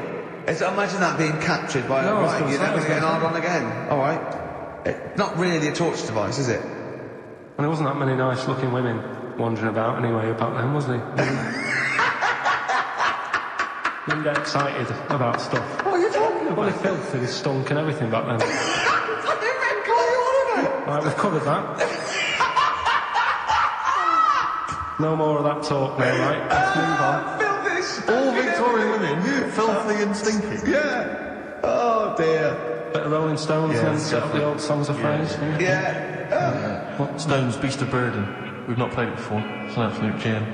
Imagine that being captured by a right, you're never getting hard on again. Alright. It's not really a torture device, is it? And there wasn't that many nice looking women wandering about anyway about them, was there? Didn't get excited about stuff. What are you talking about? Well, they filthy, they stunk and everything back then. Right, we've covered that. No more of that talk now, right? Let's move on. All Victorian women, filthy and stinky. Yeah. Oh dear. Bit of Rolling Stones and then set up the old songs of phrase. Yeah. What? Stones, Beast of Burden. We've not played it before. It's an absolute gem.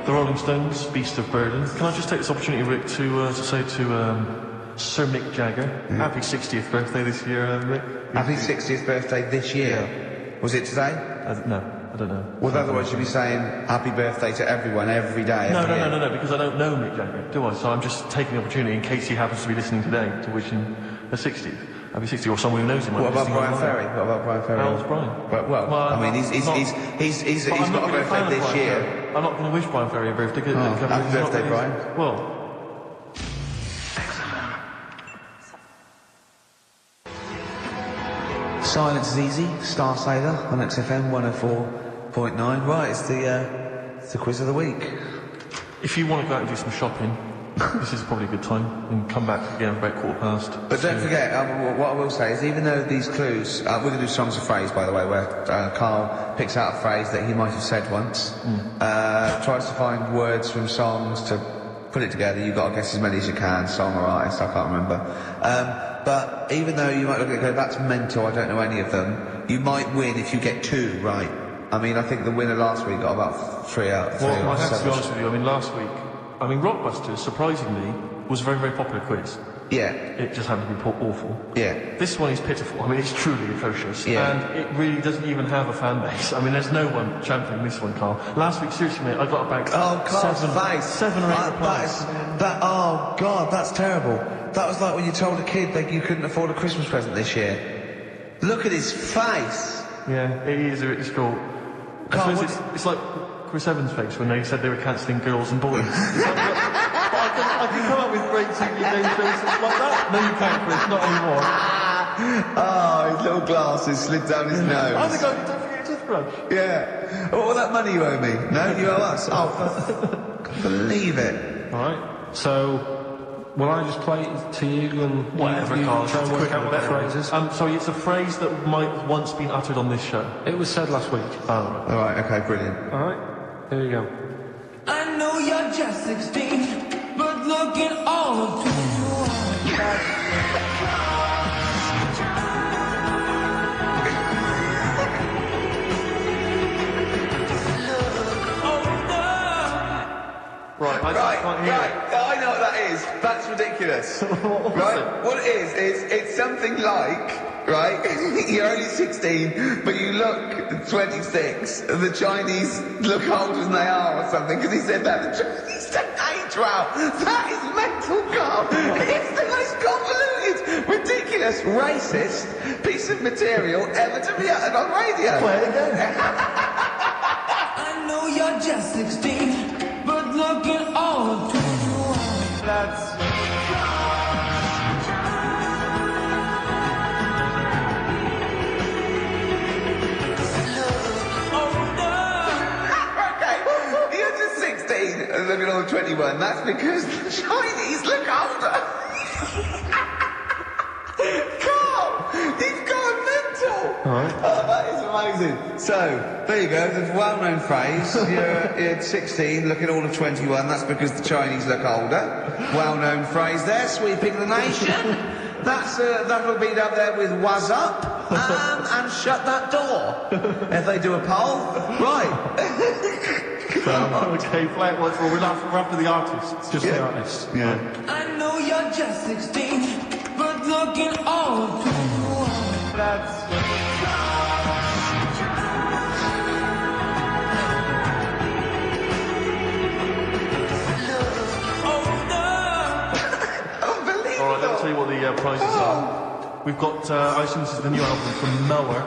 The Rolling Stones, Beast of Burden. Can I just take this opportunity, Rick, to say to Sir Mick Jagger, happy 60th birthday this year, Rick. Happy 60th birthday this year. Yeah. Was it today? No, I don't know. Well, otherwise you'd be saying happy birthday to everyone every day. No, because I don't know Mick Jagger, do I? So I'm just taking the opportunity in case he happens to be listening today to wish him a 60th. Happy 60th, or someone who knows him. What about Brian Ferry? How old's Brian? Well, I mean, he's got a birthday this year. I'm not going to wish Brian Ferry a birthday. Happy birthday, Brian. Well. Silence is easy. Star Sailor on XFM 104.9. Right, it's the quiz of the week. If you want to go out and do some shopping, this is probably a good time, and come back again about 15:15. But don't forget, what I will say is, even though these clues, we're going to do songs of phrase, by the way, where Karl picks out a phrase that he might have said once, tries to find words from songs to put it together. You've got to guess as many as you can, song or artist, I can't remember. But even though you might look at it and go, that's mental, I don't know any of them, you might win if you get 2 right. I mean, I think the winner last week got about 3 out of 3. Well, I have to be honest with you, I mean, last week, Rockbusters, surprisingly, was a very, very popular quiz. Yeah. It just happened to be awful. Yeah. This one is pitiful. I mean, it's truly atrocious. Yeah. And it really doesn't even have a fan base. I mean, there's no one championing this one, Karl. Last week, seriously, mate, I got about seven or eight replies. Oh, God, that's terrible. That was like when you told a kid that you couldn't afford a Christmas present this year. Look at his face. Yeah, it is a bit difficult. Karl, it's like Chris Evans' face when they said they were cancelling girls and boys. I can come up with great TV name faces like that. No, you can't, Chris, not anymore. Oh, his little glasses slid down his nose. I think I don't forget your toothbrush. Yeah. Oh, all that money you owe me. No, you owe us. Oh, can't believe it. Alright, so will I just play it to you and whatever, you Karl, try and work out what the phrase is? Sorry, it's a phrase that might once been uttered on this show. It was said last week. Oh, right. Alright, okay, brilliant. Alright, here you go. I know you're just 16, but look at all of 21. Right, I know what that is. That's ridiculous. Right? What it is it's something like, right, you're only 16, but you look 26, and the Chinese look older than they are or something, because he said that the Chinese don't age well. That is mental, Karl. It's the most convoluted, ridiculous, racist piece of material ever to be uttered on radio. Play it again. I know you're just 16. But look at all of 21. That's Okay, you're just 16 and looking all 21. That's because the Chinese look older. Karl, you've gone mental. Alright. Oh, that is amazing. So, there you go, the well-known phrase. You're 16, looking all of 21. That's because the Chinese look older. Well-known phrase there, sweeping the nation. That'll be up there with "was up" and "shut that door." If they do a poll, right? Okay, play it once more. We're after the artists. Just the artist. Yeah. I know you're just 16, but look at all of 21. That's prizes are. We've got, I assume this is the new album from Mower.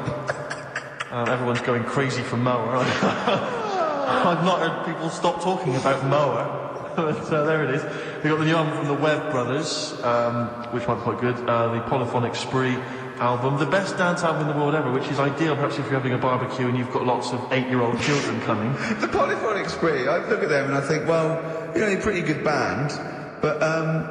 Everyone's going crazy for Mower. I've not heard people stop talking about Mower. But there it is. We've got the new album from the Webb Brothers, which might be quite good. The Polyphonic Spree album, the best dance album in the world ever, which is ideal perhaps if you're having a barbecue and you've got lots of 8-year-old children coming. The Polyphonic Spree, I look at them and I think, well, you know, they're a pretty good band, but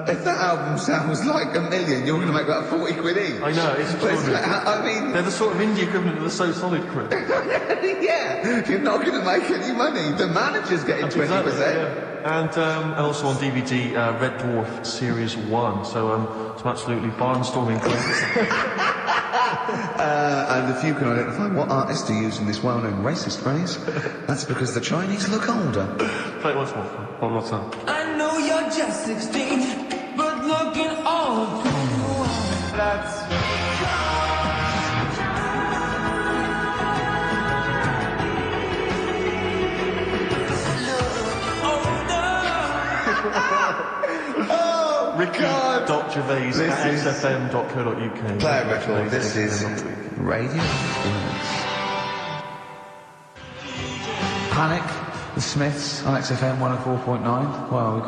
if that album sounds like $1 million, you're going to make about 40 quid each. I know, it's extraordinary. I mean... They're the sort of indie equivalent of the So Solid crew. Yeah, you're not going to make any money. The manager's getting 20%. Exactly, yeah. And also on DVD, Red Dwarf Series 1, so some absolutely barnstorming claims. And if you can identify what artist to use in this well-known racist phrase, that's because the Chinese look older. Play it once more. One more time. I know you're just 16, but looking all 21. That's... Ricky.Gervais at xfm.co.uk. Play it, record. This is Radio Experience. Panic, the Smiths on XFM 104.9. Well, we've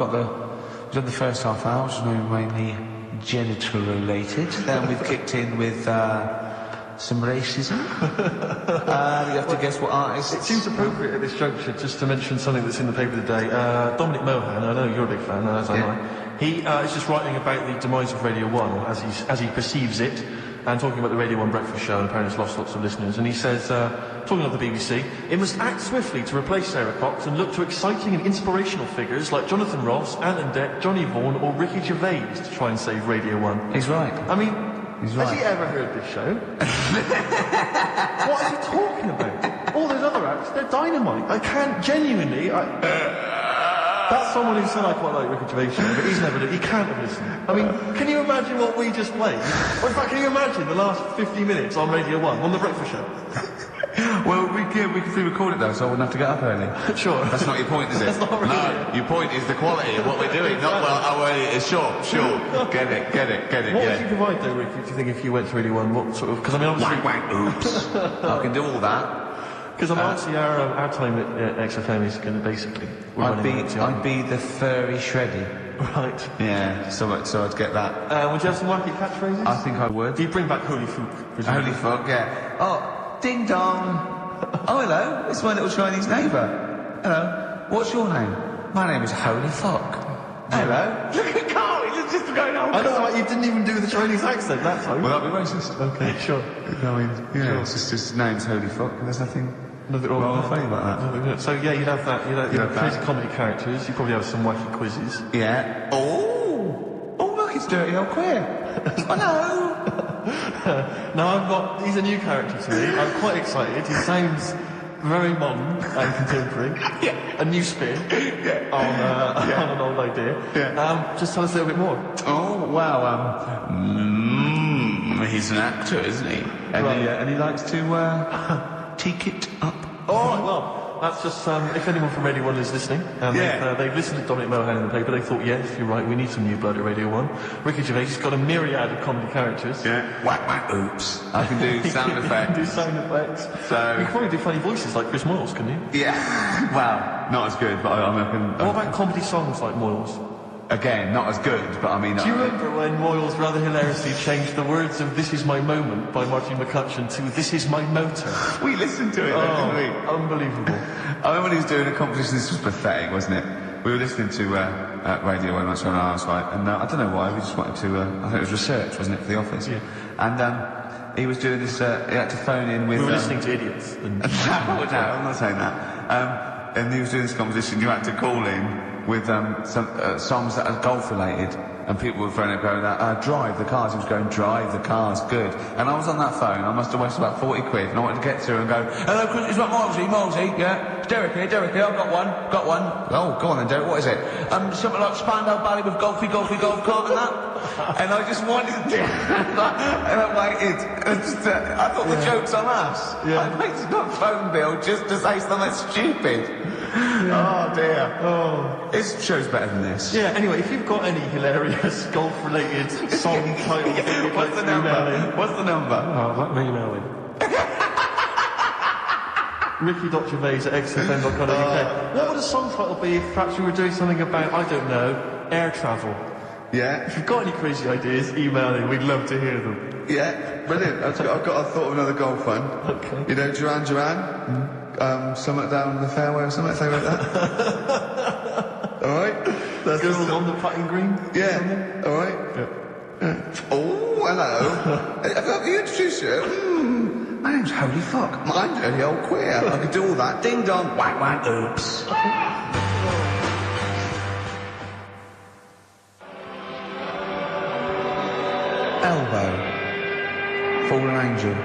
done the first half hour, which is mainly genital related. Then we've kicked in with some racism. You have to guess what artist. It seems appropriate at this juncture just to mention something that's in the paper today. Dominic Mohan, I know you're a big fan, as am I. He is just writing about the demise of Radio 1 as he perceives it, and talking about the Radio 1 breakfast show, and apparently it's lost lots of listeners. And he says, talking of the BBC, it must act swiftly to replace Sarah Cox and look to exciting and inspirational figures like Jonathan Ross, Anne Dec, Johnny Vaughan or Ricky Gervais to try and save Radio 1. He's right. I mean, he's right. Has he ever heard this show? What is he talking about? All those other acts, they're dynamite. I can't genuinely... That's someone who said I quite like Ricky Gervais show, but he's never... He can't have listened. I mean, can you imagine what we just played? Or in fact, can you imagine the last 50 minutes on Radio 1, on the breakfast show? Well, we can pre-record it though, so I wouldn't have to get up early. Sure. That's not your point, is it? That's not really No, your point is the quality of what we're doing. Not, well, sure. Get it. What would you provide though, Ricky, do you think, if you went to Radio 1? What sort of... Because I mean, obviously... Oops. I can do all that. Because obviously our time at XFM is going to basically... I'd be the furry shreddy. Right. Yeah, so I'd get that. Would you have some wacky catchphrases? I think I would. Do you bring back Holy Fook? Holy Fook, yeah. Oh, ding dong. Oh, hello, it's my little Chinese neighbour. Hello, what's your name? My name is Holy Fuck. Hello. Look at Carl, he's just going on. I know, you didn't even do the Chinese accent that time. Well, that'd be racist. Okay, sure. I mean, yeah, it's just his name's Holy Fuck, and there's nothing wrong funny about that. So yeah, you'd have that. You'd have crazy comedy characters. You'd probably have some wacky quizzes. Yeah. Oh, look, it's Dirty Old Queer. Hello. Now he's a new character to me. I'm quite excited. He sounds very modern and contemporary. Yeah. A new spin on an old idea. Yeah. Just tell us a little bit more. Oh, wow. He's an actor, isn't he? And he likes to teak it up. All right, well, that's just, if anyone from Radio 1 is listening, and they've listened to Dominic Mohan in the paper, they thought, yes, you're right, we need some new blood at Radio 1. Ricky Gervais has got a myriad of comedy characters. Yeah. Whack, oops. I can do sound effects. You can do sound effects. So... You can probably do funny voices like Chris Moyles, can you? Yeah. Well, not as good, but I can... What about comedy songs like Moyles? Again, not as good, but I mean... Do you remember when Moyles rather hilariously changed the words of This Is My Moment by Martin McCutcheon to This Is My Motor? We listened to it, didn't we? Unbelievable. I remember when he was doing a competition, this was pathetic, wasn't it? We were listening to Radio 1 once on our site, and I don't know why, we just wanted to... I think it was research, wasn't it, for The Office? Yeah. And he was doing this... he had to phone in with... We were listening to idiots. And... no, I'm not saying that. And he was doing this competition, you had to call in with some songs that are golf related, and people were throwing it going, drive the cars. He was going, drive the cars, good. And I was on that phone, I must have wasted about 40 quid, and I wanted to get through and go, hello, Chris, it's Milesy, yeah? It's Derek here, I've got one. Oh, go on then, Derek, what is it? Something like Spandau Ballet with golf cart and that. And I just wanted to, and I waited. And I thought the joke's on us. Yeah. I waited on phone bill just to say something stupid. Oh dear. Oh. This show's better than this. Yeah, anyway, if you've got any hilarious golf-related song titles that you'd like to email in, What's the number? Oh, let me email him. ricky.gervais@xfm.co.uk. What would a song title be if perhaps you were doing something about, I don't know, air travel? Yeah. If you've got any crazy ideas, email in. We'd love to hear them. Yeah, brilliant. I thought of another golf one. Okay. You know, Duran Duran? Something down the fairway or something like that. Alright? That's girls on the putting green? Yeah. Alright? Yeah. Oh, hello. Have you introduced you? My name's Holy Fuck. I'm Dirty Old Queer. I could do all that. Ding dong, whack whack, oops. Elbow. Fallen Angel.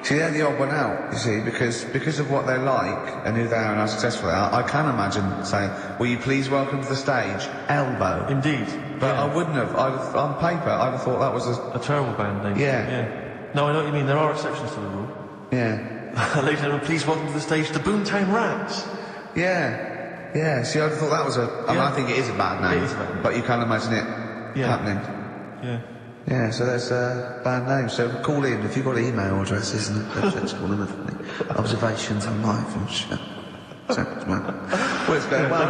See, they're the odd one out, you see, because of what they're like and who they are and how successful they are. I can imagine saying, will you please welcome to the stage, Elbow. Indeed. But I wouldn't have. On paper, I'd have thought that was a terrible band name. Yeah. No, I know what you mean. There are exceptions to the rule. Yeah. Ladies and gentlemen, please welcome to the stage the Boomtown Rats. Yeah. Yeah. See, I'd have thought that was I mean, I think it is a bad name. It is a bad name. But you can't imagine it happening. Yeah. Yeah, so that's a bad name. So call in if you've got email addresses and observations on life and shit. So, well, it's going well.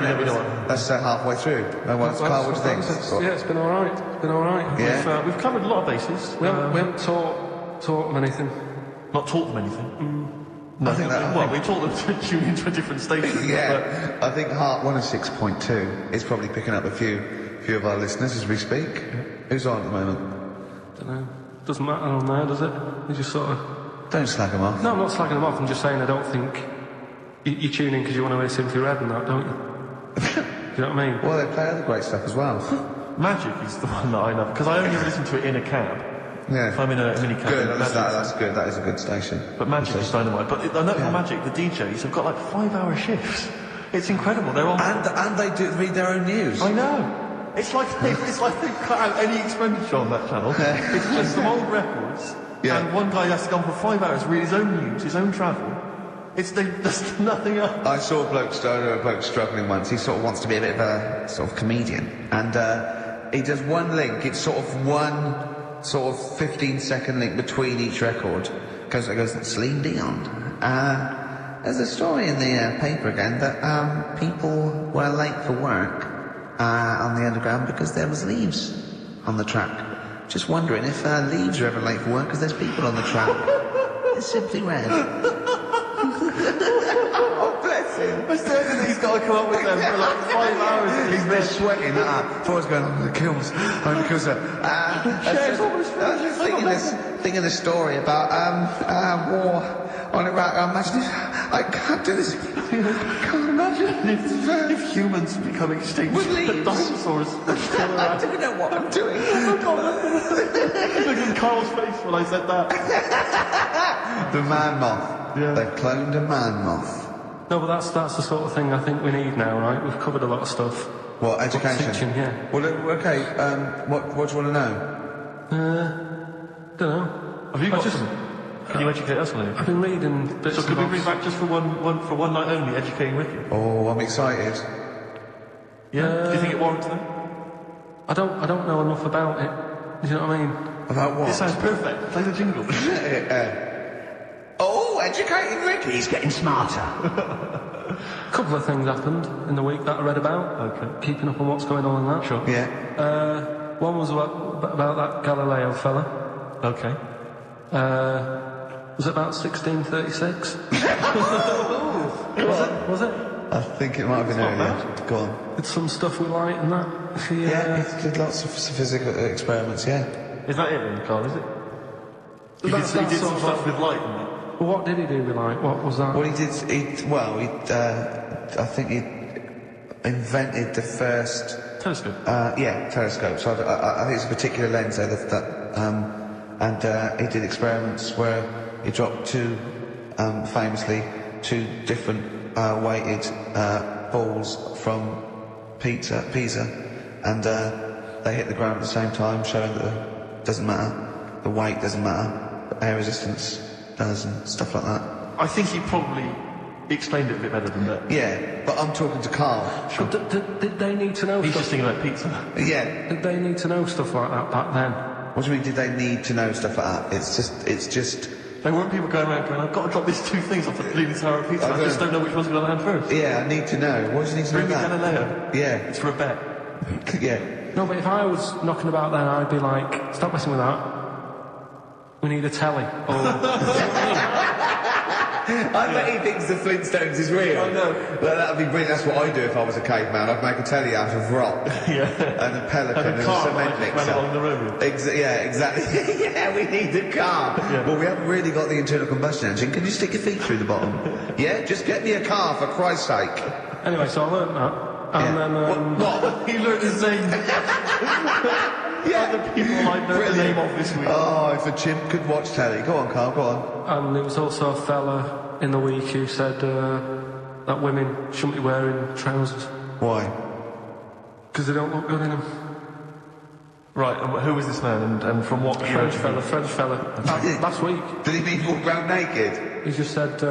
That's halfway through. Carl, what do you think? Yeah, it's been alright. It's been alright. Yeah. We've covered a lot of bases. We haven't taught them anything. Not taught them anything. No, I think that. We taught them to tune into a different station. Yeah, I think Heart 106.2 is probably picking up a few of our listeners as we speak. Yeah. Who's on at the moment? Don't know. Doesn't matter on there, does it? You just sort of... Don't slag them off. No, I'm not slagging them off. I'm just saying I don't think... You tune in because you want to hear Simply Red and that, don't you? Do you know what I mean? Well, they play other great stuff as well. Magic is the one that I love, because I only ever listen to it in a cab. Yeah. If I'm in a mini cab. Good, that's good. That is a good station. But Magic is dynamite. But I know for Magic, the DJs have got like 5-hour shifts. It's incredible. They're on... And they do read their own news. I know. It's like they've cut out any expenditure on that channel. It's just some old records. Yeah. And one guy has to go on for 5 hours, read his own news, his own travel. There's nothing else. I saw a bloke struggling once. He sort of wants to be a bit of a sort of comedian. And he does one link. It's sort of one 15-second link between each record. Goes, Celine Dion. There's a story in the paper again that people were late for work on the underground because there was leaves on the track. Just wondering if leaves are ever late for work because there's people on the track. It's Simply Red. Oh, bless him. I said that he's got to come up with them for like 5 hours. He's been sweating. Before it's going on the kills. I was just thinking this story about war on Iraq. I can't do this. I can't imagine if humans become extinct with leaves. Dinosaurs. I don't know what I'm doing. Look at Carl's face when I said that. The man moth. Yeah. They've cloned a man moth. No, but that's the sort of thing I think we need now, right? We've covered a lot of stuff. What, education? Teaching, yeah. Well, okay. What do you want to know? Don't know. Have you got some? Can you educate us on it? I've been reading bits. So could we bring back just for one night only, educating Ricky? Oh, I'm excited. Yeah. Do you think it warrants them? I don't know enough about it. Do you know what I mean? About what? It sounds perfect. Play the jingle. Oh, educating Ricky. He's getting smarter. A couple of things happened in the week that I read about. Okay. Keeping up on what's going on in that. Sure. Yeah. One was about that Galileo fella. Okay. Was it about 1636? Was it? I think it might have been earlier. Go on. It's some stuff with light and that. He did lots of physical experiments, yeah. Is that it then, Carl, is it? He did some stuff with light, didn't he? What did he do with light? What was that? Well, I think he invented the first... Telescope? Telescope. So I think it's a particular lens there and he did experiments where he dropped famously two different weighted balls from Pisa, and they hit the ground at the same time, showing that it doesn't matter. The weight doesn't matter. The air resistance does and stuff like that. I think he probably explained it a bit better than that. Yeah, but I'm talking to Karl. Sure. Did they need to know He's stuff? just thinking about pizza. Yeah. Did they need to know stuff like that back then? What do you mean, did they need to know stuff like that? It's just... There weren't people going around going, I've got to drop these 2 things off the bleeding tower of pizza. I just don't know which one's going to land first. Yeah, I need to know. What do you need to know Bring me about that? Galileo. Yeah. It's for a bet. Yeah. No, but if I was knocking about then, I'd be like, stop messing with that. We need a telly. I bet he thinks the Flintstones is real. I know. Well, that would be brilliant. That's what I'd do if I was a caveman. I'd make a telly out of rock. Yeah. And a pelican and a cement mixer. Along the road. Yeah, exactly. Yeah, we need a car. Yeah. Well, we haven't really got the internal combustion engine. Can you stick your feet through the bottom? Yeah, just get me a car, for Christ's sake. Anyway, so I learnt that. And then... What? He learned his name. Yeah. Other people like the name of this week. Oh, if a chimp could watch telly. Go on, Karl, go on. And there was also a fella in the week who said that women shouldn't be wearing trousers. Why? Because they don't look good in them. Right, and who was this man and from what era? French fella. Last week. Did he mean walk around naked? He just said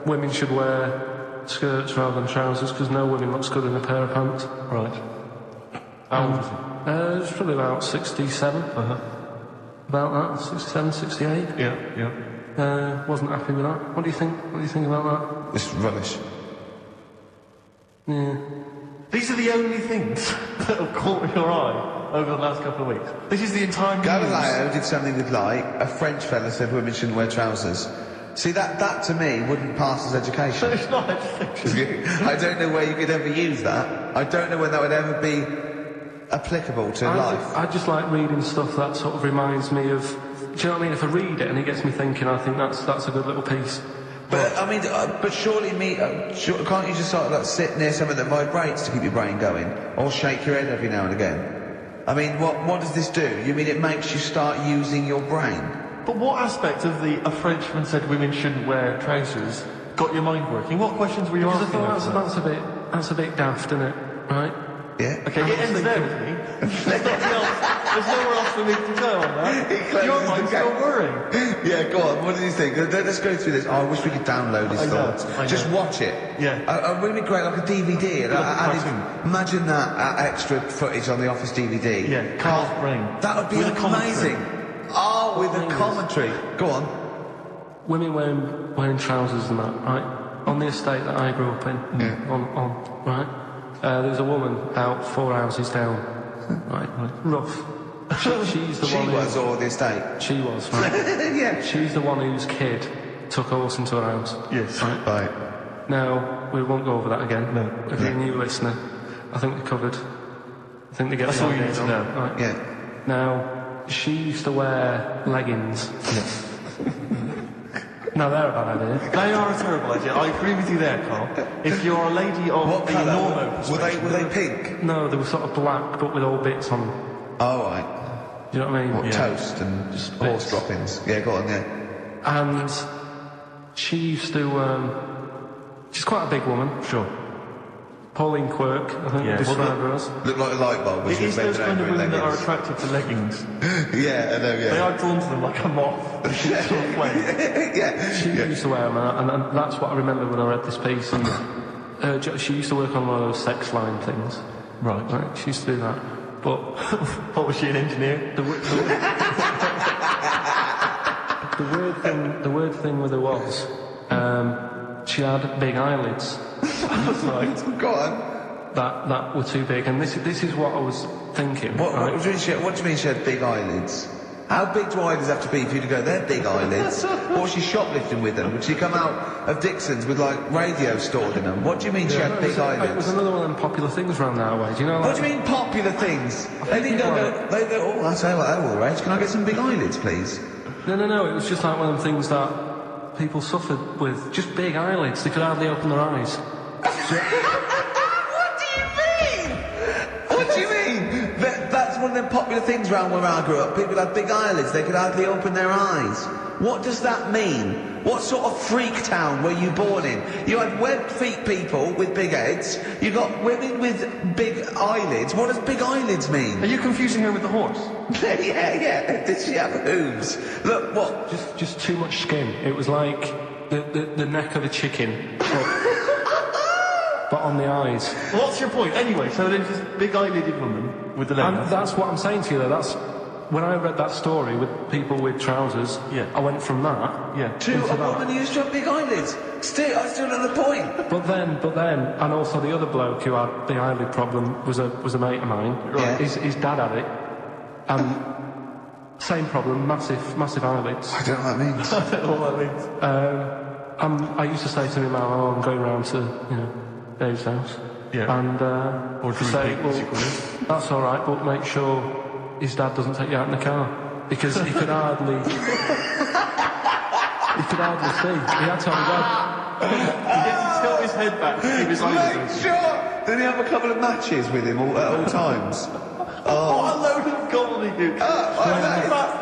women should wear skirts rather than trousers because no woman looks good in a pair of pants. Right. How old was he? It was probably about 67. About that, 67, 68. Yeah. Wasn't happy with that. What do you think? What do you think about that? It's rubbish. Yeah. These are the only things that have caught your eye over the last couple of weeks. This is the entire news. Galileo did something with light. A French fella said women shouldn't wear trousers. See, that to me wouldn't pass as education. It's not education. I don't know where you could ever use that. I don't know when that would ever be applicable to life. I just like reading stuff that sort of reminds me of... Do you know what I mean? If I read it and it gets me thinking, I think that's a good little piece. But I mean, but surely can't you just sort of like sit near something that vibrates to keep your brain going, or shake your head every now and again? I mean, what does this do? You mean it makes you start using your brain? But what aspect of a Frenchman said women shouldn't wear trousers got your mind working? What questions were you asking? Because I thought that's a bit daft, isn't it? Right? Yeah. Okay, it ends there with me. There's nowhere else for me to go on that. Your mind's still worrying. Yeah, go on. What did you think? Let's go through this. Oh, I wish we could download his thoughts. Just watch it. Yeah. Wouldn't it be great, like a DVD? Imagine that extra footage on the Office DVD. Yeah, Karl's brain. That would be amazing. Oh, with a commentary. Go on. Women wearing trousers and that, right? On the estate that I grew up in, right? There was a woman about 4 houses down, right? Rough. She's the one. She was, or the estate. She was, right? Yeah. She's the one whose kid took a horse into her house. Yes. Right. Now we won't go over that again. No. If you're a new listener, I think we covered. I think they get. That's all you need to know. Right. Yeah. Now she used to wear leggings. Yes. No, they're a bad idea. They are a terrible idea. I agree with you there, Karl. If you're a lady of What the colour? normal Were persuasion... they pink? No, they were sort of black, but with all bits on them. Oh, right. Do you know what I mean? What, toast and Just horse bits. droppings? Yeah, go on, yeah. And she used to. She's quite a big woman. Sure. Pauline Quirk, I think Yeah, you describe her as. Looked like a light bulb. It is those kind of women that are attracted to leggings. Yeah, I know, yeah. They are drawn to them like a moth to a flame. Yeah. She used to wear them, and that's what I remember when I read this piece. And she used to work on one of those sex line things. Right. She used to do that. But what, was she an engineer? the weird thing with her was she had big eyelids. Right. Go on. That were too big, and this is what I was thinking. What right? do you mean she had big eyelids? How big do eyelids have to be for you to go, they're big eyelids? Or was she shoplifting with them? Would she come out of Dixon's with, like, radio stored in them? What do you mean she had big eyelids? It was another one of them popular things around that way. Do you know? What do you mean popular things? They didn't go, oh, I say, well, they're all right. Can I get some big eyelids, please? No. It was just like one of them things that people suffered with. Just big eyelids. They could hardly open their eyes. What do you mean? That's one of them popular things around where I grew up. People had big eyelids. They could hardly open their eyes. What does that mean? What sort of freak town were you born in? You had webbed feet people with big heads. You got women with big eyelids. What does big eyelids mean? Are you confusing her with the horse? yeah. Did she have hooves? Look, what? Just too much skin. It was like the neck of a chicken, but on the eyes. What's your point? Anyway, so there's this big eyelided woman with the legs. That's what I'm saying to you, though. That's when I read that story with people with trousers. Yeah. I went from that. Yeah. To a woman who used to have big eyelids. I still don't know the point. But then, and also the other bloke who had the eyelid problem was a mate of mine. Right. His dad had it, and same problem, massive eyelids. I don't know what that means. I don't know what that means. I used to say to him, "Oh, I'm going round to Dave's house." Yeah. And Or to say, "Well, that's all right, but make sure his dad doesn't take you out in the car," because he could hardly. He could hardly see. He had to have a dad. He had to tilt his head back to keep his eyes Make open. sure. Did he have a couple of matches with him at all times? What a load of gobbledygook.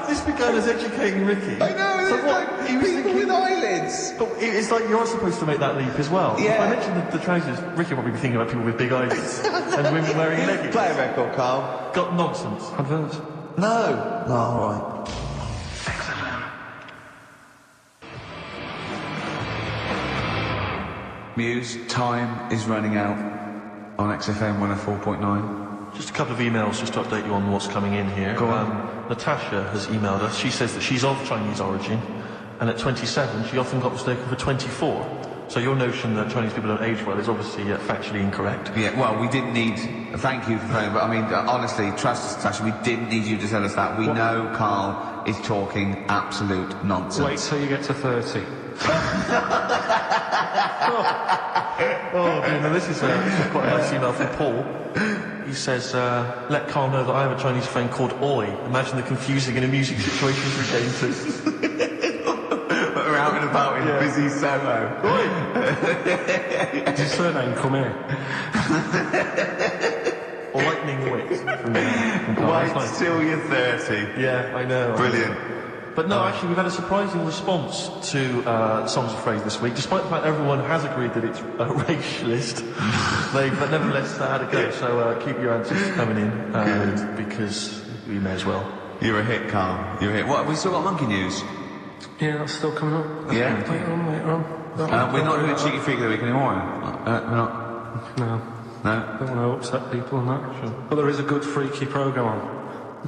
This began as educating Ricky. I know, So it's what, like he was people thinking, with eyelids. but it's like you're supposed to make that leap as well. Yeah. If I mentioned the trousers, Ricky will probably be thinking about people with big eyelids and women wearing leggings. Play a record, Carl. Got nonsense. Adverts. No. Oh, all right. Muse, time is running out on XFM 104.9. Just a couple of emails just to update you on what's coming in here. Go on. Natasha has emailed us. She says that she's of Chinese origin, and at 27 she often got mistaken for 24. So your notion that Chinese people don't age well is obviously factually incorrect. Yeah, well, we didn't need... Thank you for phoning, but I mean, honestly, trust us, Natasha, we didn't need you to tell us that. We know Carl is talking absolute nonsense. Wait till you get to 30. Oh, now this is quite a nice email from Paul. He says, let Carl know that I have a Chinese friend called Oi. Imagine the confusing and amusing situations we get into. We're out and about in busy Soho. Does his surname come here? Lightning wit from Carl. Wait That's nice. till you're 30. Yeah, I know. Brilliant. But no, actually, we've had a surprising response to Songs of Phrase this week. Despite the fact everyone has agreed that it's racialist, they've nevertheless had a go. So keep your answers coming in, because we may as well. You're a hit, Carl. You're a hit. What, have we still got monkey news? Yeah, that's still coming up. Yeah. Later on. We're not doing Cheeky Freak of the Week anymore. We're not. No. No. Don't want to upset people and that. Sure. But there is a good freaky programme on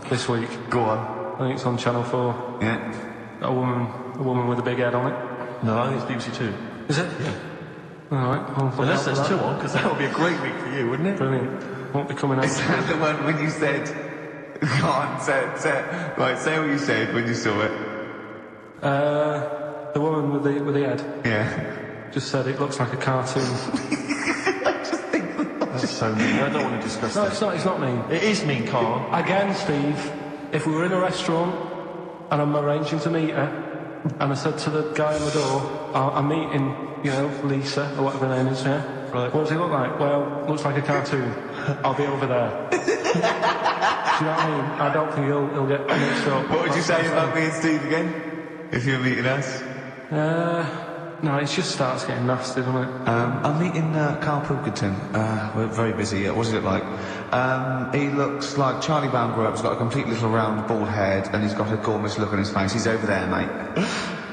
this week. Go on. I think it's on Channel 4. Yeah. A woman with a big head on it. No, I think it's BBC Two. Is it? Yeah. Alright, Unless there's two on, because that would be a great week for you, wouldn't it? Brilliant. Won't be coming out. Is that the one when you said... Go on, say what you said when you saw it. The woman with the head Yeah. just said it looks like a cartoon. That's so mean. I don't want to discuss No, that. it's not mean. It is mean, Carl. Again, Steve, if we were in a restaurant and I'm arranging to meet her, and I said to the guy on the door, I'm meeting, Lisa, or whatever her name is, yeah? Right. What does he look like? Well, looks like a cartoon. I'll be over there. Do you know what I mean? I don't think he'll get mixed up. What would you say about me and Steve again? If you were meeting us? No, it just starts getting nasty, doesn't it? I'm meeting Karl Pilkington. We're very busy. What does he look like? He looks like Charlie Brown grew up. He's got a complete little round bald head and he's got a gormless look on his face. He's over there, mate.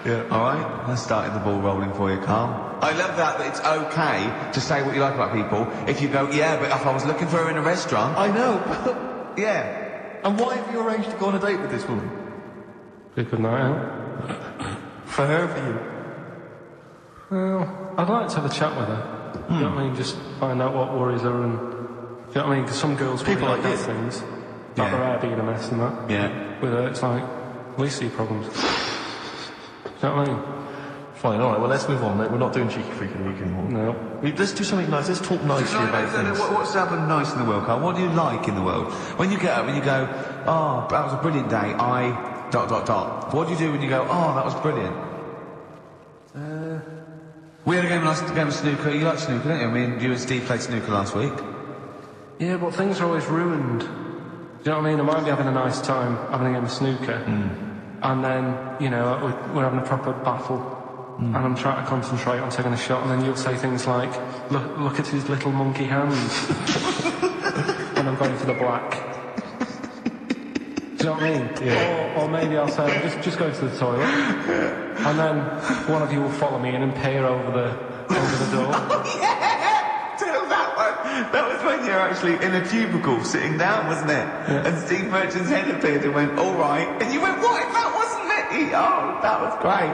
Yeah. All right? Let's start the ball rolling for you, Carl. I love that it's okay to say what you like about people. If you go, yeah, but if I was looking for her in a restaurant... I know. Yeah. And why have you arranged to go on a date with this woman? Be a good night out. For her, or for you? Well, I'd like to have a chat with her. You know what I mean? Just find out what worries her and... You know what I mean? Because some girls... People like you. things. Like her hair being a mess and that. Yeah. With her, it's like... We see problems. You know what I mean? Fine, alright, well let's move on, mate. We're not doing Cheeky Freak of the Week anymore. No. Let's do something nice. Let's talk nicely about things. What's happened nice in the world, Carl? What do you like in the world? When you get up and you go, oh, that was a brilliant day, What do you do when you go, oh, that was brilliant? We had a game of snooker. You like snooker, don't you? I mean, you and Steve played snooker last week. Yeah, but things are always ruined. Do you know what I mean? I might be having a nice time having a game of snooker. And then, we're having a proper battle. and I'm trying to concentrate on taking a shot, and then you'll say things like, look at his little monkey hands. And I'm going for the black. Do you know what I mean? Yeah. Or maybe I'll say, just go to the toilet. And then one of you will follow me in and peer over the door. Oh, yeah! Tell that one. That was when you were actually in a cubicle sitting down, wasn't it? Yeah. And Steve Merchant's head appeared and went, all right. And you went, what if that wasn't it? Oh, that was great.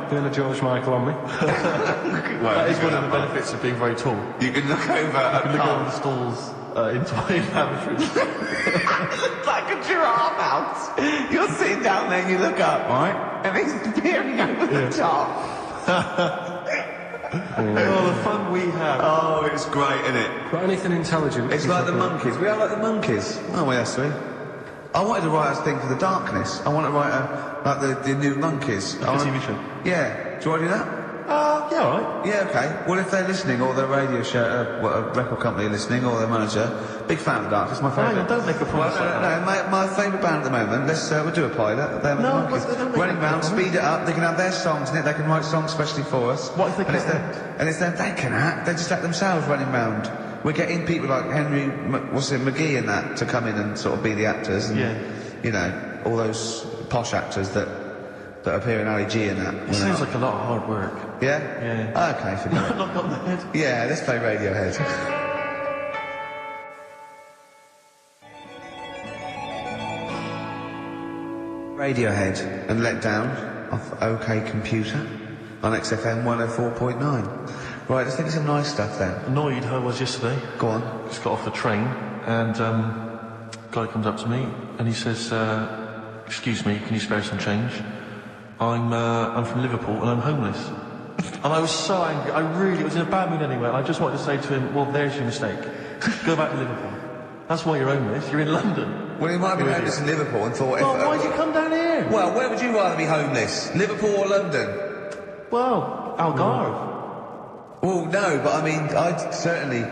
Doing a George Michael on me. Well, that is one of the benefits of being very tall. You can look over the stalls into my lavatory. Looks like a giraffe house. You're sitting down there and you look up, right? And he's peering over the top. Oh, the fun we have. Oh, it's great, isn't it? But anything intelligent. It's like the monkeys. We are like the monkeys. Oh, we are sweet. I wanted to write a thing for the darkness. I want to write like the new monkeys. Like a TV show? Yeah. Do you want to do that? Yeah, all right. Yeah, okay. Well, if they're listening, or their radio show, a record company listening, or their manager, big fan of Dark. It's my favourite. Don't make a promise. No, my favourite band at the moment. We'll do a pilot. They're the Monkeys. Running round, speed it up. They can have their songs in it. They can write songs especially for us. What if they can't? And it's them. They can act. They just act themselves running round. We're getting people like Henry, McGee and that to come in and sort of be the actors. And, you know, all those posh actors that appear in Ali G and that. It sounds like a lot of hard work. Yeah? Yeah. Okay, forget it. Knock on the head. Yeah, let's play Radiohead. Radiohead and Let Down off OK Computer on XFM 104.9. Right, let's think of some nice stuff then. Annoyed how I was yesterday. Go on. Just got off the train and guy comes up to me and he says, excuse me, can you spare some change? I'm from Liverpool and I'm homeless. And I was so angry. I was in a bad mood anyway. And I just wanted to say to him, well, there's your mistake. Go back to Liverpool. That's why you're homeless. You're in London. Well, he might have been homeless in Liverpool and thought... Well, why'd you come down here? Well, where would you rather be homeless? Liverpool or London? Well, Algarve. Well, no, but I mean, I'd certainly... Do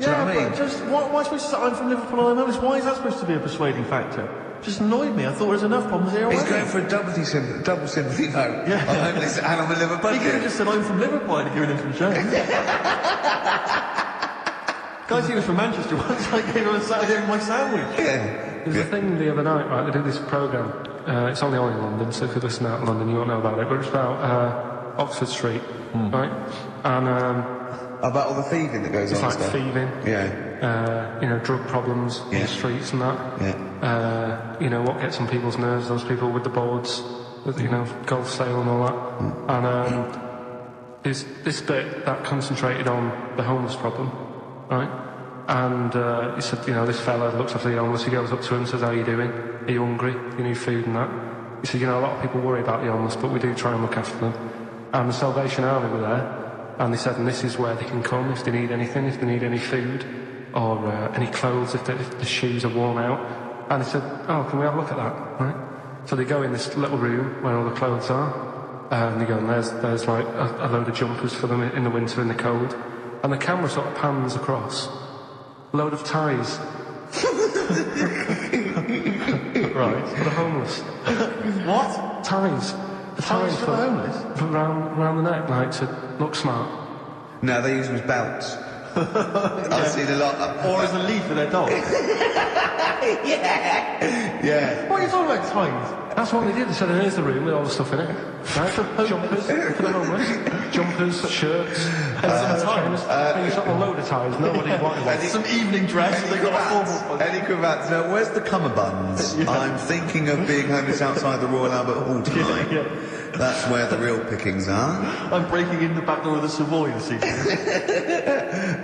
you know what I mean? But just, why am I supposed to say I'm from Liverpool and I'm homeless? Why is that supposed to be a persuading factor? Just annoyed me. I thought there was enough problems here already. He's going for a double sympathy vote. Yeah. I'm homeless and I'm in Liverpool. He could have just said I'm from Liverpool and given him some shame. Guys, he was from Manchester once. I gave him my sandwich. Yeah. There's a thing the other night, right? They do this programme. It's only on in London, so if you listen out in London, you won't know about it. But it's about Oxford Street, right? And about all the thieving that goes on. It's like thieving. Yeah. You know, drug problems in the streets and that. Yeah. You know, what gets on people's nerves, those people with the boards, you know, golf sale and all that. And there's this bit that concentrated on the homeless problem, right? And he said, you know, this fella looks after the homeless, he goes up to him and says, how are you doing? Are you hungry? You need food and that? He said, you know, a lot of people worry about the homeless, but we do try and look after them. And the Salvation Army were there. And they said, and this is where they can come if they need anything, if they need any food or any clothes, if the shoes are worn out. And they said, oh, can we have a look at that, right? So they go in this little room where all the clothes are, and they go, and there's like a load of jumpers for them in the winter, in the cold. And the camera sort of pans across. A load of ties. Right, for the homeless. What? Ties. Ties for the homeless? Around the neck, like, to look smart. No, they use them as belts. I've seen a lot. Or as a lead for their dog. Yeah. What are you talking about, ties? That's what they did. They said, here's the room with all the stuff in it. Right? Jumpers for the homeless. Jumpers, shirts, and some ties. And you got a load of ties. Nobody wanted one. Some evening dress. They got a formal one. Any cravats? No, where's the cummerbunds? I'm thinking of being homeless outside the Royal Albert Hall tonight. That's where the real pickings are. I'm breaking in the back door of the Savoy this evening.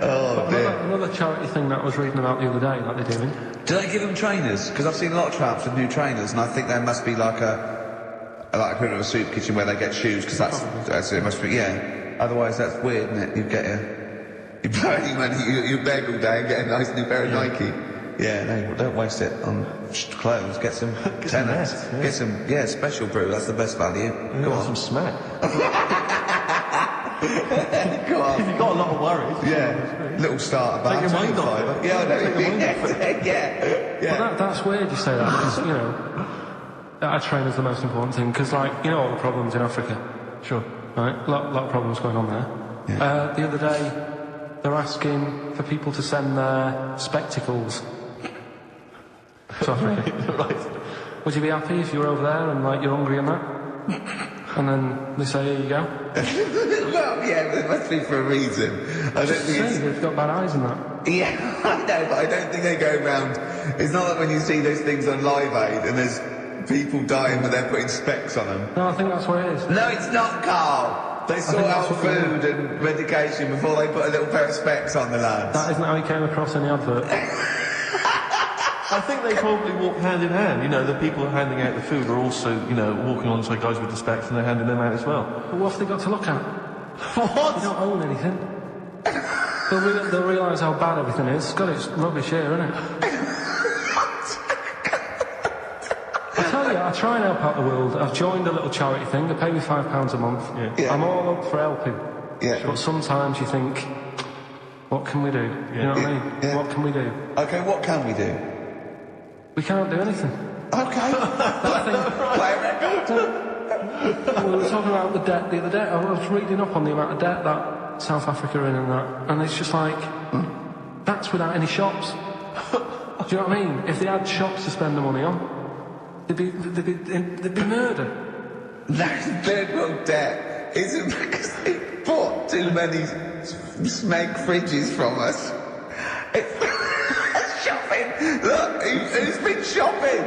Oh, dear. Another charity thing that I was reading about the other day that they're doing. Do they give them trainers? Because I've seen a lot of traps with new trainers, and I think there must be like a bit of a soup kitchen where they get shoes, because that's it must be, yeah. Otherwise that's weird, isn't it? You get you blow any money, you beg all day and get a nice new pair of Nike. Yeah, no, don't waste it on clothes. Get some tenants. Get some, special brew. That's the best value. Go on, some smack. Go on. If you've got a lot of worries. Yeah, little starter bar. Take your mind off it. Yeah, I know. Yeah. Well, that's weird you say that, because, you know, a trainer's the most important thing, because, like, you know all the problems in Africa. Sure. right? A lot of problems going on there. Yeah. The other day, they're asking for people to send their spectacles to Africa. Right. Would you be happy if you were over there and, like, you're hungry and that? And then they say, here you go. Well, yeah, but it must be for a reason. I don't think it's... They've got bad eyes and that. Yeah, I know, but I don't think they go around... It's not like when you see those things on Live Aid and there's people dying but they're putting specs on them. No, I think that's what it is. No, it's not, Carl. They sort out food and medication before they put a little pair of specs on the lads. That isn't how he came across in the advert. I think they probably walk hand in hand. You know, the people handing out the food are also, you know, walking alongside guys with the specs and they're handing them out as well. But what have they got to look at? What? They don't own anything. They'll realise how bad everything is. God, it's rubbish here, isn't it? I tell you, I try and help out the world. I've joined a little charity thing. They pay me £5 a month. Yeah. I'm all up for helping. Yeah. But sometimes you think, what can we do? You know what I mean? Yeah. What can we do? OK, what can we do? We can't do anything. OK. Play a record. We were talking about the debt the other day. I was reading up on the amount of debt that South Africa are in and that, and it's just like, that's without any shops. Do you know what I mean? If they had shops to spend the money on, there'd be murder. That third world debt isn't because they bought too many smeg fridges from us. It's shopping. Look, who's been shopping?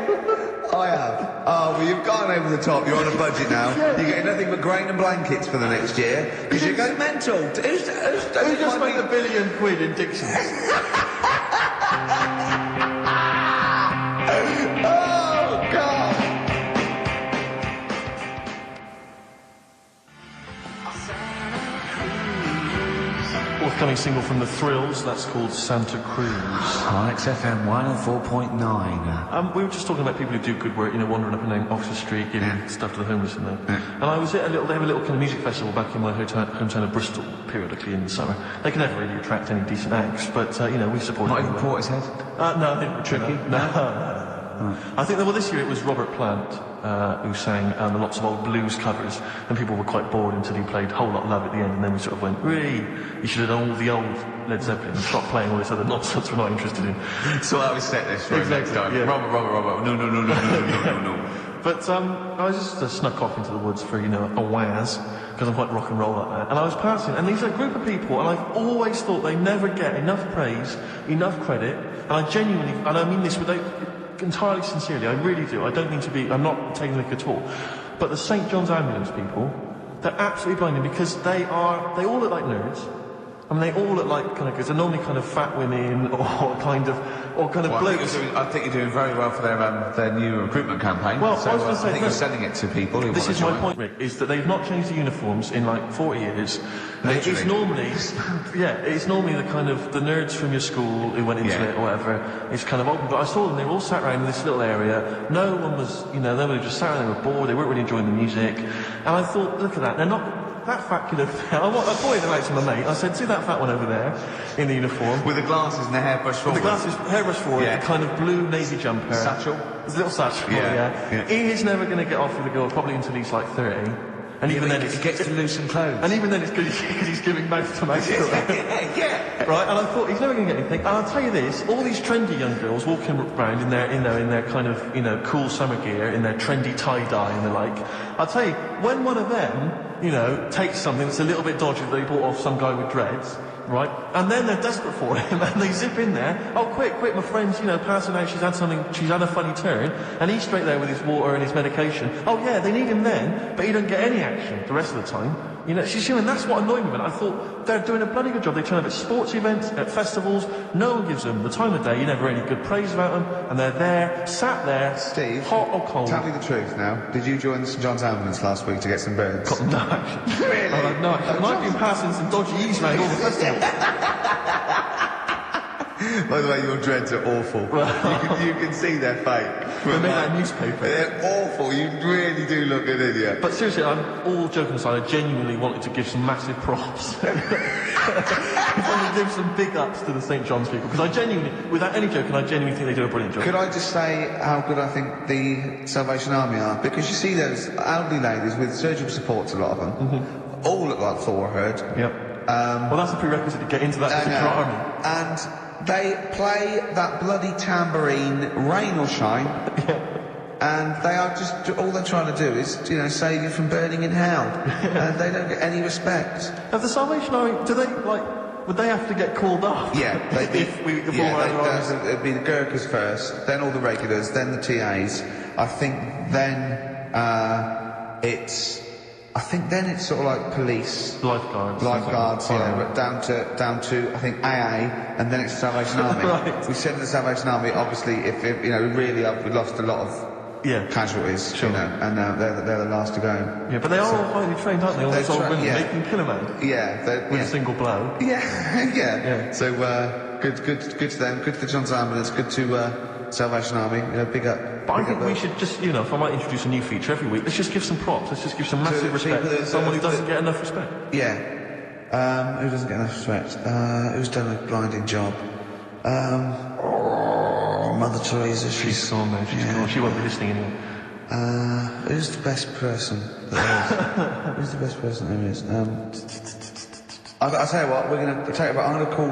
I have. Oh, well, you've gone over the top. You're on a budget now. You're getting nothing but grain and blankets for the next year because you're going mental. Who just made £1 billion in Dixon's? Oh, God. Forthcoming single from The Thrills, that's called Santa Cruz. XFM 104.9. We were just talking about people who do good work, you know, wandering up and down Oxford Street, giving stuff to the homeless and that. And I was at they have a little kind of music festival back in my hometown of Bristol, periodically in the summer. They can never really attract any decent acts, but, you know, we support Not it. even Portishead? No, they didn't. Tricky? No. I think that, well, this year it was Robert Plant who sang lots of old blues covers, and people were quite bored until he played Whole Lot of Love at the end, and then we sort of went, really? You should have done all the old Led Zeppelin and stopped playing all this other nonsense we're not interested in. So I was set this for next time. Yeah. Robert. No. But I was just snuck off into the woods for, you know, a waz, because I'm quite rock and roll like that. And I was passing, and these are a group of people, and I've always thought they never get enough praise, enough credit, and I genuinely, and I mean this entirely sincerely, I really do. I don't mean to be, I'm not taking the mick at all. But the St. John's Ambulance people, they're absolutely blinding because they all look like nerds. I mean, they all look like kind of, because they're normally kind of fat women or kind of blokes. I think you're doing very well for their new recruitment campaign. Well, so I was going to say, I think you're selling it to people who this want is to my join. point, Rick, is that they've not changed the uniforms in like 40 years. It's normally, it's normally the kind of the nerds from your school who went into it or whatever. It's kind of open. But I saw them; they were all sat around in this little area. No one was, you know, they were just sat around. They were bored. They weren't really enjoying the music. And I thought, look at that. They're not. That fat kid over there, I pointed them out to my mate. I said, see that fat one over there in the uniform? With the glasses and the hairbrush forward. With the glasses, hairbrush forward, the kind of blue navy jumper. Satchel. His little satchel, yeah. He is never going to get off with a girl, probably until he's like 30. And even then he gets to loosen clothes. And even then it's because he's giving mouth to mouth. Right, and I thought, he's never going to get anything. And I'll tell you this, all these trendy young girls walking around in their kind of, you know, cool summer gear, in their trendy tie-dye and the like, I'll tell you, when one of them, you know, takes something that's a little bit dodgy that they bought off some guy with dreads, right? And then they're desperate for him and they zip in there. Oh, quick, my friend's, you know, passing out, she's had a funny turn. And he's straight there with his water and his medication. Oh, yeah, they need him then, but he don't get any action the rest of the time. You know, and that's what annoyed me about it. I thought, they're doing a bloody good job. They turn up at sports events, at festivals. No one gives them the time of day. You never hear any good praise about them. And they're there, sat there, Steve, hot or cold. Tell me the truth now. Did you join the St. John's Ambulance last week to get some birds? Got no action. Really? No action. And I've been passing some dodgy E's around all the festivals. By the way, your dreads are awful. You can see they're fake. They make that newspaper. They're awful. You really do look an idiot. But seriously, I'm all joking aside, I genuinely wanted to give some massive props. I wanted to give some big ups to the St. John's people, because I genuinely, without any joking, I genuinely think they do a brilliant job. Could I just say how good I think the Salvation Army are? Because you see those elderly ladies with surgical supports, a lot of them. all look like Thor heard. Yep. Well, that's a prerequisite to get into that particular army. And they play that bloody tambourine, rain or shine. And they are just, all they're trying to do is, save you from burning in hell. And they don't get any respect. Have the Salvation Army, do they, would they have to get called off? Yeah, they'd be, it'd be the Gurkhas first, then all the regulars, then the TAs. I think then it's sort of like police, lifeguards, but down to I think AA, and then it's the Salvation Army. Right. We send the Salvation Army. Obviously, if really, we lost a lot of casualties, sure. And they're the last to go. Yeah, but they are all highly trained, aren't they? All those old women, they can kill a man. Yeah, with a single blow. Yeah. So good to them. Good to the John's Ambulance. Good to Salvation Army. Big up. But I think we should just, if I might introduce a new feature every week, let's just give some props. Let's just give some massive respect to someone who doesn't get enough respect. Yeah. Who doesn't get enough respect? Who's done a blinding job? Mother Teresa. She's gone though. She's gone. She won't be listening anymore. Who's the best person there is? Who's the best person there is? I'll tell you what. I'm going to call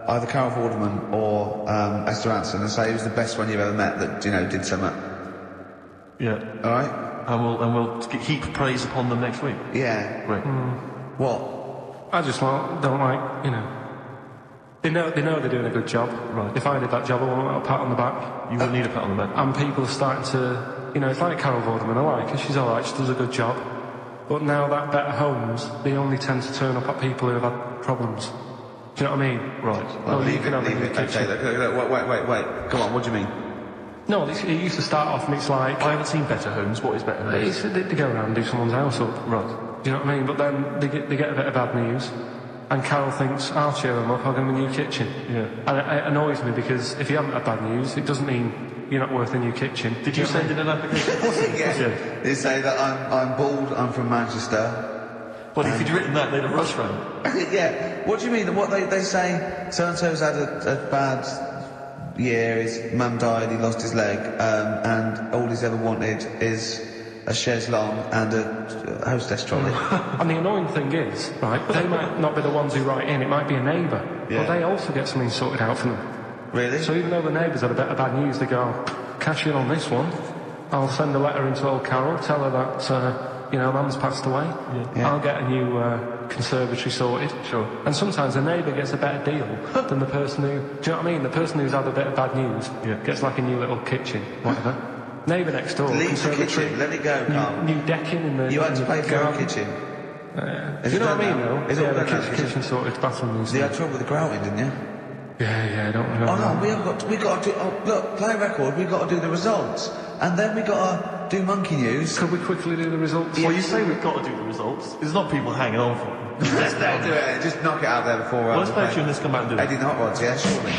either Carol Vorderman or Esther Anson and say who's the best one you've ever met that did something. Yeah. All right. And we'll heap praise upon them next week. Yeah. Great. What? I just don't like. They know they're doing a good job. Right. If I did that job, I want a pat on the back. You would need a pat on the back. And people are starting to, it's like Carol Vorderman. I like her. She's all right. She does a good job. But now that Better Homes, they only tend to turn up at people who have had problems. Do you know what I mean? Right. Well, leave it. Okay, wait. Come on, what do you mean? No, it used to start off and it's like... I haven't seen Better Homes. What is Better Homes? They go around and do someone's house up. Right. Do you know what I mean? But then they get a bit of bad news. And Carol thinks, I'll cheer them up, I'll give them a new kitchen. Yeah. And it annoys me because if you haven't had bad news, it doesn't mean you're not worth a new kitchen. Did you send in an application? Yeah. They say that I'm bald, I'm from Manchester. Well, if you'd written that, they'd have rushed round. Yeah. What do you mean? What they say, so-and-so's had a bad year, his mum died, he lost his leg, and all he's ever wanted is a chaise longue and a hostess trolley. And the annoying thing is, right, they might not be the ones who write in, it might be a neighbour, but they also get something sorted out for them. Really? So even though the neighbours had a bit of bad news, they go, cash in on this one, I'll send a letter into old Carol, tell her that, mum's passed away, I'll get a new conservatory sorted. Sure. And sometimes the neighbour gets a better deal than the person who, do you know what I mean? The person who's had a bit of bad news gets like a new little kitchen, whatever. Neighbour next door, leave the kitchen, let it go, Carl. New decking in the... You had to pay for your kitchen. Do you know what I mean, though? The kitchen sorted, bathroom news. You had trouble with the grouting, didn't you? Yeah, I don't remember. Oh no, we got to do... Oh, look, play a record, we've got to do the results. And then we got to do monkey news. Could we quickly do the results? Well, you say we've got to do the results. There's not people hanging on for it. Just do it, just knock it out there before... Well, let's play a tune, let's come back and do it. Eddie the Hot Rods, yeah, surely.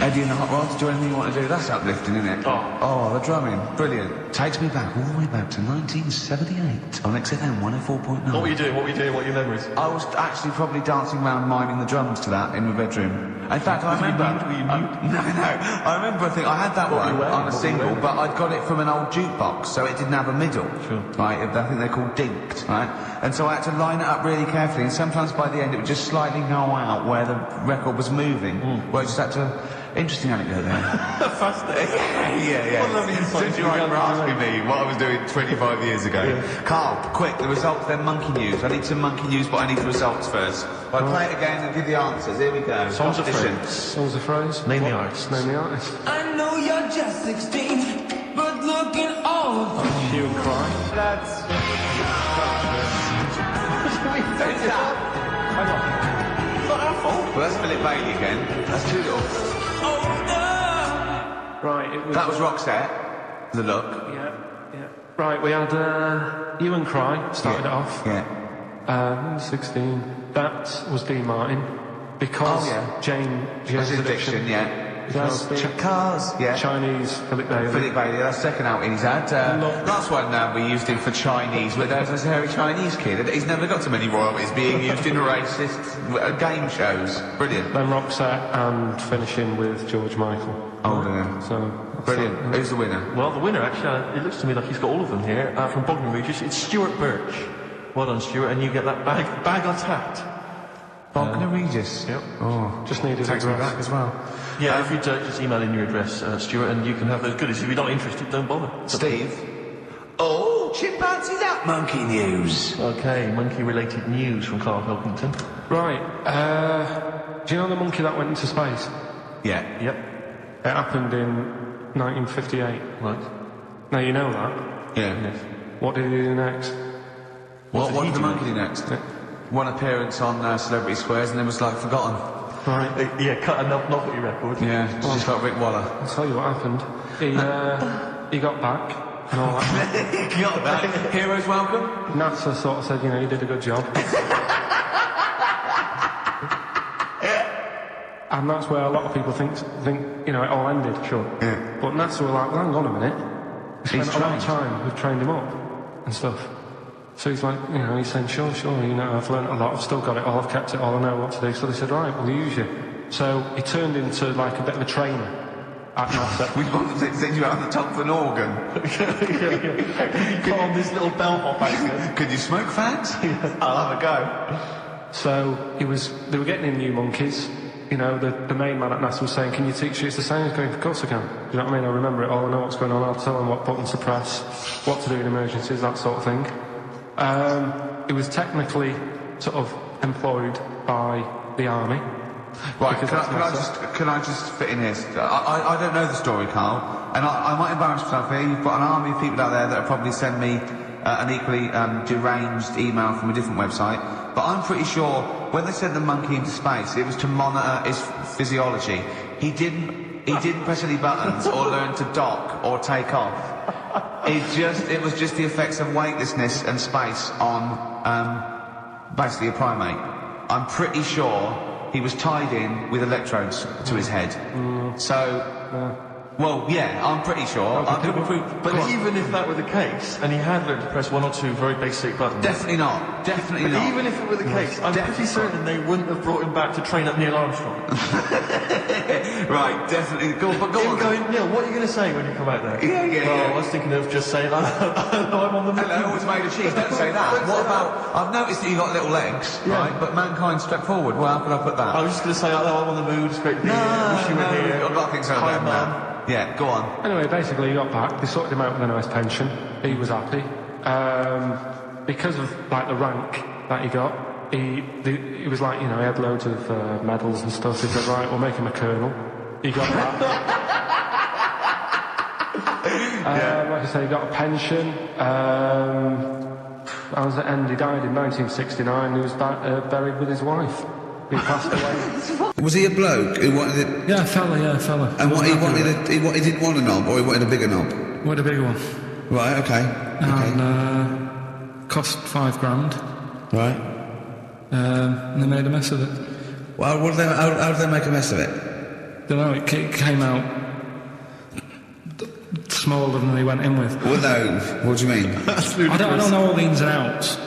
Eddie and the Hot Rods, do anything you want to do? That's uplifting, isn't it? Oh, the drumming, brilliant. Takes me back, all the way back to 1978 on XFM 104.9. What were you doing? What were your memories? I was actually probably dancing around miming the drums to that in my bedroom. In fact, I remember... Were you nude? No. I remember, I had that one on a single, but I'd got it from an old jukebox, so it didn't have a middle. Sure. Right, I think they're called dinked, right? And so I had to line it up really carefully, and sometimes by the end it would just slightly go out where the record was moving, where I just had to... Interesting anecdote there. Fascinating. Yeah. What a lovely insight. Since you were asking me what I was doing 25 years ago. Yeah. Carl, quick, the results, then monkey news. I need some monkey news, but I need the results first. I'll play it again and give the answers. Here we go. Songs of phrase. Songs of phrase. Name the artist. Name the artist. I know you're just 16, but look at all of you. Hue and Cry. That's... It's not our fault. Well, that's Philip Bailey again. That's too little... Right, it was... That was Roxette. The Look. Yeah. Right, we had Hue and Cry, started it off. Yeah. 16. That was Dean Martin. Because Jane's Addiction, Addiction. yeah. Cars. Yeah. Chinese, Philip Bailey. Philip Bailey, that's the second outing he's had. Last one we used him for Chinese, where there was a hairy Chinese kid. He's never got so many royalties being used in racist game shows. Brilliant. Then Roxette and finishing with George Michael. Oh, yeah. So brilliant. Who's the winner? Well, the winner, actually, it looks to me like he's got all of them here, from Bognor Regis. It's Stuart Birch. Well done, Stuart, and you get that bag of tat. Bognor Regis? Yep. Oh, just needed takes me back as well. Yeah, if you just email in your address, Stuart, and you can have those goodies. If you're not interested, don't bother. Steve? Oh, chimpanzees out monkey news. Okay, monkey-related news from Karl Pilkington. Right, do you know the monkey that went into space? Yeah. Yep. It happened in 1958. Right. Now you know that. Yeah. Yes. What did he do next? What did the monkey do next? Yeah. One appearance on Celebrity Squares and then was forgotten. Right. Cut a novelty record. Yeah, just like Rick Waller. I'll tell you what happened. He got back and all that. He got back. Heroes welcome. NASA sort of said, you did a good job. And that's where a lot of people think it all ended. Sure. Yeah. But NASA were like, well, hang on a minute. We spent He's a lot of trained. time. We've trained him up and stuff. So he's like, he's saying, sure, I've learnt a lot, I've still got it all, I've kept it all, I know what to do. So they said, right, we'll use you. So he turned into like a bit of a trainer at NASA. We wanted to send you out on the top of an organ. Put on this little bellhop accent. Could you smoke fags? I'll have a go. So they were getting in new monkeys. The main man at NASA was saying, can you teach us the same? He's going, of course I can. Do you know what I mean? I remember it all, I know what's going on, I'll tell them what buttons to press, what to do in emergencies, that sort of thing. It was technically sort of employed by the army. Right, can I just fit in here? I don't know the story, Carl, and I might embarrass myself here. You've got an army of people out there that will probably send me an equally deranged email from a different website, but I'm pretty sure when they sent the monkey into space, it was to monitor his physiology. He didn't press any buttons or learn to dock or take off. It was just the effects of weightlessness and space on basically a primate. I'm pretty sure he was tied in with electrodes to his head. Well, yeah, I'm pretty sure. I couldn't prove, but even if that were the case, and he had learned to press one or two very basic buttons... Definitely not. Definitely not. Even if it were the case, I'm pretty certain they wouldn't have brought him back to train up Neil Armstrong. Right, definitely. Go on. Neil, what are you going to say when you come out there? Yeah. I was thinking of just saying, I'm on the moon. Hello, always made of cheese. Don't say that. What about... I've noticed that you've got little legs, right? But mankind stepped forward. Well, how could I put that? I was just going to say, I'm on the moon, it's great to be here. Wish you were here. I've got things so bad now. Yeah, go on. Anyway, basically he got back, they sorted him out with a nice pension, he was happy. Because of the rank that he got, he was like, he had loads of medals and stuff. He said, right, we'll make him a colonel. He got that. Like I say, he got a pension. As it ended, he died in 1969, he was buried with his wife. He passed away. Was he a bloke who wanted it? Yeah, a fella. And what he didn't want a knob, or he wanted a bigger knob? Wanted a bigger one. Right, okay. And cost £5,000. Right. And they made a mess of it. Well, how did they make a mess of it? Don't know, it came out smaller than they went in with. Well, no, what do you mean? I don't know all the ins and outs.